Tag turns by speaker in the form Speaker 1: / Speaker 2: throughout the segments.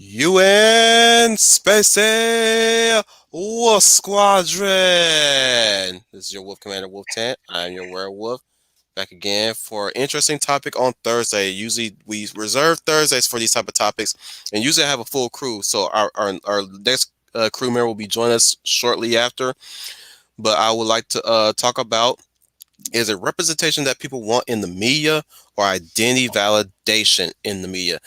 Speaker 1: UN Space Wolf Squadron. This is your Wolf Commander Wolf Tent. I'm your werewolf. Back again for an interesting topic on Thursday. Usually we reserve Thursdays for these type of topics, and usually I have a full crew. So our next crew member will be joining us shortly after. But I would like to talk about, is it representation that people want in the media or identity validation in the media?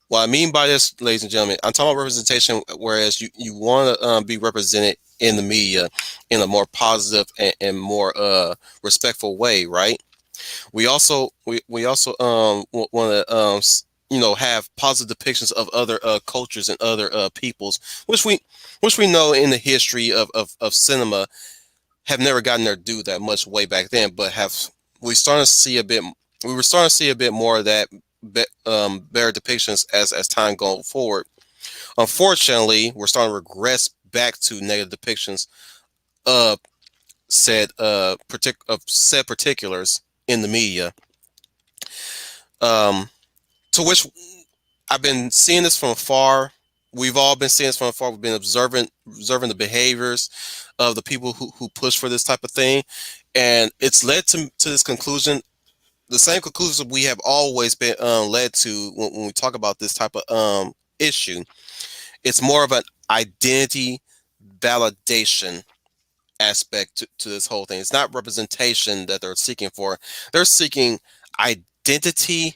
Speaker 1: What I mean by this, ladies and gentlemen, I'm talking about representation, whereas you want to be represented in the media in a more positive and more respectful way, right? We also want to have positive depictions of other cultures and other peoples, which we know in the history of cinema have never gotten their due that much way back then, but we starting to see a bit. We were starting to see a bit more of that better depictions as time going forward. Unfortunately, we're starting to regress back to negative depictions of said particulars in the media. To which I've been seeing this from afar. We've all been seeing this from afar. We've been observing the behaviors of the people who push for this type of thing, and it's led to this conclusion. The same conclusion we have always been led to when we talk about this type of issue. It's more of an identity validation aspect to this whole thing. It's not representation that they're seeking for. They're seeking identity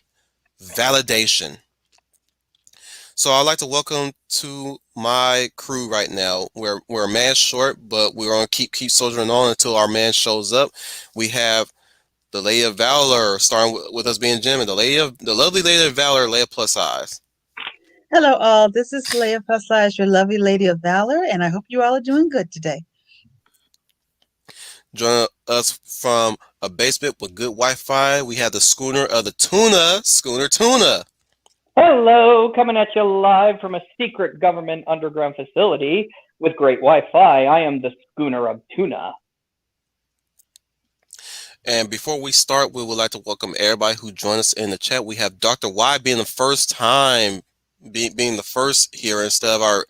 Speaker 1: validation. So I'd like to welcome to my crew right now. We're a man short, but we're gonna keep soldiering on until our man shows up. We have the Lady of Valor, starting with us being Jim, and the lovely Lady of Valor, Leia plus size.
Speaker 2: Hello, all. This is Leah Passage, your lovely lady of valor, and I hope you all are doing good today.
Speaker 1: Joining us from a basement with good Wi-Fi, we have the schooner of the tuna, Schooner Tuna.
Speaker 3: Hello, coming at you live from a secret government underground facility with great Wi-Fi. I am the schooner of tuna.
Speaker 1: And before we start, we would like to welcome everybody who joined us in the chat. We have Dr. Y being the first time, being the first here instead of our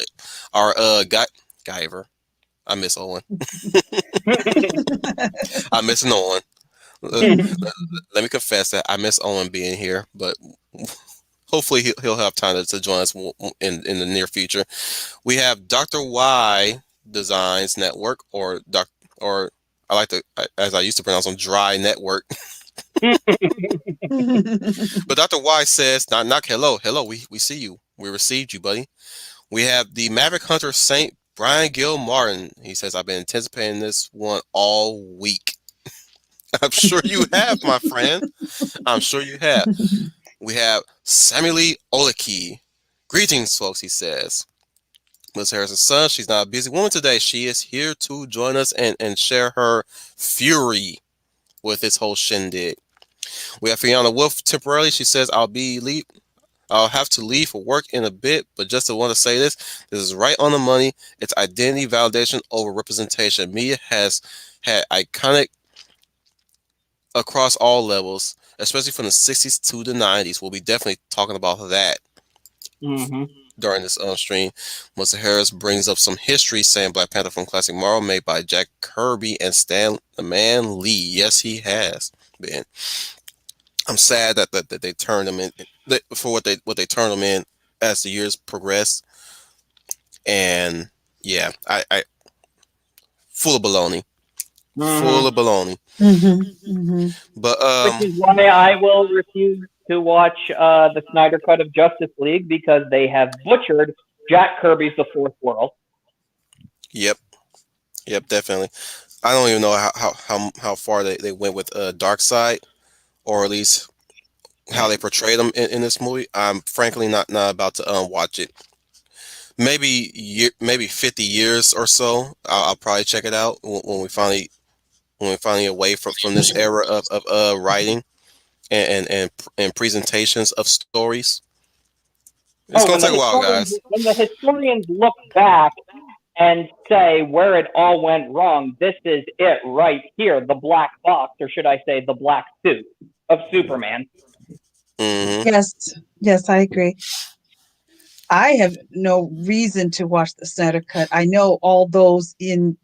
Speaker 1: Guyver. I miss Owen. I miss an Owen. Let me confess that I miss Owen being here, but hopefully he'll have time to join us in the near future. We have Dr. Y Designs Network, or I like to, as I used to pronounce them, Dry Network. But Dr. Y says, knock, hello, we see you. We received you, buddy. We have the Maverick Hunter Saint Brian Gill Martin. He says, I've been anticipating this one all week. I'm sure you have, my friend. I'm sure you have. We have Samuel Lee Oleki. Greetings, folks, he says. Miss Harrison's son, she's not a busy woman today. She is here to join us and share her fury with this whole shindig. We have Fiona Wolf temporarily. She says, I'll have to leave for work in a bit, but just to want to say this is right on the money. It's identity validation over representation. Media has had iconic across all levels, especially from the 60s to the 90s. We'll be definitely talking about that during this stream. Melissa Harris brings up some history, saying Black Panther from Classic Marvel, made by Jack Kirby and Stan the Man Lee. Yes, he has been. I'm sad that they turned him in for what they turned him in as the years progressed, and yeah, I full of baloney. Full of baloney. But
Speaker 3: which is why I will refuse to watch the Snyder Cut of Justice League, because they have butchered Jack Kirby's The Fourth World.
Speaker 1: Yep, definitely. I don't even know how far they went with Darkseid, or at least how they portrayed him in this movie. I'm frankly not about to watch it. Maybe 50 years or so. I'll probably check it out when we finally away from this era of writing and presentations of stories. It's gonna take a while, guys.
Speaker 3: When the historians look back and say where it all went wrong, this is it right here, the black box, or should I say the black suit of Superman.
Speaker 2: Yes, I agree. I have no reason to watch the Snyder Cut. I know all those in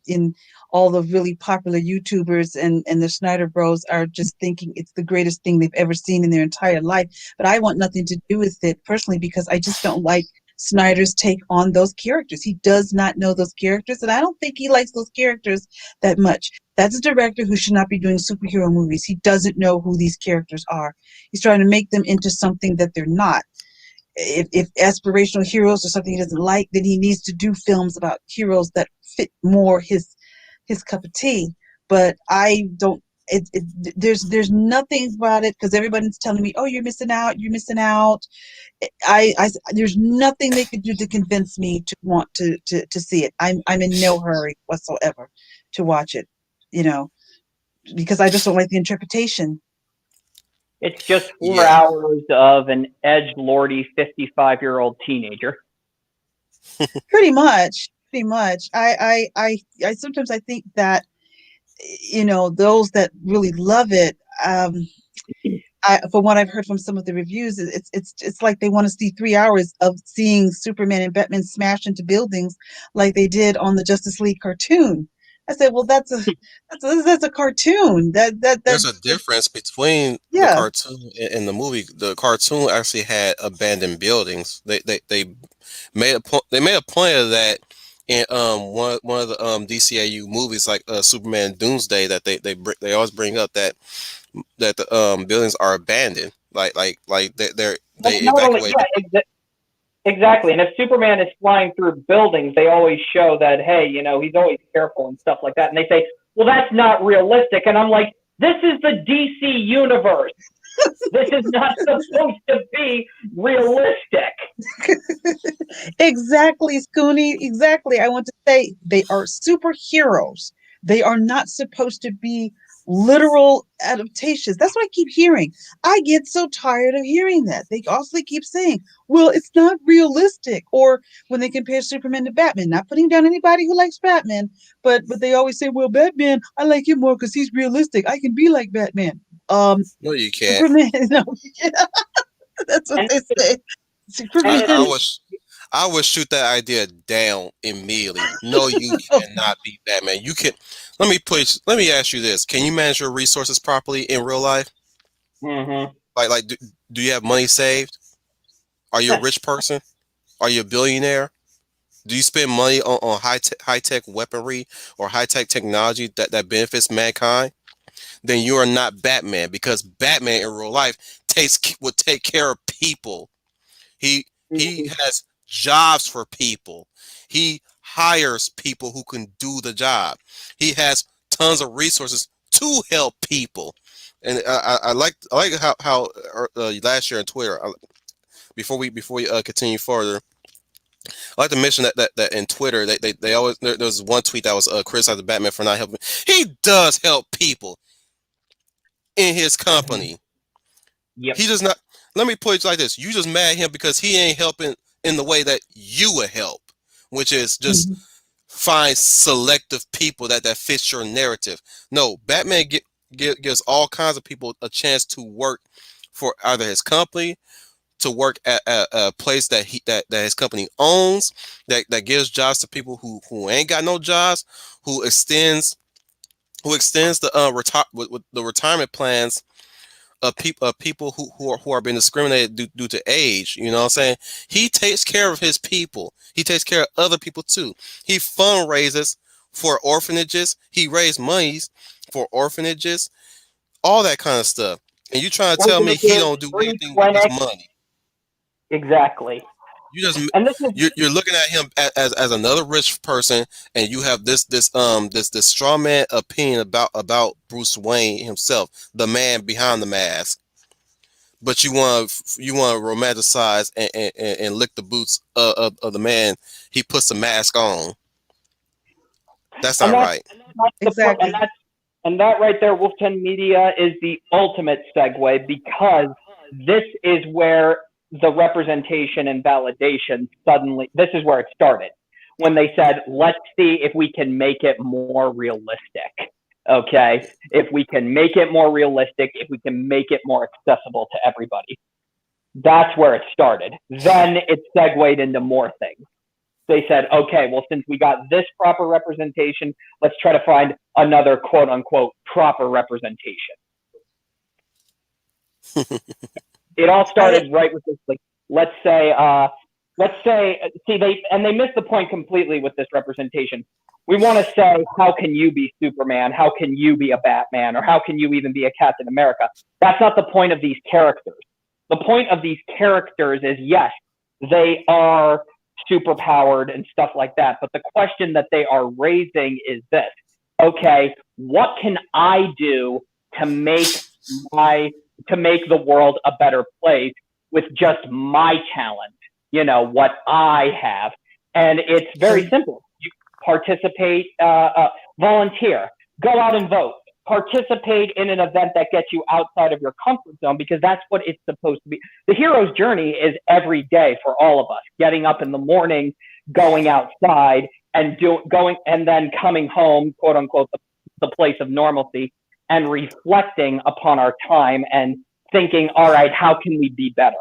Speaker 2: all the really popular YouTubers and the Snyder Bros are just thinking it's the greatest thing they've ever seen in their entire life. But I want nothing to do with it personally because I just don't like Snyder's take on those characters. He does not know those characters, and I don't think he likes those characters that much. That's a director who should not be doing superhero movies. He doesn't know who these characters are. He's trying to make them into something that they're not. If aspirational heroes are something he doesn't like, then he needs to do films about heroes that fit more his cup of tea. But I don't. There's nothing about it because everybody's telling me, oh, you're missing out, you're missing out. There's nothing they could do to convince me to want to see it. I'm in no hurry whatsoever to watch it, you know, because I just don't like the interpretation.
Speaker 3: It's just four
Speaker 1: Yeah,
Speaker 3: hours of an edgelordy 55-year-old teenager.
Speaker 2: Pretty much. I sometimes I think that those that really love it. From what I've heard from some of the reviews, it's like they want to see 3 hours of seeing Superman and Batman smash into buildings like they did on the Justice League cartoon. I said, well, that's a cartoon. That
Speaker 1: there's a difference between the
Speaker 2: yeah.
Speaker 1: cartoon and the movie. The cartoon actually had abandoned buildings. They made a point. They made a point of that in one of the DCAU movies, like Superman Doomsday, that they always bring up that the buildings are abandoned. They
Speaker 3: Well, not only,
Speaker 1: evacuate.
Speaker 3: yeah, exactly. And if Superman is flying through buildings, they always show that, hey, he's always careful and stuff like that. And they say, well, that's not realistic. And I'm like, this is the DC universe. This is not supposed to be realistic.
Speaker 2: Exactly, Scooney. Exactly. I want to say they are superheroes. They are not supposed to be literal adaptations. That's what I keep hearing. I get so tired of hearing that. They also keep saying, well, it's not realistic. Or when they compare Superman to Batman, not putting down anybody who likes Batman, but they always say, well, Batman, I like him more because he's realistic. I can be like Batman.
Speaker 1: No, you can't.
Speaker 2: Superman, no, that's what
Speaker 3: And
Speaker 2: they say.
Speaker 3: and
Speaker 2: Superman.
Speaker 3: it's
Speaker 1: I would shoot that idea down immediately. No, you cannot be Batman. You can. Let me ask you this: can you manage your resources properly in real life?
Speaker 3: mm-hmm.
Speaker 1: Do you have money saved? Are you a rich person? Are you a billionaire? Do you spend money on high tech weaponry or high tech technology that benefits mankind? Then you are not Batman, because Batman in real life would take care of people. He has jobs for people. He hires people who can do the job. He has tons of resources to help people. And I like how last year on Twitter, before we continue further, I like to mention that in Twitter they always there was one tweet that was criticizing Batman for not helping. He does help people in his
Speaker 3: Mm-hmm.
Speaker 1: company.
Speaker 3: Yep.
Speaker 1: He does not. Let me put it like this: you just mad at him because he ain't helping in the way that you would help, which is just
Speaker 2: Mhm.
Speaker 1: find selective people that fits your narrative. No, Batman gives all kinds of people a chance to work for either his company, to work at a place that his company owns, that gives jobs to people who ain't got no jobs, who extends the with the retirement plans of people who are being discriminated due to age. You know what I'm saying? He takes care of his people. He takes care of other people too. He fundraises for orphanages. He raised monies for orphanages, all that kind of stuff. And you trying to tell me he
Speaker 3: Orphanages,
Speaker 1: don't do
Speaker 3: free
Speaker 1: anything with his
Speaker 3: clinics,
Speaker 1: money?
Speaker 3: exactly.
Speaker 1: You just
Speaker 3: And this is
Speaker 1: you're looking at him as another rich person, and you have this straw man opinion about Bruce Wayne himself, the man behind the mask. But you want to romanticize and lick the boots of the man he puts the mask on. That's
Speaker 3: and
Speaker 1: not
Speaker 3: that's
Speaker 1: right.
Speaker 3: that's the pro-
Speaker 2: Exactly.
Speaker 3: and that right there, Wolf Den Media is the ultimate segue because this is where the representation and validation suddenly. This is where it started when they said, "Let's see if we can make it more realistic." Okay, if we can make it more realistic, if we can make it more accessible to everybody. That's where it started. Then it segued into more things. They said, okay, well, since we got this proper representation, let's try to find another quote unquote proper representation. It all started right with this, like, let's say, see, they missed the point completely with this representation. We want to say, how can you be Superman? How can you be a Batman? Or how can you even be a Captain America? That's not the point of these characters. The point of these characters is, yes, they are superpowered and stuff like that. But the question that they are raising is this: okay, what can I do to make the world a better place with just my talent? You know, what I have. And it's very simple. You participate, volunteer, go out and vote, participate in an event that gets you outside of your comfort zone, because that's what it's supposed to be. The hero's journey is every day for all of us, getting up in the morning, going outside and going and then coming home, quote unquote, the place of normalcy, and reflecting upon our time and thinking, all right, how can we be better?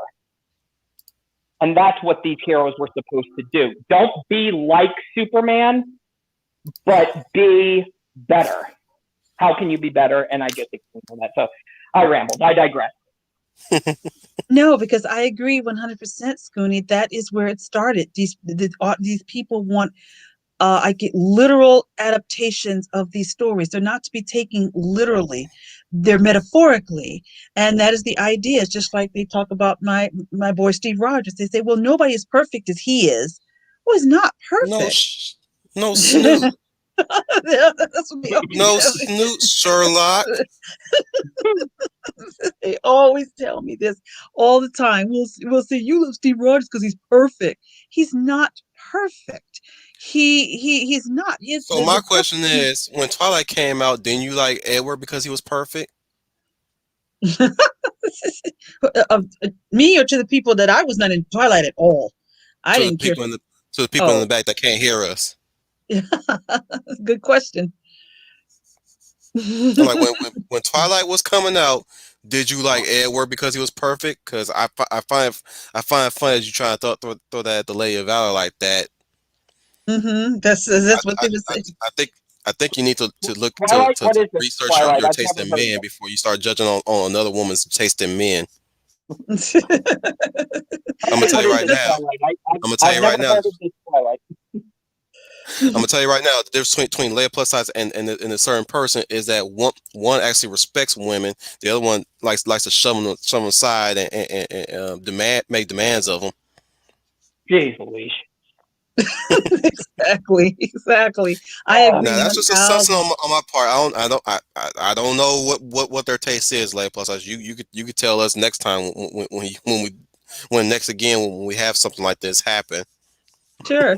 Speaker 3: And that's what these heroes were supposed to do. Don't be like Superman, but be better. How can you be better? And I just explained that. So I rambled. I digress.
Speaker 2: No, because I agree 100%, Scooney. That is where it started. These people want I get literal adaptations of these stories. They're not to be taken literally. They're metaphorically. And that is the idea. It's just like they talk about my boy Steve Rogers. They say, well, nobody is perfect as he is. Well, he's not perfect.
Speaker 1: No Snoot.
Speaker 2: That's what
Speaker 1: No Snoot, Sherlock.
Speaker 2: They always tell me this all the time. We'll say, you love Steve Rogers because he's perfect. He's not perfect. He's not.
Speaker 1: So my question is, when Twilight came out, didn't you like Edward because he was perfect?
Speaker 2: Me or to the people that I was not in Twilight at all? I didn't care.
Speaker 1: To the people in the back that can't hear us.
Speaker 2: Good question.
Speaker 1: Like when Twilight was coming out, did you like Edward because he was perfect? Because I find it funny that you try to throw that at the Lady of Valor like that.
Speaker 2: That's what they were saying.
Speaker 1: I think you need to look
Speaker 3: Twilight,
Speaker 1: to research your taste in men before you start judging on another woman's taste in men. I'm gonna tell you right now. I'm gonna tell you right now. I'm gonna tell you right now. The difference between Leia plus size and a certain person is that one actually respects women. The other one likes to shove them aside and make demands of them.
Speaker 3: Jeez Louise.
Speaker 2: Exactly. I agree.
Speaker 1: Now that's just assumption on my part. I don't know what their taste is, Leia plus size. You could tell us next time when we have something like this happen.
Speaker 2: Sure.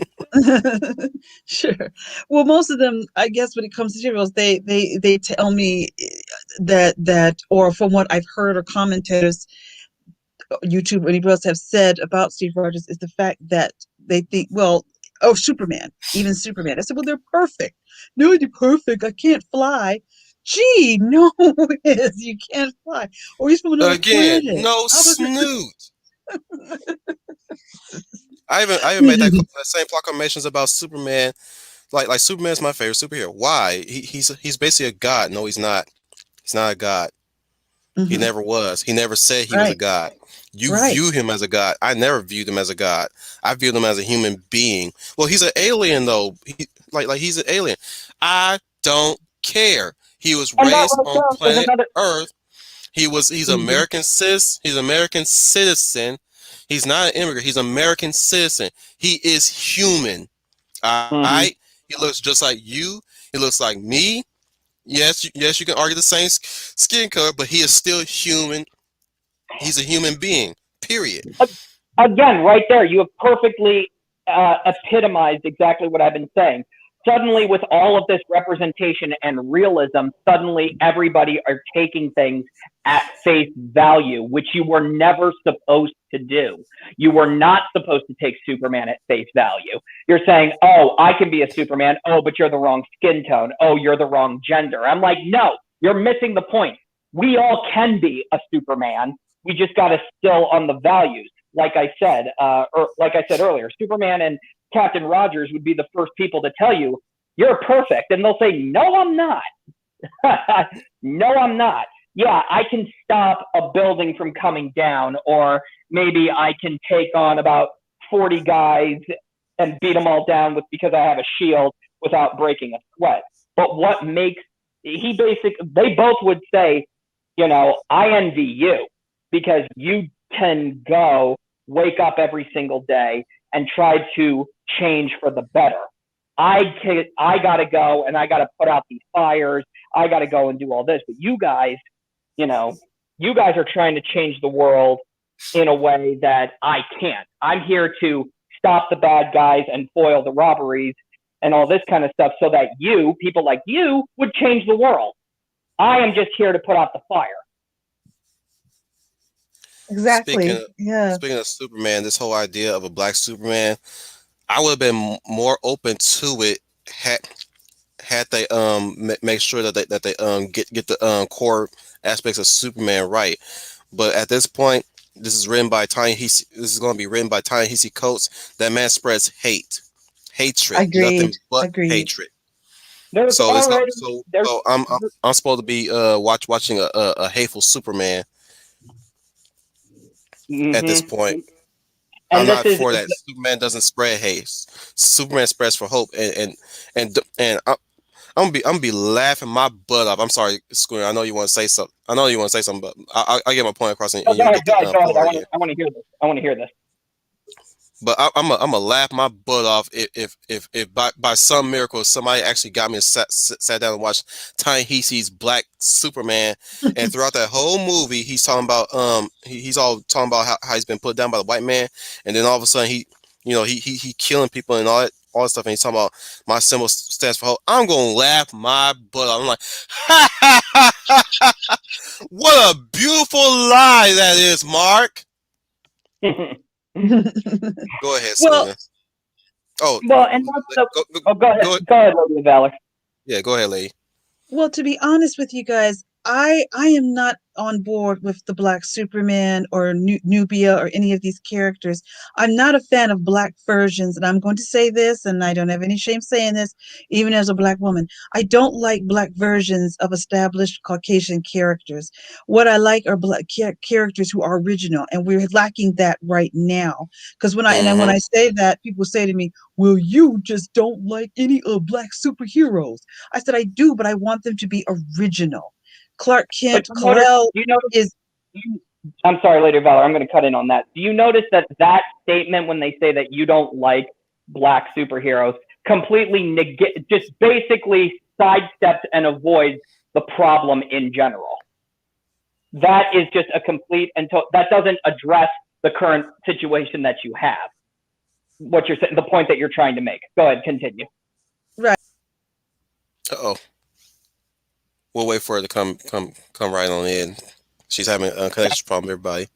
Speaker 2: Sure. Well, most of them, I guess, when it comes to heroes, they tell me that, or from what I've heard or commentators, YouTube or anybody else have said about Steve Rogers, is the fact that they think, well, Superman, even Superman. I said, well, they're perfect. No, they're perfect. I can't fly. Gee, no, you can't fly. Or he's from another planet.
Speaker 1: No Snoot. I even made that same proclamations about Superman. Like Superman's my favorite superhero. Why? He's basically a god. No, he's not. He's not a god. Mm-hmm. He never was. He never said he was a god. You view him as a god. I never viewed him as a god. I viewed him as a human being. Well, he's an alien though. He's an alien. I don't care. He was raised on planet Earth. He's American He's American citizen. He's not an immigrant. He's an American citizen. He is human. He looks just like you. He looks like me. Yes, you can argue the same skin color, but he is still human. He's a human being, period.
Speaker 3: Again, right there, you have perfectly epitomized exactly what I've been saying. Suddenly, with all of this representation and realism, suddenly everybody are taking things at face value, which you were never supposed to do. You were not supposed to take Superman at face value. You're saying, oh, I can be a Superman. Oh, but you're the wrong skin tone. Oh, you're the wrong gender. I'm like, no, you're missing the point. We all can be a Superman. We just got to still on the values. Like I said earlier, Superman and Captain Rogers would be the first people to tell you you're perfect, and they'll say, "No, I'm not. No, I'm not. Yeah, I can stop a building from coming down, or maybe I can take on about 40 guys and beat them all down with because I have a shield without breaking a sweat." But what makes they both would say, I envy you because you can go wake up every single day and try to change for the better. I got to go and I got to put out these fires. I got to go and do all this. But you know, you guys are trying to change the world in a way that I can't. I'm here to stop the bad guys and foil the robberies and all this kind of stuff so that people like you, would change the world. I am just here to put out the fire.
Speaker 2: Exactly. Yeah.
Speaker 1: Speaking of Superman, this whole idea of a black Superman, I would have been more open to it had they make sure that they get the core aspects of Superman right. But at this point, this is written by This is going to be written by Ta-Nehisi Coates. That man spreads hatred, nothing
Speaker 2: Agreed.
Speaker 1: but
Speaker 2: Agreed.
Speaker 1: hatred.
Speaker 3: There's
Speaker 1: So it's not
Speaker 3: already there's
Speaker 1: so I'm supposed to be watching a hateful Superman at this
Speaker 3: mm-hmm.
Speaker 1: point. I'm
Speaker 3: And this
Speaker 1: not
Speaker 3: is
Speaker 1: for that. Superman doesn't spread hate. Superman spreads for hope, and I'm gonna be laughing my butt off. I'm sorry, Schooner. I know you want to say something. I know you want to say something, but I get my point across, and
Speaker 3: go
Speaker 1: you'll
Speaker 3: ahead,
Speaker 1: get
Speaker 3: go ahead,
Speaker 1: the
Speaker 3: go ahead.
Speaker 1: floor again.
Speaker 3: I want to hear this. I want to hear this.
Speaker 1: But I'm gonna laugh my butt off if by some miracle somebody actually got me and sat down and watched Ta-Nehisi's Black Superman, and throughout that whole movie he's talking about he's all talking about how he's been put down by the white man, and then all of a sudden he killing people and all that stuff, and he's talking about my symbol stands for hope. I'm gonna laugh my butt off. I'm like, ha ha ha ha ha! What a beautiful lie that is, Mark. Go ahead,
Speaker 2: Well,
Speaker 1: Schooner. Oh,
Speaker 3: Well, and that's the.
Speaker 1: go, go,
Speaker 3: Oh, go ahead.
Speaker 1: go ahead.
Speaker 3: Go ahead, Lady Valor.
Speaker 1: Yeah, go ahead, lady.
Speaker 2: well, to be honest with you guys, I am not on board with the Black Superman or Nubia or any of these characters. I'm not a fan of black versions, and I'm going to say this, and I don't have any shame saying this, even as a black woman. I don't like black versions of established Caucasian characters. What I like are black characters who are original, and we're lacking that right now. Because when
Speaker 1: Mm-hmm.
Speaker 2: I say that, people say to me, "Well, you just don't like any of black superheroes." I said I do, but I want them to be original. Clark
Speaker 3: But
Speaker 2: Kent,
Speaker 3: you notice,
Speaker 2: Kal-El
Speaker 3: you notice,
Speaker 2: is
Speaker 3: you, I'm sorry, Lady Valor. I'm going to cut in on that. Do you notice that statement when they say that you don't like black superheroes completely just basically sidesteps and avoids the problem in general? That is just a complete that doesn't address the current situation that you have. What you're saying, the point that you're trying to make. Go ahead, continue.
Speaker 2: right.
Speaker 1: Uh-oh. We'll wait for her to come right on in. She's having a connection problem, everybody.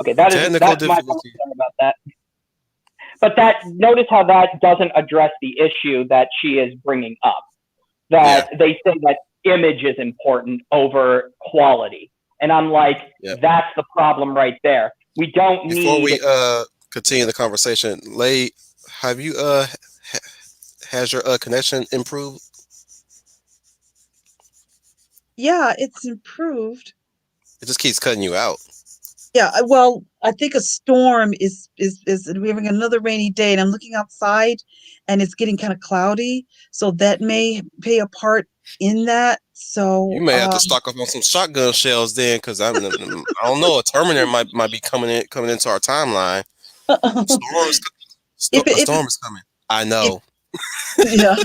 Speaker 3: Okay,
Speaker 1: Technical
Speaker 3: that's my
Speaker 1: difficulty.
Speaker 3: concern about that. But notice how that doesn't address the issue that she is bringing up.
Speaker 1: Yeah.
Speaker 3: That they say that image is important over quality, and I'm like,
Speaker 1: Yeah.
Speaker 3: that's the problem right there. We don't
Speaker 1: Before we
Speaker 3: need.
Speaker 1: continue the conversation, Lay, have you has your connection improved?
Speaker 2: Yeah, it's improved.
Speaker 1: It just keeps cutting you out.
Speaker 2: Yeah, well, I think a storm is we're having another rainy day, and I'm looking outside, and it's getting kind of cloudy, so that may play a part in that.
Speaker 1: You
Speaker 2: So,
Speaker 1: may have to stock up on some shotgun shells then, because I don't know. A Terminator might be coming into our timeline. Storm is a
Speaker 2: if
Speaker 1: storm is coming. I
Speaker 2: if
Speaker 1: know.
Speaker 2: yeah,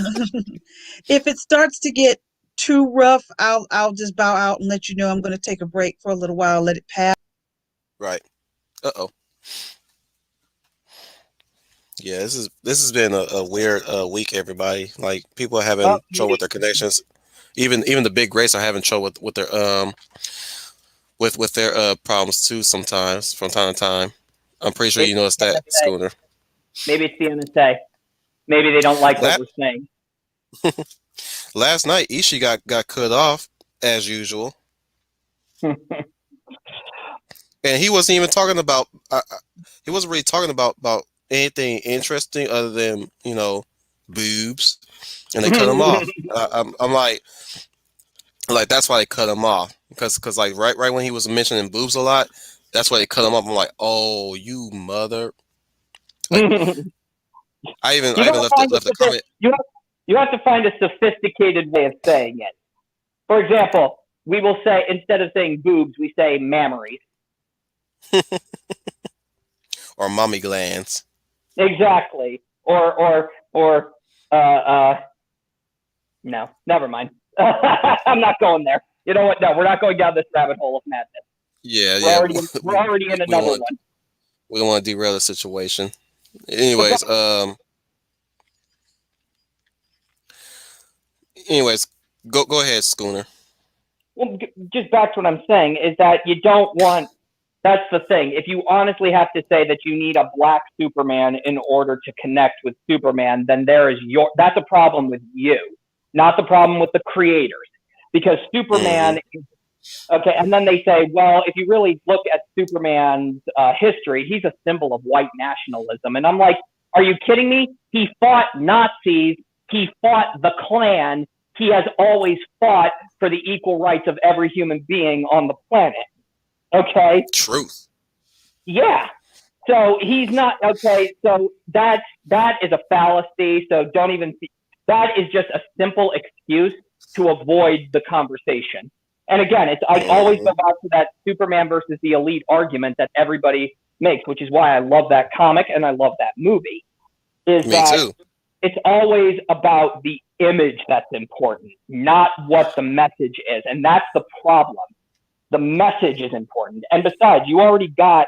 Speaker 2: if it starts to get too rough, I'll just bow out and let you know I'm going to take a break for a little while, let it pass.
Speaker 1: Right. Uh-oh. Yeah, this has been a weird week, everybody. Like, people are having trouble with their connections. Even the big greats are having trouble with their with their problems too sometimes from time to time. I'm pretty sure you
Speaker 3: Maybe
Speaker 1: noticed
Speaker 3: it's
Speaker 1: that,
Speaker 3: the NSA.
Speaker 1: Schooner.
Speaker 3: Maybe it's the NSA. Maybe they don't like what
Speaker 1: La-
Speaker 3: we're saying.
Speaker 1: Last night Ishii got cut off as usual. And he wasn't even talking about. He wasn't really talking about anything interesting other than boobs, and they cut him off. I'm like that's why they cut him off because like right when he was mentioning boobs a lot, that's why they cut him off. I'm like, oh, you mother! Like
Speaker 3: You
Speaker 1: I even
Speaker 3: gotta find
Speaker 1: left a comment.
Speaker 3: you have to find a sophisticated way of saying it. For example, we will say instead of saying boobs, we say mammaries.
Speaker 1: Or mommy glands.
Speaker 3: Exactly. Or no, never mind. I'm not going there. You know what? No, we're not going down this rabbit hole of madness.
Speaker 1: Yeah,
Speaker 3: We're
Speaker 1: yeah.
Speaker 3: already in
Speaker 1: We don't
Speaker 3: another
Speaker 1: want
Speaker 3: one.
Speaker 1: we don't want to derail the situation.
Speaker 3: But
Speaker 1: Anyways, anyways, go ahead, Schooner.
Speaker 3: well, just back to what I'm saying is that you don't want. That's the thing. If you honestly have to say that you need a black Superman in order to connect with Superman, then that's a problem with you, not the problem with the creators. Because
Speaker 1: Mm-hmm.
Speaker 3: Superman, okay, and then they say, well, if you really look at Superman's history, he's a symbol of white nationalism. And I'm like, are you kidding me? He fought Nazis. He fought the Klan. He has always fought for the equal rights of every human being on the planet. Okay,
Speaker 1: Truth.
Speaker 3: yeah. So he's not okay. So that is a fallacy. So don't even. That is just a simple excuse to avoid the conversation. And again, I always
Speaker 1: Mm-hmm.
Speaker 3: go back to that Superman versus the Elite argument that everybody makes, which is why I love that comic and I love that movie. Is
Speaker 1: Me
Speaker 3: that
Speaker 1: too.
Speaker 3: it's always about the image that's important, not what the message is, and that's the problem. The message is important. And besides, you already got,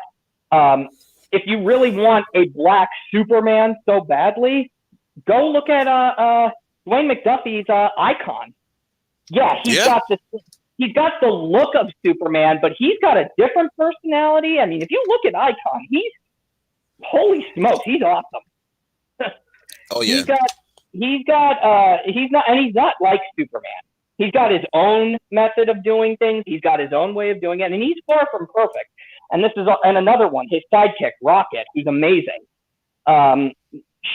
Speaker 3: if you really want a black Superman so badly, go look at Dwayne McDuffie's Icon. Yeah,
Speaker 1: Yeah.
Speaker 3: he's got the look of Superman, but he's got a different personality. I mean, if you look at Icon, holy smokes, he's awesome.
Speaker 1: Oh yeah.
Speaker 3: he's got he's not like Superman. He's got his own method of doing things. He's got his own way of doing it, and he's far from perfect. And another one, his sidekick Rocket, who's amazing. Um,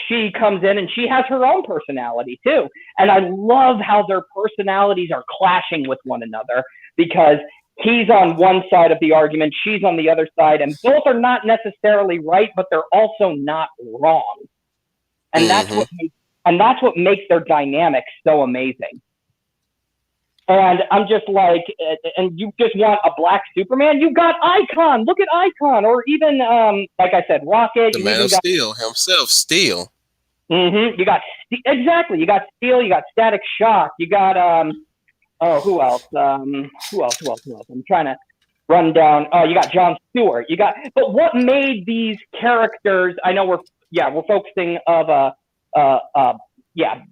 Speaker 3: she comes in and she has her own personality too, and I love how their personalities are clashing with one another because he's on one side of the argument, she's on the other side, and both are not necessarily right, but they're also not wrong. And
Speaker 1: Mm-hmm.
Speaker 3: that's what makes their dynamic so amazing. And I'm just like, and you just want a black Superman? You got Icon. Look at Icon, or even like I said, Rocket.
Speaker 1: The
Speaker 3: You
Speaker 1: Man
Speaker 3: even
Speaker 1: of
Speaker 3: got
Speaker 1: Steel himself, Steel.
Speaker 3: you got exactly. You got Steel. You got Static Shock. You got oh, who else? Who else? I'm trying to run down. Oh, you got John Stewart. But what made these characters? I know we're focusing of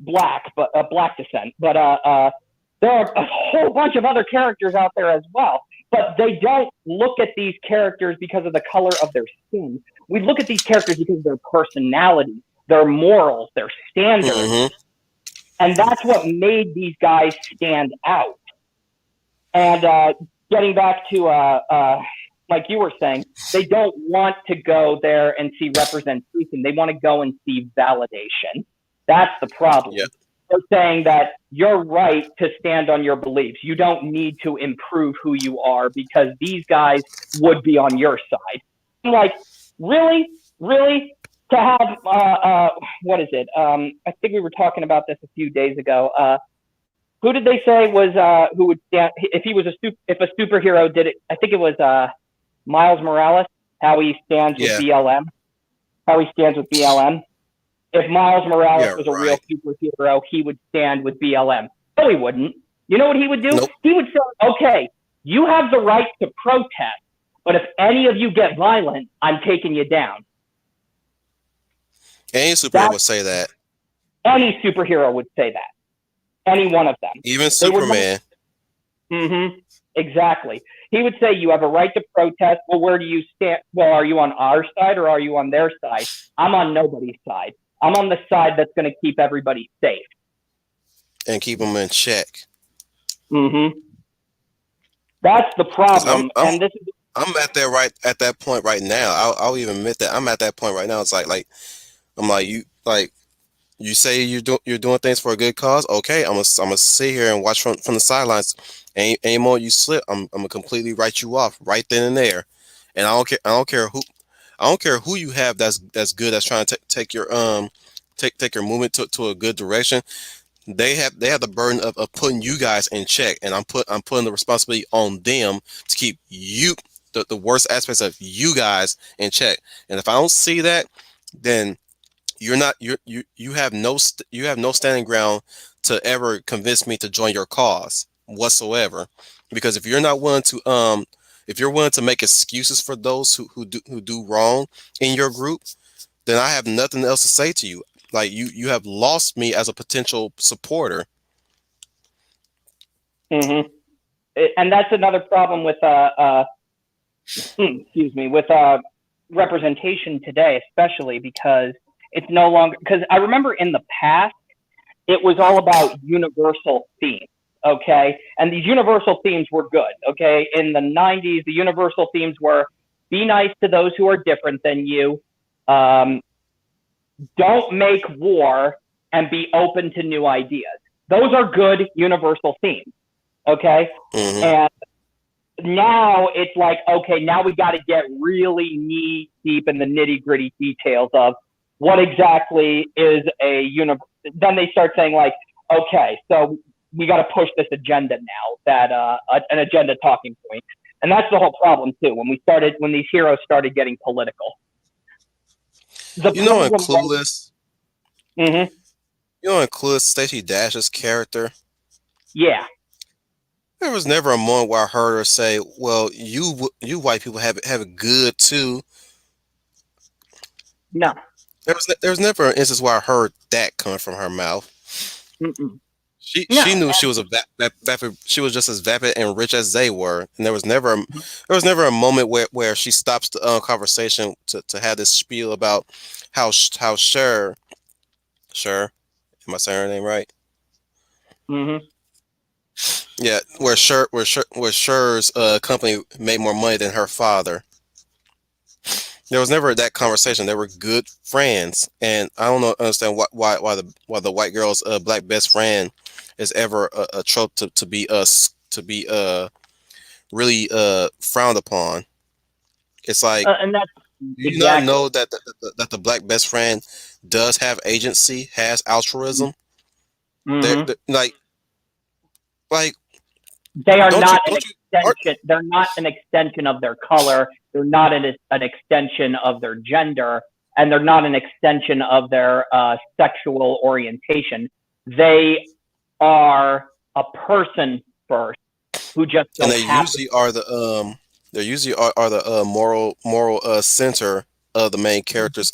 Speaker 3: black, but black descent, but there are a whole bunch of other characters out there as well. But they don't look at these characters because of the color of their skin. We look at these characters because of their personality, their morals, their standards.
Speaker 1: Mm-hmm.
Speaker 3: And that's what made these guys stand out. And getting back to, like you were saying, they don't want to go there and see representation. They want to go and see validation. That's the problem.
Speaker 1: Yeah.
Speaker 3: They're saying that you're right to stand on your beliefs. You don't need to improve who you are because these guys would be on your side. I'm like, really? Really? To have, what is it? I think we were talking about this a few days ago. Who did they say was who would stand if a superhero did it? I think it was Miles Morales. How he stands with
Speaker 1: Yeah.
Speaker 3: BLM. How he stands with BLM. If Miles Morales
Speaker 1: Yeah.
Speaker 3: was a real
Speaker 1: Right.
Speaker 3: superhero, he would stand with BLM. No, he wouldn't. You know what he would do?
Speaker 1: Nope.
Speaker 3: He would say, okay, you have the right to protest, but if any of you get violent, I'm taking you down.
Speaker 1: Any superhero would say that.
Speaker 3: Any superhero would say that. Any one of them.
Speaker 1: Even Superman.
Speaker 3: Mm-hmm. Exactly. He would say, you have a right to protest. Well, where do you stand? Well, are you on our side or are you on their side? I'm on nobody's side. I'm on the side that's going to keep everybody safe.
Speaker 1: And keep them in check.
Speaker 3: Mm-hmm. That's the
Speaker 1: 'Cause
Speaker 3: problem.
Speaker 1: I'm
Speaker 3: And this is
Speaker 1: I'm at that right at that point right now. I'll even admit that I'm at that point right now. It's like I'm like you like you say you're doing things for a good cause. Okay, I'm gonna sit here and watch from the sidelines. Any more you slip, I'm gonna completely write you off right then and there. And I don't care who you have that's good that's trying to take your take your movement to a good direction. They have the burden of putting you guys in check, and I'm putting the responsibility on them to keep you the worst aspects of you guys in check. And if I don't see that, then you're not you have you have no standing ground to ever convince me to join your cause whatsoever. Because if you're willing to make excuses for those who do wrong in your group, then I have nothing else to say to you. Like you have lost me as a potential supporter.
Speaker 3: Mm-hmm. And that's another problem with excuse me, with representation today, especially because it's no longer, because I remember in the past it was all about universal themes. Okay, and these universal themes were good. Okay, in the 90s, the universal themes were be nice to those who are different than you, um, don't make war, and be open to new ideas. Those are good universal themes. Okay,
Speaker 1: Hmm.
Speaker 3: and now it's like, okay, now we got to get really knee deep in the nitty gritty details of what exactly is a Then they start saying like, okay, so we got to push this agenda now, that an agenda talking point, and that's the whole problem too. When these heroes started getting political, the
Speaker 1: You know, in
Speaker 3: problem was,
Speaker 1: Clueless,
Speaker 3: mm-hmm,
Speaker 1: you know, in Clueless, Stacey Dash's character,
Speaker 3: yeah,
Speaker 1: there was never a moment where I heard her say, "Well, you white people have it good too."
Speaker 3: no,
Speaker 1: There was never an instance where I heard that coming from her mouth.
Speaker 3: mm-mm,
Speaker 1: She
Speaker 3: no,
Speaker 1: knew she was vapid. She was just as vapid and rich as they were, and there was never a moment where she stops the conversation to have this spiel about how am I saying her name right?
Speaker 3: mm-hmm,
Speaker 1: Yeah, where Cher's company made more money than her father. There was never that conversation. They were good friends, and I don't know understand why the white girl's black best friend is ever a trope to be really frowned upon. It's like,
Speaker 3: and that's
Speaker 1: do you not
Speaker 3: exactly.
Speaker 1: know that that the black best friend does have agency, has altruism?
Speaker 3: Mm-hmm.
Speaker 1: Like like
Speaker 3: They are
Speaker 1: don't you
Speaker 3: not an
Speaker 1: don't you aren't,
Speaker 3: extension. They're not an extension of their color. They're not an extension of their gender, and they're not an extension of their sexual orientation. They are a person first who just
Speaker 1: and
Speaker 3: so happens.
Speaker 1: they usually are the moral center of the main character's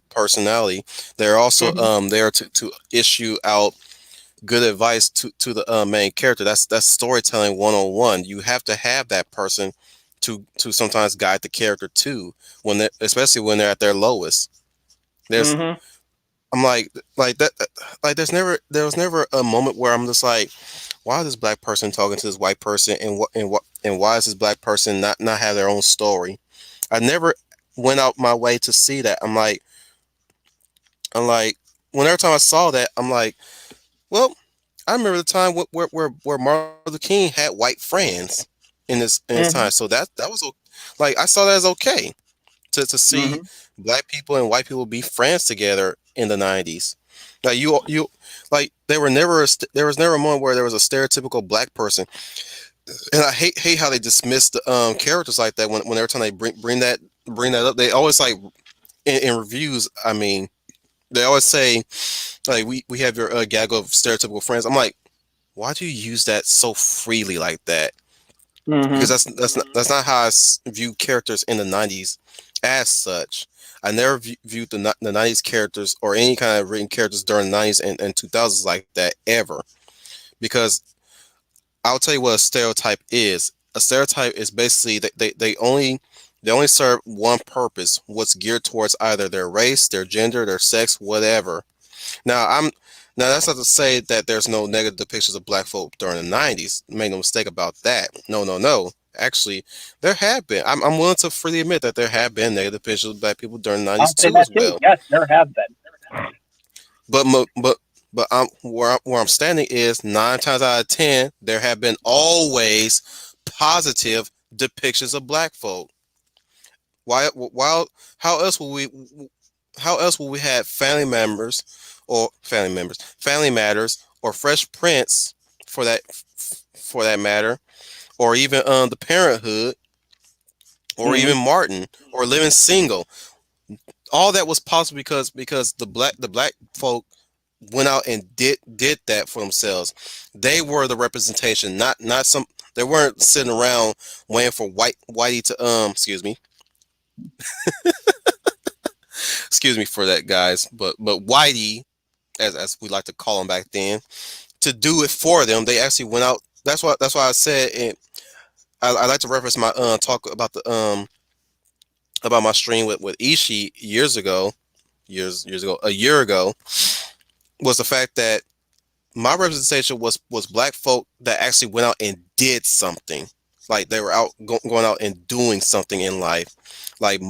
Speaker 1: personality. They're also
Speaker 3: Mm-hmm,
Speaker 1: there to issue out good advice to the main character. That's storytelling 101. You have to have that person to sometimes guide the character too, when they especially when they're at their lowest. There's
Speaker 3: mm-hmm,
Speaker 1: I'm like that like there was never a moment where I'm just like, why is this black person talking to this white person, and why is this black person not have their own story? I never went out my way to see that. I'm like whenever time I saw that, I'm like, well, I remember the time where Martin Luther King had white friends in his time.
Speaker 3: mm-hmm,
Speaker 1: So that was like I saw that as okay to see
Speaker 3: mm-hmm,
Speaker 1: black people and white people be friends together in the 90s. Like you like there was never a moment where there was a stereotypical black person, and I hate how they dismiss the characters like that when every time they bring that up, they always like in reviews. I mean, they always say like we have your gag of stereotypical friends. I'm like, why do you use that so freely like that? Because
Speaker 3: mm-hmm,
Speaker 1: that's not how view characters in the 90s as such. I never viewed the 90s characters or any kind of written characters during the 90s and 2000s like that ever. Because I'll tell you what a stereotype is. A stereotype is basically they only serve one purpose, what's geared towards either their race, their gender, their sex, whatever. Now I'm now that's not to say that there's no negative depictions of black folk during the 90s. Make no mistake about that. No, no, no. Actually, there have been. I'm willing to freely admit that there have been negative pictures of black people during the '90s
Speaker 3: I'll say
Speaker 1: too,
Speaker 3: that
Speaker 1: as
Speaker 3: too.
Speaker 1: well.
Speaker 3: Yes, there have been.
Speaker 1: But where I'm standing is 9 times out of 10 there have been always positive depictions of black folk. Why how else will we how else will we have family matters, or Fresh Prince for that matter, or even the Parenthood, or
Speaker 3: Hmm.
Speaker 1: even Martin, or Living Single. All that was possible because the black folk went out and did that for themselves. They were the representation, not some. They weren't sitting around waiting for whitey to excuse me for that, guys, but whitey, as we like to call him back then, to do it for them. They actually went out. That's why I said, and I like to reference my talk about my stream with Ishi years ago, a year ago, was the fact that my representation was black folk that actually went out and did something. Like they were going out and doing something in life. Like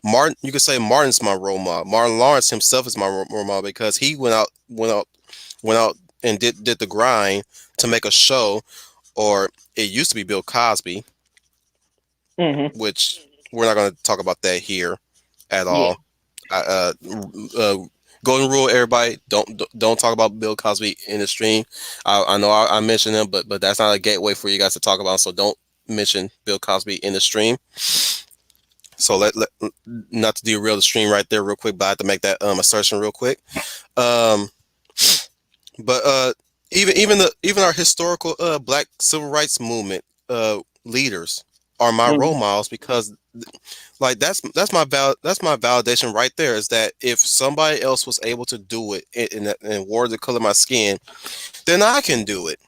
Speaker 1: Martin, you could say Martin's my role model. Martin Lawrence himself is my role model because he went out and did the grind to make a show. Or it used to be Bill Cosby,
Speaker 3: Hmm.
Speaker 1: which we're not going to talk about that here at
Speaker 3: Yeah.
Speaker 1: all. Uh, Golden rule, everybody, don't talk about Bill Cosby in the stream. I know I mentioned him, but that's not a gateway for you guys to talk about. So don't mention Bill Cosby in the stream. So let not to derail the stream right there real quick, but I have to make that assertion real quick. Um, but even our historical Black civil rights movement leaders are my role
Speaker 3: Hmm.
Speaker 1: models because like that's my validation right there, is that if somebody else was able to do it and wore the color of my skin, then I can do it,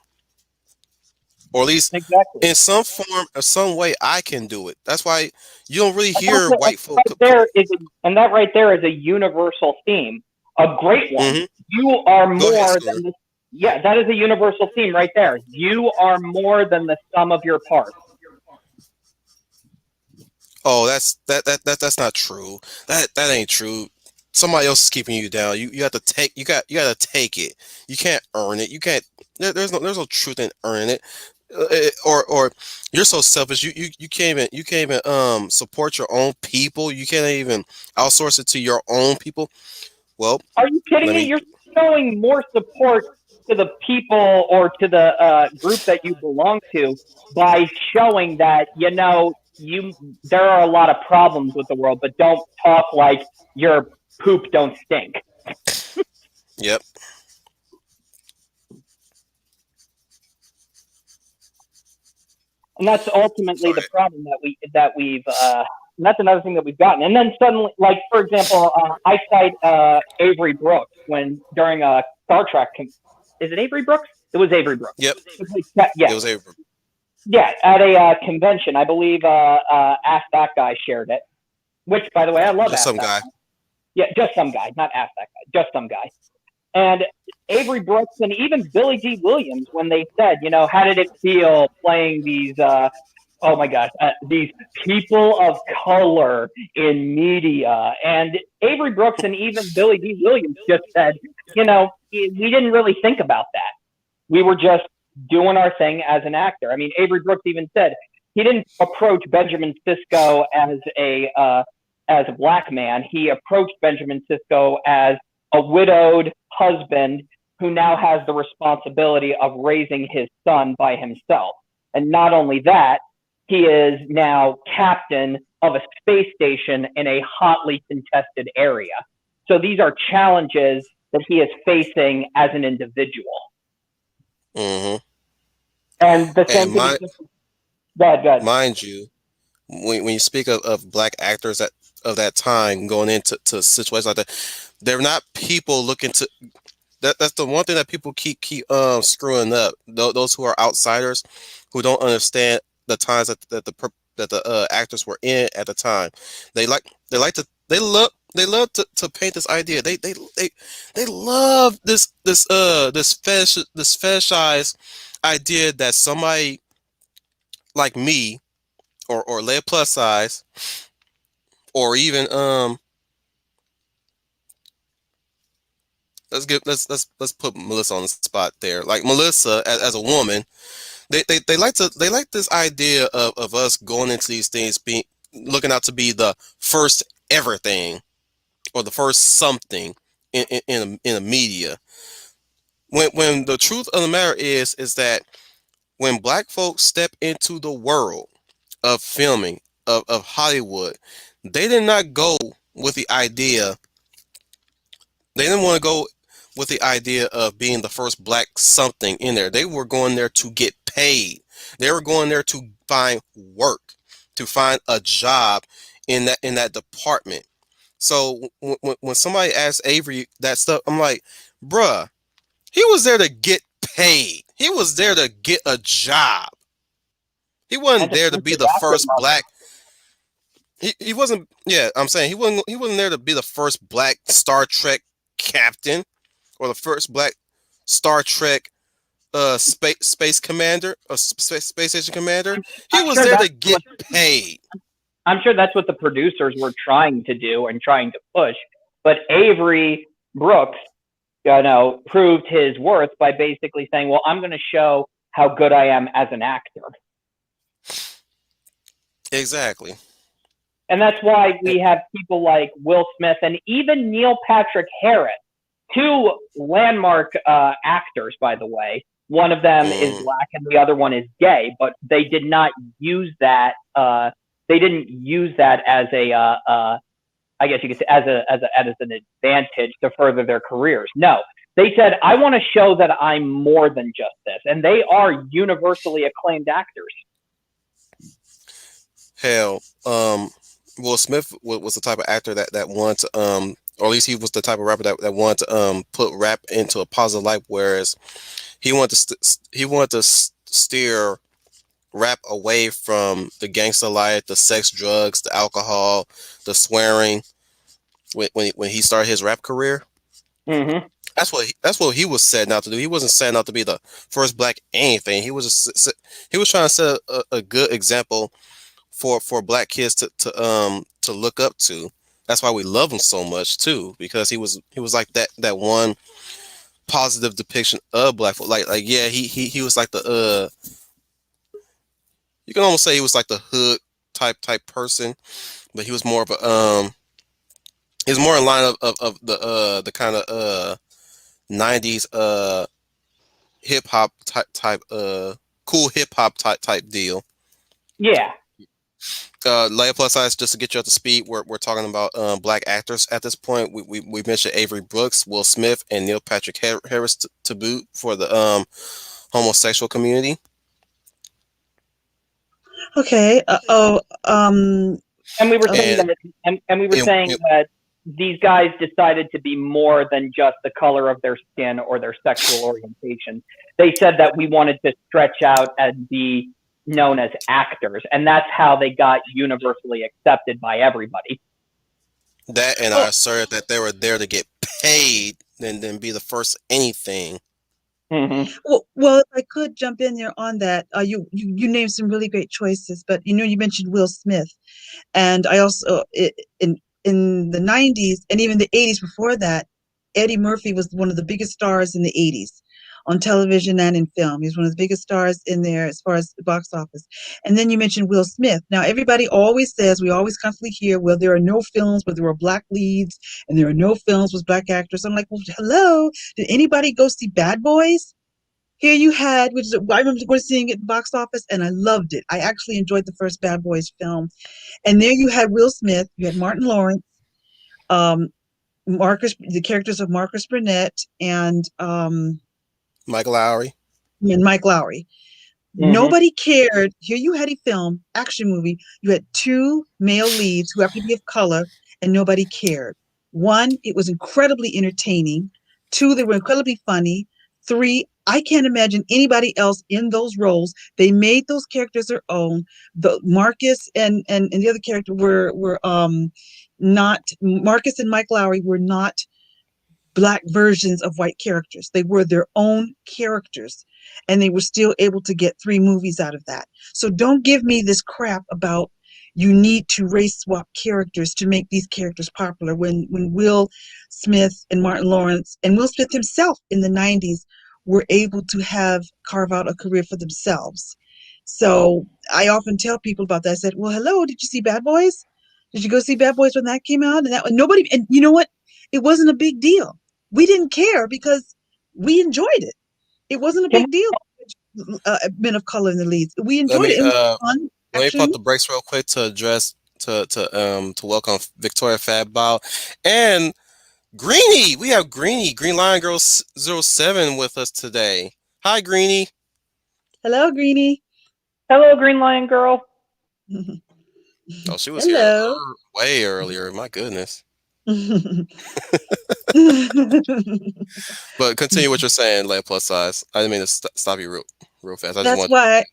Speaker 1: or at least
Speaker 3: Exactly.
Speaker 1: in some form or some way I can do it. That's why you don't really
Speaker 3: And that's
Speaker 1: hear white folk
Speaker 3: right there is and that right there is a universal theme, a great one.
Speaker 1: hmm
Speaker 3: You are
Speaker 1: Go ahead,
Speaker 3: more
Speaker 1: Scooter.
Speaker 3: than the yeah, that is a universal theme right there. You are more than the sum of your parts.
Speaker 1: Oh, that's not true. That ain't true. Somebody else is keeping you down. You have to take you got to take it. You can't earn it. You can't. There's no truth in earning it. Or you're so selfish. You can't even support your own people. You can't even outsource it to your own people. Well,
Speaker 3: Are you kidding
Speaker 1: let
Speaker 3: me?
Speaker 1: me.
Speaker 3: You're showing more support to the people or to the group that you belong to by showing that you there are a lot of problems with the world, but don't talk like your poop don't stink.
Speaker 1: Yep.
Speaker 3: And that's ultimately the
Speaker 1: Sorry.
Speaker 3: problem that we've and that's another thing that we've gotten. And then suddenly, like for example, I cite Avery Brooks when during a Star Trek. Is it Avery Brooks? It was Avery Brooks.
Speaker 1: Yep.
Speaker 3: Yeah,
Speaker 1: It was a
Speaker 3: yeah, at a convention. I believe Ask That Guy shared it. Which, by the way, I love
Speaker 1: just
Speaker 3: Ask
Speaker 1: some
Speaker 3: That
Speaker 1: guy.
Speaker 3: Guy. Yeah, just some guy, not Ask That Guy, just some guy. And Avery Brooks and even Billy D. Williams, when they said, how did it feel playing these oh my gosh, these people of color in media. And Avery Brooks and even Billy D. Williams just said, we didn't really think about that. We were just doing our thing as an actor. I mean, Avery Brooks even said he didn't approach Benjamin Sisko as a black man. He approached Benjamin Sisko as a widowed husband who now has the responsibility of raising his son by himself. And not only that, he is now captain of a space station in a hotly contested area. So these are challenges that he is facing as an individual.
Speaker 1: hmm
Speaker 3: And the same
Speaker 1: And
Speaker 3: thing is just good, good.
Speaker 1: mind you, when you speak of black actors of that time going into situations like that, they're not people looking to. That's the one thing that people keep screwing up. Those who are outsiders, who don't understand the times that the actors were in at the time. They like to they love to paint this idea. They love this fetishized idea that somebody like me. or lay a plus size, or even let's put Melissa on the spot there. Like Melissa as a woman, they like this idea of us going into these things being looking out to be the first everything or the first something in a media. When the truth of the matter is that when black folks step into the world of filming of Hollywood, they did not go with the idea. They didn't want to go with the idea of being the first black something in there. They were going there to get paid. They were going there to find work, to find a job in that department. So when somebody asks Avery that stuff, I'm like, bruh, he was there to get paid. He was there to get a job. He
Speaker 3: And
Speaker 1: wasn't
Speaker 3: to
Speaker 1: there to
Speaker 3: push
Speaker 1: be
Speaker 3: his
Speaker 1: the first
Speaker 3: aftermarket.
Speaker 1: black. He wasn't. Yeah, I'm saying he wasn't there to be the first black Star Trek captain or the first black Star Trek space commander or space station commander. He
Speaker 3: I'm
Speaker 1: was
Speaker 3: sure
Speaker 1: there to
Speaker 3: that's
Speaker 1: get
Speaker 3: what
Speaker 1: paid.
Speaker 3: I'm sure that's what the producers were trying to do and trying to push. But Avery Brooks, proved his worth by basically saying, "Well, I'm going to show how good I am as an actor."
Speaker 1: Exactly.
Speaker 3: And that's why we have people like Will Smith and even Neil Patrick Harris, two landmark actors, by the way. One of them is
Speaker 1: Mm,
Speaker 3: black and the other one is gay, but they did not use that. They didn't use that as I guess you could say, as an advantage to further their careers. No, they said, "I want to show that I'm more than just this," and they are universally acclaimed actors.
Speaker 1: hell, Will Smith was the type of actor that wanted to or at least he was the type of rapper that wanted to put rap into a positive light, whereas he wanted to steer rap away from the gangster life, the sex, drugs, the alcohol, the swearing. When he started his rap career,
Speaker 3: Mm-hmm.
Speaker 1: that's what he was setting out to do. He wasn't setting out to be the first black anything. He was trying to set a good example for black kids to look up to. That's why we love him so much too, because he was like that one positive depiction of black folk. Like yeah, he was like the you can almost say he was like the hood type person, but he was more of a he was more in line of the kind of 90s hip hop type cool hip hop type deal.
Speaker 3: Yeah.
Speaker 1: Layer plus size, just to get you up to speed, we're talking about black actors at this point. We mentioned Avery Brooks, Will Smith, and Neil Patrick Harris to boot for the homosexual community.
Speaker 2: Okay.
Speaker 3: And we were saying
Speaker 2: Okay.
Speaker 1: And,
Speaker 3: that, and we were saying
Speaker 1: and
Speaker 3: that these guys decided to be more than just the color of their skin or their sexual orientation. They said that we wanted to stretch out and be known as actors, and that's how they got universally accepted by everybody.
Speaker 1: that and I
Speaker 2: Oh,
Speaker 1: asserted that they were there to get paid than be the first anything.
Speaker 3: Mm-hmm.
Speaker 2: well, if I could jump in there on that, you named some really great choices, but you mentioned Will Smith. And I also in the 90s and even the 80s before that, Eddie Murphy was one of the biggest stars in the 80s on television and in film. He was one of the biggest stars in there as far as the box office. And then you mentioned Will Smith. Now everybody always says, we always constantly hear, well, there are no films where there were black leads and there are no films with black actors. I'm like, well, hello, did anybody go see Bad Boys? Here you had, which is, I remember going seeing it at the box office and I loved it. I actually enjoyed the first Bad Boys film. And there you had Will Smith, you had Martin Lawrence, um, the characters of Marcus Burnett
Speaker 1: Mike Lowry.
Speaker 2: and Mike Lowry.
Speaker 3: Mm-hmm.
Speaker 2: Nobody cared. Here you had a film, action movie. You had two male leads who happened to be of color, and nobody cared. One, it was incredibly entertaining. Two, they were incredibly funny. Three, I can't imagine anybody else in those roles. They made those characters their own. The Marcus and the other character were not Marcus and Mike Lowry were not black versions of white characters. They were their own characters, and they were still able to get 3 movies out of that. So don't give me this crap about you need to race swap characters to make these characters popular. When Will Smith and Martin Lawrence and Will Smith himself in the 90s were able to have carve out a career for themselves. So I often tell people about that. I said, "Well, hello, did you see Bad Boys? Did you go see Bad Boys when that came out?" And that nobody, and you know what? It wasn't a big deal. We didn't care because we enjoyed it. It wasn't a
Speaker 3: Can
Speaker 2: big deal. Men of color in the leads. We
Speaker 1: Let
Speaker 2: enjoyed
Speaker 1: me
Speaker 2: it. It was fun
Speaker 1: let me pump
Speaker 2: action.
Speaker 1: the brakes real quick to address to welcome Victoria Fabbow and Greenie. We have Greenie, Green Lion Girl 07 with us today. Hi, Greenie.
Speaker 2: Hello, Greenie.
Speaker 3: hello, Green Lion Girl.
Speaker 1: Oh, she was here
Speaker 2: Hello.
Speaker 1: way earlier. My goodness. But continue what you're saying, like plus size. I didn't mean to stop you real fast. I just
Speaker 2: That's
Speaker 1: want.
Speaker 2: why,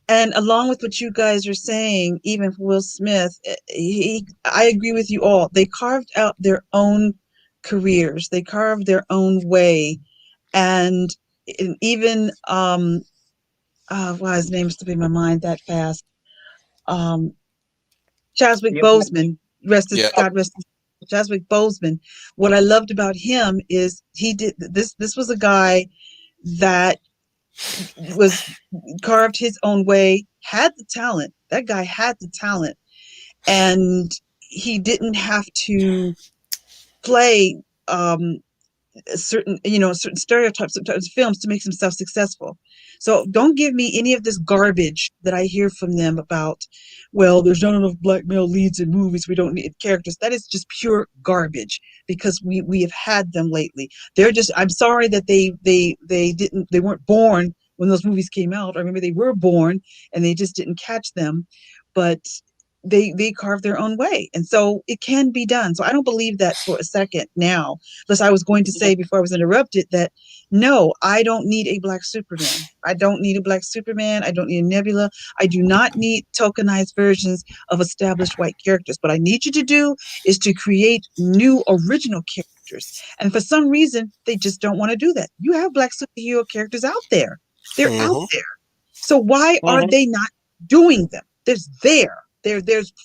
Speaker 2: and along with what you guys are saying, even for Will Smith, I agree with you all. They carved out their own careers. They carved their own way, and even his name slipping my mind that fast. Um, Chadwick
Speaker 3: You
Speaker 2: Boseman,
Speaker 1: Yeah.
Speaker 3: oh,
Speaker 2: God rest his Chadwick Boseman. What I loved about him is he did this. This was a guy that was carved his own way, had the talent. That guy had the talent, and he didn't have to play certain stereotypes sometimes films to make himself successful. So don't give me any of this garbage that I hear from them about, well, there's not enough black male leads in movies, we don't need characters. That is just pure garbage because we have had them lately. They're just, I'm sorry that they weren't born when those movies came out, or maybe they were born and they just didn't catch them, but they carve their own way, and so it can be done. So I don't believe that for a second now. Plus, I was going to say before I was interrupted that no, I don't need a black Superman. I don't need a black Superman. I don't need a Nebula. I do not need tokenized versions of established white characters. What I need you to do is to create new original characters. And for some reason, they just don't want to do that. You have black superhero characters out there. They're out
Speaker 1: Mm-hmm.
Speaker 2: there. So why are
Speaker 3: mhm.
Speaker 2: they not doing them? There's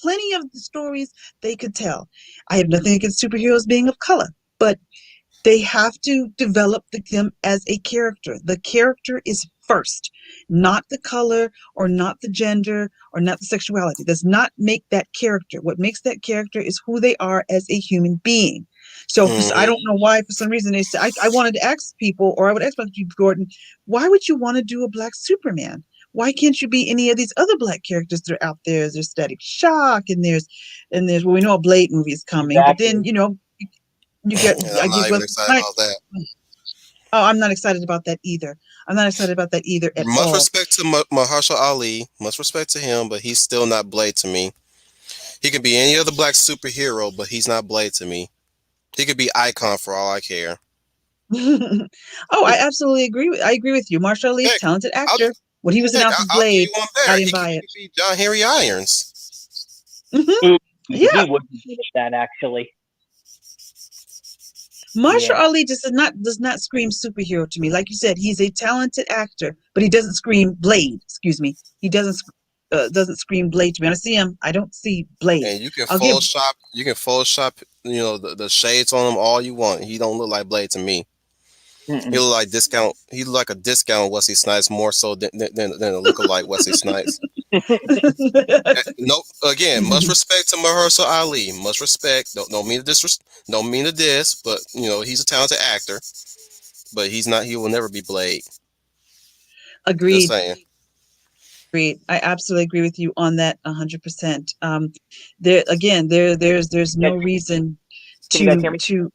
Speaker 2: plenty of the stories they could tell. I have nothing against superheroes being of color, but they have to develop them as a character. The character is first, not the color or not the gender or not the sexuality. Does not make that character. What makes that character is who they are as a human being. So I
Speaker 1: Mm-hmm.
Speaker 2: don't know why, for some reason, they say, I wanted to ask people, or I would ask people, Gordon, why would you want to do a black Superman? Why can't you be any of these other black characters that are out there? There's Static Shock, and there's well, we know a Blade movie is coming, but then
Speaker 3: Exactly.
Speaker 2: you get
Speaker 1: And
Speaker 2: I
Speaker 1: I'm
Speaker 2: get
Speaker 1: not even
Speaker 2: well,
Speaker 1: excited about that.
Speaker 2: oh, I'm not excited about that either. I'm not excited about that either at
Speaker 1: Much
Speaker 2: all.
Speaker 1: respect to Mahershala Ali. Much respect to him, but he's still not Blade to me. He could be any other black superhero, but he's not Blade to me. He could be Icon for all I care.
Speaker 2: Oh, I agree with you. Marshall Lee's
Speaker 1: Heck,
Speaker 2: talented
Speaker 1: I'll
Speaker 2: actor. When he was
Speaker 1: heck,
Speaker 2: announced as
Speaker 1: I'll give
Speaker 2: Blade,
Speaker 1: you one
Speaker 2: I
Speaker 1: better.
Speaker 2: didn't
Speaker 1: He
Speaker 2: buy
Speaker 1: could
Speaker 2: it.
Speaker 1: be John Henry Irons.
Speaker 2: Hmm.
Speaker 3: He
Speaker 2: Yeah,
Speaker 3: would be that actually.
Speaker 2: Marshall
Speaker 3: Yeah.
Speaker 2: Ali just does not scream superhero to me. Like you said, he's a talented actor, but he doesn't scream Blade. Excuse me, he doesn't scream Blade to me. When I see him, I don't see Blade.
Speaker 1: And you can
Speaker 2: I'll give
Speaker 1: Photoshop, the shades on him all you want. He don't look like Blade to me. He
Speaker 3: Mm-mm.
Speaker 1: look like discount. He look like a discount Wesley Snipes more so than a lookalike Wesley Snipes. No, again, much respect to Mahershala Ali. Much respect. Don't mean to don't mean to diss, but he's a talented actor. But he's not. He will never be Blade. Just
Speaker 2: Agreed.
Speaker 1: saying.
Speaker 2: Agreed. I absolutely agree with you on that 100%. There again, there's
Speaker 3: Can
Speaker 2: no reason
Speaker 3: you guys hear me?
Speaker 2: to.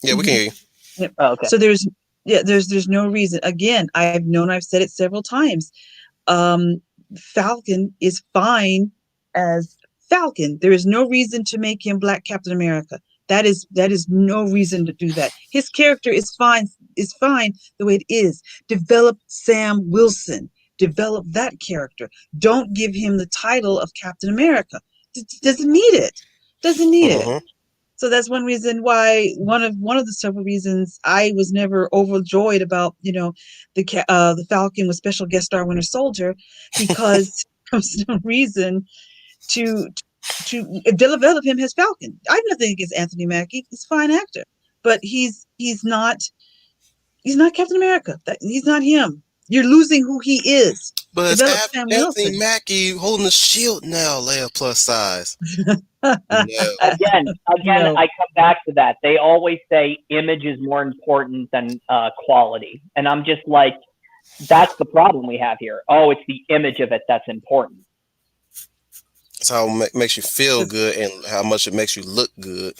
Speaker 1: Yeah, we can
Speaker 2: Mhm.
Speaker 1: hear you.
Speaker 2: Yep.
Speaker 3: Oh, okay.
Speaker 2: So there's no reason. Again, I've said it several times. Um, Falcon is fine as Falcon. There is no reason to make him Black Captain America. That is no reason to do that. His character is fine the way it is. Develop Sam Wilson. Develop that character. Don't give him the title of Captain America. Doesn't need it. Doesn't need it.
Speaker 1: Mm-hmm.
Speaker 2: So that's one reason why one of the several reasons I was never overjoyed about the Falcon with special guest star Winter Soldier, because there was no reason to develop him as Falcon. I have nothing against Anthony Mackie; he's a fine actor, but he's not Captain America. He's not him. You're losing who he is.
Speaker 1: But it's
Speaker 2: Develop Sam
Speaker 1: Anthony
Speaker 2: Wilson.
Speaker 1: Mackie holding the shield now, Leia plus size. No.
Speaker 3: Again,
Speaker 2: No.
Speaker 3: I come back to that. They always say image is more important than quality, and I'm just like, that's the problem we have here. Oh, it's the image of it that's important.
Speaker 1: It's how it makes you feel good and how much it makes you look good.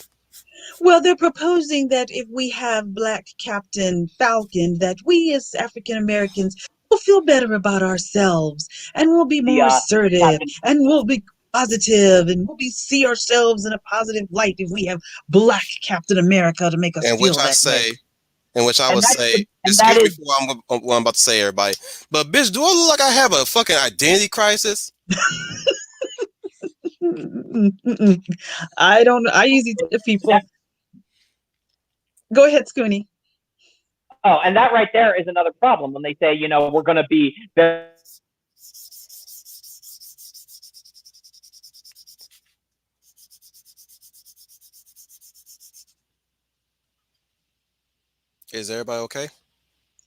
Speaker 2: Well, they're proposing that if we have Black Captain Falcon, that we as African Americans will feel better about ourselves and we'll be
Speaker 3: The
Speaker 2: more assertive
Speaker 3: Captain,
Speaker 2: and we'll be positive and we'll be see ourselves in a positive light if we have Black Captain America to make us
Speaker 1: And which
Speaker 2: feel
Speaker 1: I
Speaker 2: that way.
Speaker 1: say, and which I
Speaker 3: and
Speaker 1: would
Speaker 3: that's
Speaker 1: say,
Speaker 3: the, and that
Speaker 1: excuse me
Speaker 3: is
Speaker 1: for what I'm about to say, everybody. But bitch, do I look like I have a fucking identity crisis?
Speaker 2: I don't know. I usually tell
Speaker 3: that.
Speaker 2: people, go ahead, Scooney.
Speaker 3: Oh, and that right there is another problem when they say, we're going to be very
Speaker 1: Is everybody okay?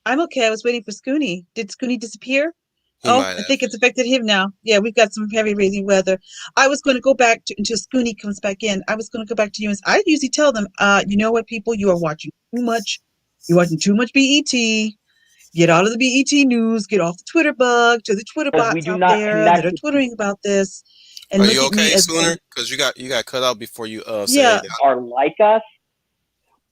Speaker 2: I'm okay. I was waiting for Scooney. Did Scooney disappear?
Speaker 1: He
Speaker 2: Oh,
Speaker 1: might
Speaker 2: I
Speaker 1: have.
Speaker 2: think it's affected him now. Yeah, we've got some heavy, rainy weather. I was going to go back until Scooney comes back in. I was going to go back to you, and I usually tell them, you know what, people, you are watching too much. You're watching too much BET. Get out of the BET news. Get off the Twitter bug. To the Twitter
Speaker 3: because we
Speaker 2: bots
Speaker 3: do
Speaker 2: out
Speaker 3: not
Speaker 2: there that
Speaker 3: connect
Speaker 2: are
Speaker 3: with these
Speaker 2: twittering about this, and
Speaker 1: Are
Speaker 2: look
Speaker 1: you
Speaker 2: at me
Speaker 1: okay,
Speaker 2: as
Speaker 1: Schooner? Because you got cut out before you said
Speaker 2: yeah.
Speaker 1: anything.
Speaker 3: are like us,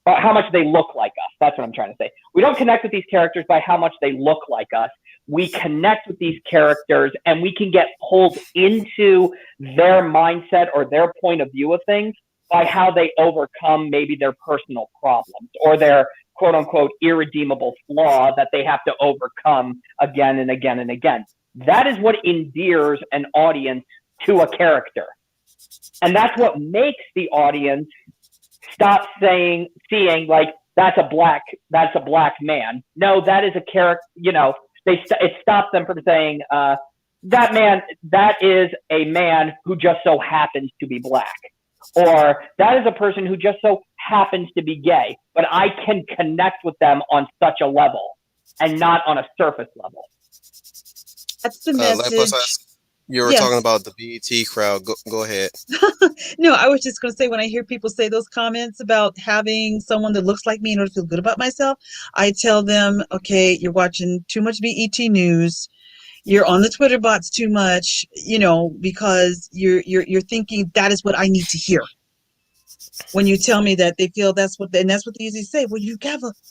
Speaker 3: but how much they look like us. That's what I'm trying to say. We don't connect with these characters by how much they look like us. We connect with these characters and we can get pulled into their mindset or their point of view of things by how they overcome maybe their personal problems or their quote unquote irredeemable flaw that they have to overcome again and again and again. That is what endears an audience to a character. And that's what makes the audience stop seeing like that's a black man. No, that is a character. It stops them from saying that is a man who just so happens to be black, or that is a person who just so happens to be gay. But I can connect with them on such a level, and not on a surface level.
Speaker 2: That's the
Speaker 1: Let plus
Speaker 2: message.
Speaker 1: us. You were talking
Speaker 2: Yes.
Speaker 1: about the BET crowd. Go ahead.
Speaker 2: No, I was just going to say, when I hear people say those comments about having someone that looks like me in order to feel good about myself, I tell them, okay, you're watching too much BET news. You're on the Twitter bots too much, because you're thinking that is what I need to hear. When you tell me that, they feel that's what they usually say. Well,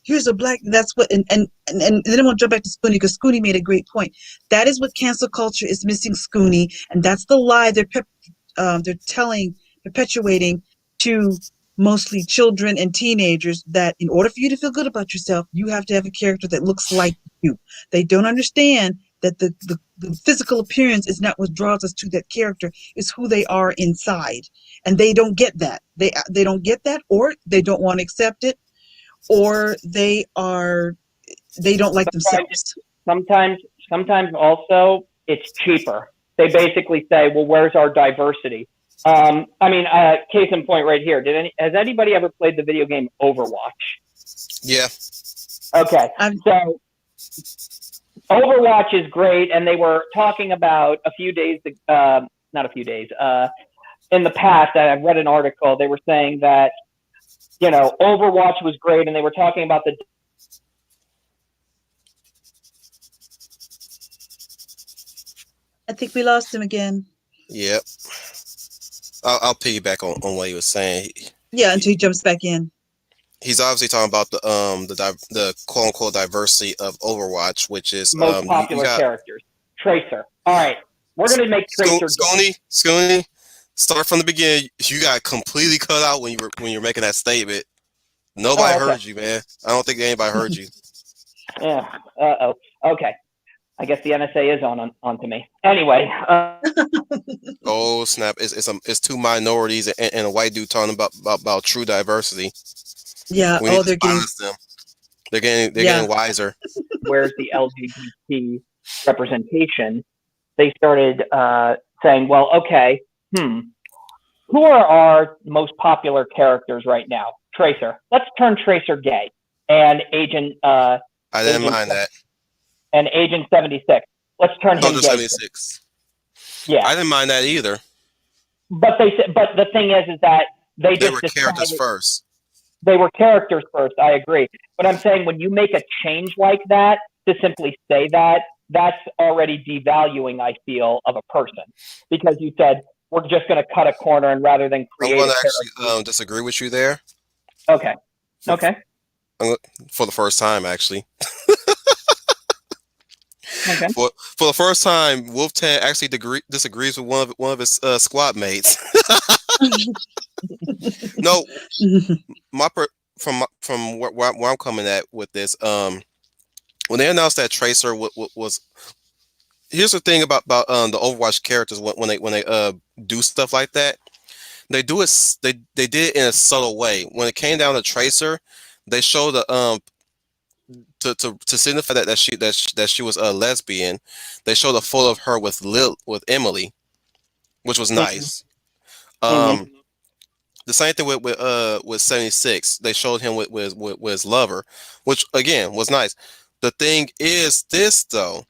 Speaker 2: here's a black, that's what, and then I'm going to jump back to Scooney, because Scooney made a great point. That is what cancel culture is missing, Scooney, and that's the lie they're perpetuating to mostly children and teenagers, that in order for you to feel good about yourself, you have to have a character that looks like you. They don't understand that the physical appearance is not what draws us to that character, it's who they are inside. And they don't get that. They don't get that, or they don't want to accept it, or they don't like
Speaker 3: Sometimes,
Speaker 2: themselves.
Speaker 3: sometimes, sometimes also it's cheaper. They basically say, "Well, where's our diversity?" Case in point, right here. Has anybody ever played the video game Overwatch?
Speaker 1: Yeah.
Speaker 3: Okay,
Speaker 2: I'm
Speaker 3: so Overwatch is great, and they were talking about a few days, not a few days, in the past. I read an article. They were saying that Overwatch was great, and they were talking about the
Speaker 2: I think we lost him again.
Speaker 1: Yep. I'll piggyback on what he was saying.
Speaker 2: Yeah, until he jumps back in.
Speaker 1: He's obviously talking about the quote unquote diversity of Overwatch, which is
Speaker 3: most
Speaker 1: you
Speaker 3: popular
Speaker 1: got
Speaker 3: characters. Tracer. All right, we're gonna make Tracer good.
Speaker 1: Scooney. Start from the beginning. You got completely cut out when you were making that statement. Nobody
Speaker 3: Oh, okay.
Speaker 1: heard you, man. I don't think anybody heard you.
Speaker 3: Yeah. Uh-oh. Okay. I guess the NSA is onto me. Anyway,
Speaker 1: Oh snap! It's two minorities and a white dude talking about true diversity.
Speaker 2: Yeah.
Speaker 1: We need
Speaker 2: Oh,
Speaker 1: to
Speaker 2: they're getting.
Speaker 1: silence them. They're getting
Speaker 2: Yeah.
Speaker 1: wiser.
Speaker 3: where's the LGBT representation? They started saying, well, okay, who are our most popular characters right now? Tracer. Let's turn Tracer gay. And
Speaker 1: I didn't
Speaker 3: Agent
Speaker 1: mind that.
Speaker 3: and Agent 76. Let's turn him
Speaker 1: Soldier
Speaker 3: gay.
Speaker 1: 76.
Speaker 3: Yeah.
Speaker 1: I didn't mind that either.
Speaker 3: But the thing is that they
Speaker 1: They
Speaker 3: just
Speaker 1: were characters
Speaker 3: decided
Speaker 1: first.
Speaker 3: they were characters first. I agree. But I'm saying when you make a change like that to simply say that, that's already devaluing, I feel, of a person because you said we're just going to cut a corner and rather than
Speaker 1: I'm
Speaker 3: create
Speaker 1: going
Speaker 3: a
Speaker 1: to
Speaker 3: character.
Speaker 1: actually disagree with you there
Speaker 3: Okay.
Speaker 1: for,
Speaker 3: Okay.
Speaker 1: for the first time, actually.
Speaker 3: Okay.
Speaker 1: For the first time, Wolf Tan actually disagrees with one of his squad mates. No, my per, from where I'm coming at with this, when they announced that Tracer was, here's the thing about the Overwatch characters when they do stuff like that, they do it they did it in a subtle way. When it came down to Tracer, they showed the to signify that she was a lesbian, they showed a photo of her with Emily, which was
Speaker 3: Mm-hmm.
Speaker 1: nice.
Speaker 3: Mm-hmm.
Speaker 1: Um, the same thing with 76. They showed him with his lover, which again was nice. The thing is this though,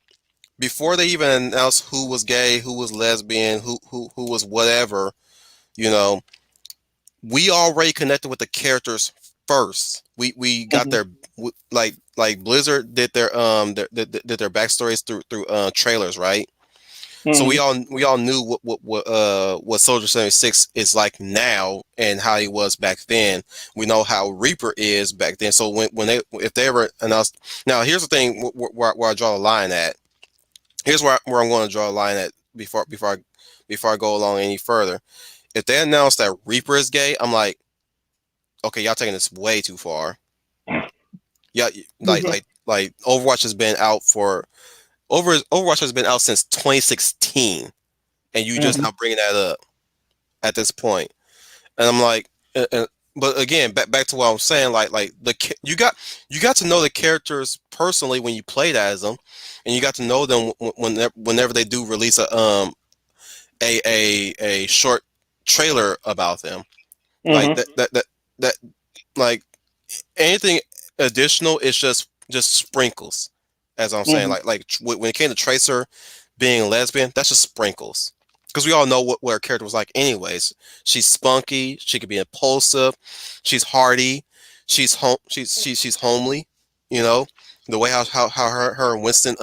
Speaker 1: before they even announced who was gay, who was lesbian, who was whatever, you know, we already connected with the characters first. We got
Speaker 3: Mm-hmm.
Speaker 1: like Blizzard did their backstories through trailers, right? So
Speaker 3: Mm-hmm.
Speaker 1: we all knew what Soldier 76 is like now and how he was back then. We know how Reaper is back then. So when they if they ever announced, now here's the thing where I draw the line at. Here's where I'm going to draw a line at before I go along any further. If they announce that Reaper is gay, I'm like, okay, y'all taking this way too far. Yeah, like Overwatch has been out Overwatch has been out since 2016, and you just
Speaker 3: Mm-hmm.
Speaker 1: now bringing that up at this point. And I'm like, but again, back to what I'm saying, like you got to know the characters personally when you played as them, and you got to know them whenever they do release a short trailer about them, like
Speaker 3: Mm-hmm.
Speaker 1: that like anything additional is just sprinkles, as I'm saying.
Speaker 3: Mm-hmm.
Speaker 1: When it came to Tracer being lesbian, that's just sprinkles. Because we all know what her character was like, anyways. She's spunky. She could be impulsive. She's hardy. She's homely. You know, the way how her and Winston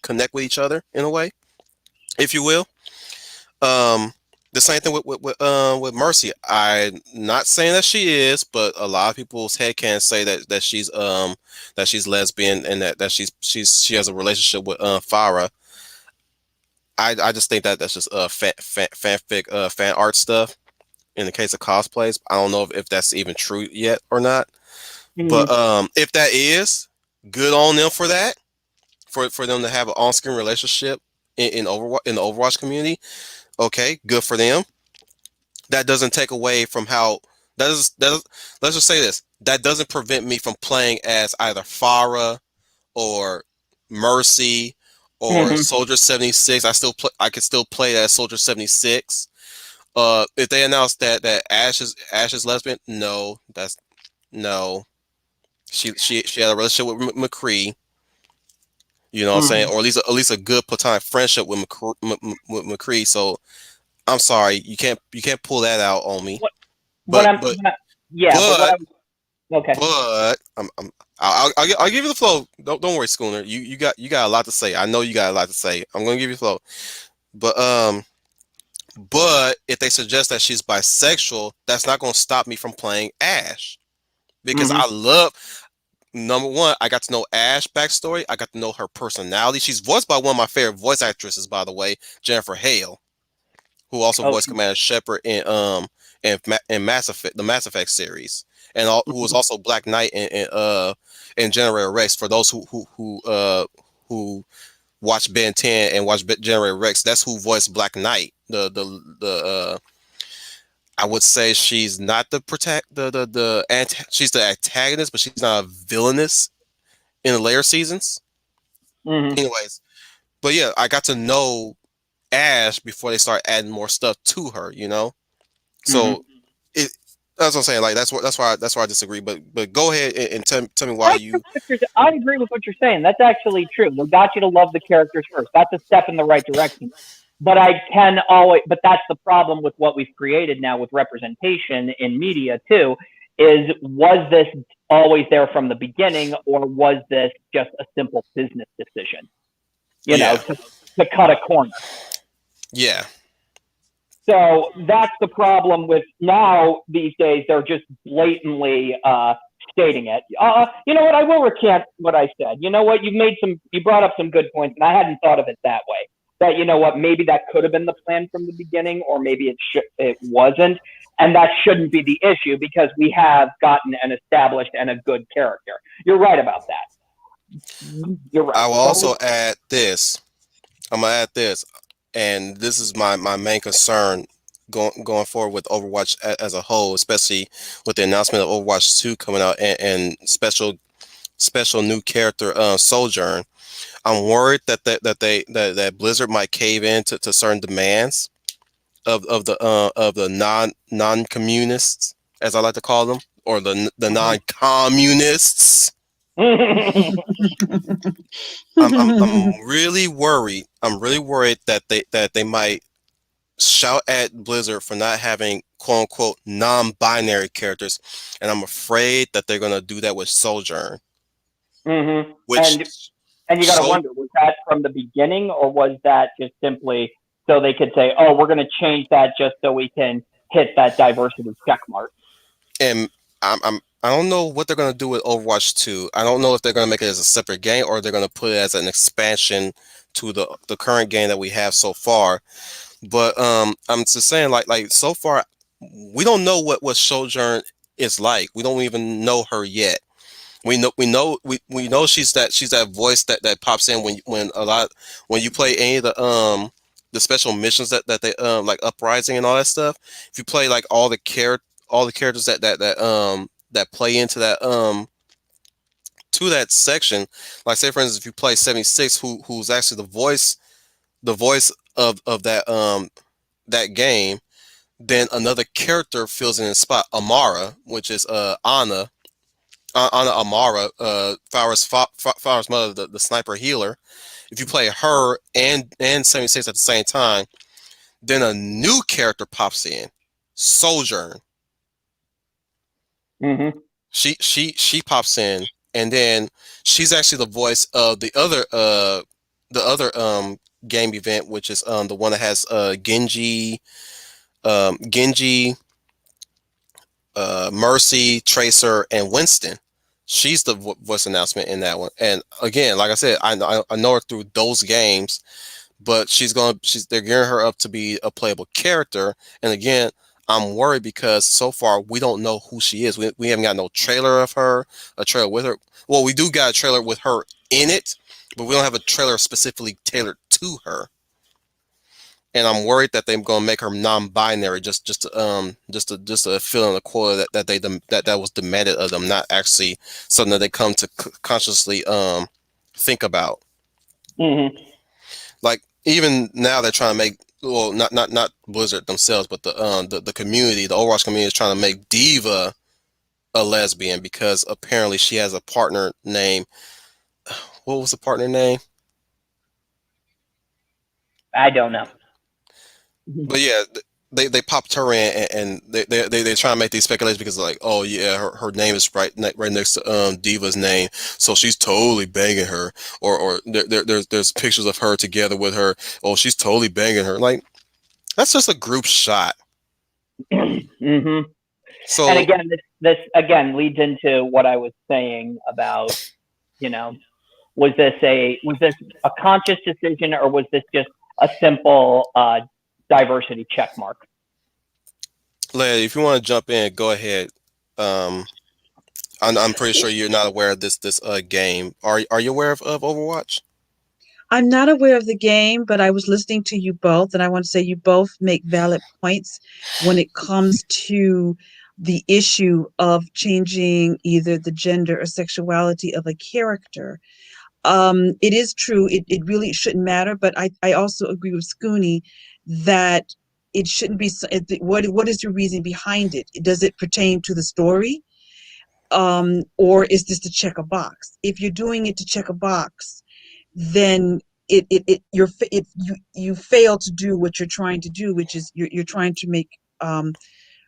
Speaker 1: connect with each other in a way, if you will. Um, the same thing with Mercy. I'm not saying that she is, but a lot of people's head can say that she's lesbian and that she has a relationship with Farah. I just think that that's just fanfic fan art stuff. In the case of cosplays, I don't know if that's even true yet or not. But
Speaker 3: Mm-hmm.
Speaker 1: if that is, good on them for that. For them to have an on-screen relationship in the Overwatch community, okay, good for them. That doesn't take away from how that is, let's just say this, that doesn't prevent me from playing as either Farah or Mercy or
Speaker 3: Mm-hmm.
Speaker 1: Soldier 76. I could still play as Soldier 76. If they announce that Ash is lesbian, no, that's no. She had a relationship with McCree, you know what I'm saying,
Speaker 3: Mm-hmm.
Speaker 1: or at least a good platonic friendship with McCree. So I'm sorry, you can't pull that out on me.
Speaker 3: What what
Speaker 1: But
Speaker 3: I'm
Speaker 1: but
Speaker 3: what I, yeah, but what
Speaker 1: but
Speaker 3: I was okay.
Speaker 1: but I'll give you the flow. Don't worry, Schooner. You got a lot to say. I know you got a lot to say. I'm gonna give you the flow. But if they suggest that she's bisexual, that's not gonna stop me from playing Ash because
Speaker 3: Mm-hmm.
Speaker 1: I love. Number one, I got to know Ash backstory. I got to know her personality. She's voiced by one of my favorite voice actresses, by the way, Jennifer Hale, who also
Speaker 3: Oh,
Speaker 1: voiced Commander Shepard in Mass Effect, the Mass Effect series, and who was
Speaker 3: mhm.
Speaker 1: also Black Knight in Generator Rex. For those who watch Ben 10 and watch Generator Rex, that's who voiced Black Knight. I would say she's not the she's the antagonist, but she's not a villainous in the later seasons.
Speaker 3: Hmm.
Speaker 1: Anyways, but yeah, I got to know Ash before they start adding more stuff to her.
Speaker 3: Hmm.
Speaker 1: So it that's what I'm saying. Like that's why I disagree. But go ahead and tell me
Speaker 3: I
Speaker 1: why
Speaker 3: agree,
Speaker 1: you.
Speaker 3: I agree with what you're saying. That's actually true. They got you to love the characters first. That's a step in the right direction. But I can always, but that's the problem with what we've created now with representation in media too. Is was this always there from the beginning, or was this just a simple business decision?
Speaker 1: Yeah,
Speaker 3: To cut a corner.
Speaker 1: yeah,
Speaker 3: So that's the problem with now these days. They're just blatantly stating it. You know what? I will recant what I said. You know what? You brought up some good points, and I hadn't thought of it that way. That you know what? Maybe that could have been the plan from the beginning, or maybe it wasn't, and that shouldn't be the issue because we have gotten an established and a good character. You're right about that. You're
Speaker 1: I
Speaker 3: right.
Speaker 1: will
Speaker 3: Totally.
Speaker 1: also add this. I'm gonna add this, and this is my main concern going forward with Overwatch as a whole, especially with the announcement of Overwatch 2 coming out and special new character Sojourn. I'm worried that Blizzard might cave in to certain demands of the non communists, as I like to call them, or the non communists. I'm really worried. I'm really worried that they might shout at Blizzard for not having quote unquote non-binary characters, and I'm afraid that they're gonna do that with Sojourn,
Speaker 3: Hmm.
Speaker 1: which
Speaker 3: And you got to
Speaker 1: so
Speaker 3: wonder, was that from the beginning, or was that just simply so they could say, "Oh, we're going to change that just so we can hit that diversity check mark"?
Speaker 1: and I don't know what they're gonna do with Overwatch 2. I don't know if they're gonna make it as a separate game or they're gonna put it as an expansion to the current game that we have so far. But I'm just saying, like so far, we don't know what Sojourn is like. We don't even know her yet. We know she's that voice that pops in when you play any of the special missions that they like Uprising and all that stuff. If you play like all the characters that play into that to that section, like say for instance if you play 76, who's actually the voice of that game, then another character fills in his spot, Amara, which is Ana Amara, Farah's mother, the sniper healer. If you play her and 76 at the same time, then a new character pops in, Sojourn.
Speaker 3: Hmm.
Speaker 1: She pops in, and then she's actually the voice of the other game event, which is the one that has Genji, Mercy, Tracer, and Winston. She's the voice announcement in that one. And again, like I said, I know her through those games, but they're gearing her up to be a playable character. And again, I'm worried because so far we don't know who she is. We haven't got no trailer of her, a trailer with her. Well, we do got a trailer with her in it, but we don't have a trailer specifically tailored to her. And I'm worried that they're gonna make her non-binary just to fill in a quota that was demanded of them, not actually something that they come to consciously think about.
Speaker 3: Hmm.
Speaker 1: Like even now they're trying to make, well, not Blizzard themselves, but the community, the Overwatch community is trying to make Diva a lesbian because apparently she has a partner named, what was the partner name?
Speaker 3: I don't know.
Speaker 1: But yeah, they popped her in, and they try to make these speculations because like, oh yeah, her name is right next to Diva's name, so she's totally banging her, or there's pictures of her together with her. Oh, she's totally banging her. Like that's just a group shot.
Speaker 3: Hmm. And
Speaker 1: So
Speaker 3: again, this again leads into what I was saying about, you know, was this a conscious decision, or was this just a simple diversity check mark?
Speaker 1: Leia, if you want to jump in, go ahead. Um, I'm pretty sure you're not aware of this game. Are you aware of Overwatch?
Speaker 2: I'm not aware of the game, but I was listening to you both, and I want to say you both make valid points when it comes to the issue of changing either the gender or sexuality of a character. It is true, it really shouldn't matter, but I also agree with Scooney that it shouldn't be. What is your reason behind it? Does it pertain to the story? Or is this to check a box? If you're doing it to check a box, then you fail to do what you're trying to do, which is you're trying to make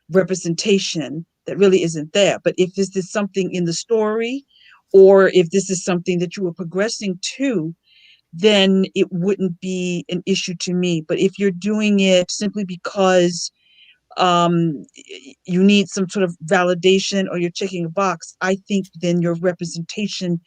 Speaker 2: representation that really isn't there. But if this is something in the story, or if this is something that you were progressing to, then it wouldn't be an issue to me. But if you're doing it simply because um, you need some sort of validation or you're checking a box, I think then your representation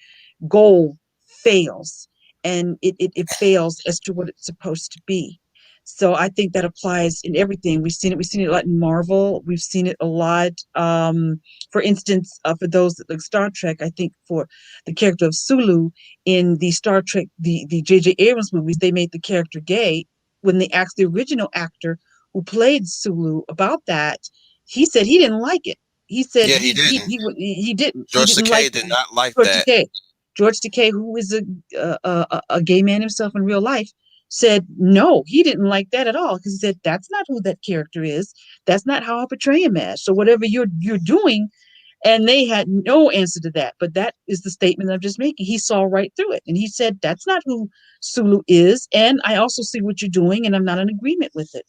Speaker 2: goal fails, and it fails as to what it's supposed to be. So I think that applies in everything. We've seen it a lot in Marvel. We've seen it a lot. For instance, for those that like Star Trek, I think for the character of Sulu in the Star Trek, the J.J. Abrams movies, they made the character gay. When they asked the original actor who played Sulu about that, he said he didn't like it. He said
Speaker 1: Yeah, he didn't.
Speaker 2: he
Speaker 1: George
Speaker 2: didn't like
Speaker 1: Takei did not like
Speaker 2: George
Speaker 1: that.
Speaker 2: Takei. George Takei, who is a gay man himself in real life, said no, he didn't like that at all, because he said that's not who that character is. That's not how I portray him as. So whatever you're doing, and they had no answer to that. But that is the statement I'm just making. He saw right through it, and he said that's not who Sulu is. And I also see what you're doing, and I'm not in agreement with it.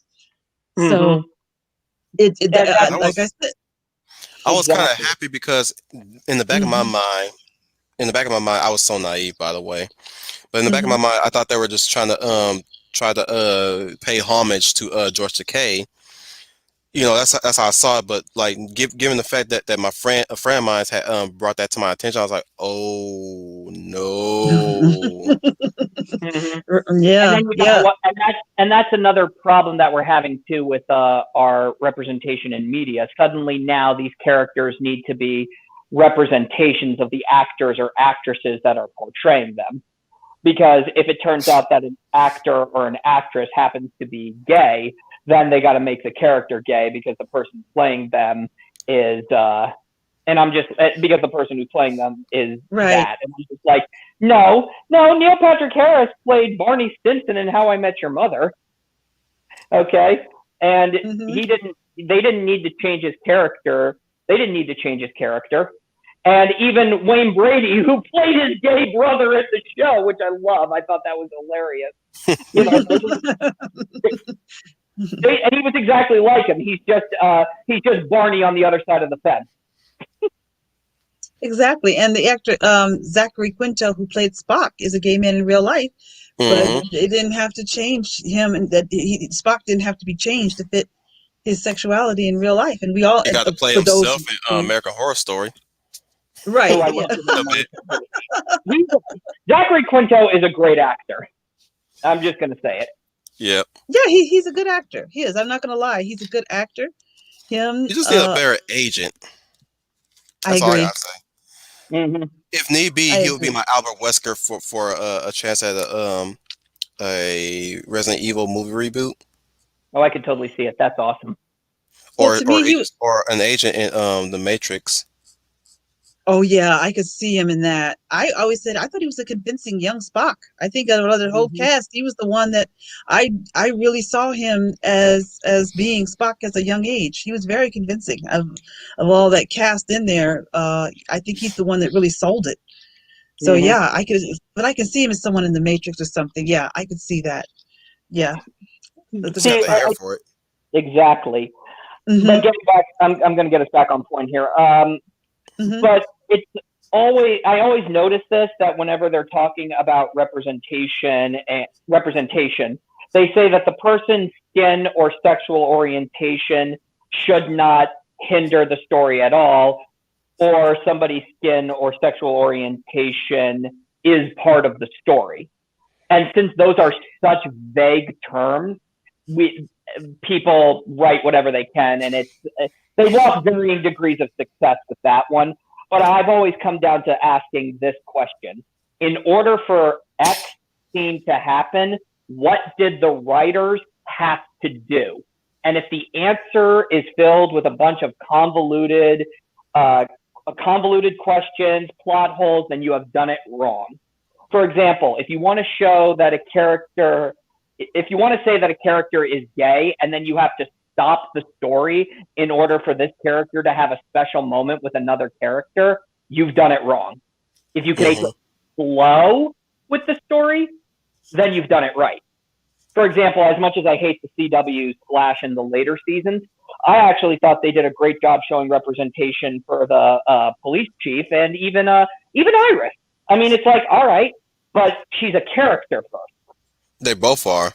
Speaker 3: Mm-hmm.
Speaker 2: So it
Speaker 3: And
Speaker 1: I
Speaker 2: like I
Speaker 1: was
Speaker 2: said.
Speaker 1: I was kind of
Speaker 3: exactly.
Speaker 1: happy because in the back of my
Speaker 2: Mm-hmm,
Speaker 1: mind, I was so naive, by the way. But in the back of
Speaker 2: mm-hmm.
Speaker 1: my mind, I thought they were just try to pay homage to George Takei. You know, that's how I saw it. But like, given the fact that a friend of mine had brought that to my attention, I was like, oh no.
Speaker 3: Mm-hmm. And
Speaker 2: Yeah,
Speaker 3: then you got
Speaker 2: yeah.
Speaker 3: what, and that's another problem that we're having too with our representation in media. Suddenly now these characters need to be representations of the actors or actresses that are portraying them. Because if it turns out that an actor or an actress happens to be gay, then they got to make the character gay because the person playing them is and I'm just because the person who's playing them is
Speaker 2: Right.
Speaker 3: that, and I'm just like, no, no, Neil Patrick Harris played Barney Stinson in How I Met Your Mother, okay, and
Speaker 2: Mm-hmm.
Speaker 3: he didn't. They didn't need to change his character. They didn't need to change his character. And even Wayne Brady, who played his gay brother at the show, which I love, I thought that was hilarious. You know, and he was exactly like him. He's just Barney on the other side of the fence.
Speaker 2: Exactly. And the actor Zachary Quinto, who played Spock, is a gay man in real life, but
Speaker 1: Hmm.
Speaker 2: they didn't have to change him, and that Spock didn't have to be changed to fit his sexuality in real life. And we all,
Speaker 1: He got to play
Speaker 2: for those
Speaker 1: himself in
Speaker 2: who,
Speaker 1: American Horror Story
Speaker 3: Who
Speaker 2: right,
Speaker 3: I
Speaker 2: yeah,
Speaker 3: love him in
Speaker 1: a bit.
Speaker 3: American Horror. Zachary Quinto is a great actor. I'm just going to say it.
Speaker 1: Yeah,
Speaker 2: yeah, he's a good actor. He is. I'm not gonna lie, he's a good actor. Him,
Speaker 1: he just need a better agent.
Speaker 2: I
Speaker 1: That's all I
Speaker 2: agree.
Speaker 1: gotta say.
Speaker 3: Mm-hmm.
Speaker 1: If need be,
Speaker 2: I
Speaker 1: he would be
Speaker 2: agree.
Speaker 1: my Albert Wesker for a chance at a Resident Evil movie reboot,
Speaker 3: Oh, I could totally see it. That's awesome.
Speaker 2: Well, to me,
Speaker 1: or an agent in the Matrix.
Speaker 2: oh yeah, I could see him in that. I always said I thought he was a convincing young Spock. I think out of the whole
Speaker 3: Mm-hmm.
Speaker 2: cast, he was the one that I really saw him as being Spock as a young age. He was very convincing of all that cast in there. I think he's the one that really sold it. So
Speaker 3: Mm-hmm.
Speaker 2: yeah, but I can see him as someone in the Matrix or something. Yeah, I could see that. Yeah,
Speaker 1: He
Speaker 2: that's a
Speaker 1: just got
Speaker 2: good
Speaker 3: See,
Speaker 1: the
Speaker 2: part.
Speaker 1: hair for it.
Speaker 3: exactly. But
Speaker 2: Mm-hmm.
Speaker 3: getting back, I'm going to get us back on point here.
Speaker 2: Mm-hmm.
Speaker 3: But it's I always notice this, that whenever they're talking about representation, they say that the person's skin or sexual orientation should not hinder the story at all, or somebody's skin or sexual orientation is part of the story. And since those are such vague terms, we people write whatever they can, and they walk varying degrees of success with that one. But I've always come down to asking this question: in order for X scene to happen, what did the writers have to do? And if the answer is filled with a bunch of convoluted questions, plot holes, then you have done it wrong. For example, if you want to show that a character, if you want to say that a character is gay and then you have to stop the story in order for this character to have a special moment with another character, you've done it wrong. If you can make it flow with the story, then you've done it right. For example, as much as I hate the CW Flash in the later seasons, I actually thought they did a great job showing representation for the police chief and even Iris. I mean, it's like, all right, but she's a character first.
Speaker 1: They both are.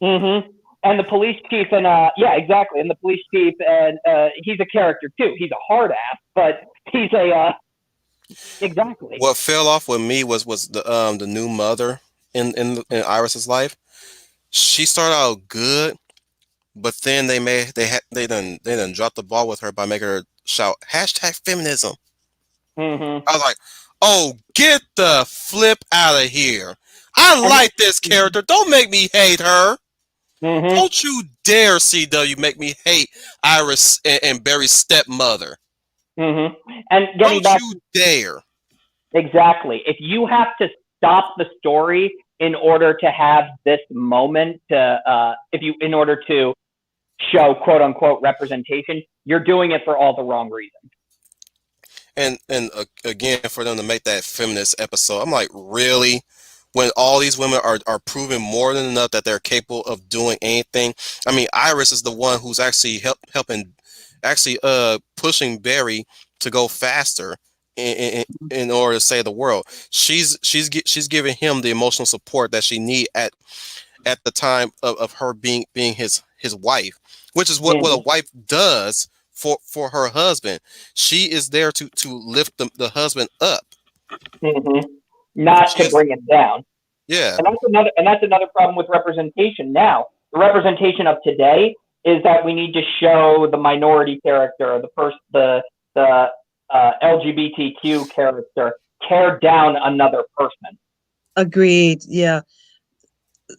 Speaker 3: Mm-hmm. And the police chief and yeah, exactly. And the police chief and he's a character too. He's a hard ass, but he's a exactly.
Speaker 1: What fell off with me was the new mother in Iris's life. She started out good, but then they done dropped the ball with her by making her shout #feminism.
Speaker 3: Mm-hmm.
Speaker 1: I was like, oh, get the flip out of here. I like this character. Don't make me hate her.
Speaker 3: Mm-hmm.
Speaker 1: Don't you dare, CW, make me hate Iris and Barry's stepmother.
Speaker 3: Mm-hmm. And getting
Speaker 1: Don't
Speaker 3: back,
Speaker 1: you dare.
Speaker 3: exactly. If you have to stop the story in order to have this moment in order to show quote unquote representation, you're doing it for all the wrong reasons.
Speaker 1: And again, for them to make that feminist episode, I'm like, really? When all these women are proving more than enough that they're capable of doing anything. I mean, Iris is the one who's actually helping, actually pushing Barry to go faster in order to save the world. She's giving him the emotional support that she need at the time of her being his wife, which is what a wife does for her husband. She is there to lift the husband up,
Speaker 3: not to bring it down.
Speaker 1: Yeah,
Speaker 3: and that's another problem with representation now. The representation of today is that we need to show the minority character, the LGBTQ character tear down another person.
Speaker 2: Agreed. Yeah.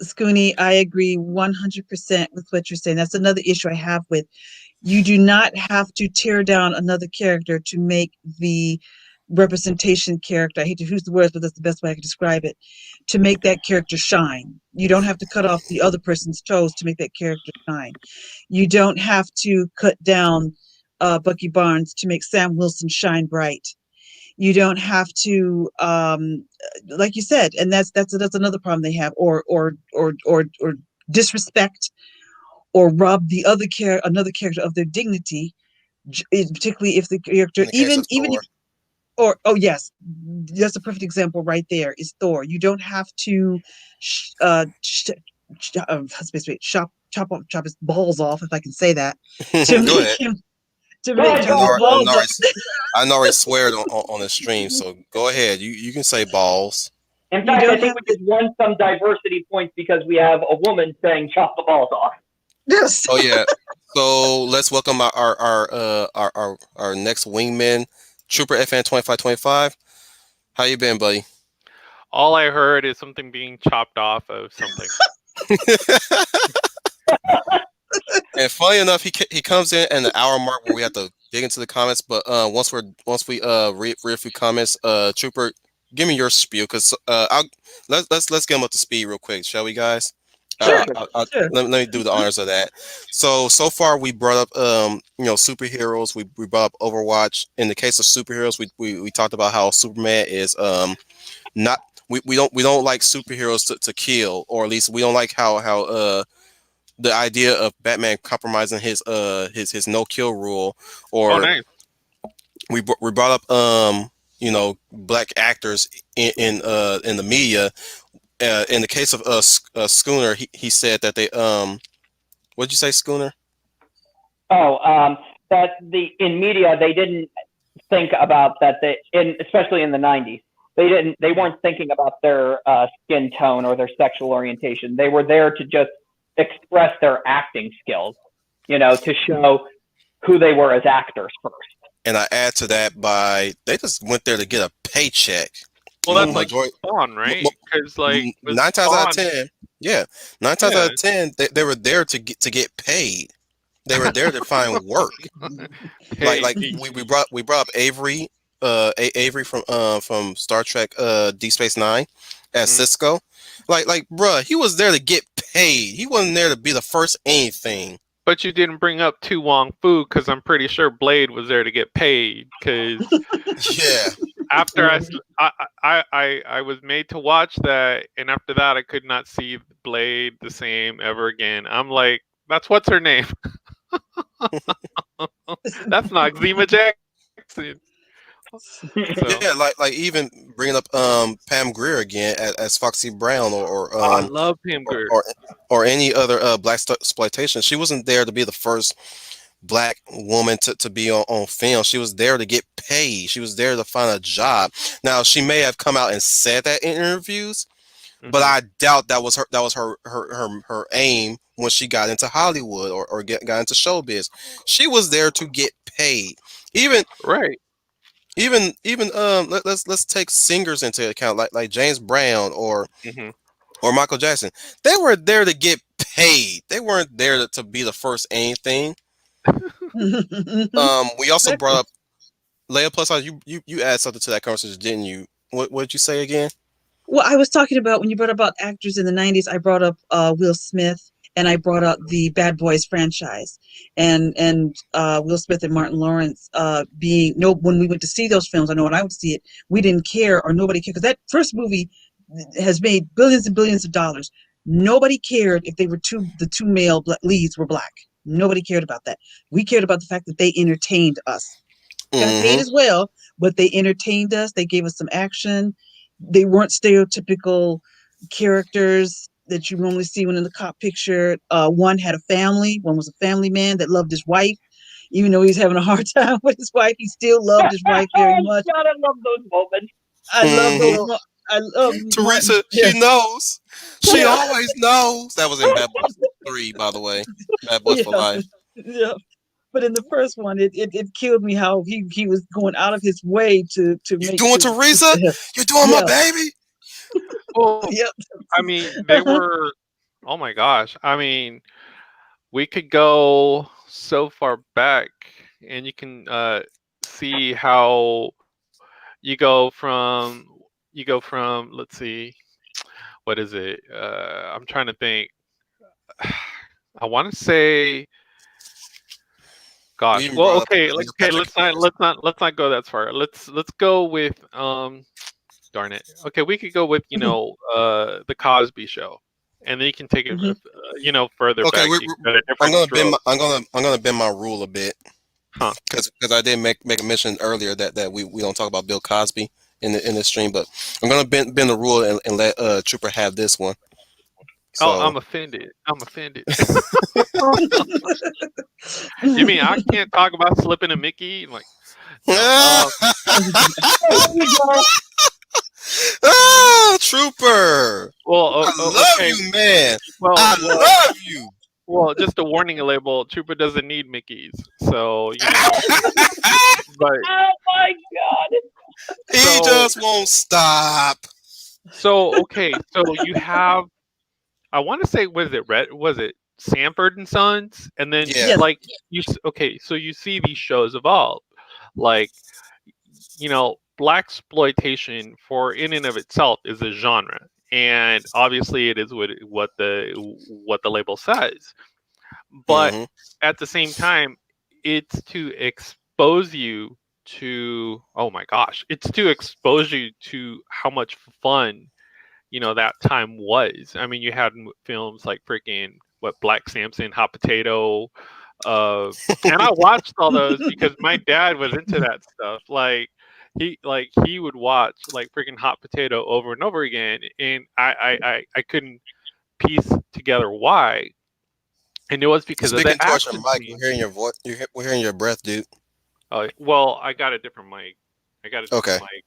Speaker 2: Scooney, I agree 100% with what you're saying. That's another issue I have with, you do not have to tear down another character to make the representation character, I hate to use the words, but that's the best way I can describe it, to make that character shine. You don't have to cut off the other person's toes to make that character shine. You don't have to cut down Bucky Barnes to make Sam Wilson shine bright. You don't have to, like you said, and that's another problem they have, or disrespect or rob the another character of their dignity, particularly if the character, even if, or oh yes, that's a perfect example right there. Is Thor. You don't have to chop his balls off, if I can say that, to make him.
Speaker 1: I already swear on the stream, so go ahead. You can say balls.
Speaker 3: In fact, I think we just won some diversity points because we have a woman saying chop the balls off.
Speaker 2: Yes.
Speaker 1: Oh yeah. So let's welcome our next wingman, Trooper FN 2525. How you been, buddy?
Speaker 4: All I heard is something being chopped off of something.
Speaker 1: And funny enough, he comes in at the hour mark where we have to dig into the comments. But once we read a few comments, Trooper, give me your spiel, because let's get him up to speed real quick, shall we, guys?
Speaker 2: Sure.
Speaker 1: Let me do the honors of that. So far we brought up superheroes. We brought up Overwatch. In the case of superheroes, we talked about how Superman is not. We don't like superheroes to kill, or at least we don't like how the idea of Batman compromising his no kill rule, or
Speaker 4: nice.
Speaker 1: we brought up black actors in the media. In the case of Schooner, he said that they what'd you say, Schooner?
Speaker 3: That in media they didn't think about that, especially in the 90s. They weren't thinking about their skin tone or their sexual orientation. They were there to just express their acting skills, to show who they were as actors first.
Speaker 1: And I add to that by they just went there to get a paycheck.
Speaker 4: Well, that's like
Speaker 1: Majority,
Speaker 4: Spawn, right? Because like with
Speaker 1: 9 times out of
Speaker 4: Spawn,
Speaker 1: 10, yeah, 9 times out
Speaker 4: yeah.
Speaker 1: of 10, they were there to get paid. They were there to find work. Like
Speaker 4: Hey,
Speaker 1: like we brought up Avery, Avery from Star Trek Deep Space Nine as
Speaker 4: mhm.
Speaker 1: Cisco. Like bruh, he was there to get paid. He wasn't there to be the first anything.
Speaker 4: But you didn't bring up Tu Wong Fu because I'm pretty sure Blade was there to get paid. Because
Speaker 1: Yeah.
Speaker 4: after I was made to watch that, and after that I could not see Blade the same ever again. I'm like, that's what's her name? That's not Zima Jackson. So
Speaker 1: Yeah, like even bringing up Pam Grier again as Foxy Brown
Speaker 4: I love Pam
Speaker 1: or
Speaker 4: Grier.
Speaker 1: or, or any other black exploitation. She wasn't there to be the first black woman to be on film. She was there to get paid. She was there to find a job. Now she may have come out and said that in interviews, but
Speaker 4: Hmm.
Speaker 1: I doubt that was her aim when she got into Hollywood or got into showbiz. She was there to get paid. Even
Speaker 4: Right.
Speaker 1: let's take singers into account like James Brown
Speaker 4: Hmm.
Speaker 1: or Michael Jackson. They were there to get paid. They weren't there to be the first anything. We also brought
Speaker 2: Exactly.
Speaker 1: up Leia Plus size. You add something to that conversation, didn't you? What did you say again?
Speaker 2: Well, I was talking about when you brought about actors in the '90s. I brought up Will Smith, and I brought up the Bad Boys franchise, and Will Smith and Martin Lawrence being no. When we went to see those films, I know when I would see it, we didn't care or nobody cared because that first movie has made billions and billions of dollars. Nobody cared if they were the two male leads were black. Nobody cared about that. We cared about the fact that they entertained us. Got paid
Speaker 1: Mm-hmm.
Speaker 2: as well, but they entertained us. They gave us some action. They weren't stereotypical characters that you normally see when in the cop picture. One had a family. One was a family man that loved his wife. Even though he was having a hard time with his wife, he still loved his wife very
Speaker 3: Oh
Speaker 2: much.
Speaker 3: God, I love those moments.
Speaker 2: I love those.
Speaker 1: Mm-hmm.
Speaker 4: Well,
Speaker 2: I love Martin.
Speaker 1: Teresa,
Speaker 2: Yeah,
Speaker 1: she knows. She
Speaker 2: yeah,
Speaker 1: always knows. That was in Bad Boys 3, by the way. Bad Boys for
Speaker 2: yeah,
Speaker 1: Life.
Speaker 2: yeah. But in the first one, it killed me how he was going out of his way to
Speaker 1: You
Speaker 2: make
Speaker 1: doing Teresa? You doing my
Speaker 2: yeah,
Speaker 1: baby?
Speaker 4: well,
Speaker 2: yeah.
Speaker 4: I mean, they were. Oh my gosh! I mean, we could go so far back, and you can see how you go from. Let's see, what is it? I'm trying to think. I want to say,
Speaker 1: We
Speaker 4: gosh.
Speaker 1: even
Speaker 4: Well,
Speaker 1: brought up
Speaker 4: okay,
Speaker 1: Neil
Speaker 4: okay.
Speaker 1: Patrick
Speaker 4: Let's not
Speaker 1: Harris.
Speaker 4: let's not go that far. Let's go with darn it. Okay, we could go with the Cosby Show, and then you can take it
Speaker 2: Mhm.
Speaker 4: further
Speaker 1: Okay,
Speaker 4: back. You can go to
Speaker 1: I'm
Speaker 4: different
Speaker 1: gonna bend my,
Speaker 4: strokes.
Speaker 1: I'm gonna bend my rule a bit
Speaker 4: Huh.
Speaker 1: because I did make a mention earlier that we don't talk about Bill Cosby in this stream, but I'm gonna bend the rule and let Trooper have this one.
Speaker 4: Oh,
Speaker 1: So
Speaker 4: I'm offended. I'm offended. You mean I can't talk about slipping a Mickey? Like, no.
Speaker 3: There we go.
Speaker 1: ah, Trooper,
Speaker 4: Well,
Speaker 1: I love
Speaker 4: okay.
Speaker 1: you, man.
Speaker 4: Well,
Speaker 1: I
Speaker 4: well,
Speaker 1: love you.
Speaker 4: just a warning label. Trooper doesn't need Mickey's, so But
Speaker 3: Oh my God.
Speaker 1: He
Speaker 4: so
Speaker 1: just won't stop.
Speaker 4: okay. So you have. I want to say, was it Red? Was it Sanford and Sons? And then
Speaker 1: Yeah.
Speaker 2: Yes.
Speaker 4: like okay, so you see these shows evolve, like black exploitation for in and of itself is a genre, and obviously it is what the label says. But
Speaker 1: Hmm.
Speaker 4: at the same time, it's to expose you to, oh my gosh, it's to expose you to how much fun that time was. I mean, you had films like freaking what Black Samson, Hot Potato, uh, and I watched all those because my dad was into that stuff. He would watch like freaking Hot Potato over and over again, and I couldn't piece together why, and it was because of the
Speaker 1: Speaking towards your
Speaker 4: action
Speaker 1: mic, we're
Speaker 4: scene.
Speaker 1: hearing your voice. We're hearing your breath, dude.
Speaker 4: Well, I got a different mic. I got a different
Speaker 1: Okay,
Speaker 4: mic.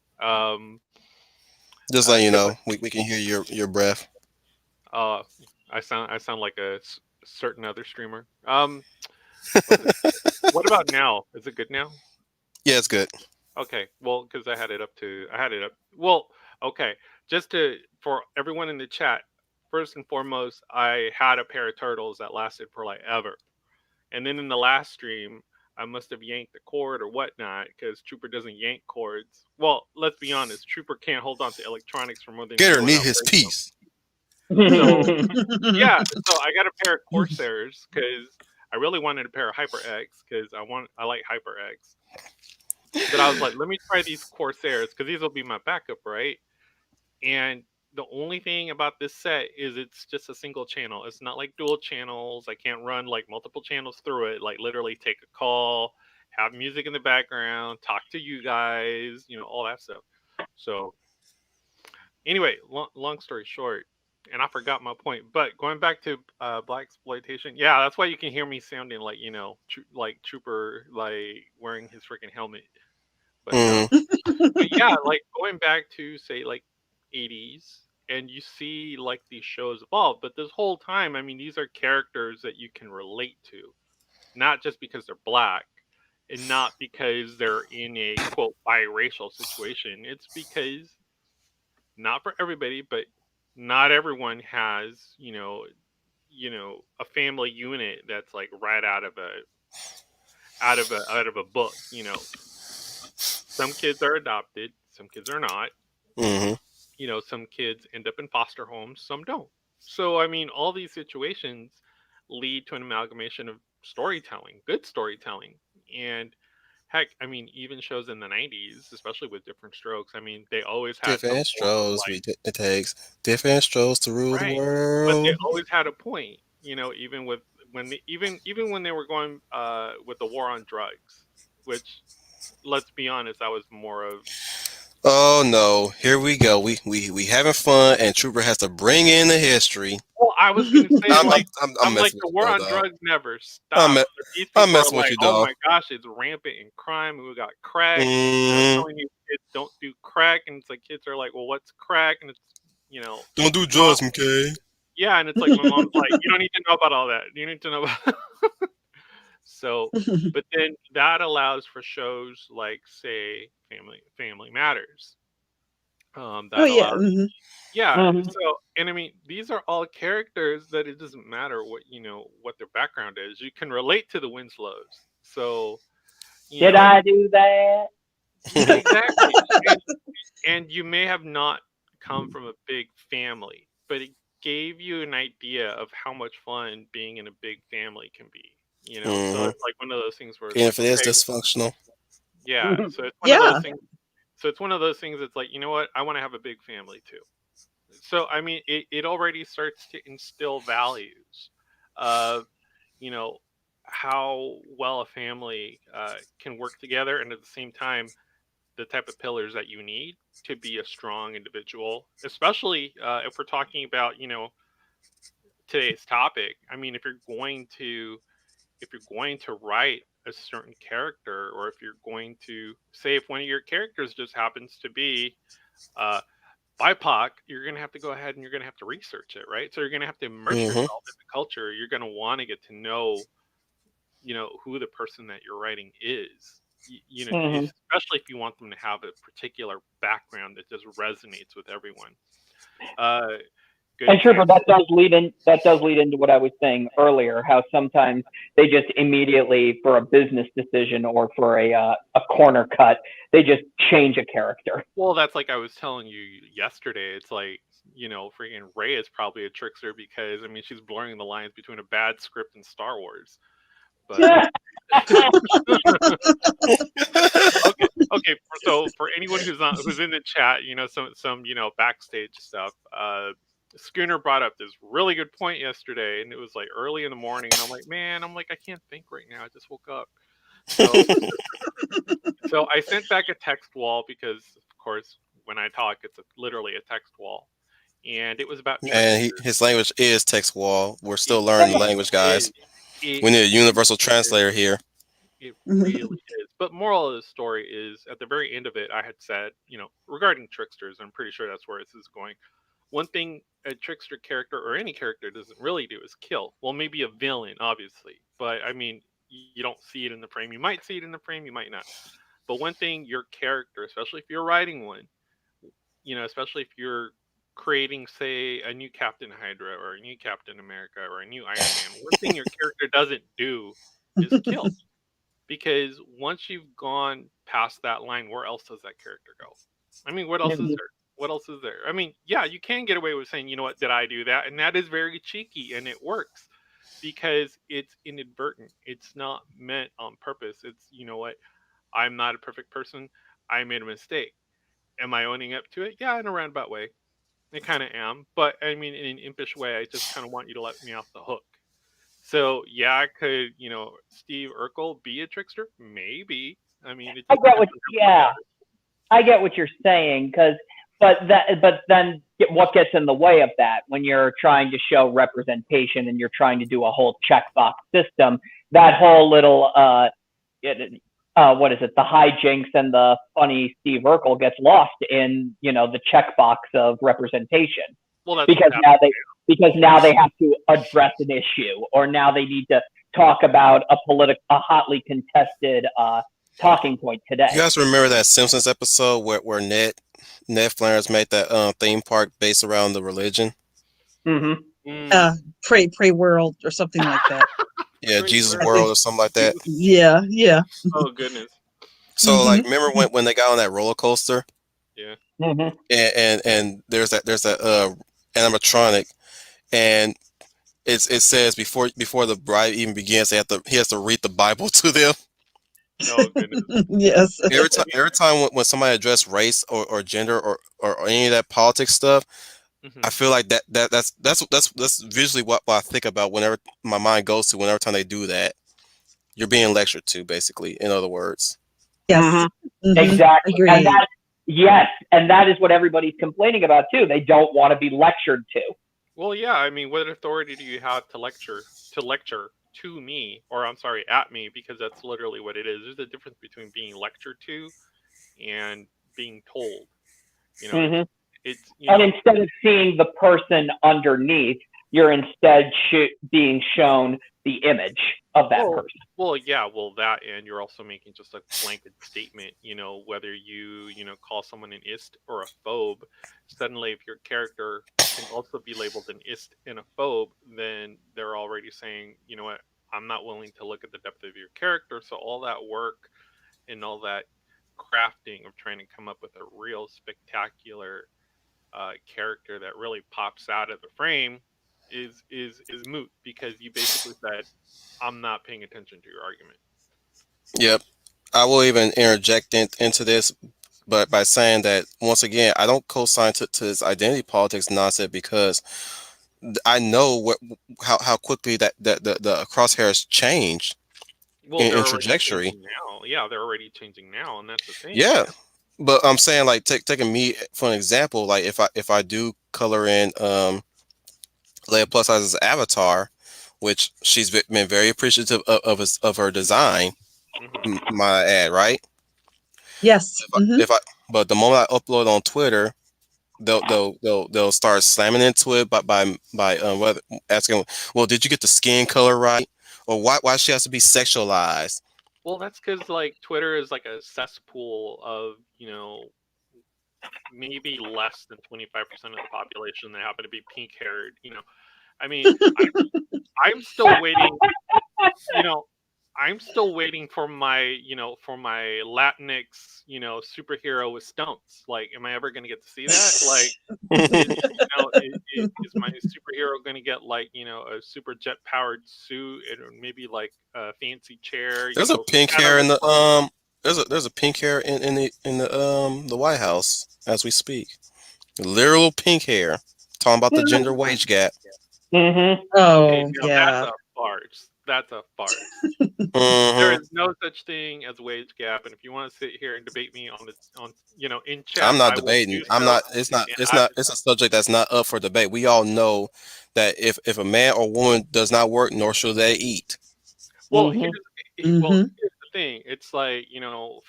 Speaker 1: just letting you
Speaker 4: Yeah, but
Speaker 1: know, we can hear your breath.
Speaker 4: uh, I sound like a certain other streamer. What is what about now? Is it good now?
Speaker 1: Yeah, it's good.
Speaker 4: Okay, well, because I had it up. Well, Okay, just to for everyone in the chat, first and foremost, I had a pair of turtles that lasted for like ever, and then in the last stream, I must have yanked the cord or whatnot because Trooper doesn't yank cords. Well, let's be honest, Trooper can't hold on to electronics for more than a year
Speaker 1: Gator need
Speaker 4: without
Speaker 1: his
Speaker 4: breaking them.
Speaker 1: piece.
Speaker 4: So yeah, so I got a pair of Corsairs because I really wanted a pair of HyperX because I like HyperX. But I was like, let me try these Corsairs because these will be my backup, right? And the only thing about this set is it's just a single channel. It's not like dual channels. I can't run like multiple channels through it. Like literally take a call, have music in the background, talk to you guys, all that stuff. So anyway, long story short, and I forgot my point. But going back to black exploitation, yeah, that's why you can hear me sounding like like Trooper, like wearing his freaking helmet. But
Speaker 1: Mm,
Speaker 4: but yeah, like going back to say like 80s, and you see like these shows evolve. But this whole time, I mean, these are characters that you can relate to, not just because they're black. And not because they're in a quote biracial situation. It's because not for everybody, but not everyone has, a family unit that's like right out of a book. Some kids are adopted, some kids are not.
Speaker 1: mm-hmm.
Speaker 4: Some kids end up in foster homes, some don't. So I mean, all these situations lead to an amalgamation of storytelling, good storytelling. And heck, I mean, even shows in the 90s, especially with Different Strokes, I mean, they always had some
Speaker 1: Different
Speaker 4: form of
Speaker 1: strokes
Speaker 4: like.
Speaker 1: it takes. Different strokes to rule the
Speaker 4: Right. But they
Speaker 1: world.
Speaker 4: always had a point, even with even when they were going with the war on drugs, which let's be honest, that was more of.
Speaker 1: Oh no, here we go. We having fun, and Trooper has to bring in the history.
Speaker 4: Well, I was gonna say
Speaker 1: I'm I'm
Speaker 4: like
Speaker 1: I'm, I'm
Speaker 4: I'm like
Speaker 1: messing with
Speaker 4: the
Speaker 1: you
Speaker 4: war
Speaker 1: though,
Speaker 4: on
Speaker 1: dog.
Speaker 4: drugs never
Speaker 1: I'm me-
Speaker 4: stops. But these
Speaker 1: I'm
Speaker 4: people are
Speaker 1: messing with
Speaker 4: like,
Speaker 1: you,
Speaker 4: oh
Speaker 1: dog.
Speaker 4: my gosh, it's rampant in crime, and we got crack, and they're
Speaker 1: Mm-hmm.
Speaker 4: telling you kids don't do crack, and it's like kids are like, well, what's crack? And it's
Speaker 1: Don't do
Speaker 4: mom,
Speaker 1: drugs, McKay.
Speaker 4: yeah, and it's like my mom's like, you don't need to know about all that. You need to know about. So, but then that allows for shows like, say, Family Matters.
Speaker 2: Oh
Speaker 4: That
Speaker 2: yeah.
Speaker 4: allows,
Speaker 2: Hmm.
Speaker 4: yeah.
Speaker 3: Mhm.
Speaker 4: So, and I mean, these are all characters that it doesn't matter what their background is. You can relate to the Winslows. So, you
Speaker 3: Did
Speaker 4: know,
Speaker 3: I do that?
Speaker 4: exactly. And you may have not come from a big family, but it gave you an idea of how much fun being in a big family can be. So
Speaker 1: Mm-hmm.
Speaker 4: it's like one of those things where it's
Speaker 1: Even
Speaker 4: like,
Speaker 1: if it is
Speaker 4: okay,
Speaker 1: dysfunctional.
Speaker 4: yeah. So it's one of those
Speaker 2: Yeah.
Speaker 4: things. So it's one of those things that's like, you know what? I want to have a big family too. So I mean, it already starts to instill values of, you know, how well a family can work together, and at the same time, the type of pillars that you need to be a strong individual, especially if we're talking about, today's topic. I mean, if you're going to write a certain character, or if you're going to say if one of your characters just happens to be uh, BIPOC, you're going to have to go ahead and you're going to have to research it, right? So you're going to have to immerse
Speaker 1: Mm-hmm.
Speaker 4: yourself in the culture. You're going to want to get to know, who the person that you're writing is.
Speaker 3: Mhm.
Speaker 4: Especially if you want them to have a particular background that just resonates with everyone. Uh, Good
Speaker 3: And Trooper,
Speaker 4: example.
Speaker 3: that does lead into what I was saying earlier, how sometimes they just immediately, for a business decision or for a corner cut, they just change a character.
Speaker 4: Well, that's like I was telling you yesterday. It's like, freaking Ray is probably a trickster because I mean she's blurring the lines between a bad script and Star Wars. But okay, okay. So for anyone who's in the chat, some backstage stuff. Schooner brought up this really good point yesterday, and it was like early in the morning, and I'm like, man, I can't think right now. I just woke up. So so I sent back a text wall because, of course, when I talk, it's literally a text wall, and it was about
Speaker 1: And
Speaker 4: tricksters.
Speaker 1: his language is text wall. We're
Speaker 4: It
Speaker 1: still learning
Speaker 4: really
Speaker 1: language,
Speaker 4: is.
Speaker 1: guys.
Speaker 4: It
Speaker 1: We need a
Speaker 4: really
Speaker 1: universal
Speaker 4: is.
Speaker 1: translator here.
Speaker 4: It really is. But moral of the story is, at the very end of it, I had said, regarding tricksters, I'm pretty sure that's where this is going. One thing a trickster character or any character doesn't really do is kill. Well, maybe a villain, obviously, but I mean, you don't see it in the frame. You might see it in the frame, you might not. But one thing your character, especially if you're writing one, especially if you're creating, say, a new Captain Hydra or a new Captain America or a new Iron Man, one thing your character doesn't do is kill. Because once you've gone past that line, where else does that character go? I mean, what else is
Speaker 3: Mhm.
Speaker 4: there? What else is there? I mean, yeah, you can get away with saying, you know what, did I do that? And that is very cheeky and it works because it's inadvertent. It's not meant on purpose. It's, you know what, I'm not a perfect person. I made a mistake. Am I owning up to it? Yeah, in a roundabout way. I kind of am. But I mean, in an impish way, I just kind of want you to let me off the hook. So yeah, could Steve Urkel be a trickster? Maybe. I mean, it
Speaker 3: I
Speaker 4: just
Speaker 3: get what,
Speaker 4: depends on how you look
Speaker 3: yeah,
Speaker 4: at it.
Speaker 3: I get what you're saying, but then what gets in the way of that when you're trying to show representation and you're trying to do a whole checkbox system, that whole little what is it, the hijinks and the funny Steve Urkel gets lost in the checkbox of representation
Speaker 4: Well, that's what's
Speaker 3: because
Speaker 4: happening.
Speaker 3: now they have to address an issue, or now they need to talk about a hotly contested talking point
Speaker 1: You
Speaker 3: today.
Speaker 1: guys remember that Simpsons episode where Ned Flanders made that theme park based around the religion?
Speaker 3: Mm-hmm.
Speaker 4: Mm,
Speaker 2: Pray world or something like that.
Speaker 1: Yeah,
Speaker 4: great
Speaker 1: Jesus
Speaker 4: word.
Speaker 1: World or something like that.
Speaker 2: Yeah, yeah.
Speaker 4: Oh goodness.
Speaker 1: So like,
Speaker 2: Hmm.
Speaker 1: remember when they got on that roller coaster
Speaker 4: Yeah.
Speaker 3: Mm-hmm.
Speaker 1: and there's that animatronic, and it says before the bride even begins, he has to read the Bible to them.
Speaker 4: Oh goodness.
Speaker 2: Yes.
Speaker 4: I
Speaker 1: Every time when somebody address race or gender or any of that politics stuff,
Speaker 4: mean,
Speaker 1: I feel like that's visually what I think about whenever my mind goes to whenever time they do that. You're being lectured to, basically. In other words,
Speaker 2: Yes.
Speaker 3: Mm-hmm.
Speaker 2: Hmm.
Speaker 3: Exactly. And
Speaker 2: Agreed.
Speaker 3: yes, and that is what everybody's complaining about too. They don't want to be lectured to.
Speaker 4: well, yeah. I mean, what authority do you have to lecture to me, or I'm sorry, at me? Because that's literally what it is. There's a difference between being lectured to and being told. You know, it's
Speaker 3: Mm-hmm.
Speaker 4: it's you
Speaker 3: And
Speaker 4: know
Speaker 3: instead of seeing the person underneath, you're instead being shown the image of that
Speaker 4: Well,
Speaker 3: person.
Speaker 4: well, yeah, well, that, and you're also making just a blanket statement. Whether call someone an ist or a phobe. Suddenly, if your character can also be labeled an ist and a phobe, then they're already saying, you know what, I'm not willing to look at the depth of your character. So all that work and all that crafting of trying to come up with a real spectacular character that really pops out of the frame is moot because you basically said, I'm not paying attention to your argument.
Speaker 1: yep. I will even interject into this, but by saying that once again, I don't co-sign to this identity politics nonsense because I know how quickly the crosshairs change
Speaker 4: Well, they're
Speaker 1: in
Speaker 4: already
Speaker 1: trajectory.
Speaker 4: changing now. Yeah, they're already changing now, and that's the thing.
Speaker 1: Yeah, but I'm saying, like, taking me for an example, like if I do color in Leia Plus Size's avatar, which she's been very appreciative of her design,
Speaker 4: Hmm.
Speaker 1: my ad, right?
Speaker 2: Yes. Hmm.
Speaker 1: If I but the moment I upload on Twitter, they'll start slamming into it by asking, well, did you get the skin color right, or why she has to be sexualized?
Speaker 4: Well, that's because like Twitter is like a cesspool of maybe less than 25% of the population that happen to be pink haired. I mean, I'm still waiting. You know, I'm still waiting for my Latinx superhero with stunts. Like, am I ever gonna get to see that? Like, is my superhero going to get like a super jet powered suit and maybe like a fancy chair,
Speaker 1: There's a pink
Speaker 4: sat on
Speaker 1: hair
Speaker 4: the
Speaker 1: in the
Speaker 4: throne?
Speaker 1: there's a pink hair in the White House as we speak. Literal pink hair. Talking about the gender wage gap.
Speaker 3: Mm-hmm.
Speaker 4: Okay,
Speaker 2: Oh,
Speaker 4: now that's
Speaker 2: yeah.
Speaker 4: a farce. That's a farce. There
Speaker 1: Hmm.
Speaker 4: is no such thing as a wage gap, and if you want to sit here and debate me in chat,
Speaker 1: I'm not
Speaker 4: I will
Speaker 1: debating.
Speaker 4: do
Speaker 1: I'm
Speaker 4: so.
Speaker 1: not. It's not.
Speaker 4: And
Speaker 1: It's not. It's a subject that's not up for debate. We all know that if a man or woman does not work, nor should they eat.
Speaker 4: Well,
Speaker 3: Mm-hmm.
Speaker 2: Hmm.
Speaker 4: here's the thing. It's like,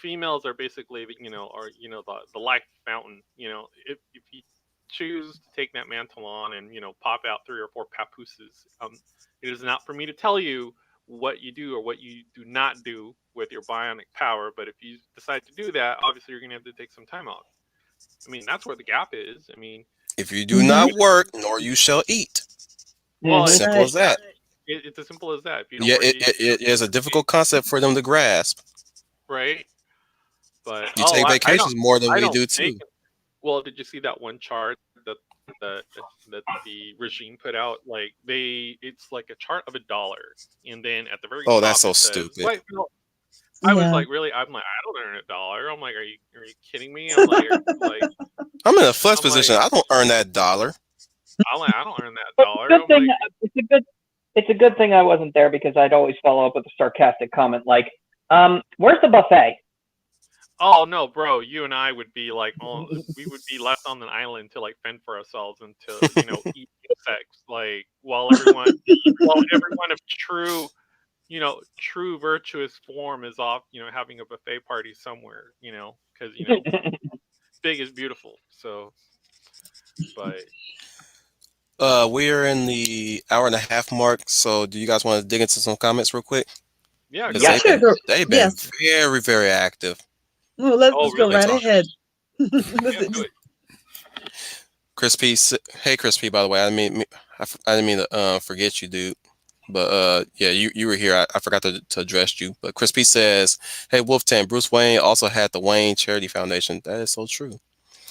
Speaker 4: females are basically, the life fountain. If you choose to take that mantle on and, pop out three or four papooses, it is not for me to tell you what you do or what you do not do with your bionic power. But if you decide to do that, obviously you're going to have to take some time off. I mean, that's where the gap is. I mean,
Speaker 1: If you do
Speaker 2: Hmm.
Speaker 1: not work, nor you shall eat.
Speaker 4: well,
Speaker 3: Hmm.
Speaker 1: Simple
Speaker 2: Right.
Speaker 1: as that.
Speaker 4: it's as simple as that. If you don't
Speaker 1: Yeah,
Speaker 4: work,
Speaker 1: it is a difficult concept for them to grasp.
Speaker 4: right? But
Speaker 1: You take
Speaker 4: I don't
Speaker 1: vacations more than
Speaker 4: I
Speaker 1: we
Speaker 4: don't
Speaker 1: do
Speaker 4: make.
Speaker 1: too.
Speaker 4: Well, did you see that one chart that that the regime put out? Like it's like a chart of $1, and then at the very
Speaker 1: Oh, that's
Speaker 4: top
Speaker 1: so
Speaker 4: it says,
Speaker 1: stupid.
Speaker 4: "Wait, no." I was
Speaker 2: Yeah.
Speaker 4: like, really? I'm like, I don't earn $1. I'm like, are you kidding me? I'm like,
Speaker 1: I'm in a flex
Speaker 4: I'm like,
Speaker 1: position. I don't earn that dollar.
Speaker 4: I don't earn that
Speaker 3: But
Speaker 4: dollar.
Speaker 3: good
Speaker 4: I'm
Speaker 3: thing
Speaker 4: like,
Speaker 3: it's a good thing I wasn't there because I'd always follow up with a sarcastic comment like, "Where's the buffet?"
Speaker 4: oh no, bro, you and I would be like, oh, we would be left on an island to like fend for ourselves and to eat insects, like while everyone of true true virtuous form is off, having a buffet party somewhere, because big is beautiful. So, but
Speaker 1: We're in the hour and a half mark. So, do you guys want to dig into some comments real quick?
Speaker 4: yeah,
Speaker 1: Because
Speaker 4: go
Speaker 3: Yes.
Speaker 1: they've
Speaker 2: Sure.
Speaker 4: ahead.
Speaker 1: been
Speaker 2: Go.
Speaker 1: they've been
Speaker 2: Yes.
Speaker 1: very very active.
Speaker 2: Well,
Speaker 4: Oh,
Speaker 2: let's go
Speaker 4: really?
Speaker 1: Let's
Speaker 2: right
Speaker 1: talk.
Speaker 2: ahead.
Speaker 4: Yeah, do
Speaker 2: Let's-
Speaker 4: it.
Speaker 1: Chris P. Hey, Chris P. By the way, I didn't mean to forget you, dude. But yeah, you were here. I forgot to address you. But Chris P says, "Hey, Wolftan, Bruce Wayne also had the Wayne Charity Foundation. That is so true."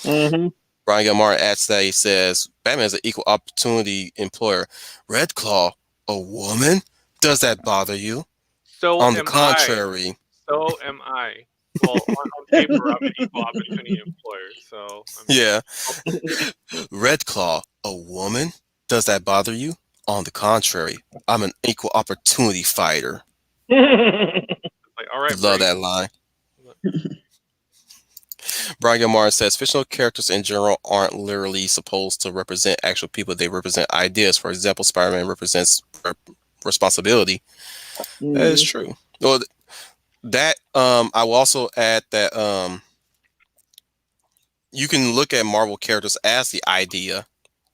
Speaker 3: Hmm.
Speaker 1: Brian Gilmar adds that he says, "Batman is an equal opportunity employer. Red Claw, a woman? Does that bother you?
Speaker 4: So
Speaker 1: On the
Speaker 4: am I.
Speaker 1: contrary,
Speaker 4: So am I. Well, on paper, I'm an equal opportunity employer. So I mean,
Speaker 1: yeah,
Speaker 4: I'll-
Speaker 1: Red Claw, a woman? Does that bother you? On the contrary, I'm an equal opportunity fighter."
Speaker 4: it's like, all right,
Speaker 1: Love
Speaker 4: Brady.
Speaker 1: that line. Brian Gilmar says fictional characters in general aren't literally supposed to represent actual people. They represent ideas. For example, Spider-Man represents responsibility. That is
Speaker 3: Hmm.
Speaker 1: true. Well, that I will also add that you can look at Marvel characters as the idea.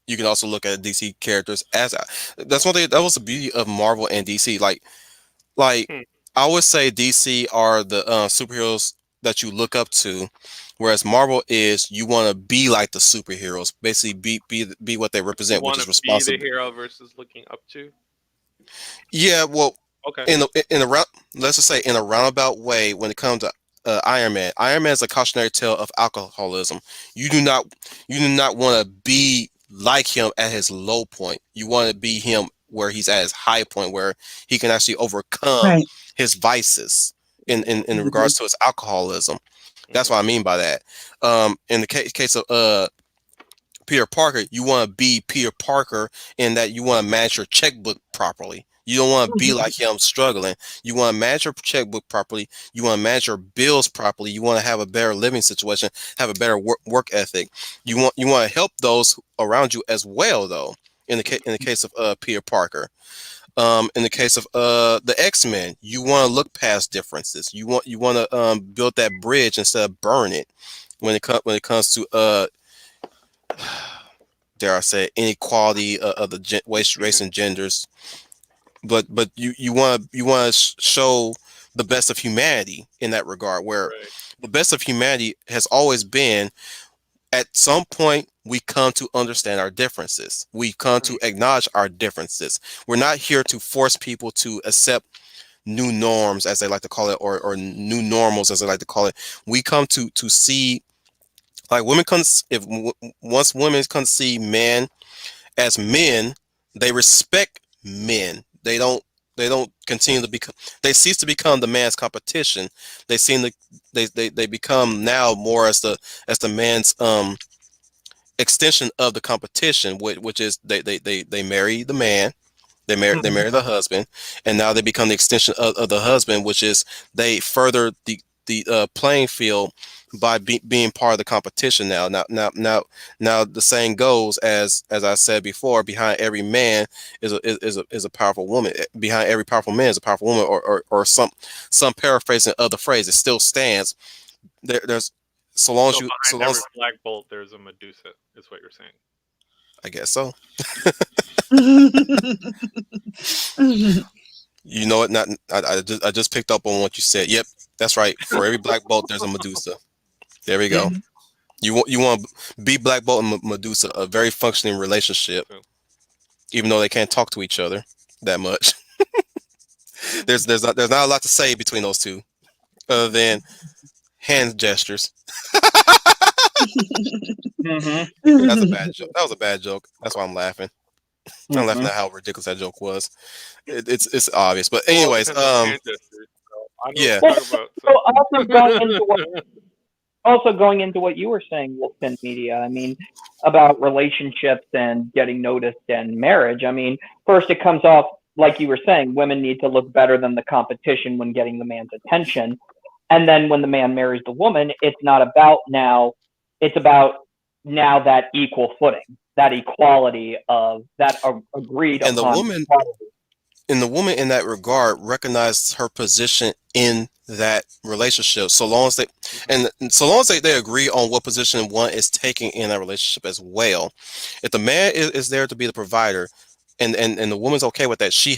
Speaker 1: You can also look at DC characters as that's one thing that was the beauty of Marvel and DC. Like
Speaker 4: Hmm.
Speaker 1: I would say DC are the superheroes that you look up to, whereas Marvel is you want to be like the superheroes, basically be what they
Speaker 4: You
Speaker 1: represent, which
Speaker 4: want
Speaker 1: is
Speaker 4: to be the
Speaker 1: responsible.
Speaker 4: hero versus looking up to.
Speaker 1: Yeah, well,
Speaker 4: Okay.
Speaker 1: in a round, let's just say in a roundabout way, when it comes to Iron Man, Iron Man is a cautionary tale of alcoholism. You do not you do not want to be like him at his low point. You want to be him where he's at his high point, where he can actually overcome
Speaker 2: right.
Speaker 1: his vices in
Speaker 2: Mhm.
Speaker 1: regards to his alcoholism. That's
Speaker 4: Hmm.
Speaker 1: what I mean by that. In the case of Peter Parker, you want to be Peter Parker in that you want to manage your checkbook properly. You don't want to be like him struggling. You want to manage your checkbook properly. You want to manage your bills properly. You want to have a better living situation, have a better work ethic. You want to help those around you as well, though. In the case of Peter Parker, in the case of the X-Men, you want to look past differences. You want to build that bridge instead of burn it. When it comes to dare I say, inequality of the race
Speaker 4: Hmm.
Speaker 1: and genders. But you want to show the best of humanity in that regard, where
Speaker 4: Right.
Speaker 1: the best of humanity has always been at some point we come to understand our differences. We come
Speaker 4: Hmm.
Speaker 1: to acknowledge our differences. We're not here to force people to accept new norms, as they like to call it, or new normals, as they like to call it. We come to see, like, women come, if once women come to see men as men, they respect men. They don't continue to become. They cease to become the man's competition. They seem to they become now more as the man's extension of the competition, which is they marry the man. They
Speaker 2: Mhm.
Speaker 1: marry the husband, and now they become the extension of the husband, which is they further the playing field by being part of the competition. Now the saying goes, as I said before, behind every man is a powerful woman. Behind every powerful man is a powerful woman, or some paraphrasing of the phrase. It still stands. There's so long as
Speaker 4: So
Speaker 1: you so
Speaker 4: behind
Speaker 1: long
Speaker 4: every
Speaker 1: as,
Speaker 4: black bolt, there's a Medusa. Is what you're saying.
Speaker 1: I guess so. You know what? Not I just picked up on what you said. Yep, that's right. For every black bolt, there's a Medusa. There we
Speaker 2: Yeah.
Speaker 1: go. You want be Black Bolt and Medusa, a very functioning relationship,
Speaker 4: So,
Speaker 1: even though they can't talk to each other that much. There's not a lot to say between those two, other than hand gestures.
Speaker 3: Mm-hmm.
Speaker 1: That's a bad joke. That was a bad joke. That's why I'm laughing. I'm laughing
Speaker 3: Mm-hmm.
Speaker 1: at how ridiculous that joke was. It's obvious, but
Speaker 4: well, it
Speaker 1: anyways,
Speaker 4: depends on hand gestures. So I know
Speaker 1: yeah,
Speaker 4: what
Speaker 3: Well,
Speaker 4: you're talking about.
Speaker 3: so
Speaker 4: So.
Speaker 3: also going into what you were saying, Wolfden Media. I mean, about relationships and getting noticed and marriage. I mean, first it comes off like you were saying, women need to look better than the competition when getting the man's attention. And then when the man marries the woman, it's not about now, it's about now that equal footing, that equality of that agreed
Speaker 1: and the
Speaker 3: upon
Speaker 1: woman
Speaker 3: equality.
Speaker 1: and the woman in that regard recognized her position in that relationship. So long as they
Speaker 4: Mhm.
Speaker 1: and so long as they agree on what position one is taking in that relationship as well. If the man is there to be the provider, and the woman's okay with that, she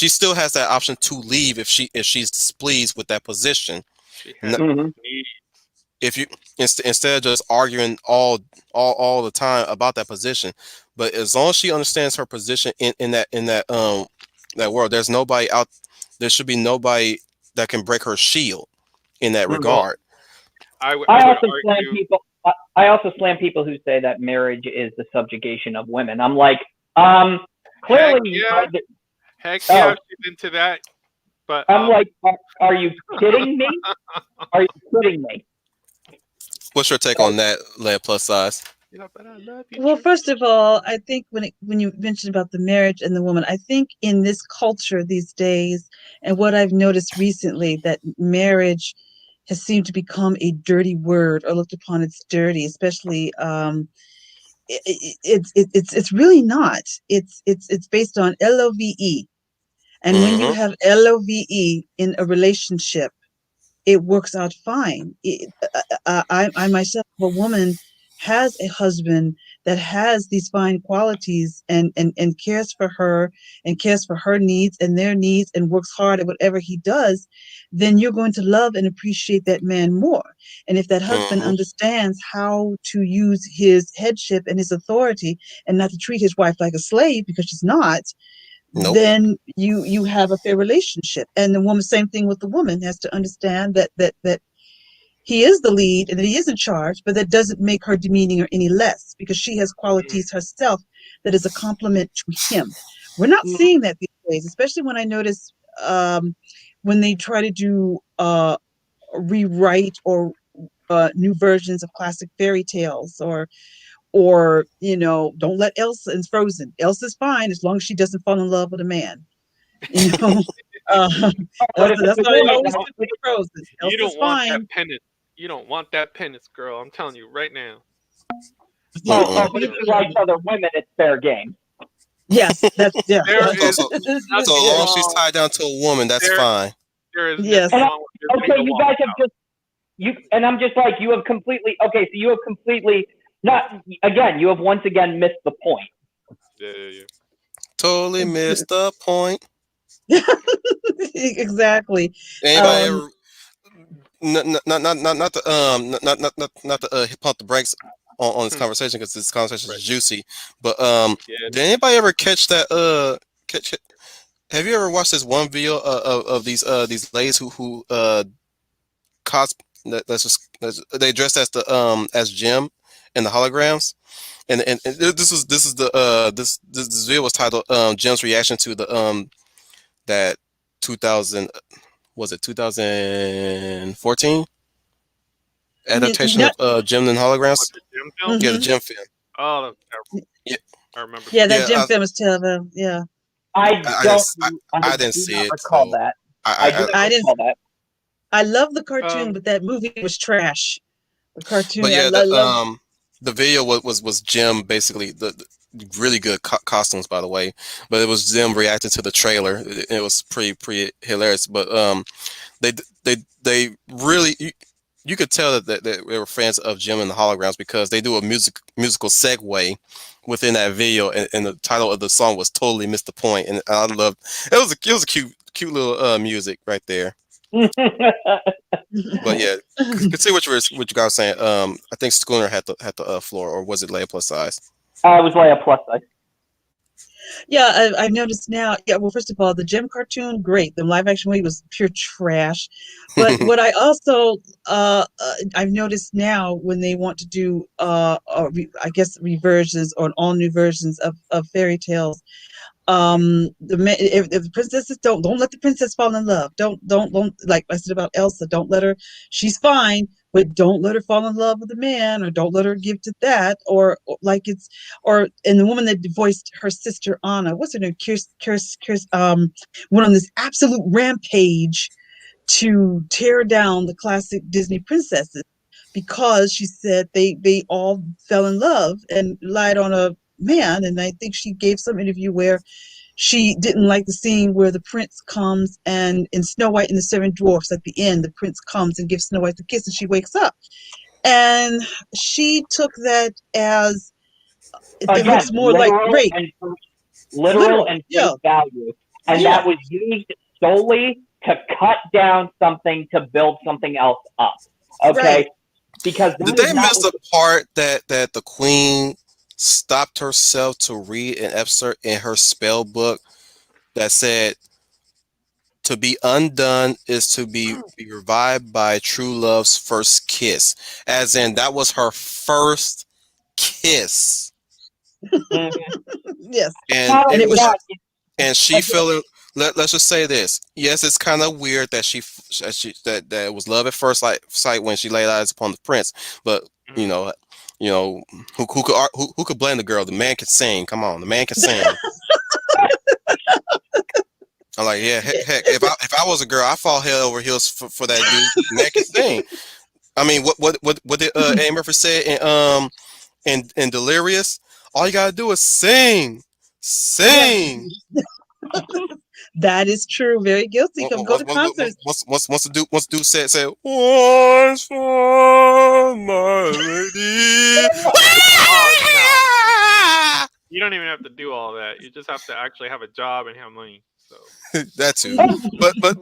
Speaker 1: still has that option to leave if she's displeased with that position.
Speaker 4: She
Speaker 1: N-
Speaker 4: has
Speaker 3: Mm-hmm.
Speaker 4: needs.
Speaker 1: If you instead of just arguing all the time about that position, but as long as she understands her position in that world, there should be nobody that can break her shield in that
Speaker 3: Mm-hmm.
Speaker 4: Well,
Speaker 1: regard.
Speaker 4: I
Speaker 3: I
Speaker 4: would
Speaker 3: also slam
Speaker 4: argue.
Speaker 3: people. I also slam people who say that marriage is the subjugation of women. I'm like,
Speaker 4: Heck
Speaker 3: clearly,
Speaker 4: yeah, heck yeah,
Speaker 3: oh,
Speaker 4: she's into that. But
Speaker 3: I'm like, are you kidding me? Are you kidding me?
Speaker 1: What's your take
Speaker 3: So,
Speaker 1: on that, Lead Plus Size?
Speaker 4: yeah, but I love you,
Speaker 2: Well,
Speaker 4: True.
Speaker 2: first of all, I think when you mentioned about the marriage and the woman, I think in this culture these days, and what I've noticed recently, that marriage has seemed to become a dirty word or looked upon as dirty, especially it's really not. It's based on love, and when you
Speaker 1: Mm-hmm.
Speaker 2: have love in a relationship, it works out fine. I myself, a woman, has a husband that has these fine qualities and cares for her and cares for her needs and their needs and works hard at whatever he does, then you're going to love and appreciate that man more. And if that husband
Speaker 1: Mm-hmm.
Speaker 2: understands how to use his headship and his authority and not to treat his wife like a slave because she's not,
Speaker 1: Nope.
Speaker 2: then you have a fair relationship. And the woman, same thing with the woman, has to understand that he is the lead and that he is in charge, but that doesn't make her demeaning or any less because she has
Speaker 4: Mm,
Speaker 2: qualities herself that is a compliment to him. We're not
Speaker 3: mhm.
Speaker 2: seeing that these days, especially when I notice when they try to do rewrite or new versions of classic fairy tales, or don't let Elsa in Frozen. Elsa's fine as long as she doesn't fall in love with a man. you know uh,
Speaker 3: But if it's
Speaker 2: that's
Speaker 3: a
Speaker 2: how they
Speaker 3: woman,
Speaker 2: always
Speaker 3: though,
Speaker 2: do with Frozen.
Speaker 4: you
Speaker 2: Elsa's
Speaker 4: don't want
Speaker 2: fine.
Speaker 4: that penance. You don't want that penance, girl. I'm telling you right now.
Speaker 1: Mm-mm.
Speaker 3: but if she likes other women, it's fair game.
Speaker 2: Yes, that's yeah.
Speaker 4: There
Speaker 1: So
Speaker 4: is
Speaker 1: so so
Speaker 4: nothing
Speaker 1: long
Speaker 2: Yeah.
Speaker 1: as she's
Speaker 4: wrong.
Speaker 1: tied down to a woman, that's
Speaker 4: There,
Speaker 1: fine.
Speaker 4: there is nothing
Speaker 3: And
Speaker 2: Yes.
Speaker 3: I,
Speaker 4: wrong with just getting
Speaker 3: okay,
Speaker 4: a
Speaker 3: you
Speaker 4: walk
Speaker 3: guys have
Speaker 4: out.
Speaker 3: just and I'm just like, you have completely, okay, so you have completely not, again, you have once again missed the point.
Speaker 4: Yeah, yeah, yeah.
Speaker 1: Totally missed the point.
Speaker 2: Exactly.
Speaker 1: Anybody
Speaker 2: Um,
Speaker 1: ever not to not to pump the brakes on this
Speaker 4: Hmm,
Speaker 1: conversation because this conversation
Speaker 4: right.
Speaker 1: is juicy. But
Speaker 4: Yeah.
Speaker 1: did anybody ever catch that? Catch, have you ever watched this one video of these ladies who cos they dressed as Jim in the holograms, and this is the this video was titled Jim's reaction to the that 2000, was it 2014 adaptation
Speaker 2: not,
Speaker 1: of Jim and
Speaker 4: What
Speaker 1: holograms?
Speaker 4: the gym film?
Speaker 1: Yeah, the
Speaker 2: hmm
Speaker 1: Jim film.
Speaker 4: Oh, that's terrible.
Speaker 1: Yeah,
Speaker 4: I remember
Speaker 2: yeah,
Speaker 4: seeing
Speaker 2: that
Speaker 1: yeah.
Speaker 4: that.
Speaker 2: Jim film is terrible. Yeah,
Speaker 3: I
Speaker 1: I didn't
Speaker 3: don't, I
Speaker 1: I didn't
Speaker 3: do
Speaker 1: see
Speaker 3: not
Speaker 1: it,
Speaker 3: recall
Speaker 1: so
Speaker 3: that. I do
Speaker 1: I
Speaker 3: not
Speaker 2: I didn't.
Speaker 3: recall that.
Speaker 2: I love the cartoon,
Speaker 4: Um,
Speaker 2: but that movie was trash. The
Speaker 1: but
Speaker 2: cartoon,
Speaker 1: yeah,
Speaker 2: I love.
Speaker 1: the video was Jim basically the really good costumes by the way, but it was Jim reacting to the trailer. It was pretty hilarious, but they they really you could tell that they were fans of Jim and the Holograms because they do a musical segue within that video, and the title of the song was totally missed the point, and I loved it was a cute little music right there. But yeah, could see what you guys were saying. I think Schooner had the floor, or was it Leia plus size?
Speaker 3: I was Leia plus size.
Speaker 2: Yeah, I've noticed now. Yeah, well, first of all, the Gem cartoon, great. The live action movie was pure trash. But what I also I've noticed now when they want to do I guess reversions or all new versions of fairy tales, if the princesses don't let the princess fall in love. Don't like I said about Elsa. Don't let her. She's fine, but don't let her fall in love with a man, or don't let her give to that, or like it's or and the woman that voiced her sister Anna, what's her name? Went on this absolute rampage to tear down the classic Disney princesses because she said they all fell in love and relied on a man. And I think she gave some interview where she didn't like the scene where the prince comes and in Snow White and the Seven Dwarfs at the end, the prince comes and gives Snow White the kiss and she wakes up. And she took that as it
Speaker 3: Again,
Speaker 2: looks more like rape.
Speaker 3: literal
Speaker 2: Literal.
Speaker 3: and face
Speaker 2: Yeah.
Speaker 3: value, and
Speaker 2: Yeah.
Speaker 3: that was used solely to cut down something to build something else up. Okay,
Speaker 2: Right.
Speaker 3: because
Speaker 1: Did
Speaker 3: that is
Speaker 1: they
Speaker 3: not
Speaker 1: miss
Speaker 3: what
Speaker 1: the part that the queen stopped herself to read an excerpt in her spell book that said to be undone is to be revived by true love's first kiss, as in that was her first kiss,
Speaker 3: Mhm.
Speaker 2: Yes.
Speaker 1: and
Speaker 3: Not
Speaker 2: And
Speaker 1: it
Speaker 2: it
Speaker 3: only
Speaker 2: was
Speaker 3: that,
Speaker 1: and she
Speaker 3: again,
Speaker 1: felt it. Let's just say this. Yes, it's kind of weird that that it was love at first sight when she laid eyes upon the prince, but you
Speaker 4: Mhm.
Speaker 1: know, you know who could blame the girl? The man can sing. Come on, the man can sing. I'm like, yeah, heck, if I was a girl, I fall head over heels for that dude. The man can sing. I mean, what did Eddie Murphy say in Delirious? All you gotta do is sing,
Speaker 2: yeah.
Speaker 1: sing.
Speaker 2: That is true. Very guilty. Come go to concerts.
Speaker 1: Once the dude said once for my lady.
Speaker 4: Oh no, you don't even have to do all that. You just have to actually have a job and have money. So
Speaker 1: That too, but
Speaker 3: but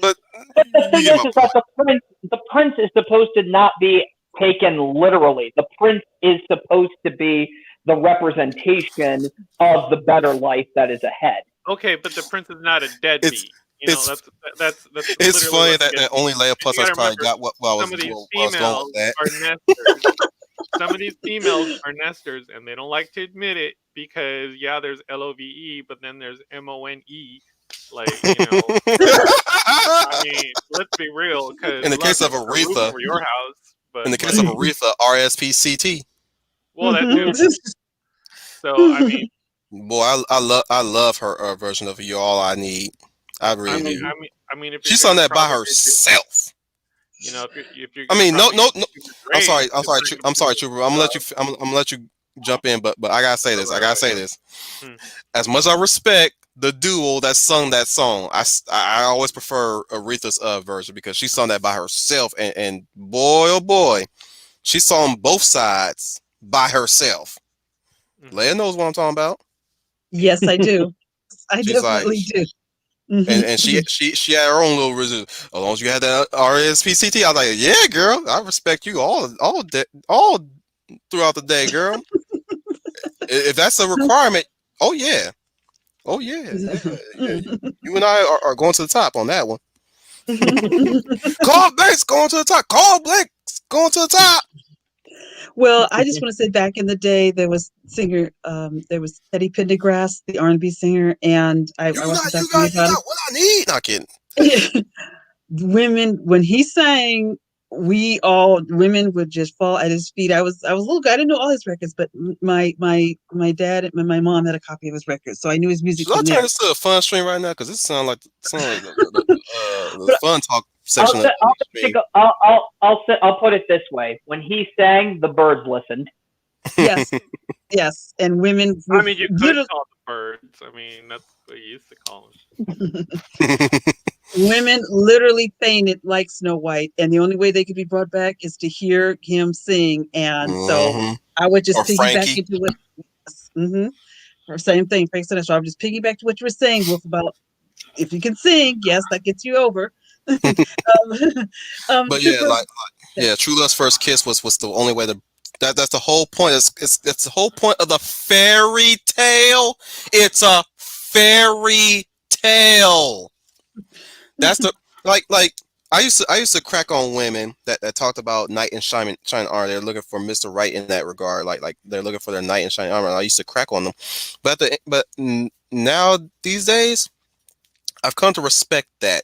Speaker 3: the
Speaker 1: you
Speaker 3: thing
Speaker 1: get my
Speaker 3: is that
Speaker 1: point.
Speaker 3: the prince is supposed to not be taken literally. The prince is supposed to be the representation of the better life that is ahead.
Speaker 4: okay, but the prince is not a
Speaker 1: It's
Speaker 4: deadbeat. You know,
Speaker 1: it's
Speaker 4: that's
Speaker 1: it's
Speaker 4: literally
Speaker 1: funny
Speaker 4: what it
Speaker 1: that,
Speaker 4: gets
Speaker 1: that
Speaker 4: me.
Speaker 1: only Leia
Speaker 4: And
Speaker 1: plus
Speaker 4: you
Speaker 1: us
Speaker 4: got to
Speaker 1: probably
Speaker 4: remember,
Speaker 1: got what I was
Speaker 4: some of these
Speaker 1: where I was going with
Speaker 4: females
Speaker 1: that.
Speaker 4: are nesters. Some of these females are nesters, and they don't like to admit it because yeah, there's LOVE, but then there's MONE. Like I mean, let's be real, because
Speaker 1: in the
Speaker 4: love
Speaker 1: case of
Speaker 4: can put a roof
Speaker 1: Aretha,
Speaker 4: over your house,
Speaker 1: in
Speaker 4: but
Speaker 1: the case of
Speaker 4: like,
Speaker 1: Aretha, RSPCT.
Speaker 4: well, that too.
Speaker 3: Mhm.
Speaker 4: So I mean,
Speaker 1: Boy, I love her version of "You're All I Need." I
Speaker 4: I
Speaker 1: really
Speaker 4: mean,
Speaker 1: do.
Speaker 4: I mean, I mean, if
Speaker 1: She
Speaker 4: you're
Speaker 1: sung
Speaker 4: gonna
Speaker 1: that by
Speaker 4: propagate your,
Speaker 1: herself.
Speaker 4: if you're
Speaker 1: I
Speaker 4: gonna
Speaker 1: mean, no, no,
Speaker 4: propagate
Speaker 1: no.
Speaker 4: your
Speaker 1: I'm
Speaker 4: grade,
Speaker 1: sorry. I'm
Speaker 4: it's
Speaker 1: sorry.
Speaker 4: not gonna
Speaker 1: I'm
Speaker 4: be
Speaker 1: sorry, Trooper. I'm gonna let you. I'm gonna let you jump in, but I gotta say
Speaker 4: all
Speaker 1: this. I
Speaker 4: right,
Speaker 1: gotta
Speaker 4: all
Speaker 1: say
Speaker 4: right.
Speaker 1: this.
Speaker 4: Hmm.
Speaker 1: As much as I respect the duo that sung that song, I always prefer Aretha's version because she sung that by herself, and boy, oh boy, she sung both sides by herself.
Speaker 4: Hmm.
Speaker 1: Leia knows what I'm talking about.
Speaker 2: Yes, I do. I
Speaker 1: She's like,
Speaker 2: definitely do. Hmm.
Speaker 1: and she had her own little reason. As long as you had that RSPCT, I was like, yeah, girl, I respect you all throughout the day, girl. If that's a requirement, oh yeah, oh yeah. You and I are going to the top on that one. Carl Banks going to the top. Carl Banks going to the top.
Speaker 2: Well, I just want to say back in the day, there was Teddy Pendergrass, the R&B singer, and I watched a documentary
Speaker 1: You
Speaker 2: about
Speaker 1: got what I need. Not kidding.
Speaker 2: him. Women, when he sang, we all women would just fall at his feet. I was a little guy. I didn't know all his records, but my dad and my mom had a copy of his records, so I knew his music
Speaker 1: Should I
Speaker 2: from
Speaker 1: turn
Speaker 2: there.
Speaker 1: this to a fun stream right now? Because this sound like the
Speaker 2: But
Speaker 1: fun talk
Speaker 3: I'll
Speaker 1: section of
Speaker 3: say,
Speaker 1: the stream.
Speaker 3: I'll put it this way: when he sang, the birds listened.
Speaker 2: yes, yes, and women
Speaker 4: I
Speaker 2: would
Speaker 4: mean, you could
Speaker 2: literally
Speaker 4: call the birds. I mean, that's what you used to call
Speaker 2: women literally fainted like Snow White, and the only way they could be brought back is to hear him sing. And so
Speaker 1: hmm
Speaker 2: I would
Speaker 1: Or
Speaker 2: just piggyback
Speaker 1: Frankie.
Speaker 2: into what, hmm or same thing, Frank Sinatra. So I would just piggyback to what you were saying, Wolf, about if you can sing, yes, that gets you over.
Speaker 1: But yeah,
Speaker 2: Just
Speaker 1: yeah, true love's first kiss was the only way to. That's the whole point. It's the whole point of the fairy tale. It's a fairy tale. That's the like I used to crack on women that talked about knight and shine armor. They're looking for Mr. Right in that regard. Like they're looking for their knight and shine armor. And I used to crack on them, now these days I've come to respect that.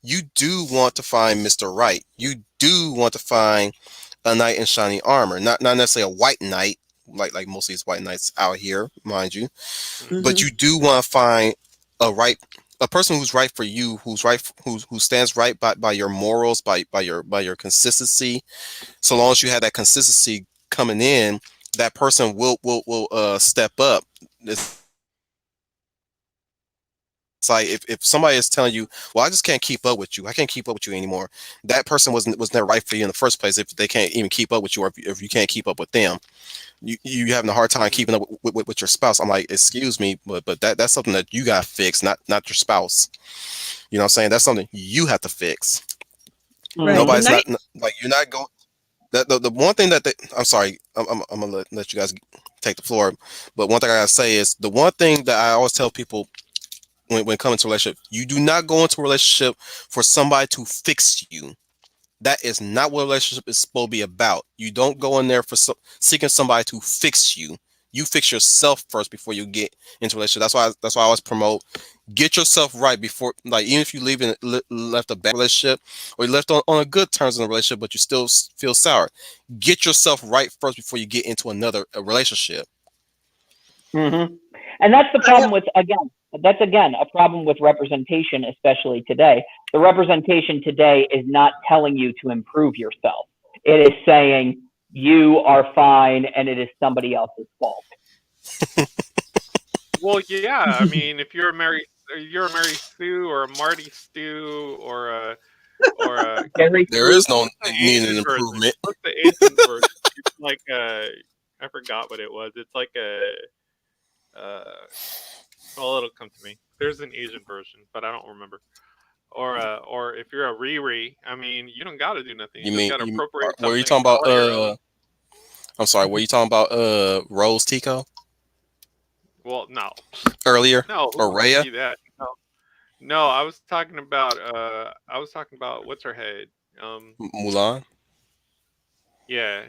Speaker 1: You do want to find Mr. Right. You do want to find a knight in shining armor. Not necessarily a white knight, like most of these white knights out here, mind you. But
Speaker 2: Mhm.
Speaker 1: you do want to find a right a person who's right for you, who's right who stands right by your morals, by your consistency. So long as you have that consistency coming in, that person will step up. It's like if somebody is telling you, well, I just can't keep up with you. I can't keep up with you anymore. That person was never right for you in the first place if they can't even keep up with you, or if you can't keep up with them. You having a hard time keeping up with your spouse. I'm like, excuse me, but that's something that you got to fix, not your spouse. You know what I'm saying? That's something you have to fix.
Speaker 2: Right. The
Speaker 1: Nobody's
Speaker 3: Mm-hmm.
Speaker 2: night.
Speaker 1: like you're not going. The one thing that I'm sorry, I'm gonna let you guys take the floor, but one thing I gotta say is the one thing that I always tell people when coming to a relationship, you do not go into a relationship for somebody to fix you. That is not what a relationship is supposed to be about. You don't go in there for seeking somebody to fix you. You fix yourself first before you get into a relationship. That's why I always promote get yourself right before, like, even if you left a bad relationship or you left on a good terms in a relationship, but you still feel sour. Get yourself right first before you get into another relationship.
Speaker 3: Mm-hmm. And that's the
Speaker 2: I,
Speaker 3: problem with, again, that's again a problem with representation, especially today. The representation today is not telling you to improve yourself. It is saying you are fine and it is somebody else's fault.
Speaker 4: Well, yeah. I mean, you're a Mary Sue or a Marty Stew or a
Speaker 3: Gary
Speaker 1: There
Speaker 3: Sue.
Speaker 1: is no
Speaker 4: what's the
Speaker 1: needing
Speaker 4: Asian version?
Speaker 1: improvement.
Speaker 4: What's the Asian version? It's like I forgot what it was. It's like uh well, it'll come to me. There's an Asian version, but I don't remember. Or if you're a Riri, I mean, you don't got to do nothing. You
Speaker 1: You
Speaker 4: just
Speaker 1: mean
Speaker 4: got to
Speaker 1: you?
Speaker 4: appropriate
Speaker 1: Were you
Speaker 4: something,
Speaker 1: talking about?
Speaker 4: call it your own.
Speaker 1: I'm sorry. Were you talking about Rose Tico
Speaker 4: Well, no,
Speaker 1: earlier
Speaker 4: no, who
Speaker 1: or
Speaker 4: wants to
Speaker 1: Raya
Speaker 4: be that? No, no, I was talking about what's her head. Um,
Speaker 1: Mulan?
Speaker 4: yeah,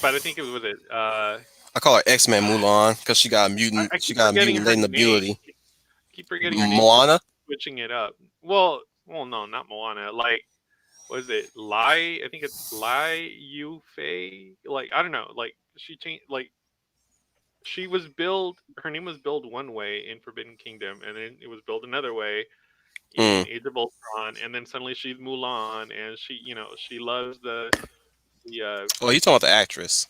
Speaker 4: but I think it was it.
Speaker 1: I call her X-Men Mulan because she got a mutant.
Speaker 4: I
Speaker 1: She
Speaker 4: keep
Speaker 1: got a
Speaker 4: forgetting her
Speaker 1: mutilating
Speaker 4: name.
Speaker 1: ability.
Speaker 4: Keep forgetting her name because
Speaker 1: Moana.
Speaker 4: switching it up. Well, no, not Moana. Like, was it Lai? I think it's Lai Yu Fei. Like, I don't know. Like, she changed. Like, she was billed. Her name was billed one way in Forbidden Kingdom, and then it was billed another way in
Speaker 1: Mm.
Speaker 4: Age of Ultron, and then suddenly she's Mulan, and she loves the
Speaker 1: Oh, you talking about the actress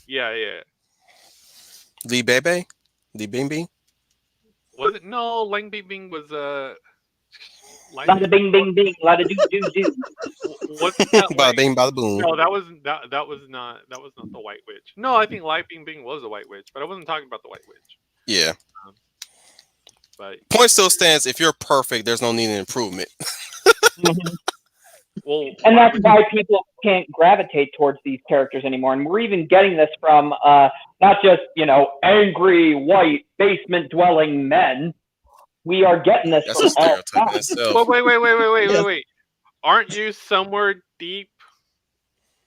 Speaker 4: yeah, yeah.
Speaker 1: Lee Bebe? Lee Bing Bing?
Speaker 4: Was it no? Lang Bingbing was Lai
Speaker 3: Bada
Speaker 4: Bing.
Speaker 3: bing bing bing, bada do do do.
Speaker 4: Wasn't that
Speaker 1: Bada
Speaker 4: like
Speaker 1: bing, bada boom.
Speaker 4: no? That was not the White Witch. No, I think Lai Bing was the White Witch, but I wasn't talking about the White Witch.
Speaker 1: Yeah.
Speaker 4: Um, but
Speaker 1: Point still stands. If you're perfect, there's no need in improvement.
Speaker 3: Mhm.
Speaker 4: well,
Speaker 3: And
Speaker 4: why
Speaker 3: that's
Speaker 4: would
Speaker 3: why people can't gravitate towards these characters anymore. And we're even getting this from not just, angry white basement dwelling men. We are getting this
Speaker 1: That's a
Speaker 3: from all
Speaker 1: stereotype in
Speaker 3: sides.
Speaker 1: itself.
Speaker 4: well,
Speaker 2: yes.
Speaker 4: wait. Aren't you somewhere deep,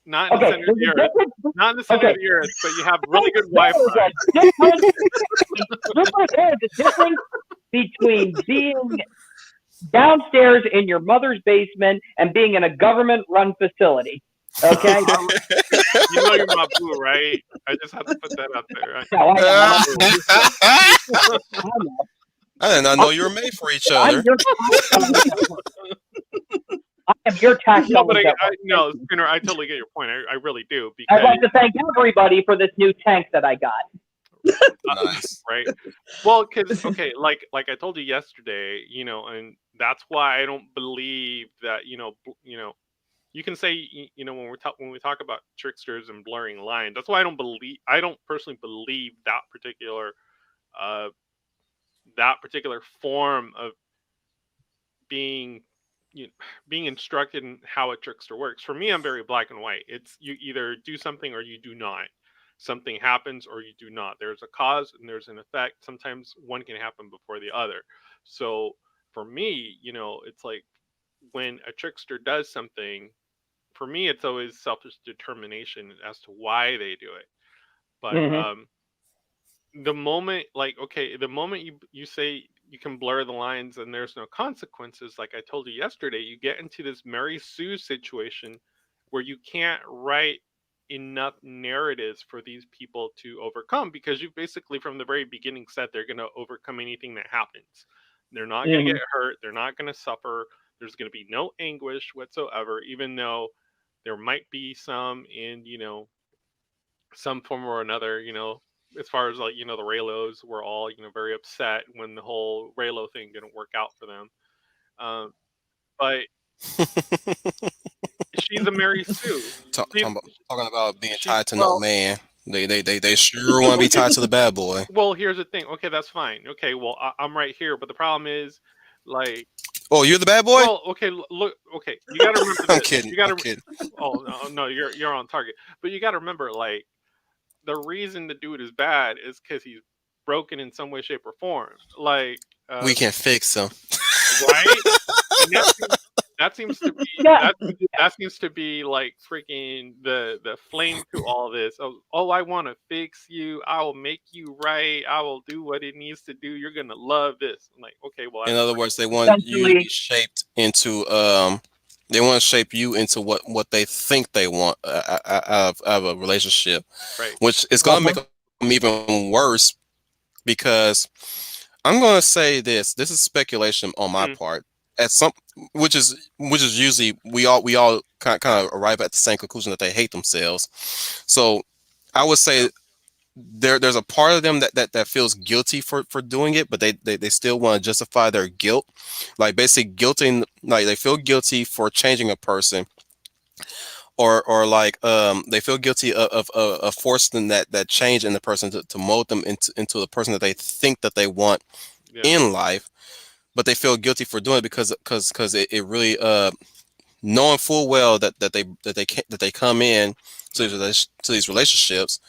Speaker 4: not in the
Speaker 3: Okay,
Speaker 4: center of
Speaker 3: there's
Speaker 4: the
Speaker 3: a
Speaker 4: earth,
Speaker 3: difference.
Speaker 4: not in the center of
Speaker 3: Okay,
Speaker 4: the earth, but you have really good
Speaker 3: there is
Speaker 4: Wi-Fi?
Speaker 3: a difference. There is a difference between being downstairs in your mother's basement and being in a government run facility. Okay?
Speaker 4: I, you know you're my boo, right? I just have to put that out there.
Speaker 3: No, I know.
Speaker 1: I
Speaker 3: I'm just saying. I know.
Speaker 1: did not
Speaker 3: I'm,
Speaker 1: know you were made for each
Speaker 3: I'm
Speaker 1: other.
Speaker 3: your tax dollars at work. I am your tax
Speaker 4: No, but
Speaker 3: dollars at work. Thank
Speaker 4: no,
Speaker 3: you.
Speaker 4: Spinner. I totally get your point. I really do
Speaker 3: I'd
Speaker 4: because
Speaker 3: like to thank everybody for this new tank that I got.
Speaker 1: Nice.
Speaker 4: right. Well, because okay, like I told you yesterday, and that's why I don't believe that you can say when we talk about tricksters and blurring lines. That's why I don't personally believe uh that particular form of being you being instructed in how a trickster works. For me, I'm very black and white. It's you either do something or you do not. Something happens or you do not. There's a cause and there's an effect. Sometimes one can happen before the other. So for me, it's like when a trickster does something, for me, it's always selfish determination as to why they do it. But
Speaker 3: Hmm.
Speaker 4: the moment, like, okay, the moment you say you can blur the lines and there's no consequences, like I told you yesterday, you get into this Mary Sue situation where you can't write enough narratives for these people to overcome, because you basically from the very beginning said they're going to overcome anything that happens. They're not going to
Speaker 3: Hmm.
Speaker 4: get hurt, they're not going to suffer, there's going to be no anguish whatsoever, even though there might be some in, some form or another, as far as, like, the Raylos were all, very upset when the whole Raylo thing didn't work out for them. Um, but she's a Mary Sue. She's,
Speaker 1: Talking about being
Speaker 4: she's
Speaker 1: tied to no
Speaker 4: well,
Speaker 1: man. They sure want to be tied to the bad boy.
Speaker 4: well. Here's the thing. Okay, that's fine. Okay, well, I'm right here, but the problem is, like,
Speaker 1: Oh, you're the bad boy?
Speaker 4: well, okay, look, okay, you got to remember
Speaker 1: I'm
Speaker 4: this.
Speaker 1: kidding.
Speaker 4: You got
Speaker 1: I'm
Speaker 4: to.
Speaker 1: kidding.
Speaker 4: Oh no, no, you're on target. But you got to remember, like, the reason the dude is bad is because he's broken in some way, shape, or form. Like,
Speaker 1: We can fix him.
Speaker 4: right? And that seems to be
Speaker 3: Yeah,
Speaker 4: that seems to be like freaking the flame to all this. Oh, I want to fix you. I will make you right. I will do what it needs to do. You're gonna love this. I'm like, okay, well,
Speaker 1: In
Speaker 4: that's
Speaker 1: other
Speaker 4: great.
Speaker 1: words, they want you to be
Speaker 3: essentially,
Speaker 1: shaped into they want to shape you into what they think they want out of a relationship,
Speaker 4: Right.
Speaker 1: which is going to make
Speaker 3: uh-huh.
Speaker 1: them even worse because I'm going to say this is speculation on my
Speaker 4: Mm,
Speaker 1: part at some which is usually we all kind of arrive at the same conclusion that they hate themselves. So I would
Speaker 4: yeah.
Speaker 1: say there's a part of them that feels guilty for doing it, but they still want to justify their guilt, like basically guilting, like they feel guilty for changing a person, or like they feel guilty of forcing that change in the person to mold them into the person that they think that they want
Speaker 4: Yeah.
Speaker 1: in life, but they feel guilty for doing it because it really knowing full well that they come in
Speaker 4: Mm,
Speaker 1: to these relationships,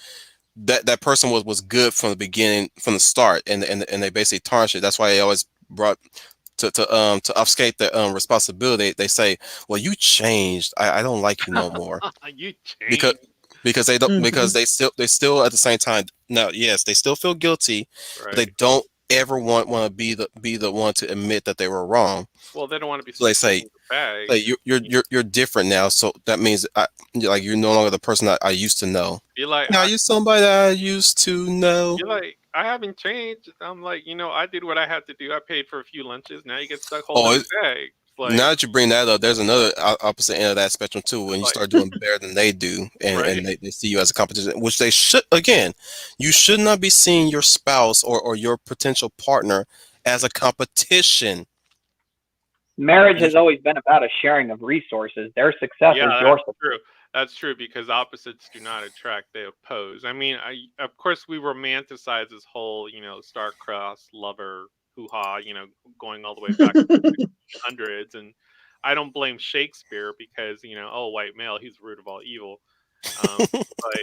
Speaker 1: that person was good from the beginning, from the start, and they basically tarnish it. That's why they always brought to obfuscate the responsibility. They say, "Well, you changed. I don't like you no more,"
Speaker 4: you
Speaker 1: because
Speaker 4: changed.
Speaker 1: they don't,
Speaker 2: Mhm.
Speaker 1: because they still at the same time, now, yes, they still feel guilty, but they
Speaker 4: Right.
Speaker 1: don't ever want to be the one to admit that they were wrong.
Speaker 4: Well, they don't want to be
Speaker 1: So they
Speaker 4: seen
Speaker 1: say,
Speaker 4: as a bag.
Speaker 1: like, you're different now, so that means like you're no longer the person that I used to know.
Speaker 4: Be like,
Speaker 1: Now you're somebody that I used to know.
Speaker 4: You're like, I haven't changed. I'm like, I did what I had to do. I paid for a few lunches. Now you get stuck holding
Speaker 1: Oh,
Speaker 4: a bag. It's
Speaker 1: now
Speaker 4: like,
Speaker 1: that you bring that up, there's another opposite end of that spectrum too. When
Speaker 4: it's
Speaker 1: you
Speaker 4: like,
Speaker 1: start doing better than they do, and
Speaker 4: right?
Speaker 1: they see you as a competition, which they should. Again, you should not be seeing your spouse or your potential partner as a competition.
Speaker 3: Marriage
Speaker 1: You,
Speaker 3: has always been about a sharing of resources. Their success
Speaker 4: Yeah,
Speaker 3: is
Speaker 4: that's
Speaker 3: your
Speaker 4: true.
Speaker 3: success.
Speaker 4: That's true because opposites do not attract; they oppose. I mean, of course we romanticize this whole, star-crossed lover hoo-ha, going all the way back to the hundreds, and I don't blame Shakespeare because oh, white male, he's the root of all evil. But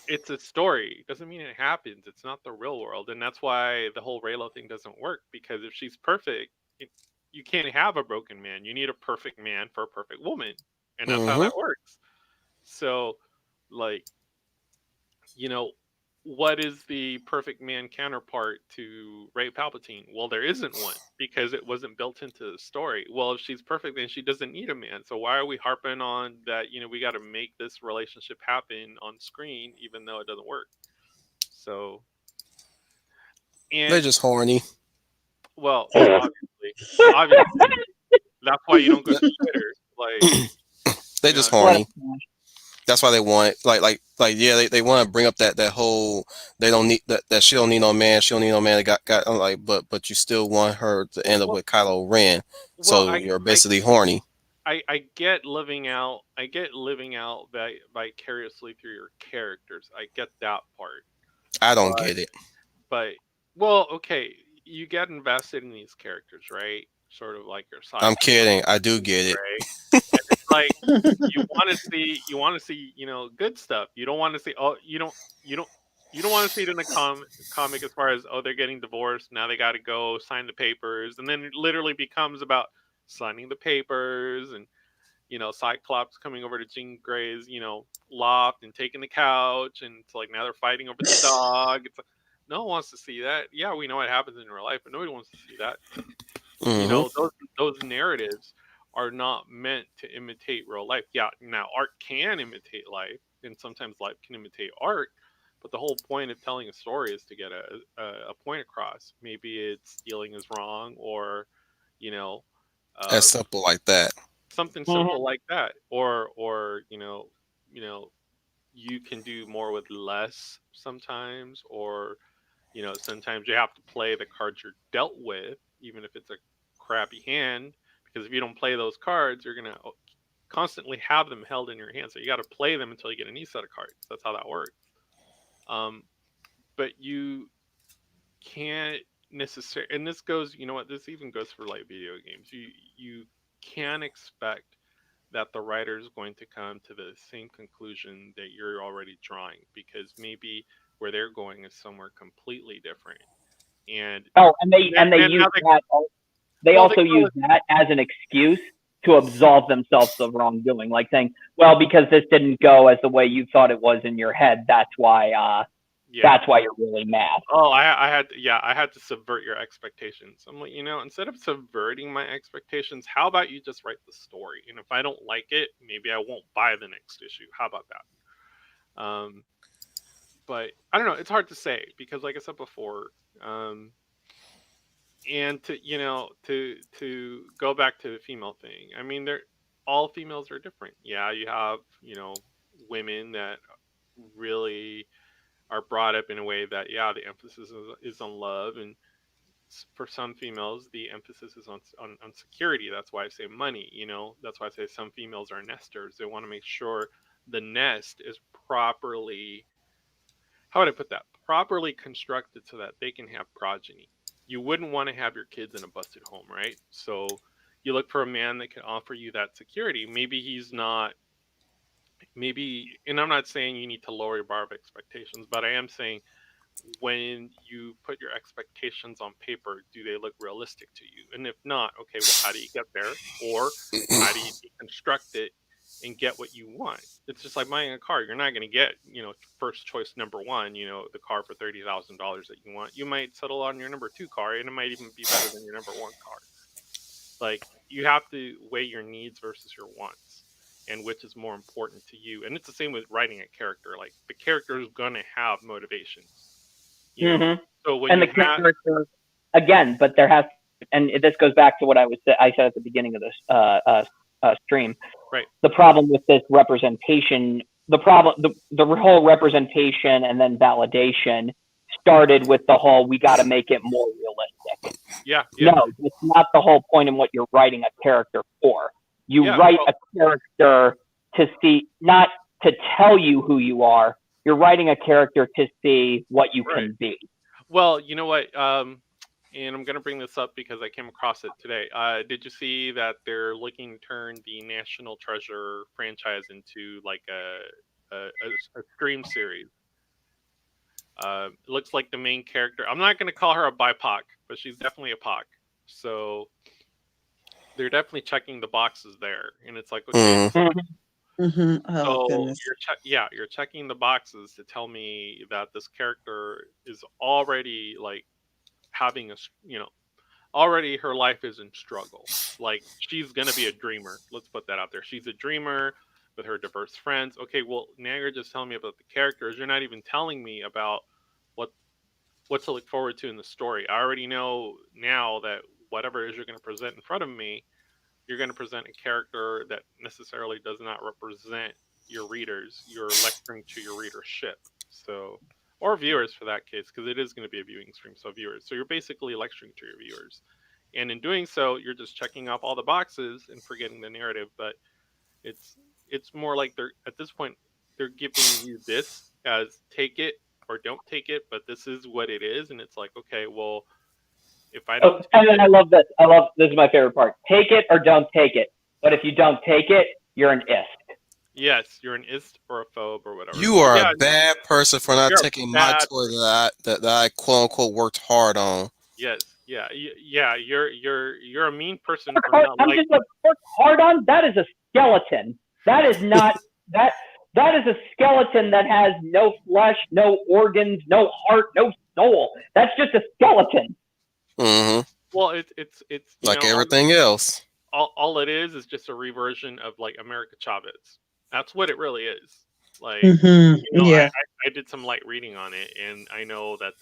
Speaker 4: it's a story. Doesn't mean it happens. It's not the real world, and that's why the whole Raylo thing doesn't work. Because if she's perfect, you can't have a broken man. You need a perfect man for a perfect woman, and that's how
Speaker 1: hmm
Speaker 4: that works. So, like, you know, what is the perfect man counterpart to Ray Palpatine? Well, there isn't one because it wasn't built into the story. Well, if she's perfect, then she doesn't need a man. So why are we harping on that? We got to make this relationship happen on screen, even though it doesn't work. So,
Speaker 1: They're
Speaker 4: and
Speaker 1: just horny.
Speaker 4: well, obviously, that's why you don't go to Twitter. Like,
Speaker 1: They
Speaker 4: you know,
Speaker 1: just
Speaker 3: What?
Speaker 1: horny. That's why they want, like yeah, they want to bring up that whole, they don't need that she don't need no man, she don't need no man. They got, I'm like, but you still want her to end up
Speaker 4: well,
Speaker 1: with Kylo Ren,
Speaker 4: well,
Speaker 1: so you're basically horny.
Speaker 4: I get living out. I get living out vicariously through your characters. I get that part.
Speaker 1: I don't
Speaker 4: But
Speaker 1: get it.
Speaker 4: but well, okay, you get invested in these characters, right? sort of like your
Speaker 1: I'm
Speaker 4: Cyclops,
Speaker 1: kidding. I do
Speaker 4: Jean
Speaker 1: get it.
Speaker 4: Grey, and it's like you want to see good stuff. You don't want to see you don't you don't want to see it in a comic as far as, oh, they're getting divorced, now they got to go sign the papers, and then it literally becomes about signing the papers, and Cyclops coming over to Jean Grey's, loft and taking the couch, and it's like now they're fighting over the dog. It's like no one wants to see that. Yeah, we know what happens in real life, but nobody wants to see that.
Speaker 1: Hmm.
Speaker 4: Those narratives are not meant to imitate real life. Yeah, now art can imitate life, and sometimes life can imitate art, but the whole point of telling a story is to get a point across. Maybe it's stealing is wrong, or you know
Speaker 1: As
Speaker 4: uh,
Speaker 1: simple like that.
Speaker 4: something
Speaker 3: Mhm.
Speaker 4: simple like that, or you know you can do more with less sometimes, or sometimes you have to play the cards you're dealt with, even if it's a crappy hand, because if you don't play those cards, you're gonna constantly have them held in your hand. So you got to play them until you get a new set of cards. That's how that works. Um, but you can't necessarily, and this goes, you know what, this even goes for like video games. You can expect that the writer is going to come to the same conclusion that you're already drawing, because maybe where they're going is somewhere completely different. And
Speaker 3: Oh, and they
Speaker 4: and
Speaker 3: use
Speaker 4: how they
Speaker 3: that. They
Speaker 4: well they
Speaker 3: also
Speaker 4: call
Speaker 3: use
Speaker 4: it
Speaker 3: that as an excuse to absolve themselves of wrongdoing, like saying, "Well, because this didn't go as the way you thought it was in your head,
Speaker 4: yeah.
Speaker 3: that's why you're really mad."
Speaker 4: Oh, I had yeah, I had to subvert your expectations. I'm like, instead of subverting my expectations, how about you just write the story? And if I don't like it, maybe I won't buy the next issue. How about that? But I don't know. It's hard to say because, like I said before, um, and to go back to the female thing. I mean, they're all females are different. Yeah, you have women that really are brought up in a way that, yeah, the emphasis is on love, and for some females the emphasis is on security. That's why I say money. That's why I say some females are nesters. They want to make sure the nest is properly, how would I put that, properly constructed so that they can have progeny. You wouldn't want to have your kids in a busted home, right? So you look for a man that can offer you that security. Maybe he's not, maybe, and I'm not saying you need to lower your bar of expectations, but I am saying, when you put your expectations on paper, do they look realistic to you? And if not, okay, well, how do you get there? Or how do you deconstruct it and get what you want? It's just like buying a car. You're not going to get, first choice number one, the car for $30,000 that you want. You might settle on your number two car, and it might even be better than your number one car. Like, you have to weigh your needs versus your wants, and which is more important to you. And it's the same with writing a character. Like, the character is going to have motivations, you know.
Speaker 3: Hmm.
Speaker 4: So when
Speaker 3: And the
Speaker 4: you have,
Speaker 3: character, again, but there has, and this goes back to what I said at the beginning of this stream.
Speaker 4: right,
Speaker 3: The problem with this representation, the whole representation and then validation started with the whole, we got to make it more realistic.
Speaker 4: yeah, yeah,
Speaker 3: No, it's not the whole point in what you're writing a character for. You
Speaker 4: yeah,
Speaker 3: write
Speaker 4: well,
Speaker 3: a character to see, not to tell you who you are. You're writing a character to see what you
Speaker 4: right.
Speaker 3: can be.
Speaker 4: Well, you know what? And I'm gonna bring this up because I came across it today. Did you see that they're looking to turn the National Treasure franchise into like a stream series? It looks like the main character. I'm not gonna call her a BIPOC, but she's definitely a POC. So they're definitely checking the boxes there, and it's like, okay,
Speaker 1: Hmm.
Speaker 4: so
Speaker 2: Oh
Speaker 4: so
Speaker 2: goodness.
Speaker 4: you're checking the boxes to tell me that this character is already like having already her life is in struggle. Like, she's gonna be a dreamer. Let's put that out there. She's a dreamer with her diverse friends. Okay, well, now you're just telling me about the characters. You're not even telling me about what what to look forward to in the story. I already know now that whatever it is you're going to present in front of me, you're going to present a character that necessarily does not represent your readers. You're lecturing to your readership. So, or viewers for that case, because it is going to be a viewing stream. So, viewers. So, you're basically lecturing to your viewers. And in doing so, you're just checking off all the boxes and forgetting the narrative. But it's it's more like they're at this point they're giving you this as take it or don't take it, but this is what it is. And it's like, okay, well, If I
Speaker 3: Oh,
Speaker 4: don't take
Speaker 3: and then
Speaker 4: it,
Speaker 3: I love this. I love this is my favorite part. Take it or don't take it. But if you don't take it, you're an ist.
Speaker 4: yes, you're an ist or a phobe or whatever.
Speaker 1: You
Speaker 4: But
Speaker 1: are a
Speaker 4: yeah, no,
Speaker 1: bad person for not
Speaker 4: you're a
Speaker 1: taking my
Speaker 4: bad
Speaker 1: toy
Speaker 4: person.
Speaker 1: that I quote unquote worked hard on.
Speaker 4: Yes, yeah, yeah. You're a mean person for not
Speaker 3: I'm just like
Speaker 4: liking.
Speaker 3: work hard on. That is a skeleton. That is not that. That is a skeleton that has no flesh, no organs, no heart, no soul. That's just a skeleton.
Speaker 1: Hmm.
Speaker 4: Well, it's
Speaker 1: Like everything else.
Speaker 4: all it is just a reversion of like America Chavez. That's what it really is. Like,
Speaker 2: Hmm. Yeah.
Speaker 4: I did some light reading on it, and I know that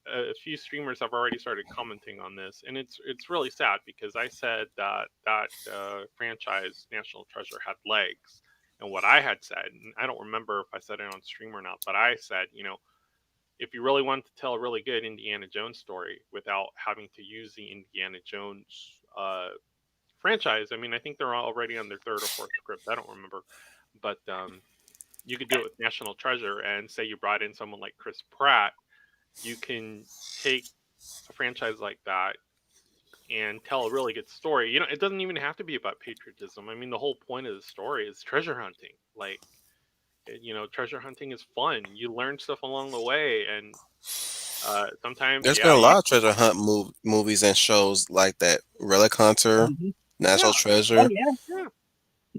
Speaker 4: a few streamers have already started commenting on this, and it's really sad because I said that franchise National Treasure had legs, and what I had said, and I don't remember if I said it on stream or not, but I said, if you really want to tell a really good Indiana Jones story without having to use the Indiana Jones franchise, I mean, I think they're already on their third or fourth script. I don't remember, but you could do it with National Treasure and say you brought in someone like Chris Pratt. You can take a franchise like that and tell a really good story. It doesn't even have to be about patriotism. I mean, the whole point of the story is treasure hunting. Like, treasure hunting is fun. You learn stuff along the way, and sometimes,
Speaker 1: There's been
Speaker 4: yeah,
Speaker 1: a lot of treasure hunt movies and shows like that. Relic Hunter,
Speaker 3: Mm-hmm.
Speaker 1: National
Speaker 4: yeah,
Speaker 3: Oh
Speaker 1: Treasure.
Speaker 3: yeah.
Speaker 4: yeah,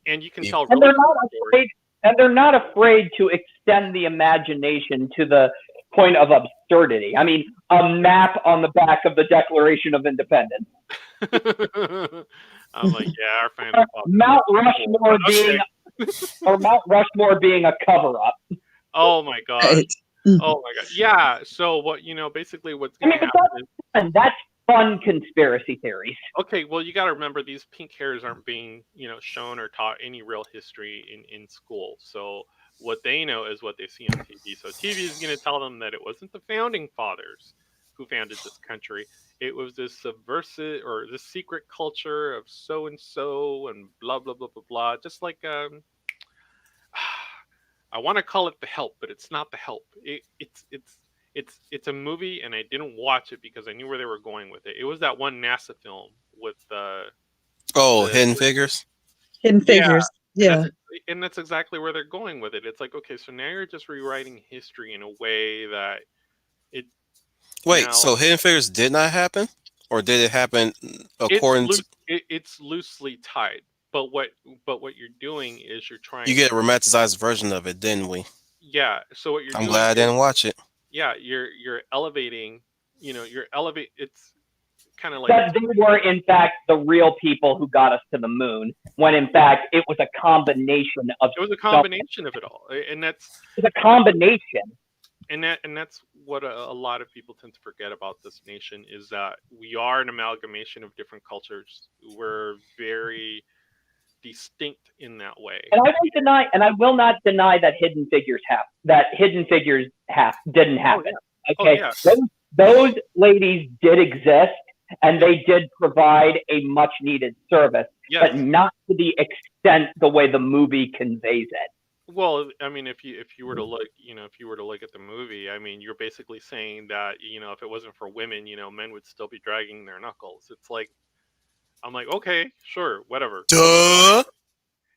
Speaker 4: and you can
Speaker 1: E-
Speaker 4: tell
Speaker 3: and
Speaker 4: really
Speaker 3: they're
Speaker 4: good
Speaker 3: not
Speaker 4: stories.
Speaker 3: afraid and they're not afraid to extend the imagination to the point of absurdity. I mean, a map on the back of the Declaration of Independence,
Speaker 4: I'm like, yeah, our founding fathers were
Speaker 3: Mount
Speaker 4: cool, but
Speaker 3: Rushmore being
Speaker 4: okay.
Speaker 3: or Mount Rushmore being a cover up.
Speaker 4: Oh my gosh.
Speaker 2: Right. Mhm.
Speaker 4: Oh my god. Yeah. So basically what's
Speaker 3: I
Speaker 4: gonna
Speaker 3: mean, but
Speaker 4: happen is,
Speaker 3: that's fun conspiracy theories.
Speaker 4: okay, well, you got to remember these pink hairs aren't being, shown or taught any real history in school. So what they know is what they see on TV. So TV is going to tell them that it wasn't the founding fathers who founded this country. It was this subversive or this secret culture of so and so and blah blah blah blah blah. Just like I want to call it The Help, but it's not The Help. It's a movie, and I didn't watch it because I knew where they were going with it. It was that one NASA film with
Speaker 1: Oh,
Speaker 4: the
Speaker 1: Hidden Figures.
Speaker 2: Hidden
Speaker 4: yeah,
Speaker 2: Figures.
Speaker 4: and
Speaker 2: Yeah.
Speaker 4: that's exactly where they're going with it. It's like, okay, so now you're just rewriting history in a way that it
Speaker 1: Wait,
Speaker 4: now
Speaker 1: so Hidden Figures did not happen, or did it happen according to?
Speaker 4: it's loosely tied. But what you're doing is you're
Speaker 1: You
Speaker 4: trying
Speaker 1: get a
Speaker 4: to,
Speaker 1: romanticized version of it, didn't we?
Speaker 4: yeah. So what you're
Speaker 1: I'm
Speaker 4: doing
Speaker 1: glad I
Speaker 4: is,
Speaker 1: didn't watch it.
Speaker 4: yeah, you're elevating, you're elevate. It's kind of like
Speaker 3: That they were in fact the real people who got us to the moon, when in fact it was a combination of
Speaker 4: it was a
Speaker 3: so
Speaker 4: combination of it all, and
Speaker 3: it was a combination.
Speaker 4: that's what a lot of people tend to forget about this nation is that we are an amalgamation of different cultures. We're very distinct in that way.
Speaker 3: And I won't deny, and I will not deny that Hidden Figures didn't
Speaker 4: Oh
Speaker 3: happen.
Speaker 4: yeah, oh
Speaker 3: Okay,
Speaker 4: yeah,
Speaker 3: those ladies did exist, and
Speaker 4: yeah,
Speaker 3: they did provide a much needed service, but
Speaker 4: yes.
Speaker 3: not to the extent the way the movie conveys it.
Speaker 4: Well, I mean, if you were to look, if you were to look at the movie, I mean, you're basically saying that, if it wasn't for women, men would still be dragging their knuckles. It's like, I'm like, okay, sure, whatever, fine.
Speaker 1: Duh.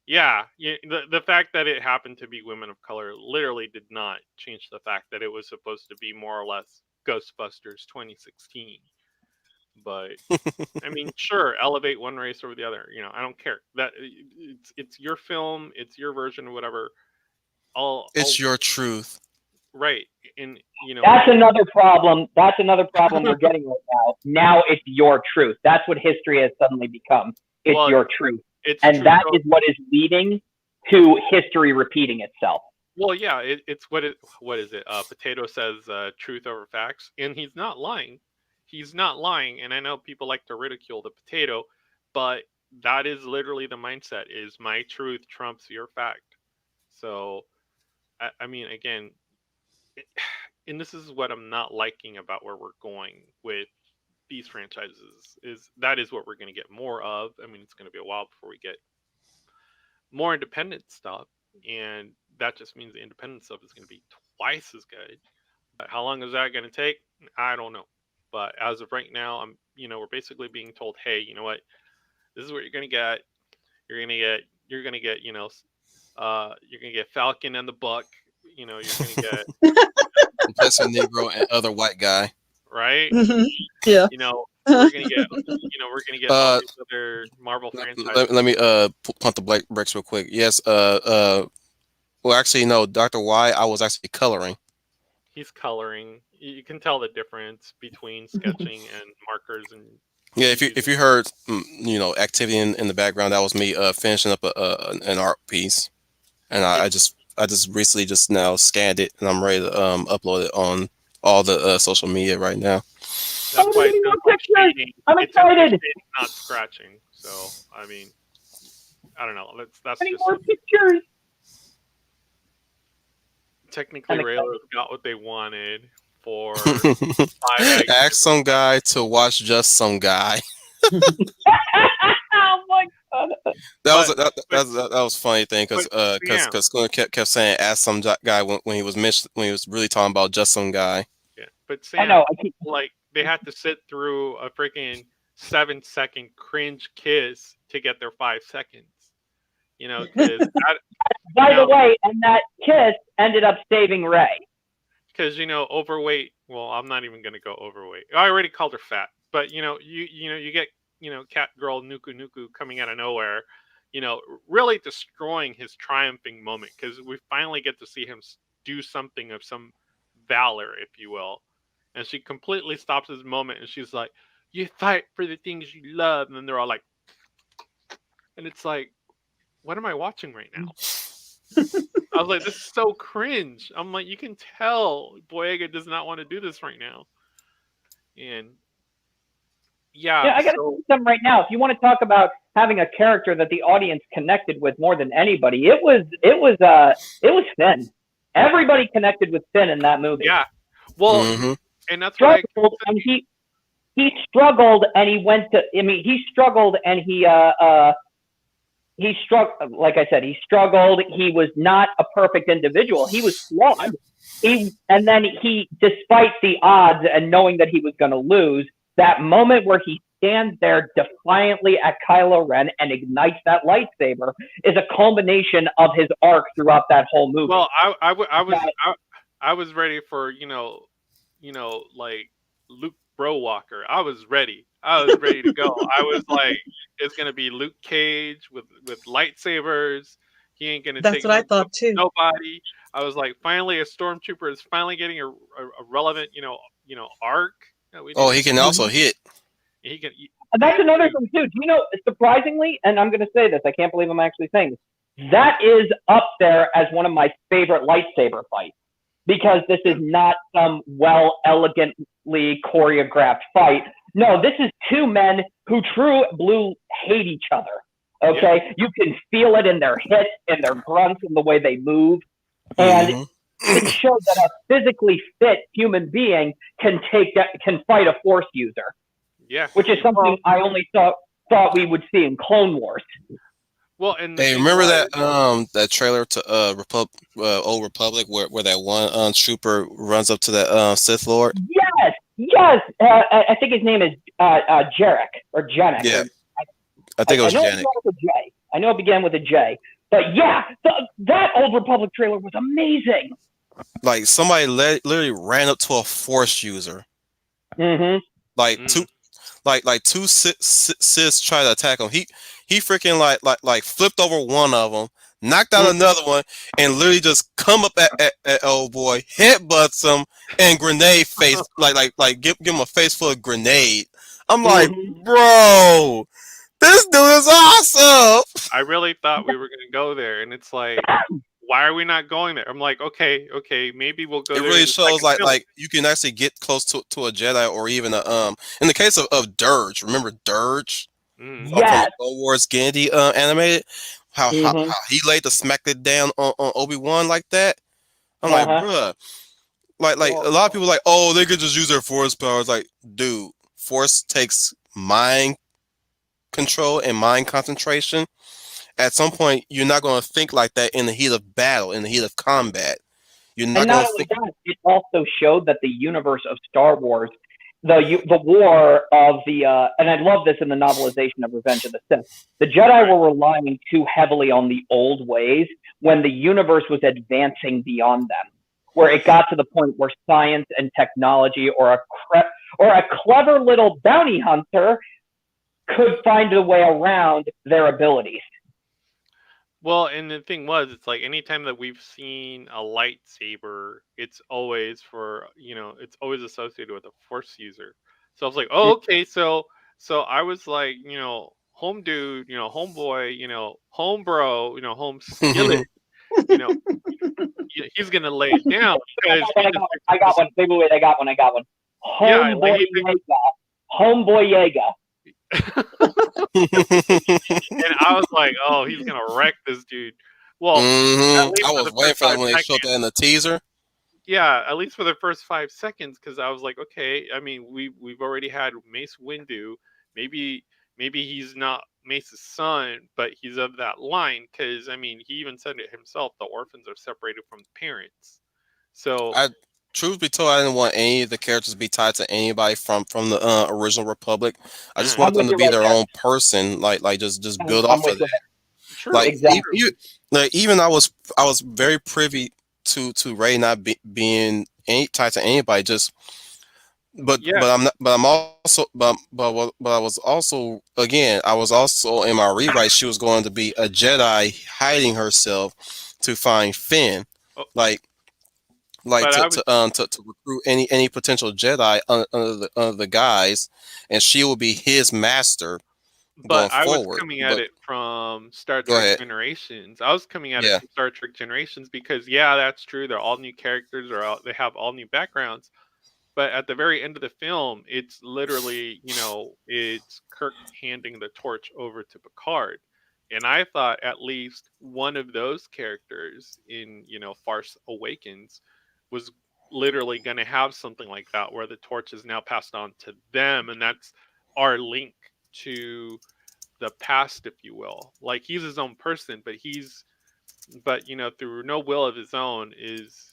Speaker 4: Yeah, the fact that it happened to be women of color literally did not change the fact that it was supposed to be more or less Ghostbusters 2016. But I mean, sure, elevate one race over the other. I don't care. That it's your film, it's your version, whatever. I'll
Speaker 1: It's your truth.
Speaker 4: right, and
Speaker 3: That's another problem. That's another problem we're getting right now. Now it's your truth. That's what history has suddenly become. It's
Speaker 4: well,
Speaker 3: your truth.
Speaker 4: it's
Speaker 3: And
Speaker 4: true.
Speaker 3: that
Speaker 4: So,
Speaker 3: is what is leading to history repeating itself.
Speaker 4: well, yeah, it's what is it? Potato says truth over facts, and he's not lying. He's not lying, and I know people like to ridicule the potato, but that is literally the mindset: is my truth trumps your fact. So, I mean, again, and this is what I'm not liking about where we're going with these franchises is that is what we're going to get more of. I mean, it's going to be a while before we get more independent stuff, and that just means the independent stuff is going to be twice as good. But how long is that going to take? I don't know. But as of right now, we're basically being told, hey, you know what? This is what you're gonna get. You're gonna get, you're gonna get Falcon and the Buck. You're gonna get
Speaker 1: Professor Negro and other white guy.
Speaker 4: right.
Speaker 2: Mhm. Yeah.
Speaker 4: You know, we're gonna get, we're gonna get all
Speaker 1: Uh,
Speaker 4: these other Marvel
Speaker 1: let,
Speaker 4: franchises.
Speaker 1: let me pump the brakes real quick. Yes. Well, actually, no. Dr. Y, I was actually coloring.
Speaker 4: He's coloring. You can tell the difference between sketching and markers, and
Speaker 1: Yeah,
Speaker 4: he's
Speaker 1: if
Speaker 4: using.
Speaker 1: you heard activity in the background, that was me finishing up an art piece, and
Speaker 4: Yeah,
Speaker 1: I just recently just now scanned it, and I'm ready to upload it on all the social media right now.
Speaker 3: Oh,
Speaker 4: that's
Speaker 3: there's
Speaker 4: why it
Speaker 3: any more
Speaker 4: sounds like
Speaker 3: pictures?
Speaker 4: shading.
Speaker 3: I'm
Speaker 4: It sounds like
Speaker 3: excited.
Speaker 4: shading, not scratching. So I mean, I don't know. That's
Speaker 3: Any
Speaker 4: just
Speaker 3: more pictures?
Speaker 4: technically
Speaker 3: I'm excited.
Speaker 4: Raylo's got what they wanted for 5X.
Speaker 1: Ask some guy to watch just some guy.
Speaker 3: Oh my god.
Speaker 1: That was
Speaker 4: But but
Speaker 1: that was a funny thing
Speaker 4: but
Speaker 1: because
Speaker 4: Sam,
Speaker 1: Schooner kept saying ask some guy when he was when he was really talking about just some guy.
Speaker 4: yeah, but
Speaker 3: I
Speaker 4: Sam,
Speaker 3: know. I keep.
Speaker 4: like they had to sit through a freaking 7-second cringe kiss to get their 5 seconds. Because
Speaker 3: By the
Speaker 4: now
Speaker 3: way, and that kiss ended up saving Ray.
Speaker 4: because overweight. Well, I'm not even gonna go overweight. I already called her fat, but you get cat girl Nuku Nuku coming out of nowhere, really destroying his triumphing moment because we finally get to see him do something of some valor, if you will, and she completely stops his moment and she's like, "You fight for the things you love," and then they're all like, and it's like, what am I watching right now? I was like, this is so cringe. I'm like, you can tell Boyega does not want to do this right now. And yeah,
Speaker 3: Yeah, I got to tell
Speaker 4: so
Speaker 3: you something right now. If you want to talk about having a character that the audience connected with more than anybody, it was Finn. Everybody connected with Finn in that movie.
Speaker 4: yeah. Well,
Speaker 1: Hmm.
Speaker 4: and that's what I
Speaker 3: Struggled and he struggled and he went to. I mean, he struggled and he struck. Like I said, he struggled. He was not a perfect individual. He was flawed. And then despite the odds and knowing that he was going to lose, that moment where he stands there defiantly at Kylo Ren and ignites that lightsaber is a culmination of his arc throughout that whole movie.
Speaker 4: well, I was
Speaker 3: That,
Speaker 4: I was ready for like Luke Browalker. I was ready. I was ready to go. I was like, it's gonna be Luke Cage with lightsabers. He ain't gonna
Speaker 2: That's
Speaker 4: take
Speaker 2: what I
Speaker 4: no
Speaker 2: thought too.
Speaker 4: nobody. I was like, finally, a stormtrooper is finally getting a relevant arc. We
Speaker 1: Oh,
Speaker 4: didn't
Speaker 1: he
Speaker 4: get.
Speaker 1: can also
Speaker 2: Mhm.
Speaker 1: hit.
Speaker 4: He can.
Speaker 3: and that's another thing too. Do you know? Surprisingly, and I'm going to say this, I can't believe I'm actually saying this. That is up there as one of my favorite lightsaber fights because this is not some elegantly choreographed fight. No, this is two men who true blue hate each other. Okay,
Speaker 4: Yeah.
Speaker 3: you can feel it in their hits, in their grunts, in the way they move, and
Speaker 1: Hmm.
Speaker 3: it shows that a physically fit human being can fight a force user,
Speaker 4: Yeah.
Speaker 3: which is
Speaker 4: Well,
Speaker 3: something I only thought we would see in Clone Wars.
Speaker 4: and the
Speaker 1: Hey,
Speaker 4: thing
Speaker 1: remember
Speaker 4: was,
Speaker 1: that trailer to Old Republic where that one trooper runs up to that Sith Lord?
Speaker 3: Yes, yes. I think his name is Jarek or Janek,
Speaker 1: Yeah,
Speaker 3: or
Speaker 1: I think it
Speaker 3: I
Speaker 1: was
Speaker 3: know it
Speaker 1: Janet.
Speaker 3: began with a J. I know it began with a J. But yeah, that Old Republic trailer was amazing.
Speaker 1: Like somebody literally ran up to a Force user.
Speaker 3: Mm-hmm.
Speaker 1: Like
Speaker 4: mm,
Speaker 1: two sis try to attack him. He freaking flipped over one of them, knocked out
Speaker 3: Mm-hmm.
Speaker 1: another one, and literally just come up at old boy, headbutts him, and grenade face give him a face full of grenade. I'm like,
Speaker 3: Mm-hmm.
Speaker 1: bro, this dude is awesome.
Speaker 4: I really thought we were gonna go there, and it's like, why are we not going there? I'm like, okay, maybe we'll go
Speaker 1: It
Speaker 4: there in
Speaker 1: really
Speaker 4: the
Speaker 1: shows
Speaker 4: second film.
Speaker 1: you can actually get close to a Jedi or even a in the case of Dirge, remember Dirge?
Speaker 4: Mm,
Speaker 1: From the
Speaker 3: Yes.
Speaker 1: Clone Wars Gandhi animated,
Speaker 3: Mm-hmm.
Speaker 1: how he laid the smack it down on Obi-Wan like that. I'm like,
Speaker 3: Uh-huh.
Speaker 1: bruh, like
Speaker 4: well,
Speaker 1: a lot of people like, oh, they could just use their Force powers. Like, dude, Force takes mind control and mind concentration. At some point, you're not going to think like that in the heat of battle, in the heat of combat. You're
Speaker 3: And
Speaker 1: not
Speaker 3: not
Speaker 1: going to
Speaker 3: only
Speaker 1: think.
Speaker 3: that, it also showed that the universe of Star Wars the war of the and I love this in the novelization of Revenge of the Sith. The Jedi
Speaker 4: Right.
Speaker 3: were relying too heavily on the old ways when the universe was advancing beyond them, where it got to the point where science and technology or a clever little bounty hunter could find a way around their abilities.
Speaker 4: Well, and the thing was, it's like anytime that we've seen a lightsaber, it's always it's always associated with a force user. So I was like, oh, okay, so I was like, home dude, homeboy, home bro, home skillet, you know, he's gonna lay it down because he just thinks
Speaker 3: I
Speaker 4: it's
Speaker 3: got
Speaker 4: just
Speaker 3: one. Wait, wait, wait, I got one. I got one.
Speaker 4: yeah, like
Speaker 3: Homeboy
Speaker 4: he thinks.
Speaker 3: Yega. Homeboy Yega.
Speaker 4: And I was like, oh, he's gonna wreck this dude. Well, at least
Speaker 1: I
Speaker 4: for
Speaker 1: was
Speaker 4: the
Speaker 1: waiting
Speaker 4: first
Speaker 1: for that
Speaker 4: five
Speaker 1: when they showed
Speaker 4: seconds.
Speaker 1: that in the teaser.
Speaker 4: Yeah, at least for the first 5 seconds, because I was like, okay. I mean, we've already had Mace Windu. Maybe maybe he's not Mace's son, but he's of that line. Because I mean, he even said it himself. The orphans are separated from the parents. So
Speaker 1: I, truth be told, I didn't want any of the characters to be tied to anybody from the original Republic. I just
Speaker 4: mm,
Speaker 3: I'm
Speaker 1: wanted
Speaker 3: with
Speaker 1: them to
Speaker 3: you
Speaker 1: be
Speaker 3: right
Speaker 1: their
Speaker 3: there.
Speaker 1: own person, like just build
Speaker 3: I'm
Speaker 1: off
Speaker 3: with
Speaker 1: of
Speaker 3: you.
Speaker 1: that.
Speaker 4: true,
Speaker 1: Like
Speaker 3: Exactly.
Speaker 4: true.
Speaker 1: like even I was very privy to Ray not being tied to anybody. Just
Speaker 4: Yeah,
Speaker 1: but I'm not, but I'm also but I was also again I was also in my rewrite. She was going to be a Jedi hiding herself to find Finn,
Speaker 4: oh,
Speaker 1: like
Speaker 4: but I was
Speaker 1: to recruit any potential Jedi under the guise, and she will be his master going
Speaker 4: But I was
Speaker 1: forward.
Speaker 4: coming at
Speaker 1: But
Speaker 4: it from Star
Speaker 1: go
Speaker 4: Trek
Speaker 1: ahead.
Speaker 4: Generations. I was coming at it
Speaker 1: Yeah.
Speaker 4: from Star Trek Generations because yeah, that's true. They're all new characters, they have all new backgrounds. But at the very end of the film, it's literally, it's Kirk handing the torch over to Picard. And I thought at least one of those characters in, Farce Awakens was literally going to have something like that where the torch is now passed on to them. And that's our link to the past, if you will. Like he's his own person, but through no will of his own is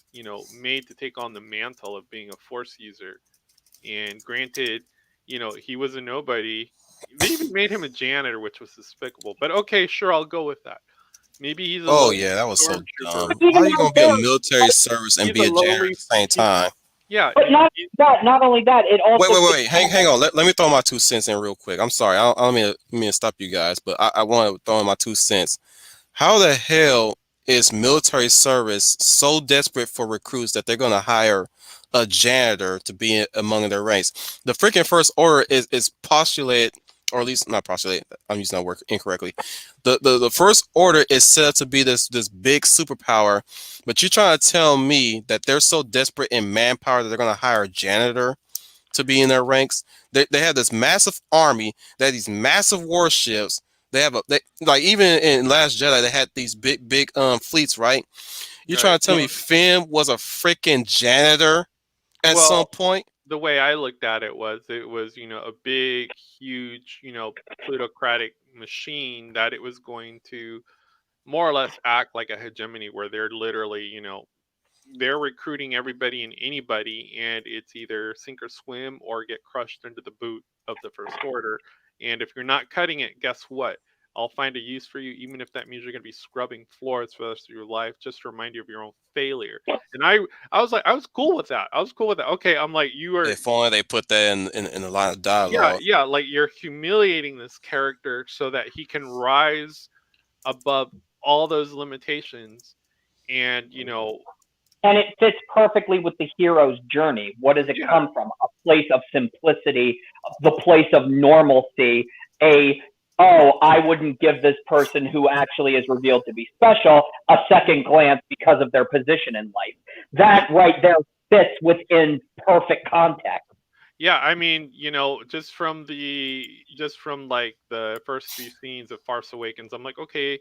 Speaker 4: made to take on the mantle of being a force user. And granted, he was a nobody. They even made him a janitor, which was despicable. But okay, sure, I'll go with that. Maybe he's a
Speaker 1: Oh
Speaker 4: lowly
Speaker 1: yeah, that was so
Speaker 4: stormtrooper.
Speaker 1: dumb. How
Speaker 3: Even
Speaker 1: are you
Speaker 3: out
Speaker 1: gonna be a
Speaker 3: there,
Speaker 1: military service and
Speaker 4: He's
Speaker 1: be
Speaker 4: a
Speaker 1: a janitor at
Speaker 4: lowly.
Speaker 1: the same
Speaker 4: He's
Speaker 1: time?
Speaker 4: yeah.
Speaker 3: but not only that, it
Speaker 1: Wait,
Speaker 3: also
Speaker 1: wait, wait,
Speaker 3: fits
Speaker 1: wait. Hang on. Let me throw my 2 cents in real quick. I'm sorry. I don't mean to stop you guys, but I want to throw in my 2 cents. How the hell is military service so desperate for recruits that they're going to hire a janitor to be among their ranks? The freaking first order is postulated, or at least not postulated. I'm using that word incorrectly. The first order is set up to be this big superpower, but you're trying to tell me that they're so desperate in manpower that they're going to hire a janitor to be in their ranks. They have this massive army. They have these massive warships. They have like even in Last Jedi they had these big fleets, right? You
Speaker 4: Right.
Speaker 1: trying to tell me Finn was a freaking janitor at some
Speaker 4: Well,
Speaker 1: point?
Speaker 4: the way I looked at it was a big, huge, plutocratic machine that it was going to more or less act like a hegemony where they're literally, they're recruiting everybody and anybody, and it's either sink or swim or get crushed under the boot of the First Order. And if you're not cutting it, guess what? I'll find a use for you, even if that means you're going to be scrubbing floors for the rest of your life, just to remind you of your own failure. And I was like, I was cool with that. I was cool with that. Okay, I'm like, you are,
Speaker 1: If only they put that in the line of
Speaker 4: yeah,
Speaker 1: dialogue.
Speaker 4: yeah, like you're humiliating this character so that he can rise above all those limitations. And
Speaker 3: and it fits perfectly with the hero's journey. What does it
Speaker 4: yeah,
Speaker 3: come from? A place of simplicity, the place of normalcy, a oh, I wouldn't give this person who actually is revealed to be special a second glance because of their position in life. That right there fits within perfect context.
Speaker 4: yeah, I mean, just from like the first few scenes of Farce Awakens, I'm like, okay,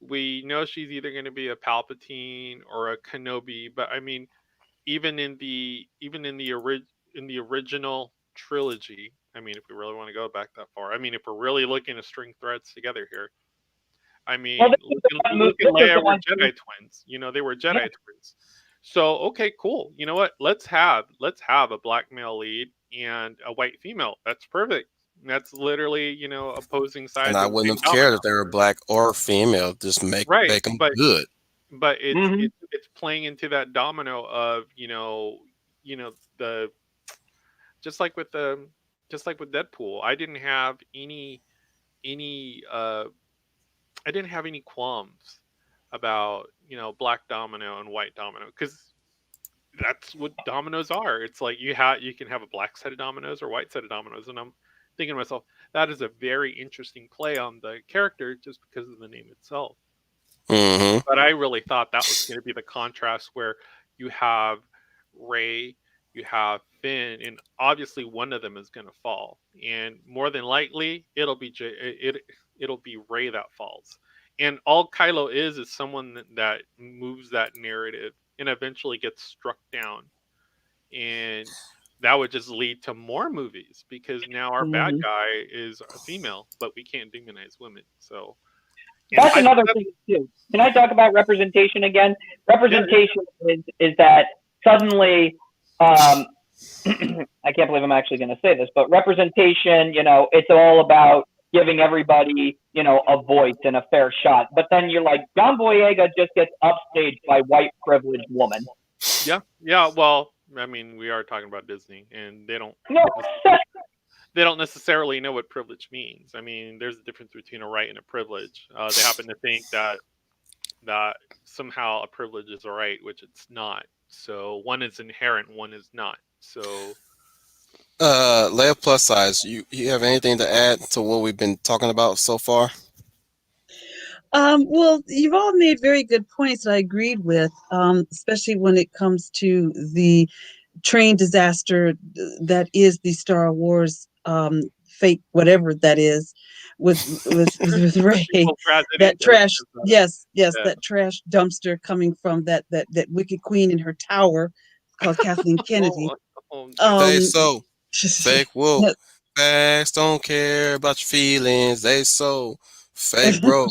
Speaker 4: we know she's either going to be a Palpatine or a Kenobi, but I mean, even in the original trilogy, I mean, if we really want to go back that far, I mean, if we're really looking to string threads together here, I
Speaker 3: Well,
Speaker 4: mean, Luke and
Speaker 3: this is the
Speaker 4: Leia were
Speaker 3: one.
Speaker 4: Jedi twins. They were
Speaker 3: Yeah,
Speaker 4: Jedi twins. So okay, cool. You know what? Let's have a black male lead. and a white female. That's perfect. That's literally, opposing
Speaker 1: And
Speaker 4: sides
Speaker 1: I
Speaker 4: of the
Speaker 1: wouldn't
Speaker 4: same
Speaker 1: have cared
Speaker 4: domino.
Speaker 1: if they were black or female. Just
Speaker 4: Right.
Speaker 1: make them
Speaker 4: But
Speaker 1: good.
Speaker 4: it's
Speaker 3: Hmm.
Speaker 4: it's playing into that domino of, the just like with Deadpool. Any I didn't have any qualms about, black domino and white domino, because that's what dominoes are. It's like you can have a black set of dominoes or white set of dominoes, and I'm thinking to myself, that is a very interesting play on the character just because of the name itself.
Speaker 1: Hmm.
Speaker 4: But I really thought that was going to be the contrast where you have Ray, you have Finn, and obviously one of them is going to fall, and more than likely it'll be Ray that falls. And all Kylo is someone that moves that narrative and eventually gets struck down, and that would just lead to more movies because now our bad
Speaker 2: Mhm.
Speaker 4: guy is a female, but we can't demonize women. So, and
Speaker 3: That's
Speaker 4: I think
Speaker 3: another
Speaker 4: that,
Speaker 3: thing too. Can I talk about representation again?
Speaker 4: yeah,
Speaker 3: Representation is that suddenly, um, I can't believe I'm actually going to say this, but representation, it's all about giving everybody, a voice and a fair shot. But then you're like, John Boyega just gets upstaged by white privileged woman.
Speaker 4: yeah, yeah. Well, I mean, we are talking about Disney, and
Speaker 3: No,
Speaker 4: they don't necessarily know what privilege means. I mean, there's a difference between a right and a privilege. They happen to think that somehow a privilege is a right, which it's not. So one is inherent, one is not. So
Speaker 1: Leia plus size. You have anything to add to what we've been talking about so far?
Speaker 2: Well, you've all made very good points that I agreed with, especially when it comes to the train disaster that is the Star Wars fake, whatever that is, with Ray.
Speaker 4: equal tragedy.
Speaker 2: That trash, yes, yes,
Speaker 4: Yeah.
Speaker 2: that trash dumpster coming from that wicked queen in her tower called Kathleen Kennedy.
Speaker 4: Oh, oh, yeah.
Speaker 1: They
Speaker 2: Um,
Speaker 1: so fake woke. Facts don't care about your feelings. They so fake broke.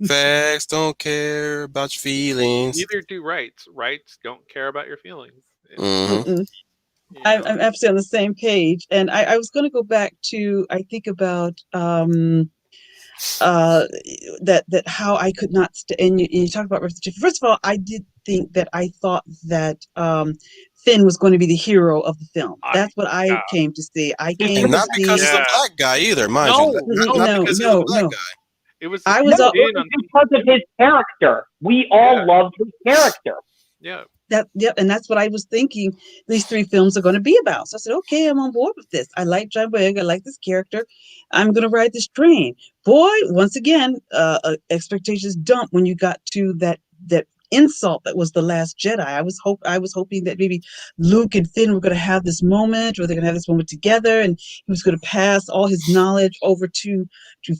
Speaker 1: Facts don't care about your feelings.
Speaker 4: Neither do rights. Rights don't care about your feelings.
Speaker 1: Hmm.
Speaker 2: mm-mm.
Speaker 4: You
Speaker 2: I'm
Speaker 4: know.
Speaker 2: absolutely on the same page, and I was going to go back to I think about uh that how I could not and you talk about representation. First of all, I did think that I thought that Finn was going to be the hero of the film.
Speaker 4: I
Speaker 2: That's what I
Speaker 4: Yeah.
Speaker 2: came to see. I
Speaker 3: he
Speaker 2: came
Speaker 1: And
Speaker 2: to
Speaker 1: not
Speaker 3: should.
Speaker 1: because
Speaker 2: see
Speaker 1: he's a
Speaker 4: Yeah.
Speaker 1: black guy either, mind you.
Speaker 4: No, no.
Speaker 1: Not
Speaker 2: no,
Speaker 1: because he's a
Speaker 2: no,
Speaker 1: black
Speaker 2: no.
Speaker 1: guy.
Speaker 4: It was
Speaker 2: I
Speaker 3: No,
Speaker 2: was
Speaker 3: it
Speaker 4: in
Speaker 3: was
Speaker 4: on
Speaker 3: because of his character. We all
Speaker 4: yeah,
Speaker 3: loved his character.
Speaker 4: yeah.
Speaker 2: that yep, and that's what I was thinking these three films are going to be about. So I said, okay, I'm on board with this. I like John Boyega, I like this character. I'm going to ride this train. Boy, once again, expectations dump when you got to that insult that was the Last Jedi. I was hoping that maybe Luke and Finn were going to have this moment, or they're going to have this moment together, and he was going to pass all his knowledge over to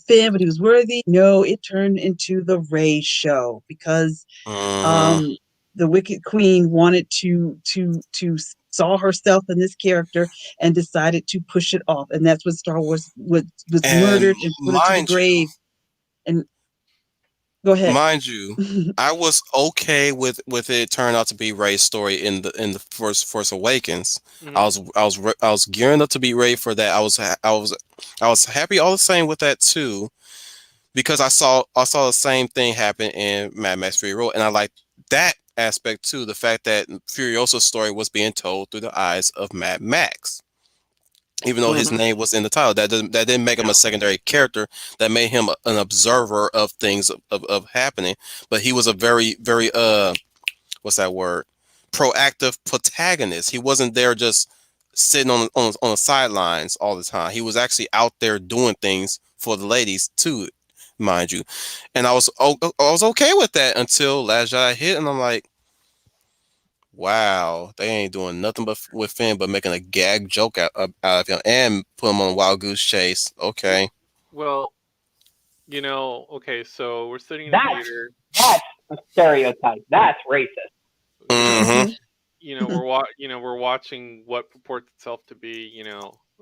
Speaker 2: Finn, but he was worthy. No, it turned into the Rey show because
Speaker 1: Hmm.
Speaker 2: um, the Wicked Queen wanted to saw herself in this character and decided to push it off, and that's what Star Wars was
Speaker 1: And
Speaker 2: murdered and put into the grave. And go ahead.
Speaker 1: mind you, I was okay with it turning out to be Ray's story in the first Force Awakens.
Speaker 4: Hmm.
Speaker 1: I was gearing up to be ready for that. I was happy all the same with that too because I saw the same thing happen in Mad Max Fury Road, and I like that aspect too. The fact that Furiosa's story was being told through the eyes of Mad Max, even though his
Speaker 3: Hmm.
Speaker 1: name was in the title. That didn't make him a
Speaker 4: Yeah.
Speaker 1: secondary character. That made him an observer of things of happening. But he was a very what's that word? Proactive protagonist. He wasn't there just sitting on the sidelines all the time. He was actually out there doing things for the ladies too, mind you. And I was okay with that until Last Jedi hit, and I'm like, wow, they ain't doing nothing but with Finn, but making a gag joke out of him and put him on a Wild Goose Chase. Okay.
Speaker 4: Well, okay, so we're sitting in the
Speaker 3: That's
Speaker 4: theater.
Speaker 3: that's a stereotype. That's racist.
Speaker 4: You know,
Speaker 1: Mm-hmm.
Speaker 2: Mhm.
Speaker 4: we're watching what purports itself to be,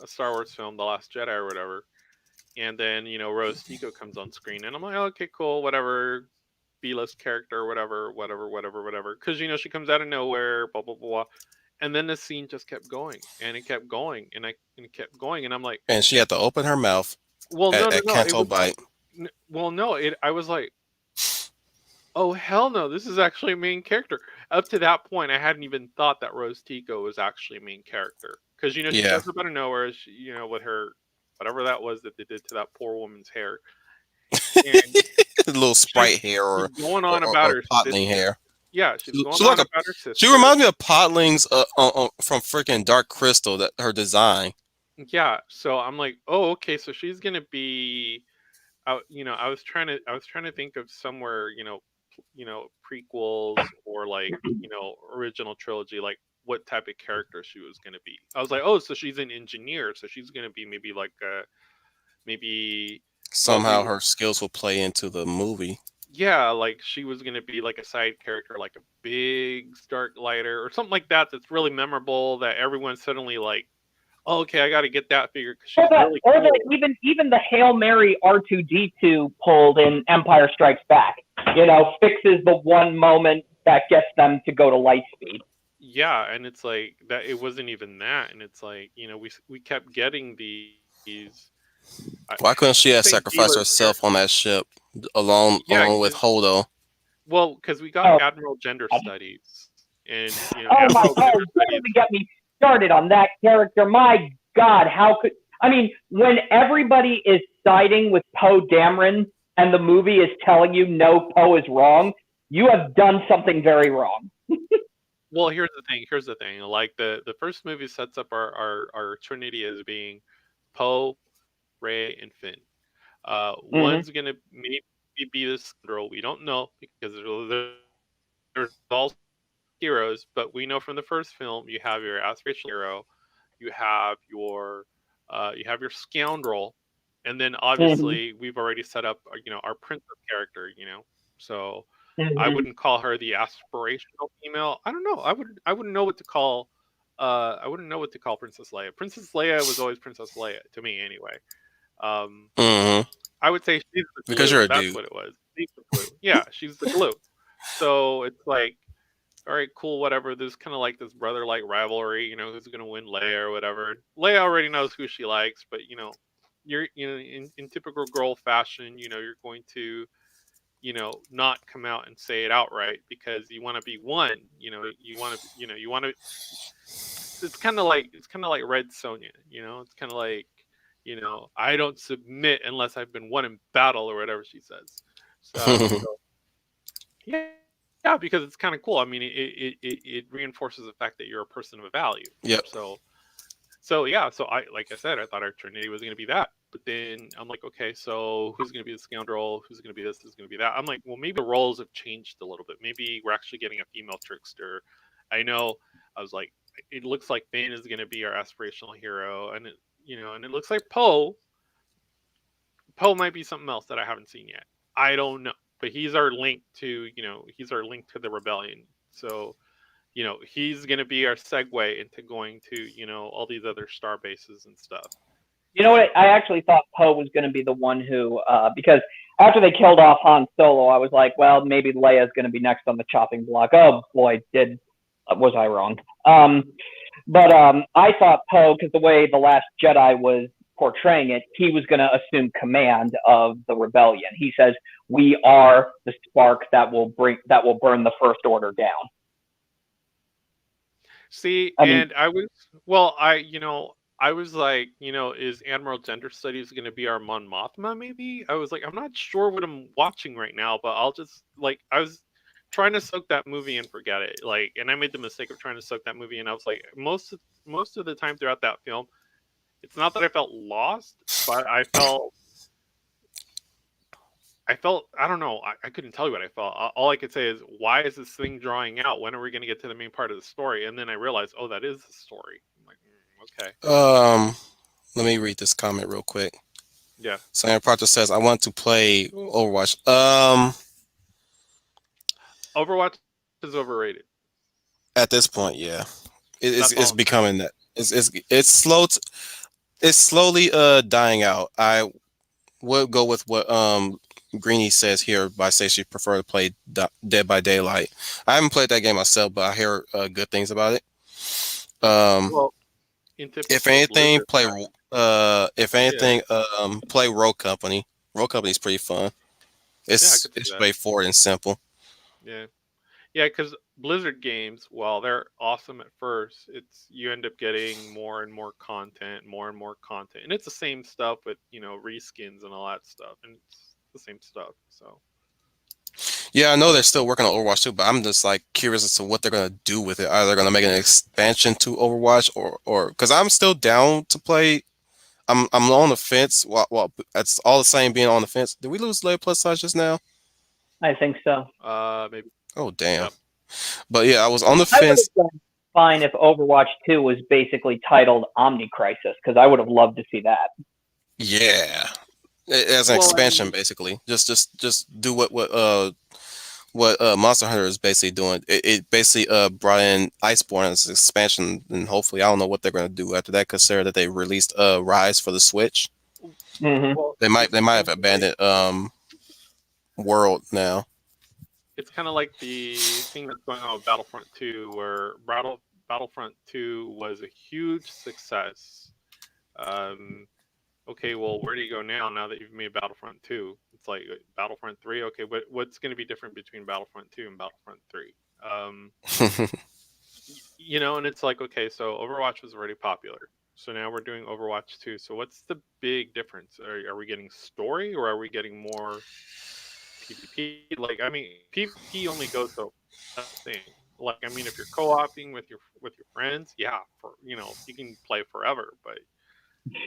Speaker 4: a Star Wars film, The Last Jedi or whatever. And then, Rose Tico comes on screen, and I'm like, okay, cool, whatever, B-list character, whatever, whatever, whatever, whatever. Because, she comes out of nowhere, blah, blah, blah. And then the scene just kept going, and it kept going, and it kept going, and I'm like,
Speaker 1: And she had to open her mouth
Speaker 4: well, no, no,
Speaker 1: at
Speaker 4: no, it
Speaker 1: Canto
Speaker 4: was,
Speaker 1: Bite.
Speaker 4: well, no, I was like, oh hell no, this is actually a main character. Up to that point, I hadn't even thought that Rose Tico was actually a main character, because she
Speaker 1: Yeah,
Speaker 4: shows up out of nowhere, with her whatever that was that they did to that poor woman's hair, and
Speaker 1: little
Speaker 4: she's
Speaker 1: sprite hair
Speaker 4: she's going on about
Speaker 1: or
Speaker 4: her
Speaker 1: potling
Speaker 4: sister.
Speaker 1: hair.
Speaker 4: Yeah, she's going
Speaker 1: She like
Speaker 4: on
Speaker 1: a.
Speaker 4: about her
Speaker 1: She
Speaker 4: sister.
Speaker 1: reminds me of Potling's from freaking Dark Crystal. That her design.
Speaker 4: Yeah, so I'm like, oh, okay, so she's gonna be I was trying to think of somewhere, prequels or like, original trilogy, like what type of character she was gonna be. I was like, oh, so she's an engineer, so she's gonna be maybe like maybe what we
Speaker 1: Somehow her skills will play into the movie.
Speaker 4: yeah, like she was gonna be like a side character, like a big Stark lighter or something like that. That's really memorable. That everyone's suddenly like, oh, okay, I got to get that figure because
Speaker 3: Or
Speaker 4: she's really cool.
Speaker 3: even the Hail Mary R2D2 pulled in Empire Strikes Back. Fixes the one moment that gets them to go to light speed.
Speaker 4: Yeah, and it's like that. It wasn't even that, and it's like we kept getting these. I
Speaker 1: Why couldn't
Speaker 4: I
Speaker 1: she
Speaker 4: keep
Speaker 1: have
Speaker 4: saying
Speaker 1: sacrificed
Speaker 4: D-list
Speaker 1: herself on
Speaker 4: characters.
Speaker 1: that ship along with
Speaker 4: Yeah,
Speaker 1: Holdo?
Speaker 4: well, because we got
Speaker 3: Oh,
Speaker 4: Admiral Gender Studies, and
Speaker 3: oh my!
Speaker 4: Admiral
Speaker 3: Oh,
Speaker 4: Gender
Speaker 3: don't
Speaker 4: Studies.
Speaker 3: even get me started on that character. My God, how could I mean when everybody is siding with Poe Dameron and the movie is telling you no, Poe is wrong, you have done something very wrong.
Speaker 4: Well, here's the thing. Here's the thing. Like the first movie sets up our Trinity as being Poe, Ray, and Finn.
Speaker 3: Mm-hmm.
Speaker 4: One's gonna maybe be this girl. We don't know because there's all heroes, but we know from the first film you have your aspirational hero, you have your scoundrel, and then
Speaker 3: Mm-hmm.
Speaker 4: obviously we've already set up our princess character. So I
Speaker 3: Mm-hmm.
Speaker 4: wouldn't call her the aspirational female. I don't know. I wouldn't know what to call. I wouldn't know what to call Princess Leia. Princess Leia was always Princess Leia to me anyway. Um,
Speaker 1: Mm-hmm.
Speaker 4: I would say she's the
Speaker 1: Because you're
Speaker 4: glue.
Speaker 1: a
Speaker 4: That's
Speaker 1: dude.
Speaker 4: what it was. She's the glue. Yeah, she's the glue. So it's like, all right, cool, whatever. There's kind of like this brother-like rivalry. Who's gonna win Leia or whatever. Leia already knows who she likes, but in typical girl fashion, you're going to not come out and say it outright because you want to be one. You want to. It's kind of like Red Sonja. It's kind of like I don't submit unless I've been won in battle or whatever she says. So yeah, because it's kind of cool. I mean, it reinforces the fact that you're a person of value.
Speaker 1: Yep.
Speaker 4: So yeah, so like I said, I thought our Trinity was going to be that, but then I'm like, okay, so who's going to be the scoundrel? Who's going to be this? Who's going to be that? I'm like, well, maybe the roles have changed a little bit. Maybe we're actually getting a female trickster. I know. I was like, it looks like Finn is going to be our aspirational hero, and it looks like Poe might be something else that I haven't seen yet. I don't know, but he's our link to the rebellion. So he's gonna be our segue into going to all these other star bases and stuff.
Speaker 3: You know what? I actually thought Poe was going to be the one who, because after they killed off Han Solo, I was like, well, maybe Leia's going to be next on the chopping block. Oh boy, was I wrong? But I thought Poe, because the way the Last Jedi was portraying it, he was going to assume command of the rebellion. He says, "We are the spark that will burn the First Order down."
Speaker 4: See,
Speaker 3: I mean,
Speaker 4: and I was well, I was like, is Admiral Gender Studies going to be our Mon Mothma? Maybe I was like, I'm not sure what I'm watching right now, but I'll just like I was trying to soak that movie and forget it. Like, and I made the mistake of trying to soak that movie, and I was like, most of the time throughout that film, it's not that I felt lost, but I felt I don't know. I couldn't tell you what I felt. All I could say is, why is this thing drawing out? When are we going to get to the main part of the story? And then I realized, oh, that is the story. I'm like, okay,
Speaker 1: Let me read this comment real quick.
Speaker 4: yeah.
Speaker 1: Sam Proctor says, "I want to play Overwatch."
Speaker 4: Overwatch is overrated.
Speaker 1: At this point, yeah,
Speaker 4: That's
Speaker 1: it's
Speaker 4: all I'm saying.
Speaker 1: becoming that. It's slowly dying out. I would go with what Greenie says here by saying she prefer to play Dead by Daylight. I haven't played that game myself, but I hear good things about it. Um,
Speaker 4: Well, in
Speaker 1: if
Speaker 4: typical
Speaker 1: anything,
Speaker 4: Blizzard
Speaker 1: play.
Speaker 4: fashion,
Speaker 1: If
Speaker 4: yeah,
Speaker 1: anything, play Rogue Company. Rogue Company's pretty fun.
Speaker 4: yeah, I
Speaker 1: It's
Speaker 4: could see
Speaker 1: it's
Speaker 4: that.
Speaker 1: straightforward and simple.
Speaker 4: Yeah, yeah, because Blizzard games, while they're awesome at first, it's you end up getting more and more content, and it's the same stuff with reskins and all that stuff, and it's the same stuff. So
Speaker 1: Yeah, I know they're still working on Overwatch too, but I'm just like curious as to what they're gonna do with it. Are they gonna make an expansion to Overwatch, or because I'm still down to play. I'm on the fence. Well, it's all the same being on the fence. Did we lose Leia plus size just now?
Speaker 3: I think so.
Speaker 4: maybe,
Speaker 1: Oh damn!
Speaker 4: yep.
Speaker 1: But yeah, I was on the
Speaker 3: I would
Speaker 1: fence.
Speaker 3: have been fine if Overwatch 2 was basically titled Omni Crisis, because I would have loved to see that.
Speaker 1: Yeah, as an
Speaker 4: Well, I
Speaker 1: expansion,
Speaker 4: mean,
Speaker 1: basically. Just do what Monster Hunter is basically doing. It basically brought in Iceborne as an expansion, and hopefully I don't know what they're gonna do after that. Consider that they released Rise for the Switch.
Speaker 3: Hmm.
Speaker 4: well,
Speaker 1: They might have abandoned World now.
Speaker 4: it's kind of like the thing that's going on with Battlefront 2, where Battlefront 2 was a huge success. Um, okay, well, where do you go now? Now that you've made Battlefront 2, it's like Battlefront 3. Okay, what's going to be different between Battlefront 2 and Battlefront 3? And it's like, okay, so Overwatch was already popular. So now we're doing Overwatch 2. So what's the big difference? Are we getting story, or are we getting more PvP? Like, I mean, PvP only goes so. That's the thing. Like, I mean, if you're co-oping with your friends, yeah, you can play forever. But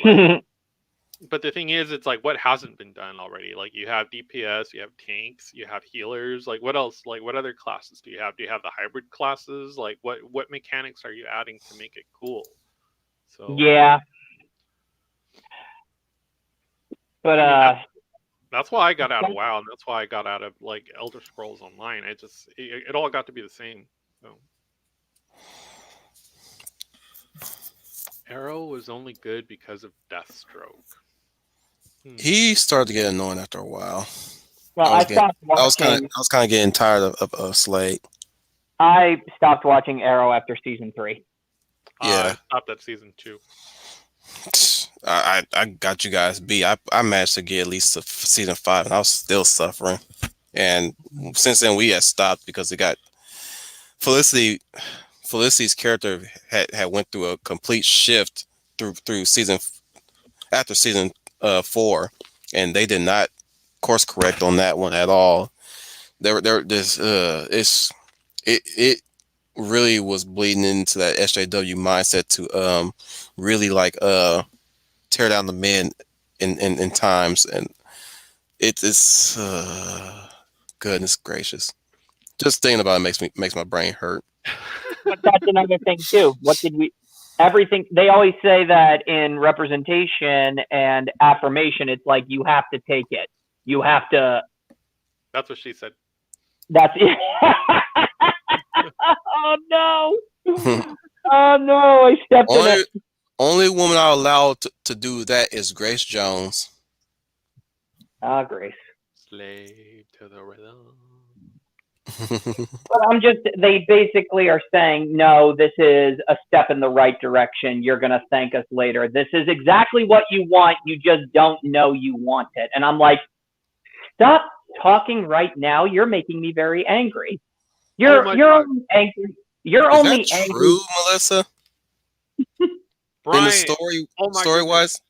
Speaker 4: like, the thing is, it's like what hasn't been done already. Like, you have DPS, you have tanks, you have healers. Like, what else? Like, what other classes do you have? Do you have the hybrid classes? Like, what mechanics are you adding to make it cool? So,
Speaker 3: Yeah, but
Speaker 4: I mean, that's why I got out of WoW, and that's why I got out of like Elder Scrolls Online. It all got to be the same. So, Arrow was only good because of Deathstroke. Hmm.
Speaker 1: He started to get annoying after a while.
Speaker 3: well,
Speaker 1: I was getting, I was kind of getting tired of Slade.
Speaker 3: I stopped watching Arrow after season 3.
Speaker 1: Yeah,
Speaker 4: I stopped at season 2.
Speaker 1: I got you guys beat. I managed to get at least to season 5, and I was still suffering. And since then, we had stopped because it got Felicity. Felicity's character had went through a complete shift through after season 4, and they did not course correct on that one at all. There this it really was bleeding into that SJW mindset to really like tear down the men in times, and it's goodness gracious. Just thinking about it makes my brain hurt.
Speaker 3: But that's another thing too. What did we? Everything they always say that in representation and affirmation, it's like you have to take it. You have to.
Speaker 4: That's what she said.
Speaker 3: That's it. Oh no! Oh no! I stepped in it.
Speaker 1: Only woman I allowed to do that is Grace Jones.
Speaker 3: Ah, Grace.
Speaker 4: Slave to the rhythm.
Speaker 3: But they basically are saying, no, this is a step in the right direction. You're going to thank us later. This is exactly what you want. You just don't know you want it. And I'm like, stop talking right now. You're making me very angry.
Speaker 4: Oh my
Speaker 3: You're
Speaker 4: God,
Speaker 3: only angry. You're
Speaker 1: Is that
Speaker 3: only angry.
Speaker 1: true, Melissa? In the
Speaker 4: Brian! Oh my
Speaker 1: story
Speaker 4: goodness!
Speaker 1: wise,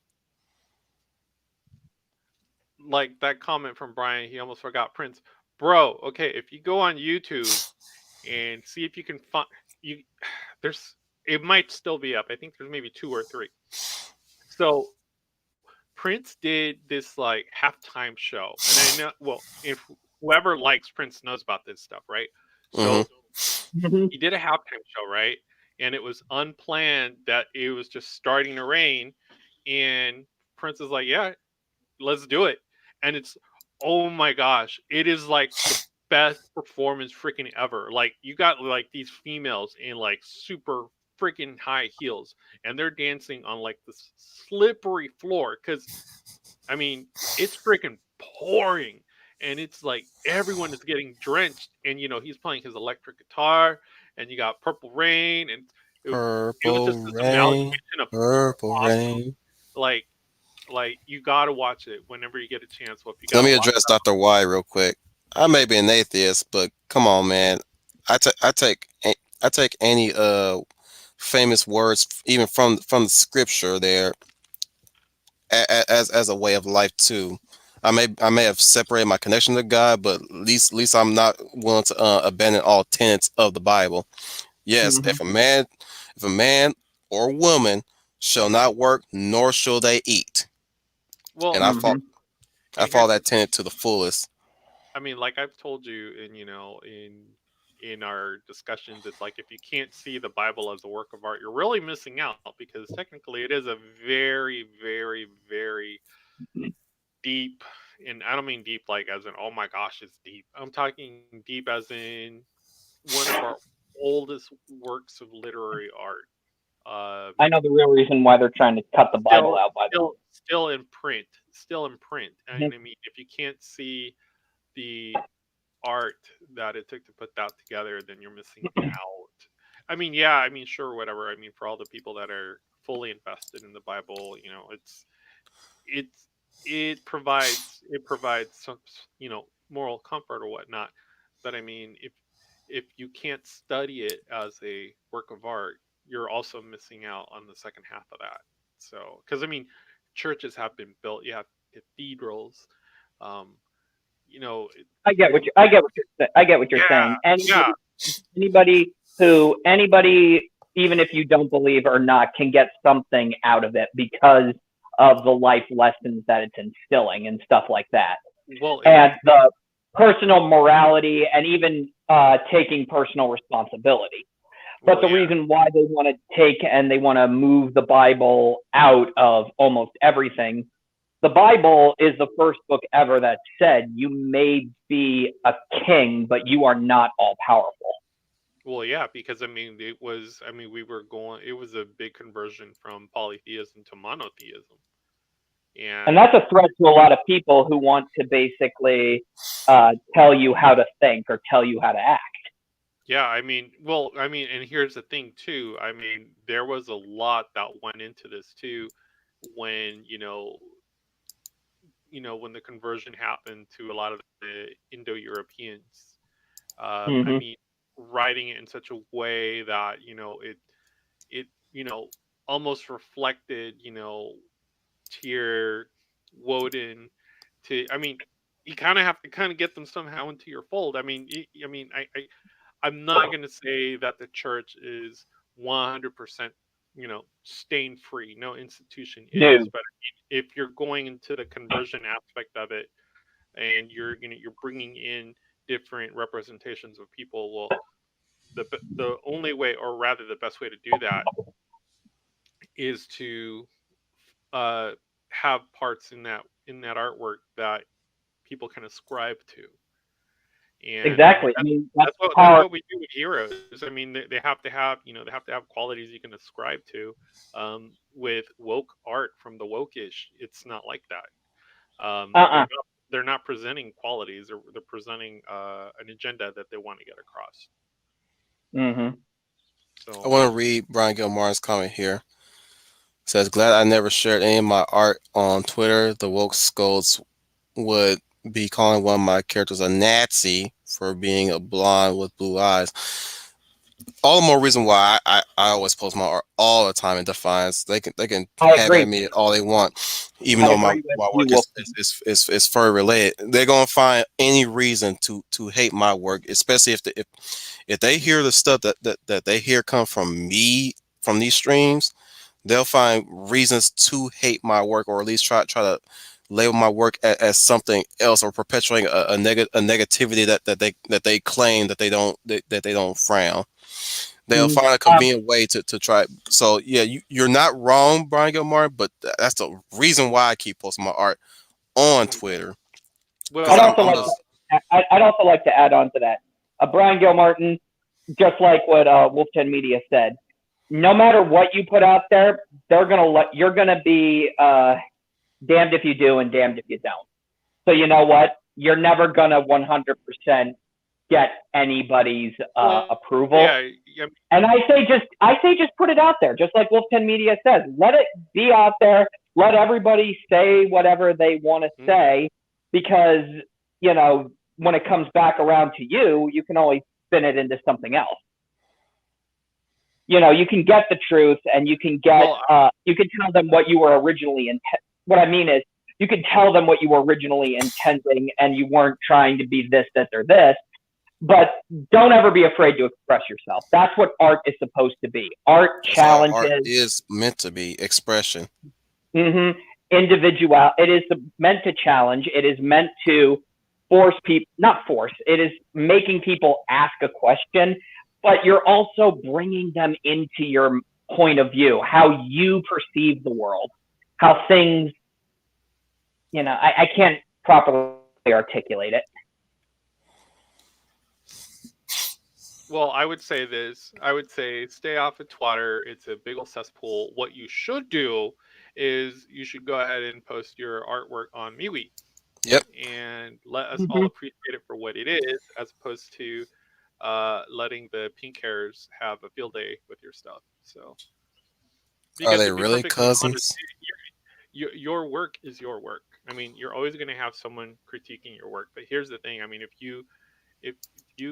Speaker 4: Like that comment from Brian, he almost forgot Prince. Bro, okay, if you go on YouTube and see if you can find you, there's it might still be up. I think there's maybe 2 or 3. So Prince did this like halftime show, and I know, well, if whoever likes Prince knows about this stuff, right?
Speaker 1: hmm
Speaker 4: So he did a halftime show, right? And it was unplanned that it was just starting to rain, and Prince is like, "Yeah, let's do it." And it's, oh my gosh, it is like the best performance freaking ever. Like, you got like these females in like super freaking high heels, and they're dancing on like this slippery floor because I mean, it's freaking pouring, and it's like everyone is getting drenched. And he's playing his electric guitar, and you got Purple Rain, and It was
Speaker 1: Purple
Speaker 4: just this
Speaker 1: rain,
Speaker 4: amalgamation of
Speaker 1: purple
Speaker 4: awesome.
Speaker 1: rain.
Speaker 4: Like you got to watch it whenever you get a chance. Well, if you got
Speaker 1: Let
Speaker 4: to
Speaker 1: me
Speaker 4: watch
Speaker 1: address
Speaker 4: that,
Speaker 1: Dr. Y real quick. I may be an atheist, but come on, man. I take any famous words, even from the scripture there, as a way of life too. I may have separated my connection to God, but at least I'm not willing to abandon all tenets of the Bible. Yes,
Speaker 3: Mm-hmm.
Speaker 1: if a man or woman shall not work, nor shall they eat,
Speaker 4: well,
Speaker 1: and
Speaker 3: Mm-hmm.
Speaker 1: I
Speaker 4: and
Speaker 1: follow
Speaker 4: here's the
Speaker 1: that tenet to the fullest.
Speaker 4: I mean, like I've told you in our discussions, it's like if you can't see the Bible as a work of art, you're really missing out because technically it is a very, very, very deep, and I don't mean deep like as in oh my gosh, it's deep. I'm talking deep as in one of our oldest works of literary art.
Speaker 3: I know the real reason why they're trying to cut the Bible
Speaker 4: Still,
Speaker 3: out, by the
Speaker 4: still in print, still in print.
Speaker 3: way.
Speaker 4: And I mean, if you can't see the art that it took to put that together, then you're missing out. I mean, yeah, I mean, sure, whatever. I mean, for all the people that are fully invested in the Bible, it's it provides some moral comfort or whatnot. But I mean, if you can't study it as a work of art, you're also missing out on the second half of that. So, because I mean, churches have been built. You have cathedrals. Um,
Speaker 3: I get what you're
Speaker 4: yeah,
Speaker 3: saying.
Speaker 4: yeah.
Speaker 3: Anybody, even if you don't believe or not, can get something out of it because of the life lessons that it's instilling and stuff like that,
Speaker 4: Well,
Speaker 3: and the personal morality and even taking personal responsibility. But the
Speaker 4: yeah.
Speaker 3: reason why they want to take and they want to move the Bible out of almost everything, the Bible is the first book ever that said you may be a king, but you are not all powerful.
Speaker 4: Well, yeah, because I mean, it was. I mean, we were going. It was a big conversion from polytheism to monotheism,
Speaker 3: And
Speaker 4: and
Speaker 3: that's a threat to a lot of people who want to basically tell you how to think or tell you how to act.
Speaker 4: yeah, I mean, well, I mean, and here's the thing too. I mean, there was a lot that went into this too, when when the conversion happened to a lot of the Indo-Europeans. I
Speaker 3: Mm-hmm.
Speaker 4: mean, writing it in such a way that it almost reflected Tyr, Woden. To I mean, you kind of have to kind of get them somehow into your fold. I mean, I'm not going to say that the church is 100% stain free. No institution is,
Speaker 3: No.
Speaker 4: but if you're going into the conversion aspect of it, and you're bringing in different representations of people, well, the only way, or rather the best way to do that, is to uh, have parts in that artwork that people can ascribe to. And I mean
Speaker 3: Exactly. I mean, that's
Speaker 4: that's
Speaker 3: power.
Speaker 4: what we do with heroes. I mean, they have to have they have to have qualities you can ascribe to. With woke art from the woke-ish, it's not like that.
Speaker 3: Uh-uh.
Speaker 4: They're not presenting qualities, or they're presenting an agenda that they want to get across.
Speaker 3: Mm-hmm.
Speaker 1: I
Speaker 4: So
Speaker 1: want to read Brian Gilmar's comment here. It says, glad I never shared any of my art on Twitter. The woke scolds would be calling one of my characters a Nazi for being a blonde with blue eyes. All the more reason why I always post my art all the time in defiance. They can
Speaker 3: I
Speaker 1: have at
Speaker 3: agree.
Speaker 1: me all they want, even
Speaker 3: I
Speaker 1: though
Speaker 3: agree with
Speaker 1: my
Speaker 3: you,
Speaker 1: work
Speaker 3: Wolf.
Speaker 1: is furry related. They're gonna find any reason to hate my work, especially if they hear the stuff that they hear come from me from these streams. They'll find reasons to hate my work, or at least try to label my work as something else, or perpetuating a negativity that they claim that they don't frown. They'll
Speaker 3: Mhm.
Speaker 1: find a convenient way to try. So yeah, you're not wrong, Brian Gilmore, but that's the reason why I keep posting my art on Twitter, because
Speaker 3: I'd
Speaker 4: well,
Speaker 3: also
Speaker 1: I'm
Speaker 3: like
Speaker 1: just
Speaker 3: I'd also like to add on to that. Brian Gilmartin, just like what Wolf 10 Media said, no matter what you put out there, you're gonna be damned if you do and damned if you don't. So you know what? You're never gonna 100% get anybody's
Speaker 4: Well,
Speaker 3: approval.
Speaker 4: yeah, yeah,
Speaker 3: And I say just put it out there, just like Wolf 10 Media says. Let it be out there. Let everybody say whatever they want to
Speaker 4: mhm.
Speaker 3: say, because when it comes back around to you, you can always spin it into something else. You can get the truth, and
Speaker 4: Well,
Speaker 3: you can tell them what you were originally what I mean is, you can tell them what you were originally intending, and you weren't trying to be this, this, or this. But don't ever be afraid to express yourself. That's what art is supposed to be. Art
Speaker 1: That's all art
Speaker 3: challenges.
Speaker 1: is meant to be, expression.
Speaker 3: Individual. It is meant to challenge. It is meant to force people, not force. It is making people ask a question, but you're also bringing them into your point of view, how you perceive the world, how things. I can't properly articulate it.
Speaker 4: well, I would say this. I would say stay off of Twitter. It's a big old cesspool. What you should do is you should go ahead and post your artwork on MeWe
Speaker 1: Yep.
Speaker 4: and let us all
Speaker 3: Mm-hmm.
Speaker 4: appreciate it for what it is, as opposed to letting the pink hairs have a field day with your stuff. So,
Speaker 1: Are
Speaker 4: because
Speaker 1: they
Speaker 4: to be
Speaker 1: really
Speaker 4: perfectly honest,
Speaker 1: cousins?
Speaker 4: your work is your work. I mean, you're always going to have someone critiquing your work. But here's the thing. I mean, if you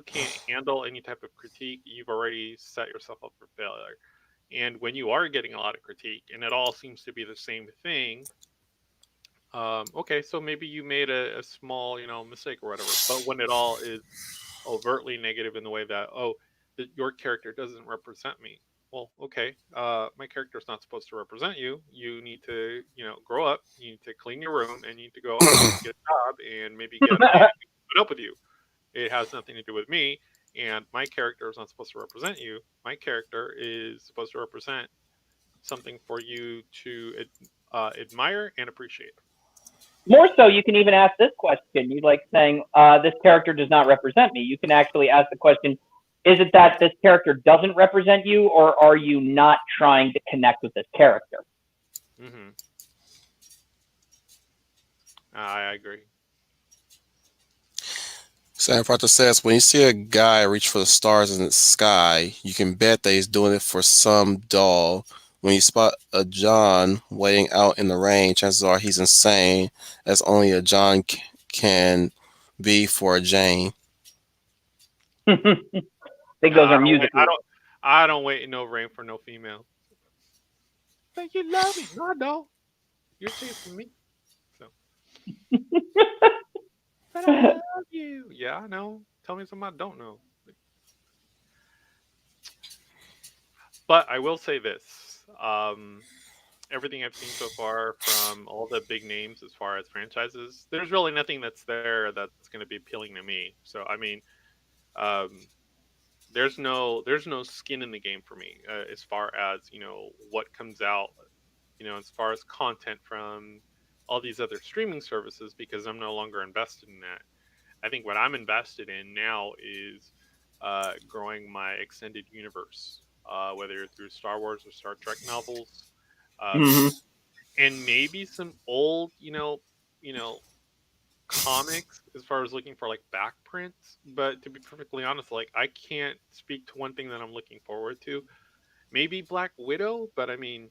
Speaker 4: can't handle any type of critique, you've already set yourself up for failure. And when you are getting a lot of critique, and it all seems to be the same thing, okay, so maybe you made a small, mistake or whatever. But when it all is overtly negative in the way that, oh, that your character doesn't represent me. Well, okay, my character is not supposed to represent you. You need to, grow up. You need to clean your room, and you need to go out and get a job, and maybe get a man who can put up with you. It has nothing to do with me, and my character is not supposed to represent you. My character is supposed to represent something for you to admire and appreciate.
Speaker 3: More so, you can even ask this question. You like saying, this character does not represent me. You can actually ask the question, is it that this character doesn't represent you, or are you not trying to connect with this character?
Speaker 4: Hmm. I agree.
Speaker 1: Sam Proctor says, when you see a guy reach for the stars in the sky, you can bet that he's doing it for some doll. When you spot a John waiting out in the rain, chances are he's insane, as only a John can be for a Jane.
Speaker 3: I think
Speaker 4: No,
Speaker 3: those
Speaker 4: I
Speaker 3: are
Speaker 4: don't wait. I
Speaker 3: musicals.
Speaker 4: don't. I don't wait in no rain for no female. Think you love me? No, I don't. You're chasing me. So, but I love you. Yeah, I know. Tell me something I don't know. But I will say this. Everything I've seen so far from all the big names as far as franchises, there's really nothing that's there that's going to be appealing to me. So I mean, um, there's no skin in the game for me as far as what comes out. As far as content from all these other streaming services, because I'm no longer invested in that. I think what I'm invested in now is growing my extended universe, whether through Star Wars or Star Trek novels, um,
Speaker 3: Hmm.
Speaker 4: and maybe some old, comics as far as looking for like back prints. But to be perfectly honest, like I can't speak to one thing that I'm looking forward to. Maybe Black Widow, but I mean,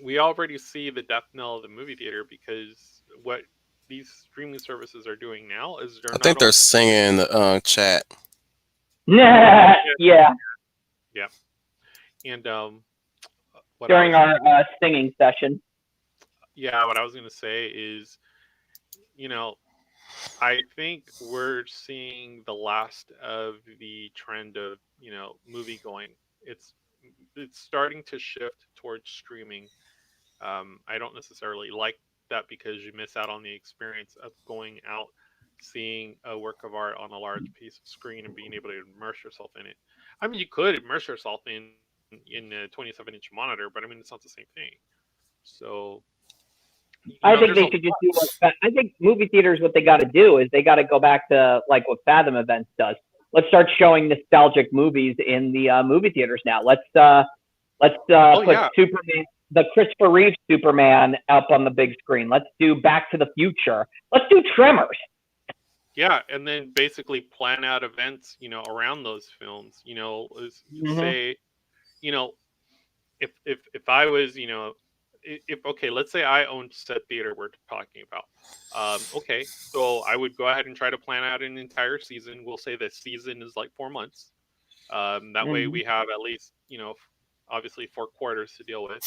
Speaker 4: we already see the death knell of the movie theater, because what these streaming services are doing now is they're
Speaker 1: I
Speaker 4: not
Speaker 1: think they're
Speaker 4: only
Speaker 1: singing in the chat.
Speaker 3: Yeah,
Speaker 4: yeah, and what I
Speaker 3: during
Speaker 4: was
Speaker 3: our singing session.
Speaker 4: yeah, what I was gonna say is, you know, I think we're seeing the last of the trend of movie going. It's it's starting to shift towards streaming. I don't necessarily like that, because you miss out on the experience of going out, seeing a work of art on a large piece of screen, and being able to immerse yourself in it. I mean, you could immerse yourself in a 27-inch monitor, but I mean, it's not the same thing. So,
Speaker 3: I
Speaker 4: there's
Speaker 3: think
Speaker 4: a
Speaker 3: they
Speaker 4: lot.
Speaker 3: should just do what I think movie theaters. What they got to do is they got to go back to like what Fathom Events does. Let's start showing nostalgic movies in the movie theaters now. Let's
Speaker 4: Oh
Speaker 3: put
Speaker 4: yeah,
Speaker 3: Superman, the Christopher Reeve Superman, up on the big screen. Let's do Back to the Future. Let's do Tremors.
Speaker 4: Yeah, and then basically plan out events, around those films.
Speaker 3: Hmm.
Speaker 4: Say, you know, if I was, if okay, let's say I owned said theater we're talking about. Okay, so I would go ahead and try to plan out an entire season. We'll say the season is like 4 months. That way
Speaker 3: Hmm.
Speaker 4: we have at least, obviously 4 quarters to deal with.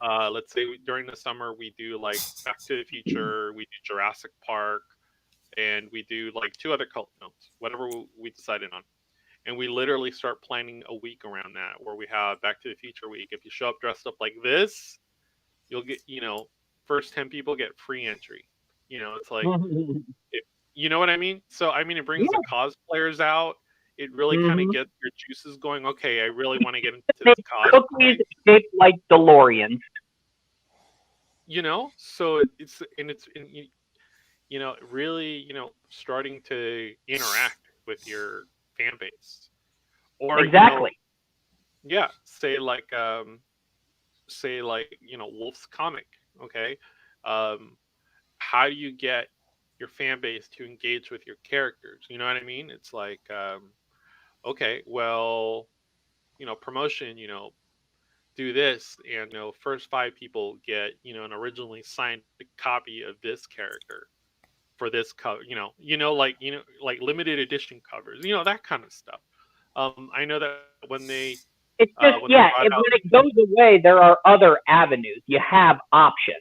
Speaker 4: Let's say during the summer we do like Back to the Future, we do Jurassic Park, and we do like two other cult films, whatever we decided on. And we literally start planning a week around that, where we have Back to the Future week. If you show up dressed up like this, you'll get, first 10 people get free entry. It's like, it, you know what I mean? So, I mean, it brings the
Speaker 3: Yeah.
Speaker 4: cosplayers out. It really kind of
Speaker 3: Hmm.
Speaker 4: gets your juices going. Okay, I really want to get into this
Speaker 3: Make
Speaker 4: cosplay.
Speaker 3: cookies shaped like DeLoreans.
Speaker 4: So really, starting to interact with your fan base, or
Speaker 3: Exactly.
Speaker 4: yeah, say like Wolf's comic. Okay, um, how do you get your fan base to engage with your characters? You know what I mean? It's like, okay, well, promotion, do this, and first 5 people get an originally signed copy of this character for this cover. Like limited edition covers, that kind of stuff. I know that
Speaker 3: It's
Speaker 4: when
Speaker 3: just,
Speaker 4: they brought
Speaker 3: yeah,
Speaker 4: out,
Speaker 3: when it goes away, there are other avenues. You have options.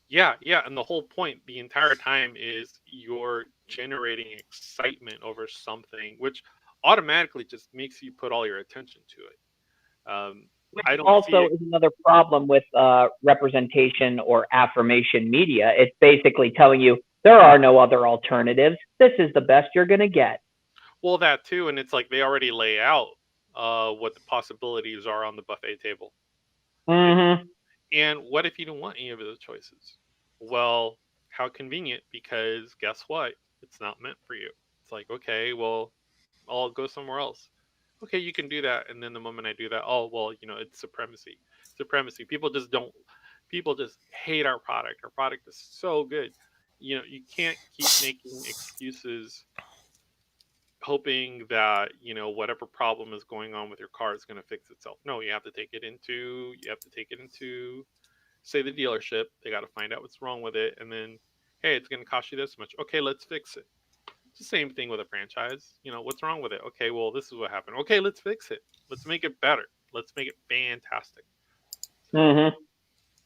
Speaker 4: yeah, and the whole point the entire time is you're generating excitement over something, which automatically just makes you put all your attention to it.
Speaker 3: Which
Speaker 4: I don't see
Speaker 3: also
Speaker 4: it.
Speaker 3: is another problem with representation or affirmation media. It's basically telling you there are no other alternatives. This is the best you're going to get.
Speaker 4: Well, that too, and it's like they already lay out what the possibilities are on the buffet table. It,
Speaker 3: Hmm.
Speaker 4: and what if you don't want any of those choices? Well, how convenient, because guess what? It's not meant for you. It's like, okay, well, I'll go somewhere else. Okay, you can do that. And then the moment I do that, oh, well, it's supremacy. Supremacy. People just hate our product. Our product is so good. You can't keep making excuses hoping that whatever problem is going on with your car is going to fix itself. No, you have to take it into say the dealership. They got to find out what's wrong with it, and then hey, it's going to cost you this much. Okay, let's fix it. It's the same thing with a franchise. What's wrong with it? Okay, well, this is what happened. Okay, let's fix it. Let's make it better. Let's make it fantastic. So
Speaker 3: Hmm.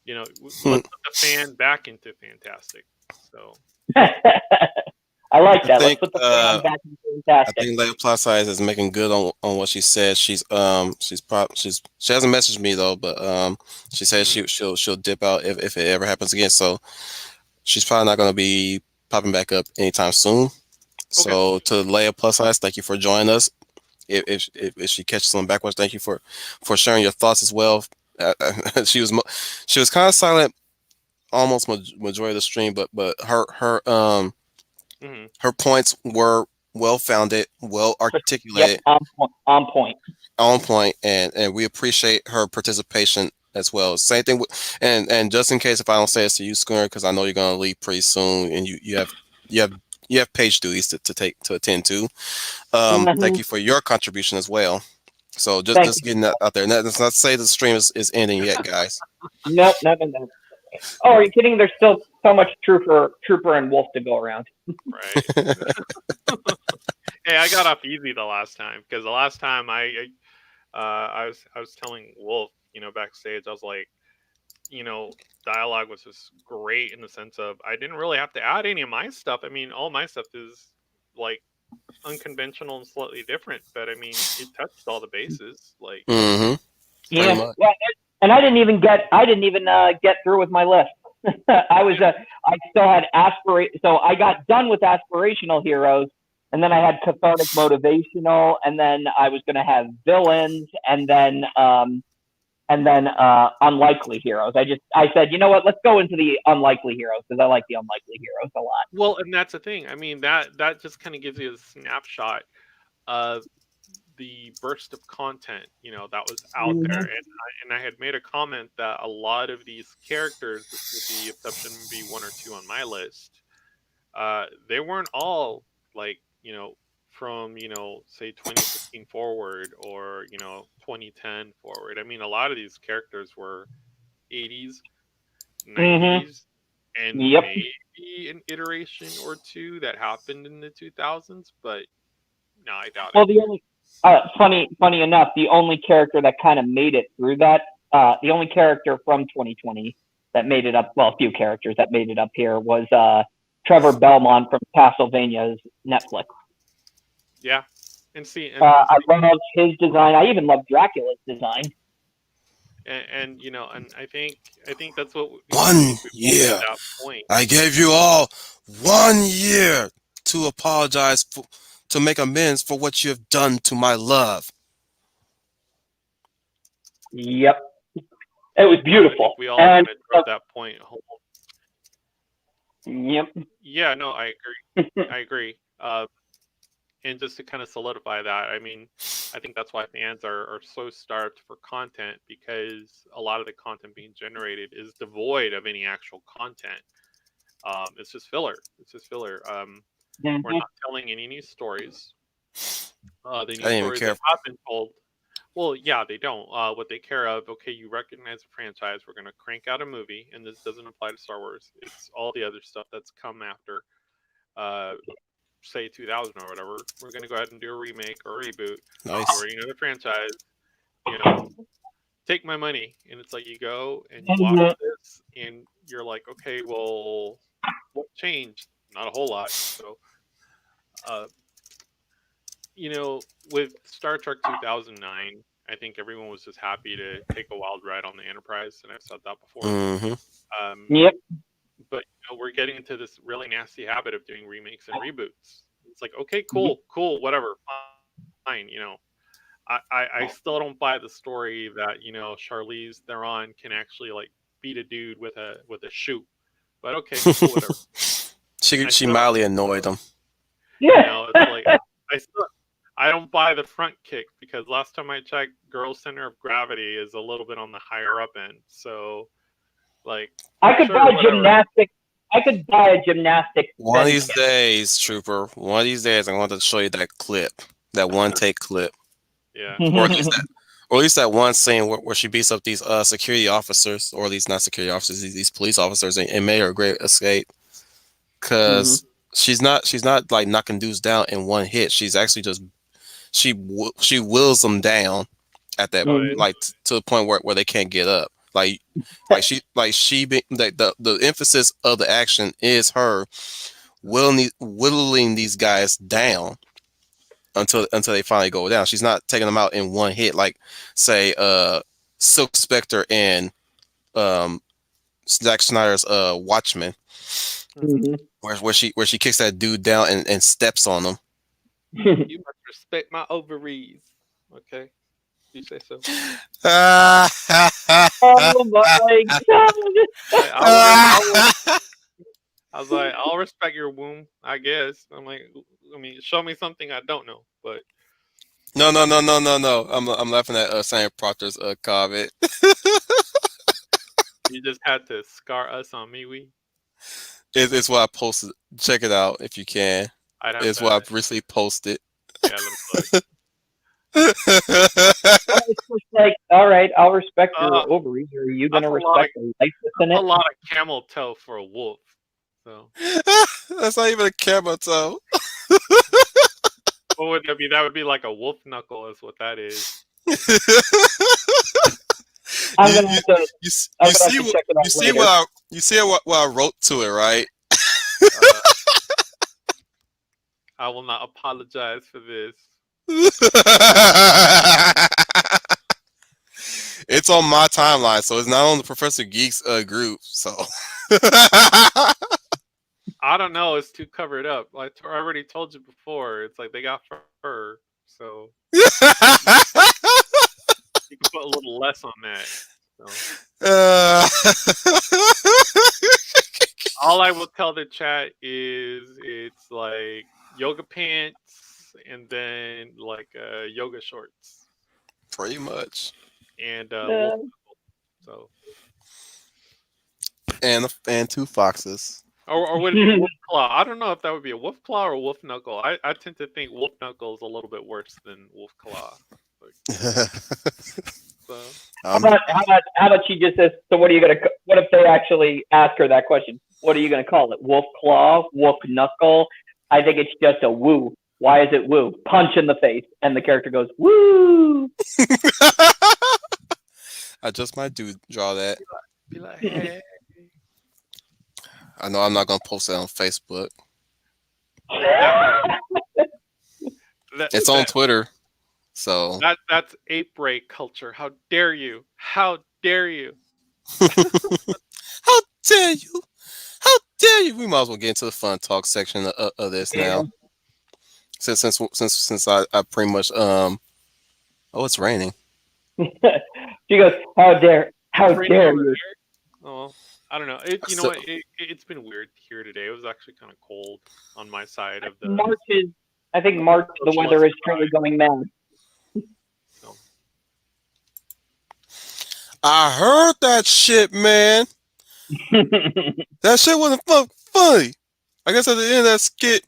Speaker 4: let's put the fan back into fantastic. So
Speaker 3: I like
Speaker 1: I
Speaker 3: that. Let's
Speaker 1: think
Speaker 3: put the fan
Speaker 1: uh
Speaker 3: back in
Speaker 1: I
Speaker 3: fantastic.
Speaker 1: think Leia Plus Size is making good on what she said. She hasn't messaged me though, but she said
Speaker 4: mm,
Speaker 1: she'll dip out if it ever happens again. So she's probably not gonna be popping back up anytime soon.
Speaker 4: okay.
Speaker 1: So to Leia Plus Size, thank you for joining us. If she catches on backwards, thank you for sharing your thoughts as well. She was kind of silent almost majority of the stream, but
Speaker 4: hmm
Speaker 1: her points were well founded, well
Speaker 3: Yep,
Speaker 1: articulated,
Speaker 3: on point. On point.
Speaker 1: on point, and we appreciate her participation as well. Same thing with, and just in case if I don't say this to you, Schooner, because I know you're gonna leave pretty soon, and you have you have page duties to attend to.
Speaker 3: Hmm.
Speaker 1: Thank you for your contribution as well. So
Speaker 3: Thank
Speaker 1: just
Speaker 3: you.
Speaker 1: getting that out there. And that's not to say the stream is ending yet, guys.
Speaker 3: Nope, no, no, no. Oh, are you kidding? There's still so much trooper and wolf to go around.
Speaker 4: Right. Hey, I got off easy the last time because the last time I was telling Wolf, backstage, I was like, you know, dialogue was just great in the sense of I didn't really have to add any of my stuff. I mean, all my stuff is like unconventional and slightly different, but I mean, it touched all the bases. Like,
Speaker 1: Hmm. Pretty
Speaker 3: Yeah,
Speaker 1: much.
Speaker 3: well, and I didn't even get through with my list. I still had so I got done with aspirational heroes, and then I had cathartic motivational, and then I was going to have villains, and then unlikely heroes. I said, you know what? Let's go into the unlikely heroes because I like the unlikely heroes a lot.
Speaker 4: well, and that's the thing. I mean, that just kind of gives you a snapshot of the burst of content, that was out there.
Speaker 3: Hmm.
Speaker 4: And I had made a comment that a lot of these characters, with the exception maybe one or two on my list, they weren't all like, from, say 2015 forward, or, 2010 forward. I mean, a lot of these characters were 80s,
Speaker 3: Hmm.
Speaker 4: 90s, and
Speaker 3: Yep.
Speaker 4: maybe an iteration or two that happened in the 2000s, but no, I doubt it.
Speaker 3: Well, the only funny enough, the only character that kind of made it through that, the only character from 2020 that made it up, well, a few characters that made it up here was Trevor Belmont from Castlevania's Netflix.
Speaker 4: Yeah. And see, and
Speaker 3: I love his design. I even love Dracula's design.
Speaker 4: and I think that's what, I
Speaker 1: One
Speaker 4: think we've all hit
Speaker 1: year.
Speaker 4: that point.
Speaker 1: I gave you all 1 year to apologize for, to make amends for what you have done to my love.
Speaker 3: Yep, it was
Speaker 4: I think
Speaker 3: beautiful.
Speaker 4: we all
Speaker 3: And
Speaker 4: kind of drove that point home.
Speaker 3: yep.
Speaker 4: Yeah, no, I agree. I agree. And just to kind of solidify that, I mean, I think that's why fans are so starved for content, because a lot of the content being generated is devoid of any actual content. It's just filler. It's just filler. We're
Speaker 3: Mhm.
Speaker 4: not telling any new stories. The
Speaker 1: I
Speaker 4: new
Speaker 1: didn't even
Speaker 4: stories
Speaker 1: care.
Speaker 4: that have been told, well, yeah, they don't. What they care of, okay, you recognize the franchise, we're going to crank out a movie, and this doesn't apply to Star Wars. It's all the other stuff that's come after, uh, say 2000 or whatever. We're going to go ahead and do a remake or a reboot. You
Speaker 1: Nice.
Speaker 4: already know the franchise, you know, take my money. And it's like you go and you watch
Speaker 3: Mhm.
Speaker 4: this, and you're like, okay, well, what changed? Not a whole lot. So, uh, with Star Trek 2009, I think everyone was just happy to take a wild ride on the Enterprise, and I've said that before.
Speaker 1: Mm-hmm.
Speaker 4: Um,
Speaker 3: Yep.
Speaker 4: but we're getting into this really nasty habit of doing remakes and reboots. It's like, okay, cool, whatever, fine. I still don't buy the story that Charlize Theron can actually like beat a dude with a shoe. But okay, cool, whatever.
Speaker 1: she
Speaker 4: I
Speaker 1: she
Speaker 4: still don't.
Speaker 1: mildly annoyed him.
Speaker 3: Yeah.
Speaker 4: It's like I still I don't buy the front kick, because last time I checked, girls' center of gravity is a little bit on the higher up end. So, like,
Speaker 3: I could
Speaker 4: sure,
Speaker 3: buy
Speaker 4: whatever.
Speaker 3: gymnastic. I could buy a gymnastic
Speaker 1: One of
Speaker 3: spin
Speaker 1: these
Speaker 3: kick.
Speaker 1: days, Trooper. One of these days, I want to show you that clip, that one take clip,
Speaker 4: Yeah,
Speaker 1: or at least that, or at least that one scene where she beats up these security officers, or at least not security officers, these police officers, and made her a great escape.
Speaker 3: Mhm.
Speaker 1: Cause she's not like knocking dudes down in one hit. She's actually just she wills them down at that,
Speaker 4: oh,
Speaker 3: Mhm.
Speaker 1: like to the point where they can't get up. She be, the emphasis of the action is her whittling these guys down until they finally go down. She's not taking them out in one hit like say Silk Spectre and um Zack Snyder's Watchmen,
Speaker 4: mhm.
Speaker 3: Mhm.
Speaker 1: where she kicks that dude down and steps on him.
Speaker 4: You must respect my ovaries. Okay, you say so.
Speaker 3: Oh my god!
Speaker 4: Like, I was like, I'll respect your womb, I guess. I'm like, I mean, show me something I don't know, but
Speaker 1: No, no, no, no, no, no. I'm laughing at Sam Proctor's comment.
Speaker 4: you just had to scar us on MeWe.
Speaker 1: It's what I posted. Check it out if you can.
Speaker 4: I'd have
Speaker 1: It's
Speaker 4: to,
Speaker 1: what I've recently posted.
Speaker 4: yeah, let me look.
Speaker 3: It's just like, all right, I'll respect
Speaker 4: Uh,
Speaker 3: your ovaries. Are you
Speaker 4: that's
Speaker 3: gonna
Speaker 4: a lot of
Speaker 3: respect the life that's in
Speaker 4: a
Speaker 3: it?
Speaker 4: lot of camel toe for a wolf. So
Speaker 1: That's not even a camera toe.
Speaker 4: what would that be? That would be like a wolf knuckle, is what that is.
Speaker 3: I'm
Speaker 1: you,
Speaker 3: gonna
Speaker 1: you,
Speaker 3: have to. I'm
Speaker 1: you
Speaker 3: gonna have
Speaker 1: see
Speaker 3: to check it
Speaker 1: you
Speaker 3: out
Speaker 1: see
Speaker 3: later.
Speaker 1: what I wrote to it, right?
Speaker 4: Uh, I will not apologize for this.
Speaker 1: It's on my timeline, so it's not on the Professor Geeks group. So
Speaker 4: I don't know. It's too covered up. I already told you before. It's like they got fur, so you can put a little less on that. So
Speaker 1: uh,
Speaker 4: all I will tell the chat is it's like yoga pants, and then like yoga shorts,
Speaker 1: pretty much,
Speaker 4: and wolf
Speaker 3: Uh,
Speaker 4: knuckle. So
Speaker 1: and two foxes.
Speaker 4: Or would it be wolf claw? I don't know if that would be a wolf claw or wolf knuckle. I tend to think wolf knuckle is a little bit worse than wolf claw. Like, so.
Speaker 3: How about she just says, so what are you gonna? What if they actually ask her that question? What are you gonna call it? Wolf claw, wolf knuckle? I think it's just a woo. Why is it woo? Punch in the face, and the character goes woo.
Speaker 1: I just might draw that.
Speaker 4: Be like, hey.
Speaker 1: I know I'm not gonna post it on Facebook. It's on Twitter, so
Speaker 4: that's ape break culture. How dare you? How dare you?
Speaker 1: How dare you? How dare you? We might as well get into the fun talk section of this now. Since I pretty much oh, it's raining.
Speaker 3: She goes, how dare you?
Speaker 4: Oh, I don't know. You know what? It's been weird here today. It was actually kind of cold on my side of the.
Speaker 3: I think March the weather is currently going mad.
Speaker 4: So.
Speaker 1: I heard that shit, man. That shit wasn't funny. I guess at the end of that skit,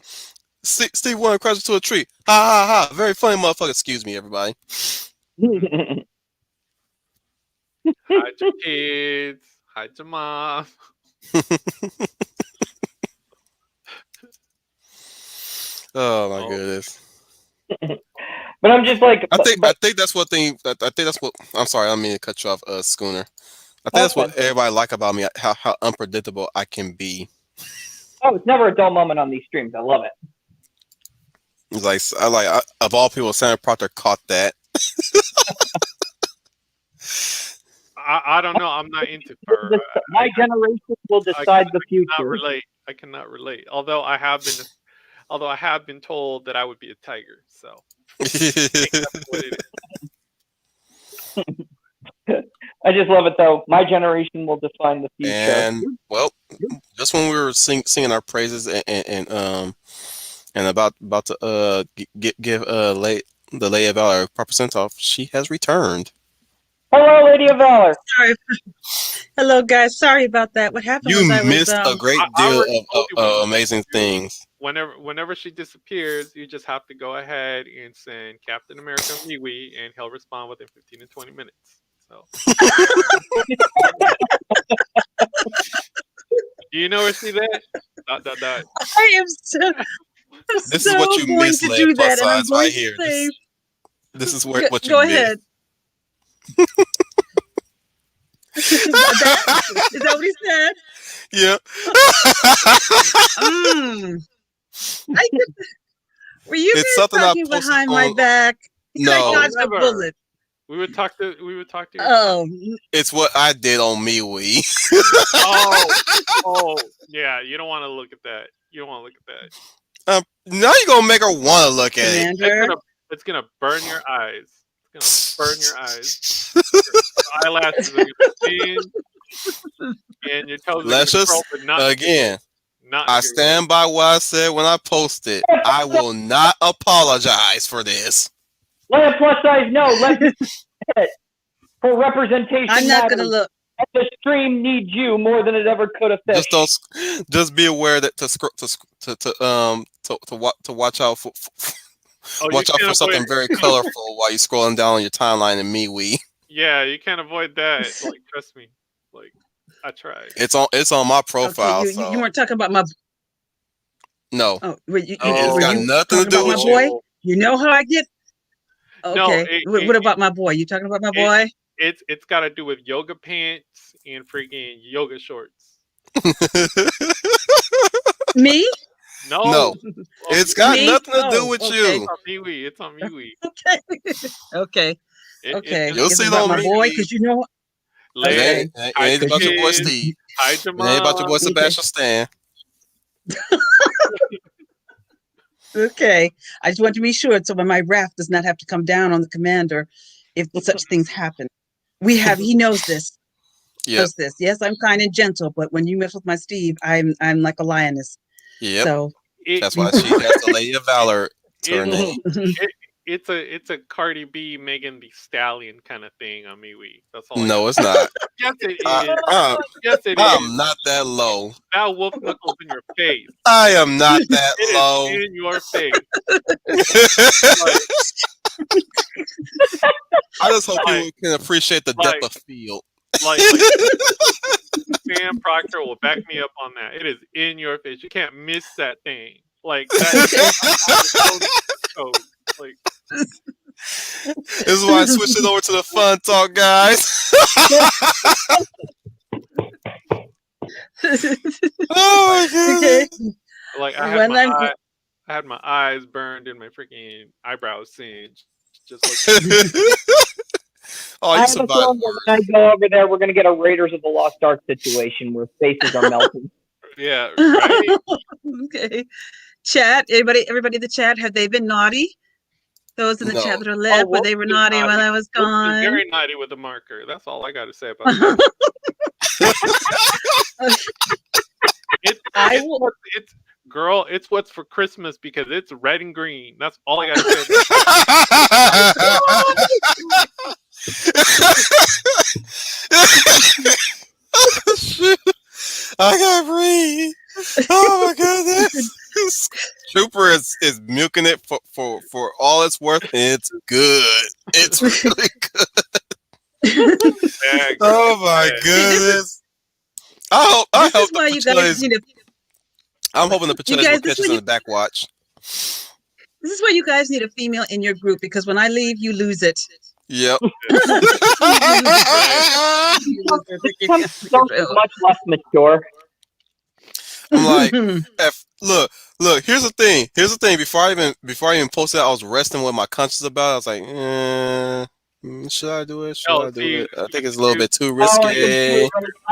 Speaker 1: Steve Wonder crashes into a tree. Ha ha ha! Very funny, motherfucker. Excuse me, everybody.
Speaker 4: Hide your kids. Hide your mom.
Speaker 1: Oh my goodness.
Speaker 3: But I'm just like,
Speaker 1: I think that's what thing. I think that's what. I'm sorry, I don't mean to cut you off, Schooner. I think that's what everybody like about me. How unpredictable I can be.
Speaker 3: Oh, it's never a dull moment on these streams. I love it.
Speaker 1: It's like of all people, Sandra Proctor caught that.
Speaker 4: I don't know. I'm not into fur.
Speaker 3: My generation will decide the future.
Speaker 4: I cannot relate. Although I have been told that I would be a tiger. So I think that's what it is.
Speaker 3: I just love it though. My generation will define the future.
Speaker 1: And well, just when we were singing our praises and about to give the Lady of Valor a proper sent off, she has returned.
Speaker 3: Hello, Lady of Valor.
Speaker 2: Sorry. Hello, guys. Sorry about that. What happened?
Speaker 1: You missed a great deal of amazing things.
Speaker 4: Whenever she disappears, you just have to go ahead and send Captain America MeWe, and he'll respond within 15 to 20 minutes. So. Do you know where she's at? ...
Speaker 2: I am so.
Speaker 1: This is what you missed, Led Plus Size, right here. This is what you missed.
Speaker 2: Go ahead. Is that what he said?
Speaker 1: Yeah.
Speaker 2: Were you guys talking behind my back?
Speaker 1: No.
Speaker 2: I dodged a bullet.
Speaker 4: We would talk to.
Speaker 2: Oh,
Speaker 1: it's what I did on MeWe.
Speaker 4: Oh, yeah. You don't want to look at that. You don't want to look at
Speaker 1: that. Now you're gonna make her want to look at it.
Speaker 4: It's gonna burn your eyes. It's gonna burn your eyes. Your eyelashes are gonna thin, and your toes are gonna curl,
Speaker 1: again. I stand by what I said when I posted. I will not apologize for this.
Speaker 3: Let Plus Size know. Let for representation.
Speaker 2: I'm not going to look.
Speaker 3: The stream needs you more than it ever could have.
Speaker 1: Just be aware that to watch out for. Watch out for something very colorful while you're scrolling down on your timeline in MeWe.
Speaker 4: Yeah, you can't avoid that. Like, trust me. Like, I tried.
Speaker 1: It's on my profile.
Speaker 2: Okay, you weren't talking about my.
Speaker 1: No.
Speaker 2: Oh,
Speaker 1: it's got nothing to do with
Speaker 2: my boy. You know how I get. Okay.
Speaker 4: No,
Speaker 2: what about my boy? You talking about my boy?
Speaker 4: It's got to do with yoga pants and freaking yoga shorts.
Speaker 2: Me?
Speaker 1: No. It's got nothing to do with you.
Speaker 4: It's on MeWe.
Speaker 2: Okay.
Speaker 1: You'll see it on
Speaker 2: my boy, because you know.
Speaker 1: It ain't about your boy Steve. It ain't about your boy Sebastian Stan.
Speaker 2: Okay. I just want to be sure so when my wrath does not have to come down on the commander if such things happen. He knows this.
Speaker 1: Yeah.
Speaker 2: Yes, I'm kind and gentle, but when you mess with my Steve, I'm like a lioness.
Speaker 1: Yep.
Speaker 2: So
Speaker 1: that's why she has the Lady of Valor to her name.
Speaker 4: it's a Cardi B, Megan Thee Stallion kind of thing on MeWe. That's all I got.
Speaker 1: No, it's not.
Speaker 4: Yes, it
Speaker 1: I,
Speaker 4: is.
Speaker 1: I,
Speaker 4: Yes, it is.
Speaker 1: I'm not that low.
Speaker 4: Now wolf knuckles in your face.
Speaker 1: I am not that
Speaker 4: It is
Speaker 1: low.
Speaker 4: in your face.
Speaker 1: I
Speaker 4: Like,
Speaker 1: just hope
Speaker 4: like,
Speaker 1: people can appreciate the depth
Speaker 4: like,
Speaker 1: of field.
Speaker 4: like Sam Proctor will back me up on that. It is in your face. You can't miss that thing. Like that. Like,
Speaker 1: This is why I switched it over to the fun talk, guys. Oh my
Speaker 2: Okay.
Speaker 1: goodness.
Speaker 4: like
Speaker 2: When I'm
Speaker 4: I had my eyes burned and my freaking eyebrows singed. Just like
Speaker 1: Oh,
Speaker 3: I
Speaker 1: you
Speaker 3: have a
Speaker 1: survived
Speaker 3: feeling that when I
Speaker 1: worse.
Speaker 3: go over there, we're going to get a Raiders of the Lost Ark situation where faces are melting.
Speaker 4: yeah, right.
Speaker 2: okay. Chat. Everybody in the chat, have they been naughty? Those in the chat
Speaker 1: No.
Speaker 2: that are left, where
Speaker 4: Wolf
Speaker 2: they were
Speaker 4: is
Speaker 2: naughty while I was
Speaker 4: Wolf is
Speaker 2: gone.
Speaker 4: very naughty with a marker. That's all I got to say about that. It's girl. It's what's for Christmas because it's red and green. That's all I got to say.
Speaker 1: I can't breathe. Oh my goodness. Trooper is milking it for all it's worth, and it's good. It's really good. Oh my goodness. I
Speaker 2: This
Speaker 1: hope
Speaker 2: is why you guys need to.
Speaker 1: I'm hoping the Pachelas will
Speaker 2: guys,
Speaker 1: catch us in the back watch.
Speaker 2: This is why you guys need a female in your group, because when I leave, you lose it.
Speaker 1: Yep.
Speaker 3: Something much less mature.
Speaker 1: I'm like, look. Here's the thing. Before I even posted, I was wrestling with my conscience about it. I was like, should I do it? Should I do it? I think it's a little bit too risky.
Speaker 3: I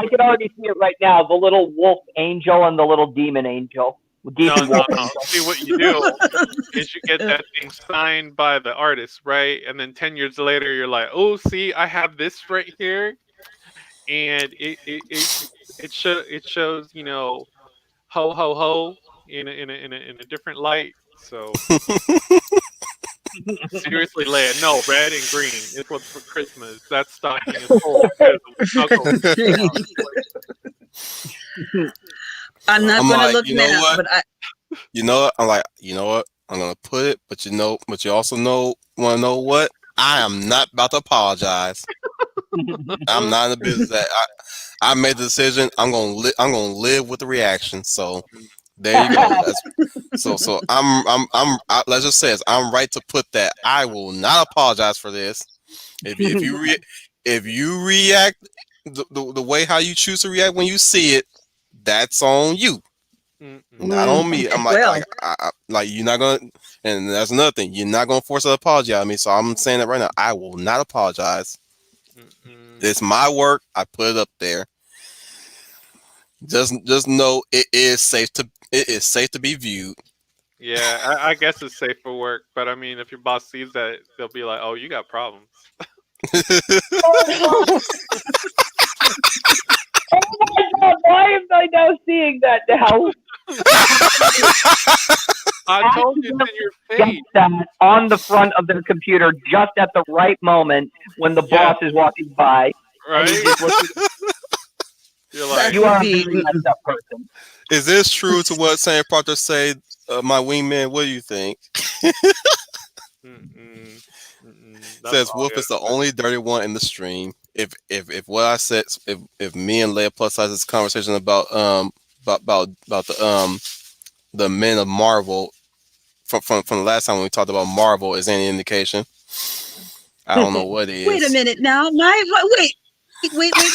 Speaker 3: can already see it right now. The little wolf angel and the little demon angel.
Speaker 4: No. See, what you do is you get that thing signed by the artist, right? And then 10 years later, you're like, oh, see, I have this right here, and it shows, ho ho ho in a different light. So seriously, Leia, no, red and green is what's for Christmas. That stocking is full.
Speaker 2: I'm not
Speaker 1: I'm
Speaker 2: gonna
Speaker 1: like,
Speaker 2: look
Speaker 1: you know
Speaker 2: now,
Speaker 1: what?
Speaker 2: but
Speaker 1: You know what? I'm like, you know what? I'm gonna put it, but you also want to know what? I am not about to apologize. I'm not in the business that I made the decision. I'm gonna live with the reaction. So there you go. So let's just say I'm right to put that. I will not apologize for this. If you react the way how you choose to react when you see it, that's on you. Not on me. I'm like you're not gonna, and that's another thing. You're not gonna force an apology out of me. So I'm saying that right now. I will not apologize. It's my work. I put it up there. Just know it is safe to be viewed.
Speaker 4: Yeah, I guess it's safe for work, but I mean, if your boss sees that, they'll be like, "Oh, you got problems."
Speaker 3: Oh my God! Why am I now seeing that now?
Speaker 4: I told you it's in your face.
Speaker 3: That on the front of their computer just at the right moment when the boss is walking by.
Speaker 4: Right? You're like,
Speaker 3: you are a very messed up person.
Speaker 1: Is this true to what Sam Proctor said? My wingman. What do you think? Says Wolf is the only dirty one in the stream. If what I said, if me and Leia plus size this conversation about the men of Marvel from the last time when we talked about Marvel is any indication, I don't know what it is.
Speaker 2: Wait a minute now. Wait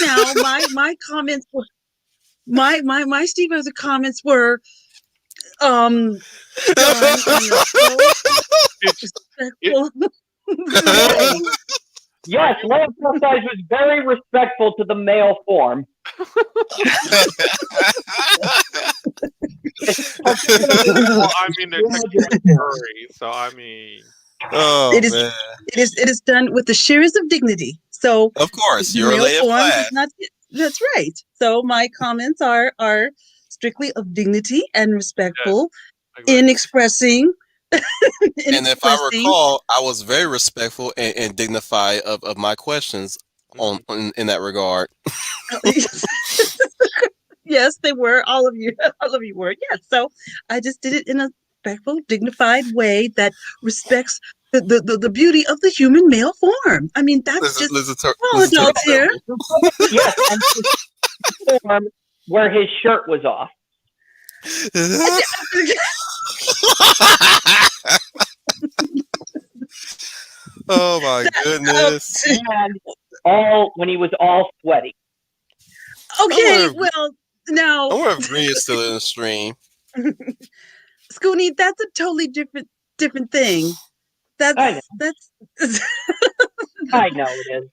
Speaker 2: now. My comments were my Steve Harvey comments were done
Speaker 3: Yes, Leia plus size was very respectful to the male form.
Speaker 4: Well, I mean, they're technically furry, so I mean,
Speaker 2: it is done with the sheerest of dignity. So
Speaker 1: of course, you're a Leia Plaid.
Speaker 2: That's right. So my comments are strictly of dignity and respectful in expressing
Speaker 1: And if I
Speaker 2: Inexpressing.
Speaker 1: recall, I was very respectful and dignified of my questions
Speaker 4: Mhm.
Speaker 1: in that regard.
Speaker 2: Yes, they were. All of you, all of you were. Yes. So I just did it in a respectful, dignified way that respects the beauty of the human male form. I mean, that's just we're all
Speaker 1: Listen to
Speaker 3: Yeah,
Speaker 1: the
Speaker 2: adults here.
Speaker 1: temple.
Speaker 3: yes, and perform where his shirt was off.
Speaker 1: Oh my
Speaker 2: That,
Speaker 1: goodness!
Speaker 3: And all when he was all sweaty.
Speaker 1: I
Speaker 2: okay,
Speaker 1: wonder.
Speaker 2: well, now,
Speaker 1: If Green is still in the stream.
Speaker 2: Scooney, that's a totally different thing.
Speaker 3: I know,
Speaker 2: That's
Speaker 3: I know it is.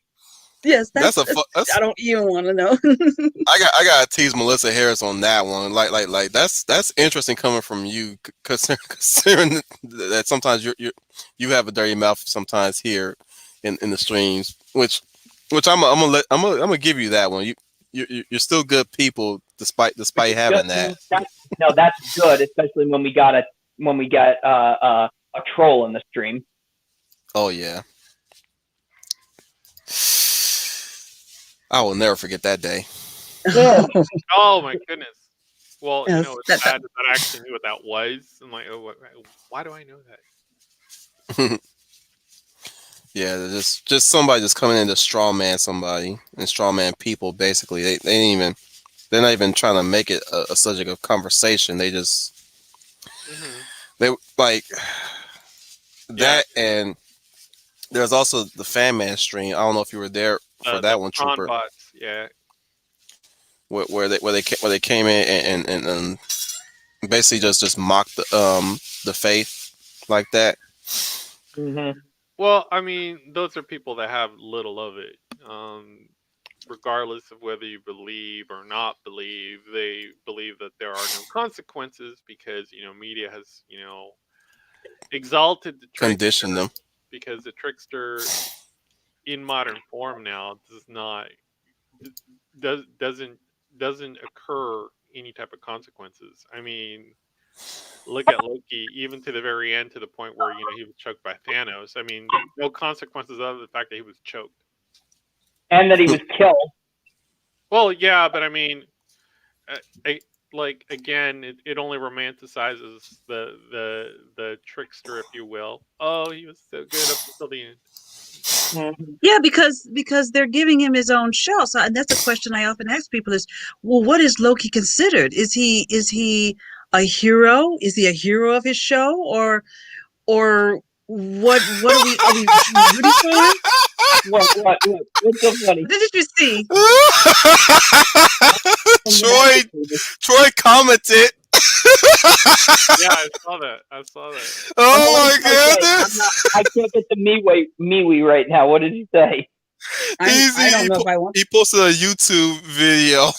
Speaker 2: yes,
Speaker 1: That's a
Speaker 2: I
Speaker 1: that's
Speaker 2: don't even want to know.
Speaker 1: I got to tease Melissa Harris on that one. Like that's interesting coming from you, considering that sometimes you have a dirty mouth sometimes here in the streams, which I'm gonna give you that one. You're still good people
Speaker 3: Which
Speaker 1: despite
Speaker 3: is good.
Speaker 1: having that.
Speaker 3: That's, no, that's good, especially when we got a troll in the stream.
Speaker 1: Oh yeah, I will never forget that day.
Speaker 3: Yeah.
Speaker 4: Oh my goodness. Well,
Speaker 2: Yes,
Speaker 4: it's sad that I actually knew what that was. I'm like, oh, why do I know that?
Speaker 1: Yeah, they're just somebody just coming in to straw man somebody and straw man people. Basically, they ain't even they're not even trying to make it a subject of conversation.
Speaker 4: Hmm.
Speaker 1: They like
Speaker 4: Yeah,
Speaker 1: that, and there's also the fan man stream. I don't know if you were there for
Speaker 4: the
Speaker 1: that one,
Speaker 4: prawn
Speaker 1: Trooper,
Speaker 4: bots. Yeah.
Speaker 1: where they came in and basically just mocked the faith like that.
Speaker 3: Hmm.
Speaker 4: Well, I mean, those are people that have little of it. Regardless of whether you believe or not believe, they believe that there are no consequences because media has exalted the
Speaker 1: Condition
Speaker 4: trickster,
Speaker 1: them.
Speaker 4: because the trickster in modern form now does not does doesn't occur any type of consequences. I mean, look at Loki, even to the very end, to the point where he was choked by Thanos. I mean, no consequences other than the fact that he was choked.
Speaker 3: And that he was killed.
Speaker 4: Well, yeah, but I mean, uh, I, like again, it only romanticizes the trickster, if you will. Oh, he was so good up until the end.
Speaker 3: Mhm.
Speaker 2: yeah, because they're giving him his own show. So, and that's a question I often ask people: is, well, what is Loki considered? Is he a hero? Is he a hero of his show, or what are we rooting for him?
Speaker 3: What's so funny?
Speaker 2: Did you see?
Speaker 1: Troy Troy commented.
Speaker 4: Yeah, I saw that. I saw that.
Speaker 3: And what
Speaker 1: Oh
Speaker 3: did
Speaker 1: my
Speaker 3: I say?
Speaker 1: goodness!
Speaker 3: I can't get the MeWe right now. What did he say?
Speaker 2: I don't know if I want.
Speaker 1: He posted a YouTube video,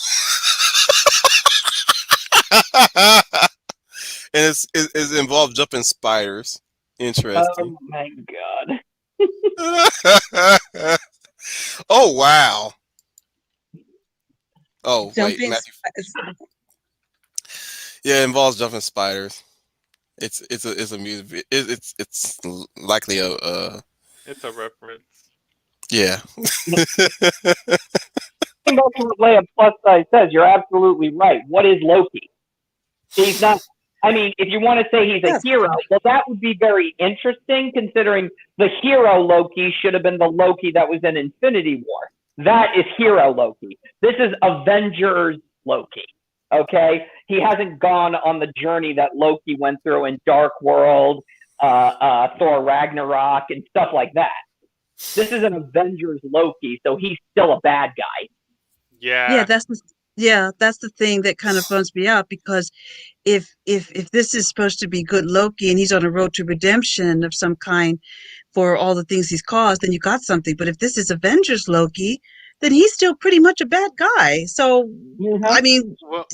Speaker 1: and it's involved jumping spiders. Interesting.
Speaker 3: Oh my god.
Speaker 1: Oh wow. Oh wait,
Speaker 2: Jumping.
Speaker 1: Matthew. Yeah, it involves jumping spiders. It's a music. It's likely a
Speaker 4: It's a reference.
Speaker 1: yeah.
Speaker 3: Back to what Leia Plus Size says, you're absolutely right. What is Loki? He's not. I mean, if you want to say he's a
Speaker 2: Yes.
Speaker 3: hero, well, that would be very interesting, considering the hero Loki should have been the Loki that was in Infinity War. That is hero Loki. This is Avengers Loki. Okay, he hasn't gone on the journey that Loki went through in Dark World, Thor Ragnarok, and stuff like that. This is an Avengers Loki, so he's still a bad guy.
Speaker 2: Yeah,
Speaker 4: Yeah.
Speaker 2: that's the thing that kind of bums me out because if this is supposed to be good Loki and he's on a road to redemption of some kind for all the things he's caused, then you got something. But if this is Avengers Loki, then he's still pretty much a bad guy. So,
Speaker 3: Mm-hmm.
Speaker 2: I mean,
Speaker 4: Well,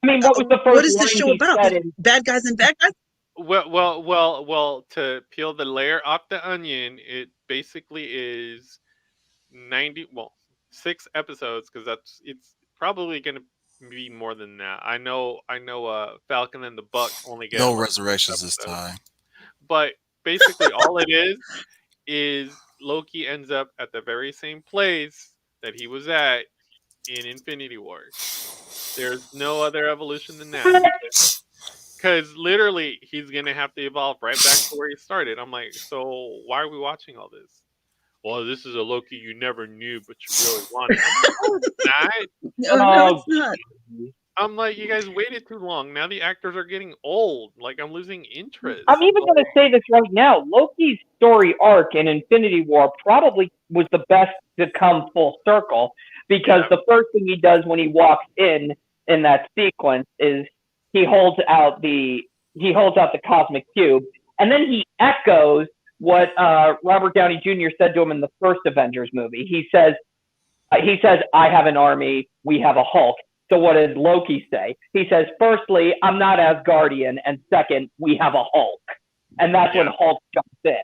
Speaker 3: I mean, what was the
Speaker 2: what
Speaker 3: first
Speaker 2: is this
Speaker 3: line
Speaker 2: show
Speaker 3: he
Speaker 2: about?
Speaker 3: said in
Speaker 2: Bad guys and bad guys?
Speaker 4: well. To peel the layer off the onion, it basically is 90. Well, 6 episodes, because it's probably going to be more than that. I know. Falcon and the Buck only get
Speaker 1: No
Speaker 4: like 6
Speaker 1: resurrections this
Speaker 4: episodes,
Speaker 1: time.
Speaker 4: but basically all it is Loki ends up at the very same place that he was at in Infinity War. There's no other evolution than that. Because literally, he's gonna have to evolve right back to where he started. I'm like, so why are we watching all this? Well, this is a Loki you never knew, but you really wanted. I'm like, no, it's not.
Speaker 2: No,
Speaker 3: Oh,
Speaker 2: it's not.
Speaker 4: I'm like, you guys waited too long. Now the actors are getting old. Like, I'm losing interest.
Speaker 3: I'm even going to
Speaker 4: Like,
Speaker 3: say this right now. Loki's story arc in Infinity War probably was the best to come full circle because
Speaker 4: yeah,
Speaker 3: the first thing he does when he walks in that sequence is he holds out the cosmic cube, and then he echoes what Robert Downey Jr. said to him in the first Avengers movie. He says, "I have an army. We have a Hulk." So what does Loki say? He says, "Firstly, I'm not Asgardian, and second, we have a Hulk." And that's when
Speaker 4: yeah,
Speaker 3: Hulk jumps in.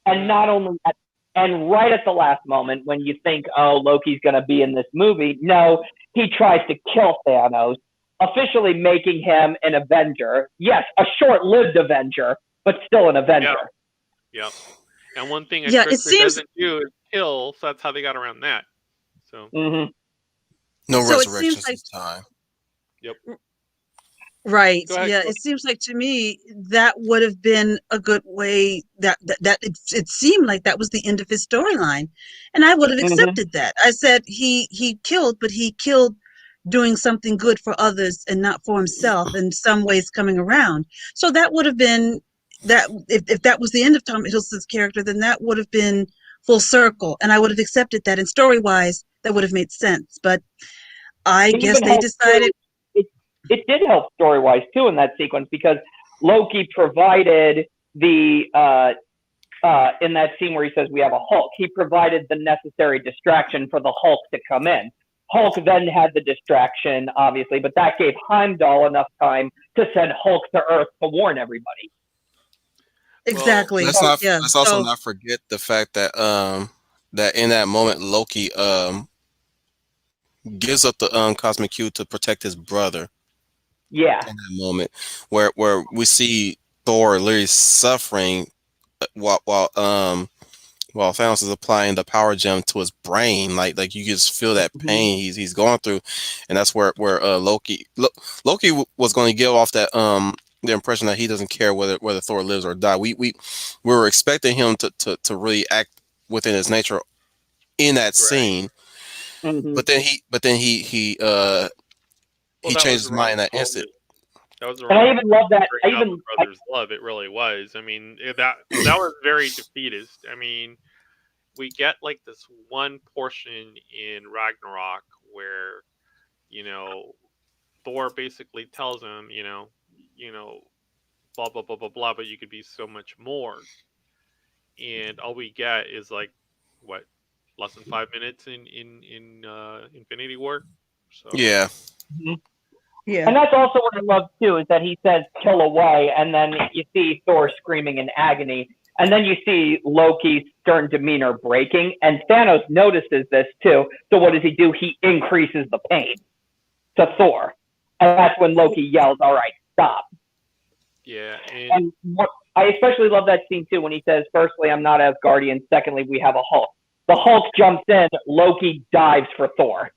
Speaker 3: And
Speaker 4: mm,
Speaker 3: not only that, and right at the last moment when you think, oh, Loki's going to be in this movie, no, he tries to kill Thanos, officially making him an Avenger. Yes, a short-lived Avenger, but still an
Speaker 4: yeah,
Speaker 3: Avenger.
Speaker 4: yeah. And one thing a
Speaker 2: Yeah, it
Speaker 4: trickster
Speaker 2: seems
Speaker 4: doesn't do is kill, so that's how they got around that. So,
Speaker 3: Mm-hmm.
Speaker 1: No
Speaker 2: so. It seems
Speaker 1: resurrections
Speaker 2: like
Speaker 1: this time.
Speaker 4: yep.
Speaker 2: right.
Speaker 4: Go ahead.
Speaker 2: Yeah,
Speaker 4: Go.
Speaker 2: it seems like to me that would have been a good way. It seemed like that was the end of his storyline, and I would have
Speaker 3: Mm-hmm.
Speaker 2: accepted that. I said he killed, but he killed doing something good for others and not for himself. In some ways, coming around. So that would have been that. If that was the end of Tom Hiddleston's character, then that would have been full circle, and I would have accepted that. And story wise, that would have made sense. But I
Speaker 3: It
Speaker 2: guess
Speaker 3: even
Speaker 2: they
Speaker 3: helped
Speaker 2: decided.
Speaker 3: too. It did help story wise too in that sequence because Loki provided the in that scene where he says we have a Hulk, he provided the necessary distraction for the Hulk to come in. Hulk then had the distraction, obviously, but that gave Heimdall enough time to send Hulk to Earth to warn everybody.
Speaker 4: Well,
Speaker 2: Exactly.
Speaker 1: Let's not.
Speaker 2: Yeah.
Speaker 1: Let's also
Speaker 2: So
Speaker 1: not forget the fact that that in that moment Loki gives up the cosmic cube to protect his brother
Speaker 3: Yeah.
Speaker 1: in that moment, where we see Thor literally suffering while Thanos is applying the power gem to his brain, like you just feel that
Speaker 3: Mm-hmm.
Speaker 1: pain he's going through, and that's where Loki was going to give off that the impression that he doesn't care whether Thor lives or die. We were expecting him to really act within his nature in that
Speaker 4: right.
Speaker 1: scene,
Speaker 3: Mm-hmm.
Speaker 4: Well,
Speaker 1: he
Speaker 4: that was
Speaker 1: changed
Speaker 4: the
Speaker 1: his
Speaker 4: wrong
Speaker 1: mind in that instant.
Speaker 4: moment. That was the
Speaker 3: And
Speaker 4: wrong
Speaker 3: I
Speaker 4: moment
Speaker 3: even love
Speaker 4: to
Speaker 3: that.
Speaker 4: bring out the brothers' love. It really was. I mean, that was very defeatist. I mean, we get like this one portion in Ragnarok where you know Thor basically tells him, blah blah blah blah blah, but you could be so much more. And all we get is like what, less than 5 minutes in Infinity War. So
Speaker 1: Yeah,
Speaker 2: yeah.
Speaker 3: And that's also what I love too, is that he says kill away, and then you see Thor screaming in agony, and then you see Loki's stern demeanor breaking, and Thanos notices this too. So what does he do? He increases the pain to Thor. And that's when Loki yells, "All right, stop."
Speaker 4: yeah, and
Speaker 3: And what I especially love that scene too when he says, "Firstly, I'm not Asgardian. Secondly, we have a Hulk." The Hulk jumps in, Loki dives for Thor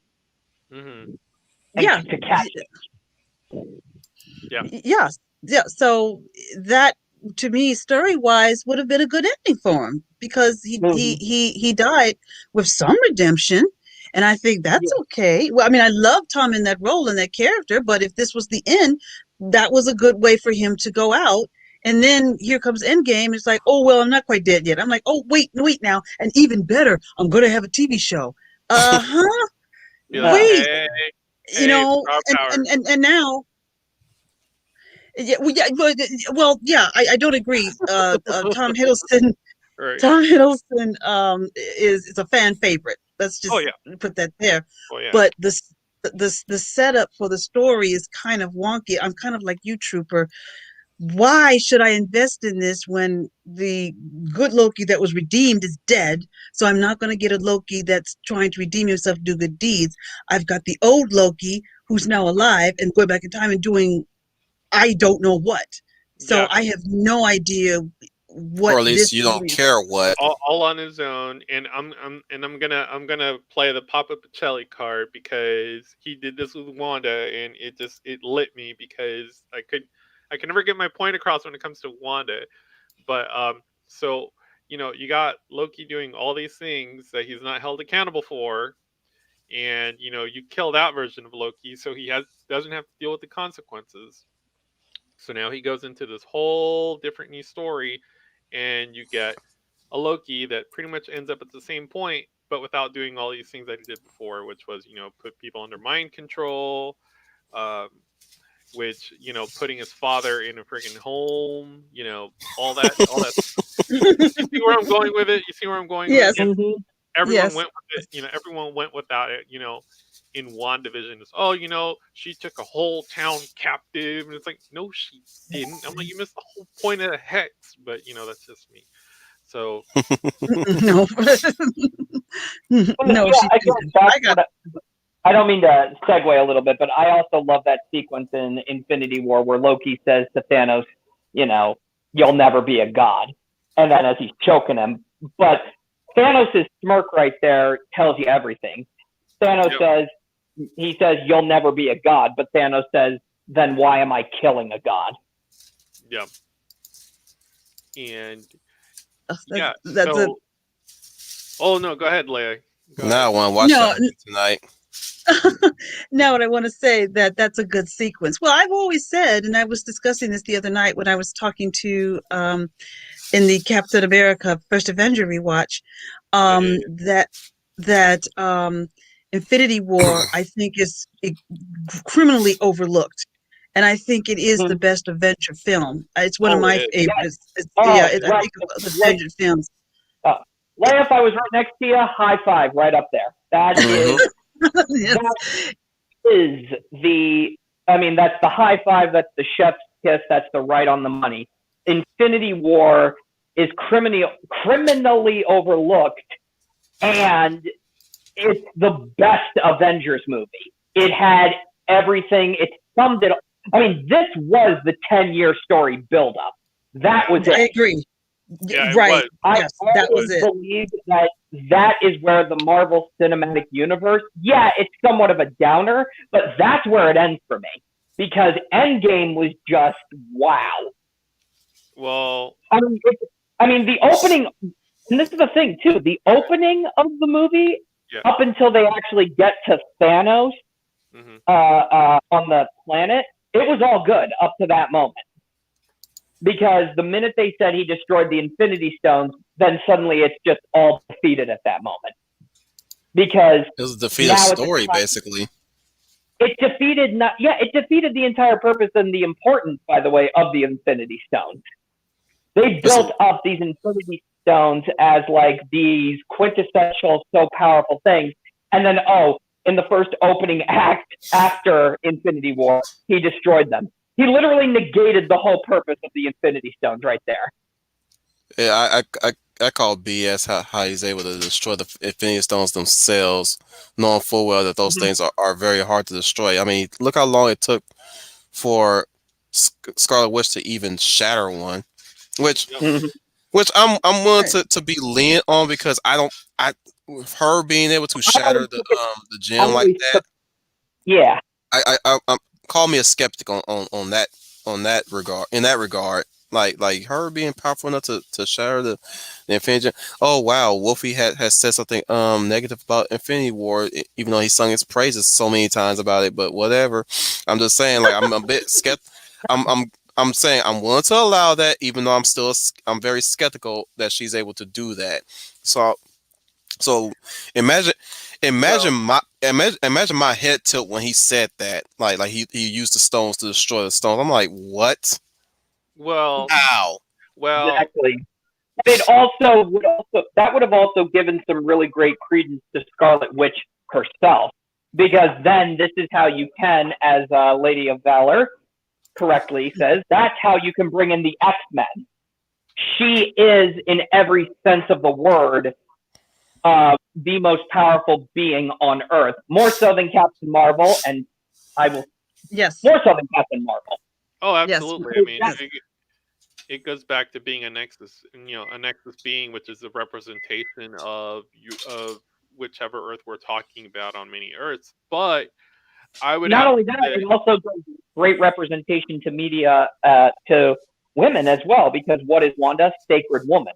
Speaker 4: hmm
Speaker 3: and
Speaker 2: Yeah.
Speaker 3: to catch it.
Speaker 4: yeah,
Speaker 2: Yeah. Yeah. So that to me, story wise, would have been a good ending for him because
Speaker 3: Mm-hmm.
Speaker 2: he died with some redemption. And I think that's
Speaker 3: Yeah.
Speaker 2: okay. Well, I mean, I love Tom in that role and that character, but if this was the end, that was a good way for him to go out. And then here comes Endgame. It's like, oh well, I'm not quite dead yet. I'm like, oh wait now, and even better, I'm going to have a TV show. Huh?
Speaker 4: be like,
Speaker 3: No.
Speaker 2: Wait,
Speaker 4: hey,
Speaker 2: you
Speaker 4: hey,
Speaker 2: know,
Speaker 4: star power,
Speaker 2: and now yeah, I don't agree.
Speaker 4: right?
Speaker 2: Tom Hiddleston is a fan favorite. Let's
Speaker 4: Oh
Speaker 2: just
Speaker 4: yeah,
Speaker 2: put that there.
Speaker 4: oh yeah,
Speaker 2: But the setup for the story is kind of wonky. I'm kind of like you, Trooper. Why should I invest in this when the good Loki that was redeemed is dead? So I'm not going to get a Loki that's trying to redeem himself, do good deeds. I've got the old Loki who's now alive and going back in time and doing I don't know what. So
Speaker 4: Yeah,
Speaker 2: I have no idea what
Speaker 1: Or at least
Speaker 2: this
Speaker 1: you don't
Speaker 2: movie.
Speaker 1: care what.
Speaker 4: all on his own, and I'm gonna play the Papa Pacelli card because he did this with Wanda, and it lit me because I can never get my point across when it comes to Wanda. But so you got Loki doing all these things that he's not held accountable for, and you kill that version of Loki, so he doesn't have to deal with the consequences. So now he goes into this whole different new story, and you get a Loki that pretty much ends up at the same point, but without doing all these things that he did before, which was put people under mind control, um, which putting his father in a freaking home, all that. You see where I'm going with it? You see where I'm going with it?
Speaker 2: Yes,
Speaker 4: And
Speaker 3: Mm-hmm.
Speaker 4: everyone
Speaker 2: yes.
Speaker 4: went with it. Everyone went without it. In WandaVision, it's she took a whole town captive, and it's like, no, she didn't. I'm like, you missed the whole point of the hex, but that's just me. So
Speaker 2: No,
Speaker 3: Well,
Speaker 2: no,
Speaker 3: yeah,
Speaker 2: she
Speaker 3: again,
Speaker 2: didn't.
Speaker 3: that's
Speaker 2: I got.
Speaker 3: what I don't mean to segue a little bit, but I also love that sequence in Infinity War where Loki says to Thanos, you'll never be a god. And then as he's choking him, but Thanos' smirk right there tells you everything. Thanos
Speaker 4: yep,
Speaker 3: says, he says, you'll never be a god, but Thanos says, then why am I killing a god?
Speaker 4: yep, and
Speaker 2: That's
Speaker 4: yeah.
Speaker 2: that's a
Speaker 4: So, oh no, go ahead, Leia. Go
Speaker 1: Now I
Speaker 4: ahead.
Speaker 1: want to watch that
Speaker 2: no.
Speaker 1: again tonight.
Speaker 2: Now, what I want to say that's a good sequence. Well, I've always said, and I was discussing this the other night when I was talking to in the Captain America First Avenger rewatch,
Speaker 4: Yeah, yeah,
Speaker 2: that Infinity War I think is criminally overlooked, and I think it is the
Speaker 3: Mm-hmm.
Speaker 2: best Avenger film. It's one of
Speaker 4: oh, it
Speaker 2: my
Speaker 4: is.
Speaker 3: Yes.
Speaker 2: favorites.
Speaker 3: Oh,
Speaker 2: I
Speaker 3: right.
Speaker 2: think of the
Speaker 3: Right.
Speaker 2: Avenger films.
Speaker 3: Leia, if I was right next to you, high five right up there. That
Speaker 1: Hmm.
Speaker 3: is
Speaker 2: Yes.
Speaker 3: that is that's the high five, that's the chef's kiss, that's the right on the money. Infinity War is criminally overlooked, and it's the best Avengers movie. It had everything. It summed it. This was the 10-year story buildup. That was
Speaker 2: I
Speaker 3: it.
Speaker 2: agree.
Speaker 4: Yeah, it
Speaker 2: Right.
Speaker 4: was.
Speaker 3: I
Speaker 2: Yes, that was
Speaker 3: always
Speaker 2: it.
Speaker 3: believe that that is where the Marvel Cinematic Universe, yeah, it's somewhat of a downer, but that's where it ends for me. Because Endgame was just wow.
Speaker 4: Well,
Speaker 3: The opening, and this is the thing too, the opening of the movie,
Speaker 4: yeah.
Speaker 3: up until they actually get to Thanos
Speaker 4: Hmm.
Speaker 3: on the planet, it was all good up to that moment. Because the minute they said he destroyed the Infinity Stones, then suddenly it's just all defeated at that moment. Because
Speaker 1: It was a defeated
Speaker 3: now it's
Speaker 1: story, basically.
Speaker 3: it defeated the entire purpose and the importance, by the way, of the Infinity Stones. They
Speaker 1: Listen,
Speaker 3: built up these Infinity Stones as like these quintessential, so powerful things, and then in the first opening act after Infinity War, he destroyed them. He literally negated the whole purpose of the Infinity Stones right there.
Speaker 1: yeah, I call BS how he's able to destroy the Infinity Stones themselves, knowing full well that those
Speaker 3: Mm-hmm.
Speaker 1: things are very hard to destroy. I mean, look how long it took for Scarlet Witch to even shatter one, which
Speaker 4: Yep.
Speaker 3: Mm-hmm.
Speaker 1: I'm willing
Speaker 2: Right.
Speaker 1: to be lenient on because I with her being able to
Speaker 3: I
Speaker 1: shatter
Speaker 3: always took it.
Speaker 1: the
Speaker 3: I
Speaker 1: gem like
Speaker 3: always
Speaker 1: that.
Speaker 3: took. Yeah.
Speaker 1: I call me a skeptic on that regard, in that regard. Like her being powerful enough to shatter the Infinity Gem. Oh wow, Wolfie has said something negative about Infinity War, even though he sung his praises so many times about it. But whatever. I'm just saying, like, I'm a bit skeptical. I'm saying I'm willing to allow that, even though I'm very skeptical that she's able to do that. So so imagine
Speaker 4: Well,
Speaker 1: imagine my head tilt when he said that. Like he used the stones to destroy the stones. I'm like, what?
Speaker 4: well,
Speaker 1: How?
Speaker 4: well.
Speaker 3: Exactly. But that would have also given some really great credence to Scarlet Witch herself, because then this is how you can, as Lady of Valor correctly says, that's how you can bring in the X-Men. She is, in every sense of the word, the most powerful being on Earth, more so than Captain Marvel, and I will
Speaker 2: Yes.
Speaker 3: more so than Captain Marvel.
Speaker 4: Oh,
Speaker 2: Yes.
Speaker 4: absolutely. I mean,
Speaker 2: Yes.
Speaker 4: it goes back to being a nexus, a nexus being, which is a representation of whichever Earth we're talking about on many Earths. But I would
Speaker 3: Not
Speaker 4: have
Speaker 3: only
Speaker 4: to
Speaker 3: that,
Speaker 4: say,
Speaker 3: it also gives great representation to media, to women as well, because what is Wanda? Sacred woman.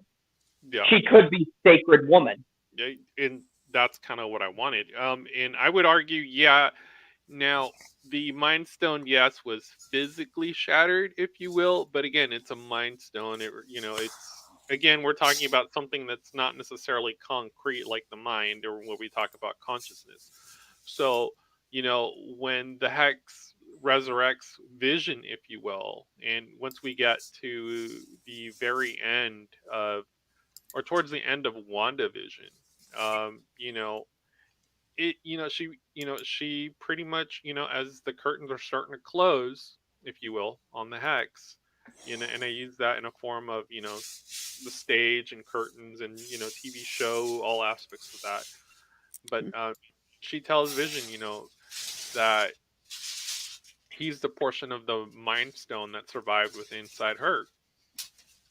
Speaker 4: yeah,
Speaker 3: She could be sacred woman.
Speaker 4: yeah, and that's kind of what I wanted. And I would argue, yeah. Now, the Mind Stone, yes, was physically shattered, if you will, but again, it's a Mind Stone. It's again, we're talking about something that's not necessarily concrete like the mind, or when we talk about consciousness. So, when the Hex resurrects Vision, if you will, and once we get to the very end of, or towards the end of WandaVision, you know, she pretty much, as the curtains are starting to close, if you will, on the Hex, and I use that in a form of, the stage and curtains and, TV show, all aspects of that. But she tells Vision, that he's the portion of the Mind Stone that survived within inside her.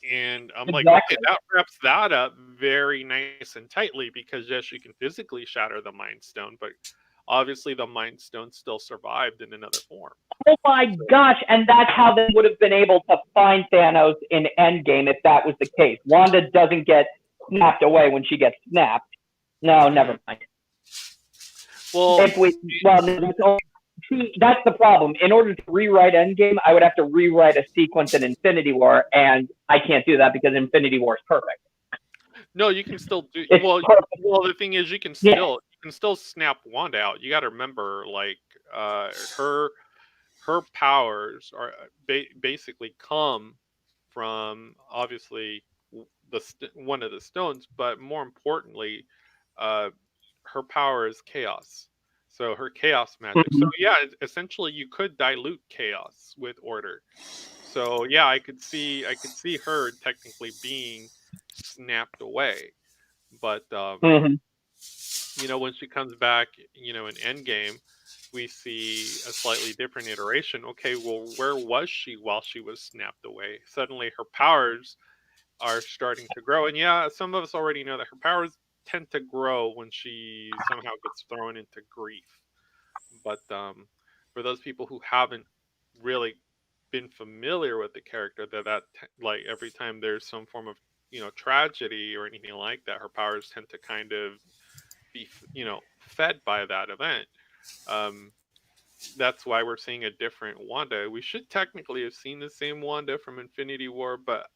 Speaker 4: And I'm like, okay,
Speaker 3: Exactly.
Speaker 4: that wraps that up very nice and tightly, because yes, you can physically shatter the Mind Stone, but obviously the Mind Stone still survived in another form.
Speaker 3: Oh my gosh, and that's how they would have been able to find Thanos in Endgame if that was the case. Wanda doesn't get snapped away when she gets snapped. No, never mind.
Speaker 4: Well,
Speaker 3: If we, well, no, see, that's the problem. In order to rewrite Endgame, I would have to rewrite a sequence in Infinity War, and I can't do that because Infinity War is perfect.
Speaker 4: no, you can still do
Speaker 3: It's
Speaker 4: well.
Speaker 3: perfect.
Speaker 4: Well, the thing is,
Speaker 3: Yeah.
Speaker 4: you can still snap Wanda out. You got to remember, like, her powers are basically come from, obviously, one of the stones, but more importantly, uh, her power is chaos. So her chaos magic. So
Speaker 3: Mhm.
Speaker 4: yeah, essentially you could dilute chaos with order. So yeah, I could see her technically being snapped away. But
Speaker 3: Mhm.
Speaker 4: when she comes back, in Endgame, we see a slightly different iteration. Okay, well, where was she while she was snapped away? Suddenly her powers are starting to grow. And yeah, some of us already know that her powers tend to grow when she somehow gets thrown into grief. But for those people who haven't really been familiar with the character, like every time there's some form of tragedy or anything like that, her powers tend to kind of be fed by that event. Um, that's why we're seeing a different Wanda. We should technically have seen the same Wanda from Infinity War, but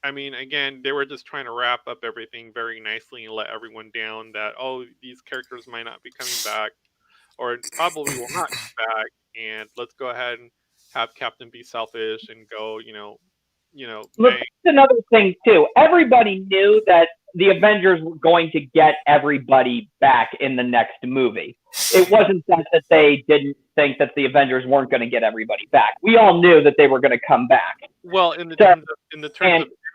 Speaker 4: I mean, again, they were just trying to wrap up everything very nicely and let everyone down that, oh, these characters might not be coming back, or probably will not come back, and let's go ahead and have Captain be selfish and go,
Speaker 3: Look,
Speaker 4: bang.
Speaker 3: that's another thing too. Everybody knew that the Avengers were going to get everybody back in the next movie. It wasn't that they didn't think that the Avengers weren't going to get everybody back. We all knew that they were going to come back.
Speaker 4: Well,
Speaker 3: So,
Speaker 4: in the terms
Speaker 3: and
Speaker 4: of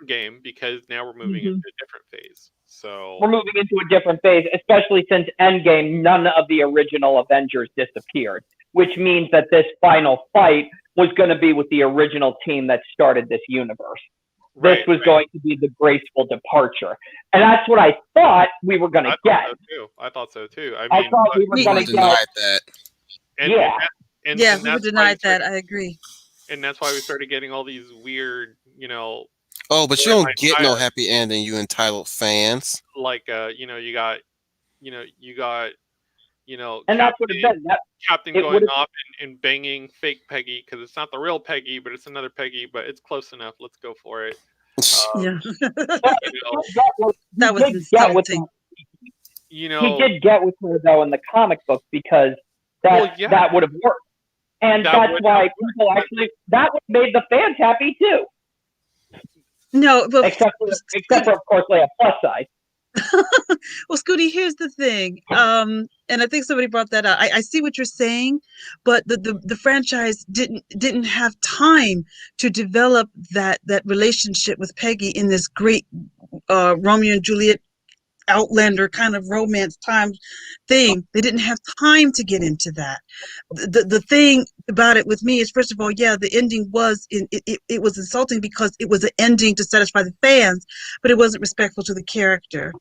Speaker 4: Endgame, because now we're moving into
Speaker 3: mhm,
Speaker 4: a different phase. So
Speaker 3: we're moving into a different phase, especially since Endgame, none of the original Avengers disappeared, which means that this final fight was going to be with the original team that started this universe. This
Speaker 4: right,
Speaker 3: was
Speaker 4: right.
Speaker 3: going to be the graceful departure. And that's what I thought we were going to
Speaker 4: I thought
Speaker 3: get.
Speaker 4: so too. I thought so too. I
Speaker 3: I
Speaker 4: mean,
Speaker 3: thought
Speaker 4: but
Speaker 3: we were
Speaker 2: Me,
Speaker 1: We
Speaker 3: going
Speaker 1: were
Speaker 3: to get,
Speaker 1: denied that.
Speaker 4: and
Speaker 3: yeah.
Speaker 2: yeah,
Speaker 4: and
Speaker 2: we were
Speaker 4: that's why we
Speaker 2: denied that.
Speaker 4: started,
Speaker 2: I agree.
Speaker 4: and that's why we started getting all these weird,
Speaker 1: Oh, but you don't
Speaker 4: storyline
Speaker 1: get no
Speaker 4: tie-ups.
Speaker 1: happy ending, you entitled fans.
Speaker 4: Like, you got,
Speaker 3: And that's what it does.
Speaker 4: Captain
Speaker 3: It would
Speaker 4: going
Speaker 3: have,
Speaker 4: off and banging fake Peggy, because it's not the real Peggy, but it's another Peggy, but it's close enough. Let's go for it. Um,
Speaker 2: Yeah,
Speaker 4: you know,
Speaker 2: that
Speaker 3: he
Speaker 2: was
Speaker 3: did get with
Speaker 2: insulting.
Speaker 4: you
Speaker 3: he
Speaker 4: know.
Speaker 3: did get with her though in the comic book because
Speaker 4: Well, yeah,
Speaker 3: that would have worked. And
Speaker 4: that
Speaker 3: that's
Speaker 4: would have
Speaker 3: why
Speaker 4: worked.
Speaker 3: people
Speaker 4: But
Speaker 3: actually, that would have made the fans happy too.
Speaker 2: No, but
Speaker 3: Except for of course Leia plus size.
Speaker 2: well, Scooty, here's the thing. And I think somebody brought that up. I see what you're saying, but the franchise didn't have time to develop that relationship with Peggy in this great Romeo and Juliet Outlander kind of romance time thing. They didn't have time to get into that. The thing about it with me is, first of all, yeah, the ending was it was insulting because it was an ending to satisfy the fans, but it wasn't respectful to the character.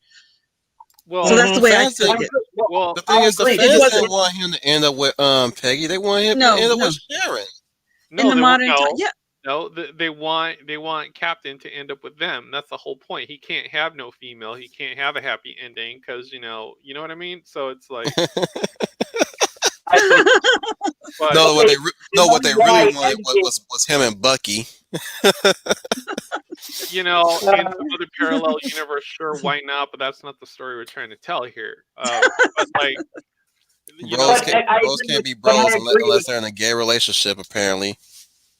Speaker 4: Well,
Speaker 2: So that's the way I
Speaker 1: Fans
Speaker 2: took
Speaker 1: didn't.
Speaker 2: it.
Speaker 4: well,
Speaker 1: The thing
Speaker 3: I'll
Speaker 1: is, the
Speaker 3: agree.
Speaker 2: It
Speaker 1: fans
Speaker 2: wasn't.
Speaker 1: didn't want him to end up with Peggy. They wanted him to
Speaker 2: No,
Speaker 1: end up
Speaker 2: no.
Speaker 1: with Sharon.
Speaker 2: In
Speaker 4: no,
Speaker 2: the
Speaker 4: they want
Speaker 2: modern time,
Speaker 4: no,
Speaker 2: yeah.
Speaker 4: no. They want Captain to end up with them. That's the whole point. He can't have no female. He can't have a happy ending because you know what I mean. So it's like,
Speaker 3: I think
Speaker 4: but
Speaker 1: No,
Speaker 3: okay.
Speaker 1: what they really
Speaker 3: Why
Speaker 1: wanted
Speaker 3: Endgame?
Speaker 1: was him and Bucky.
Speaker 4: in some
Speaker 3: Uh,
Speaker 4: other parallel universe, sure, why not? But that's not the story we're trying to tell here. But like, you know,
Speaker 1: Bros
Speaker 3: but
Speaker 1: can't
Speaker 3: I
Speaker 1: bros
Speaker 3: agree
Speaker 1: can't
Speaker 3: with.
Speaker 1: be
Speaker 3: But
Speaker 1: bros
Speaker 3: I agree
Speaker 1: unless
Speaker 3: with.
Speaker 1: they're in a gay relationship. Apparently,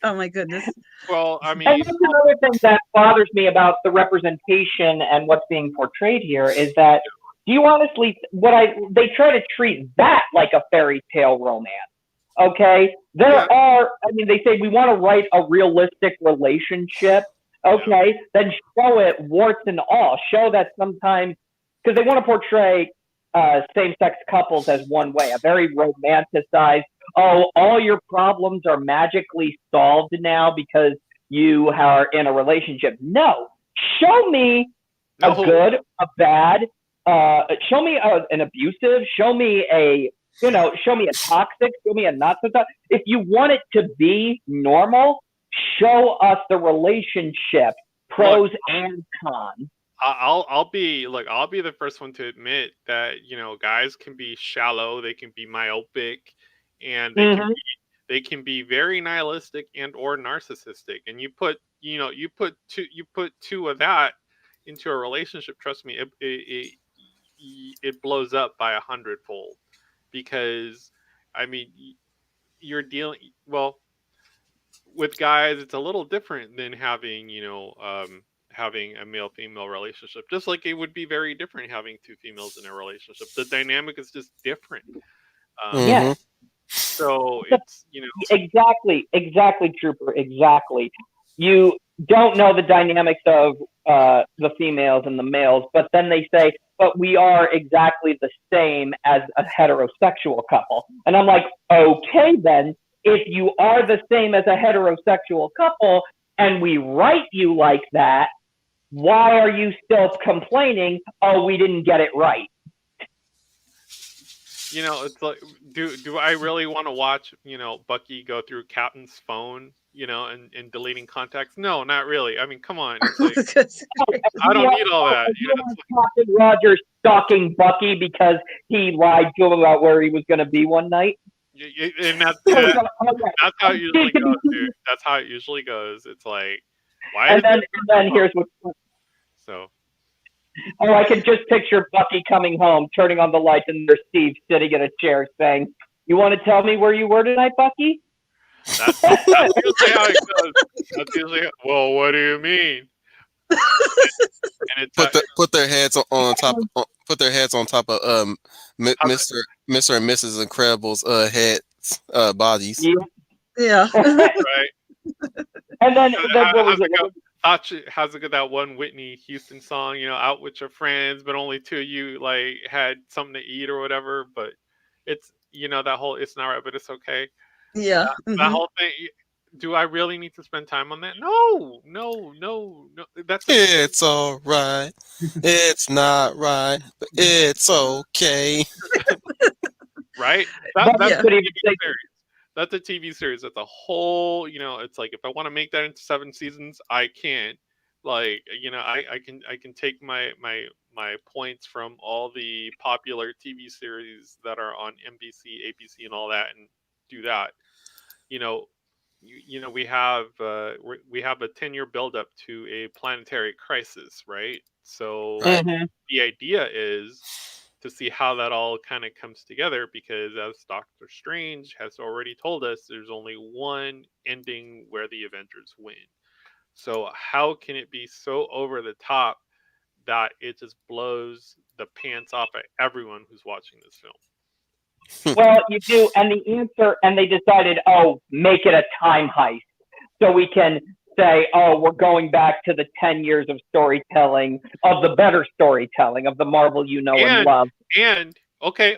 Speaker 2: Oh my goodness.
Speaker 4: well, I
Speaker 3: And
Speaker 4: mean,
Speaker 3: that's another thing that bothers me about the representation and what's being portrayed here is that do you honestly what I they try to treat that like a fairy tale romance. Okay?
Speaker 4: yeah,
Speaker 3: There are I mean they say we want to write a realistic relationship.
Speaker 4: yeah,
Speaker 3: Okay, then show it warts and all. Show that sometimes because they want to portray same-sex couples as one way, a very romanticized. Oh, all your problems are magically solved now because you are in a relationship. No, show me a
Speaker 4: no,
Speaker 3: good, a bad. Show me an abusive. Show me a show me a toxic. Show me a not so toxic. If you want it to be normal, show us the relationship
Speaker 4: look.
Speaker 3: pros and cons.
Speaker 4: I'll be the first one to admit that guys can be shallow, they can be myopic, and
Speaker 3: Mm-hmm.
Speaker 4: they can be very nihilistic and or narcissistic. And you put two of that into a relationship. Trust me, it blows up by 100-fold because I mean you're dealing well with guys. It's a little different than having having a male female relationship, just like it would be very different having two females in a relationship. The dynamic is just different. um
Speaker 3: Yes.
Speaker 1: hmm
Speaker 4: so
Speaker 3: The
Speaker 4: it's
Speaker 3: Exactly, exactly, Trooper, exactly. You don't know the dynamics of the females and the males, but then they say, but we are exactly the same as a heterosexual couple. And I'm like, okay, then, if you are the same as a heterosexual couple and we write you like that, why are you still complaining? Oh, we didn't get it right.
Speaker 4: it's like, do I really want to watch Bucky go through Captain's phone, and deleting contacts? No, not really. I mean, come on. It's like I don't need all that.
Speaker 3: You want Captain Rogers stalking Bucky because he lied to him about where he was going to be one night?
Speaker 4: And that's that's how it usually goes, dude. That's how it usually goes. It's like, why
Speaker 3: And
Speaker 4: is
Speaker 3: then,
Speaker 4: this
Speaker 3: and then here's what.
Speaker 4: so?
Speaker 3: Oh, I can just picture Bucky coming home, turning on the lights, and there's Steve sitting in a chair saying, "You want to tell me where you were tonight, Bucky?"
Speaker 4: That's usually how it goes. That's usually well. What do you mean? And it's
Speaker 1: put their heads on top put their heads on top of
Speaker 4: how,
Speaker 1: Mr. and Mrs. Incredible's heads bodies.
Speaker 3: Yeah.
Speaker 2: Yeah.
Speaker 4: right.
Speaker 3: And then what was
Speaker 4: How's
Speaker 3: it?
Speaker 4: it go? How's it go? That one Whitney Houston song, out with your friends, but only two of you like had something to eat or whatever. But it's that whole "it's not right, but it's okay."
Speaker 2: Yeah.
Speaker 4: That whole thing. Do I really need to spend time on that? No, no, no, no. That's a
Speaker 1: It's all right. It's not right, but it's okay.
Speaker 4: right.
Speaker 3: But
Speaker 4: That's
Speaker 3: you
Speaker 2: Yeah.
Speaker 4: a
Speaker 3: could even
Speaker 4: TV
Speaker 3: say,
Speaker 4: series. That's a TV series. That's a whole. It's like if I want to make that into 7 seasons, I can. Like I can take my points from all the popular TV series that are on NBC, ABC, and all that, and do that. You know, we have a 10-year buildup to a planetary crisis, right? So
Speaker 1: Right.
Speaker 3: mm-hmm.
Speaker 4: the idea is to see how that all kind of comes together because as Doctor Strange has already told us, there's only one ending where the Avengers win. So how can it be so over the top that it just blows the pants off of everyone who's watching this film?
Speaker 3: Well, you do, and the answer, and they decided, oh, make it a time heist so we can say, oh, we're going back to the 10 years of storytelling, of the better storytelling, of the Marvel you know and love.
Speaker 4: And okay,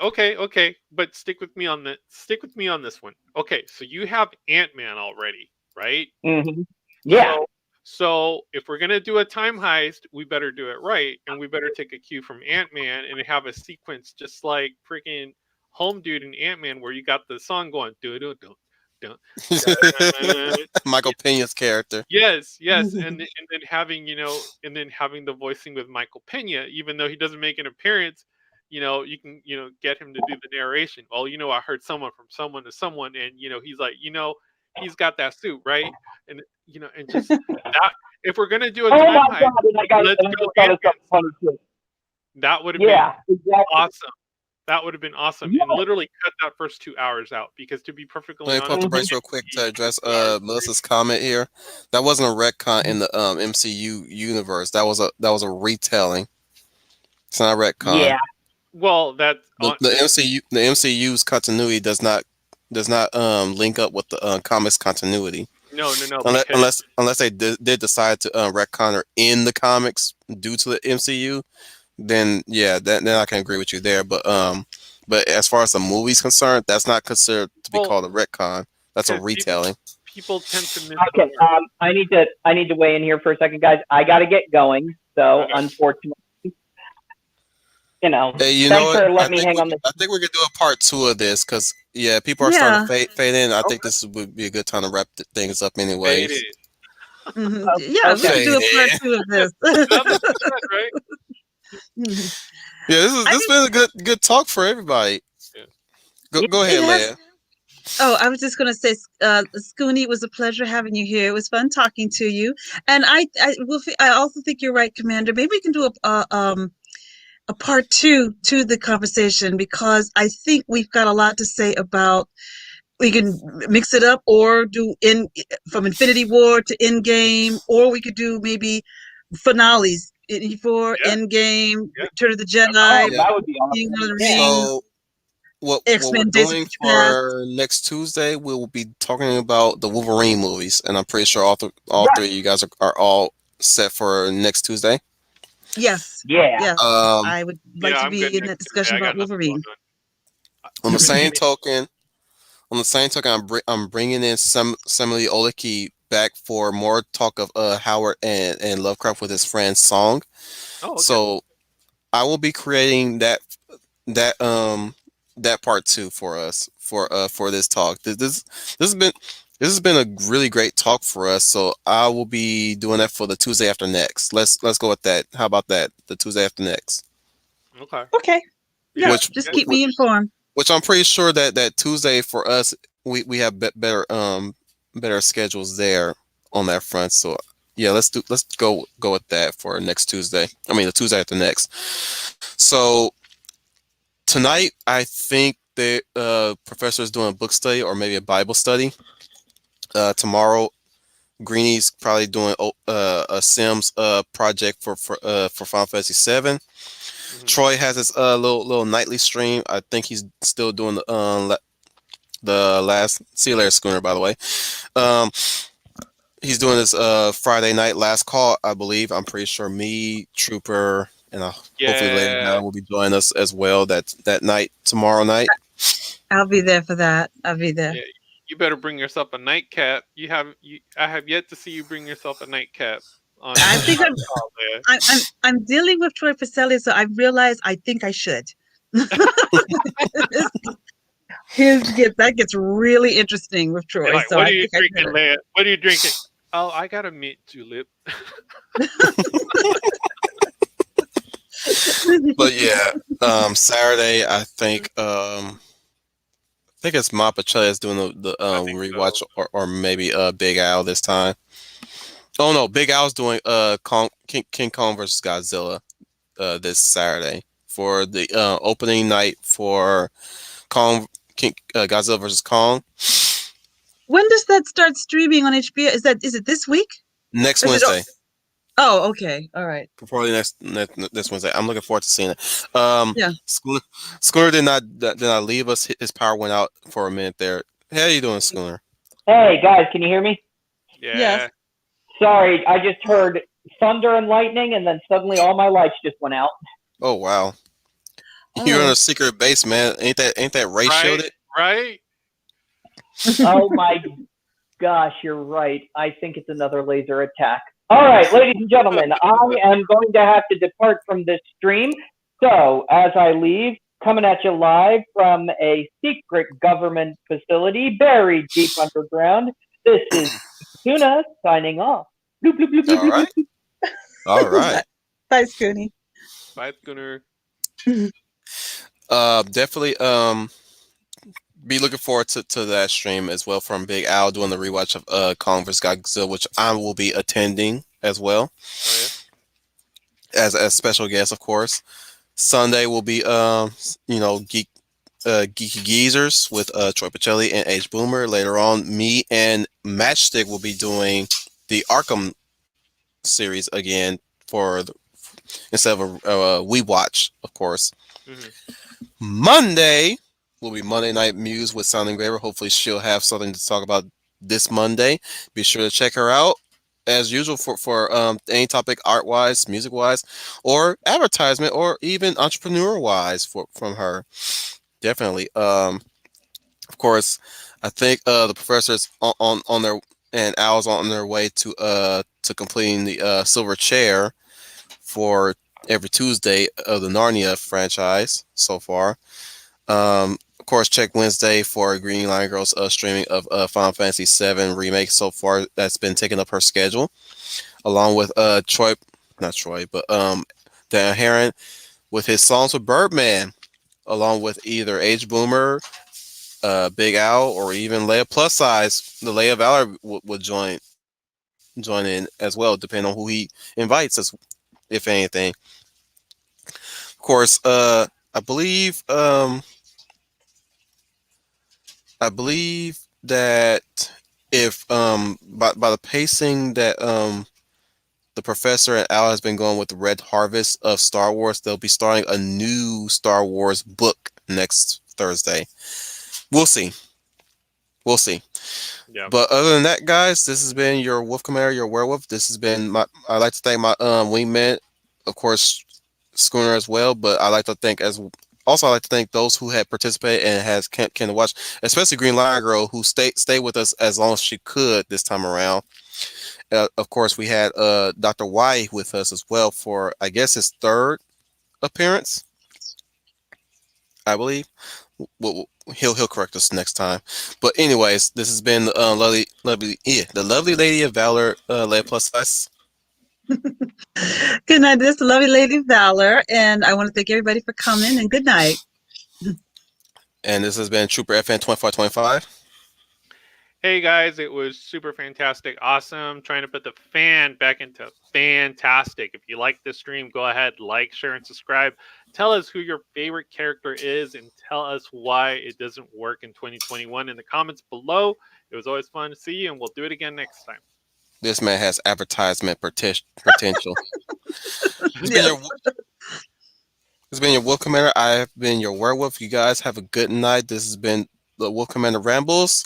Speaker 4: but stick with me on this one. Okay, so you have Ant-Man already, right?
Speaker 3: Mm-hmm. Yeah.
Speaker 4: So if we're gonna do a time heist, we better do it right, and we better take a cue from Ant-Man and have a sequence just like freaking Home Dude and Ant-Man, where you got the song going, do do do do.
Speaker 1: Michael Pena's character.
Speaker 4: Yes, and then having having the voicing with Michael Pena, even though he doesn't make an appearance, you can get him to do the narration. Well, I heard someone from someone to someone, and he's like, he's got that suit, right? And and just that. If we're gonna do a
Speaker 3: Oh
Speaker 4: time
Speaker 3: my
Speaker 4: heist,
Speaker 3: God! And I got
Speaker 4: let's
Speaker 3: and I
Speaker 4: go
Speaker 3: just thought of
Speaker 4: Ant-Man.
Speaker 3: something funny too.
Speaker 4: That would have
Speaker 3: Yeah,
Speaker 4: been
Speaker 3: exactly.
Speaker 4: awesome. That would have been awesome,
Speaker 3: Yeah.
Speaker 4: and literally cut that first 2 hours out, because to be perfectly
Speaker 1: Let me put
Speaker 4: honest,
Speaker 1: the
Speaker 3: Mhm.
Speaker 1: brakes real quick to address
Speaker 4: 2 hours.
Speaker 1: Melissa's comment here. That wasn't a retcon in the MCU universe. That was a retelling. It's not a retcon.
Speaker 3: Yeah.
Speaker 4: Well, that's
Speaker 1: The MCU's continuity does not link up with the comics continuity.
Speaker 4: no,
Speaker 1: Unless
Speaker 4: because
Speaker 1: unless unless they did decide to retcon her in the comics due to the MCU, then yeah, then I can agree with you there. But as far as the movie's concerned, that's not considered to be
Speaker 4: well,
Speaker 1: called a retcon. That's a
Speaker 4: because
Speaker 1: retelling.
Speaker 4: people tend to miss the
Speaker 3: Okay.
Speaker 4: mark.
Speaker 3: I need to weigh in here for a second, guys. I got to get going. So
Speaker 4: Okay.
Speaker 3: unfortunately,
Speaker 1: Hey, you know
Speaker 3: thanks
Speaker 1: what?
Speaker 3: for letting me hang on this.
Speaker 1: I think we could do a part two of this because yeah, people are starting to
Speaker 2: Yeah.
Speaker 1: fade in. I think
Speaker 4: Okay.
Speaker 1: this would be a good time to wrap things up,
Speaker 4: Fade
Speaker 1: anyways.
Speaker 4: in.
Speaker 2: Yeah, we
Speaker 3: Okay.
Speaker 2: could do a part
Speaker 1: Fade
Speaker 2: 2 of this.
Speaker 4: That's what you said, right?
Speaker 2: Mhm.
Speaker 1: Yeah,
Speaker 2: I
Speaker 1: this
Speaker 2: think
Speaker 1: has been a good talk for everybody.
Speaker 4: Yeah.
Speaker 1: Go
Speaker 2: it
Speaker 1: ahead,
Speaker 2: has.
Speaker 1: Leia.
Speaker 2: Oh, I was just going to say, Scooney, it was a pleasure having you here. It was fun talking to you, and I also think you're right, Commander. Maybe we can do a part 2 to the conversation, because I think we've got a lot to say about. We can mix it up, or do from Infinity War to Endgame, or we could do maybe finales. Infinity War,
Speaker 4: Yeah,
Speaker 2: Endgame,
Speaker 4: yeah.
Speaker 2: Return of the
Speaker 3: Oh,
Speaker 2: Jedi,
Speaker 1: Yeah.
Speaker 3: that would be
Speaker 2: King of
Speaker 3: awesome.
Speaker 2: the
Speaker 3: Yeah.
Speaker 2: Rings,
Speaker 1: So what we're
Speaker 2: X-Men: Days of
Speaker 1: doing
Speaker 2: Future Past.
Speaker 1: for next Tuesday, we will be talking about the Wolverine movies, and I'm pretty sure all
Speaker 3: Right.
Speaker 1: three of you guys are all set for next Tuesday.
Speaker 2: Yes,
Speaker 3: Yeah.
Speaker 2: yes.
Speaker 1: Um,
Speaker 2: I would like
Speaker 4: Yeah,
Speaker 2: to
Speaker 4: I'm good
Speaker 2: be in
Speaker 4: next
Speaker 2: that
Speaker 4: Tuesday.
Speaker 2: discussion
Speaker 4: I got
Speaker 2: about
Speaker 4: nothing going
Speaker 2: Wolverine.
Speaker 1: on the
Speaker 4: Everything.
Speaker 1: same token, I'm bringing in Samuel Oleki back for more talk of Howard and Lovecraft with his friend Song.
Speaker 4: Oh, okay.
Speaker 1: So I will be creating that that part two for us for this talk. This has been a really great talk for us. So I will be doing that for the Tuesday after next. Let's go with that. How about that? The Tuesday after next.
Speaker 4: Okay.
Speaker 2: Okay. Yeah,
Speaker 4: Yeah.
Speaker 1: Which
Speaker 2: just
Speaker 4: Yeah.
Speaker 2: keep me informed.
Speaker 1: which I'm pretty sure that Tuesday for us we have better schedules there on that front. So yeah, let's go with that for next Tuesday. I mean the Tuesday after next. So tonight I think the professor is doing a book study or maybe a Bible study. Tomorrow Greenie's probably doing a Sims project for Final Fantasy 7.
Speaker 4: Mhm.
Speaker 1: Troy has his little nightly stream. I think he's still doing the last Sea Layer Schooner, by the way. Um, he's doing this Friday night last call, I believe. I'm pretty sure me, Trooper, and hopefully later
Speaker 4: Yeah.
Speaker 1: now will be joining us as well that night tomorrow night.
Speaker 2: I'll be there for that. I'll be there.
Speaker 4: Yeah. You better bring yourself a nightcap. I have yet to see you bring yourself a nightcap on.
Speaker 2: I think
Speaker 4: call there.
Speaker 2: I'm dealing with Troy Pacelli, so I realize I think I should. That gets really interesting with
Speaker 4: You're
Speaker 2: Troy.
Speaker 4: like,
Speaker 2: So
Speaker 4: what
Speaker 2: I
Speaker 4: are you
Speaker 2: think I
Speaker 4: drinking,
Speaker 2: better.
Speaker 4: Leia? What are you drinking? Oh, I got a mint julep.
Speaker 1: But yeah, Saturday I think it's Ma Pacelli is doing the
Speaker 4: I think
Speaker 1: rewatch
Speaker 4: so.
Speaker 1: or maybe Big Al this time. Oh no, Big Al's doing King Kong versus Godzilla this Saturday for the opening night for Kong Godzilla versus Kong
Speaker 2: When does that start streaming on HBO? Is it this week?
Speaker 1: next
Speaker 2: Is it?
Speaker 1: Wednesday.
Speaker 2: Oh, okay. All right.
Speaker 1: Probably next Wednesday. I'm looking forward to seeing it.
Speaker 2: Yeah.
Speaker 1: Schooner did not leave us. His power went out for a minute there. How you doing, Schooner?
Speaker 3: Hey guys, can you hear me?
Speaker 4: Yeah.
Speaker 2: Yes.
Speaker 3: Sorry, I just heard thunder and lightning, and then suddenly all my lights just went out.
Speaker 1: Oh wow. You're on
Speaker 2: Oh,
Speaker 1: a secret base, man. Ain't that Ray showed
Speaker 4: Right,
Speaker 1: it?
Speaker 4: right.
Speaker 3: Oh my gosh, you're right. I think it's another laser attack. All right, ladies and gentlemen, I am going to have to depart from this stream. So, as I leave, coming at you live from a secret government facility buried deep underground, this is Tuna signing off. Bloop, bloop, bloop, bloop,
Speaker 1: All
Speaker 3: bloop, bloop.
Speaker 1: right. All right.
Speaker 2: bye, Scooty.
Speaker 4: Bye, Schooner.
Speaker 1: Definitely be looking forward to that stream as well from Big Al doing the rewatch of Kong vs Godzilla, which I will be attending as well
Speaker 4: Oh yeah.
Speaker 1: as a special guest, of course. Sunday will be Geeky Geezers with Troy Pacelli and H Boomer. Later on, me and Matchstick will be doing the Arkham series again for instead of a We Watch, of course.
Speaker 4: Hmm.
Speaker 1: Monday will be Monday Night Muse with Sounding Graver. Hopefully, she'll have something to talk about this Monday. Be sure to check her out as usual for any topic, art wise, music wise, or advertisement, or even entrepreneur wise from her. Definitely. Of course, I think the professors on their and Al's on their way to completing the silver chair for every Tuesday of the Narnia franchise so far. Of course, check Wednesday for Green Line Girls streaming of Final Fantasy VII remake so far. That's been taking up her schedule, along with Troy, not Troy, but Dan Heron with his songs with Birdman, along with either Age Boomer, Big Al, or even Leia Plus Size. The Leia Valor would join in as well, depending on who he invites us, if anything. Of course, I believe that if by the pacing that the professor and Al has been going with the Red Harvest of Star Wars, they'll be starting a new Star Wars book next Thursday. We'll see. We'll see.
Speaker 4: Yeah.
Speaker 1: But other than that, guys, this has been your Wolf Commander, your werewolf. This has been my. I'd like to thank my wingman, of course, Schooner as well. But I like to thank I like to thank those who had participated and has can to watch, especially Green Lion Girl, who stayed with us as long as she could this time around. Of course, we had Dr. Y with us as well for I guess his third appearance, I believe. Well, he'll correct us next time. But anyways, this has been the the lovely lady of valor, Leia Plus Size,
Speaker 2: Good night. This is the lovely Lady Valor, and I want to thank everybody for coming. And good night.
Speaker 1: and this has been Trooper FN 2525.
Speaker 4: Hey guys, it was super fantastic, awesome. Trying to put the fan back into fantastic. If you like this stream, go ahead, like, share, and subscribe. Tell us who your favorite character is and tell us why it doesn't work in 2021 in the comments below. It was always fun to see you, and we'll do it again next time.
Speaker 1: This man has advertisement potential. It's been
Speaker 2: Yes.
Speaker 1: your it's been your Wolf Commander. I have been your werewolf. You guys have a good night. This has been the Wolf Commander Rambles.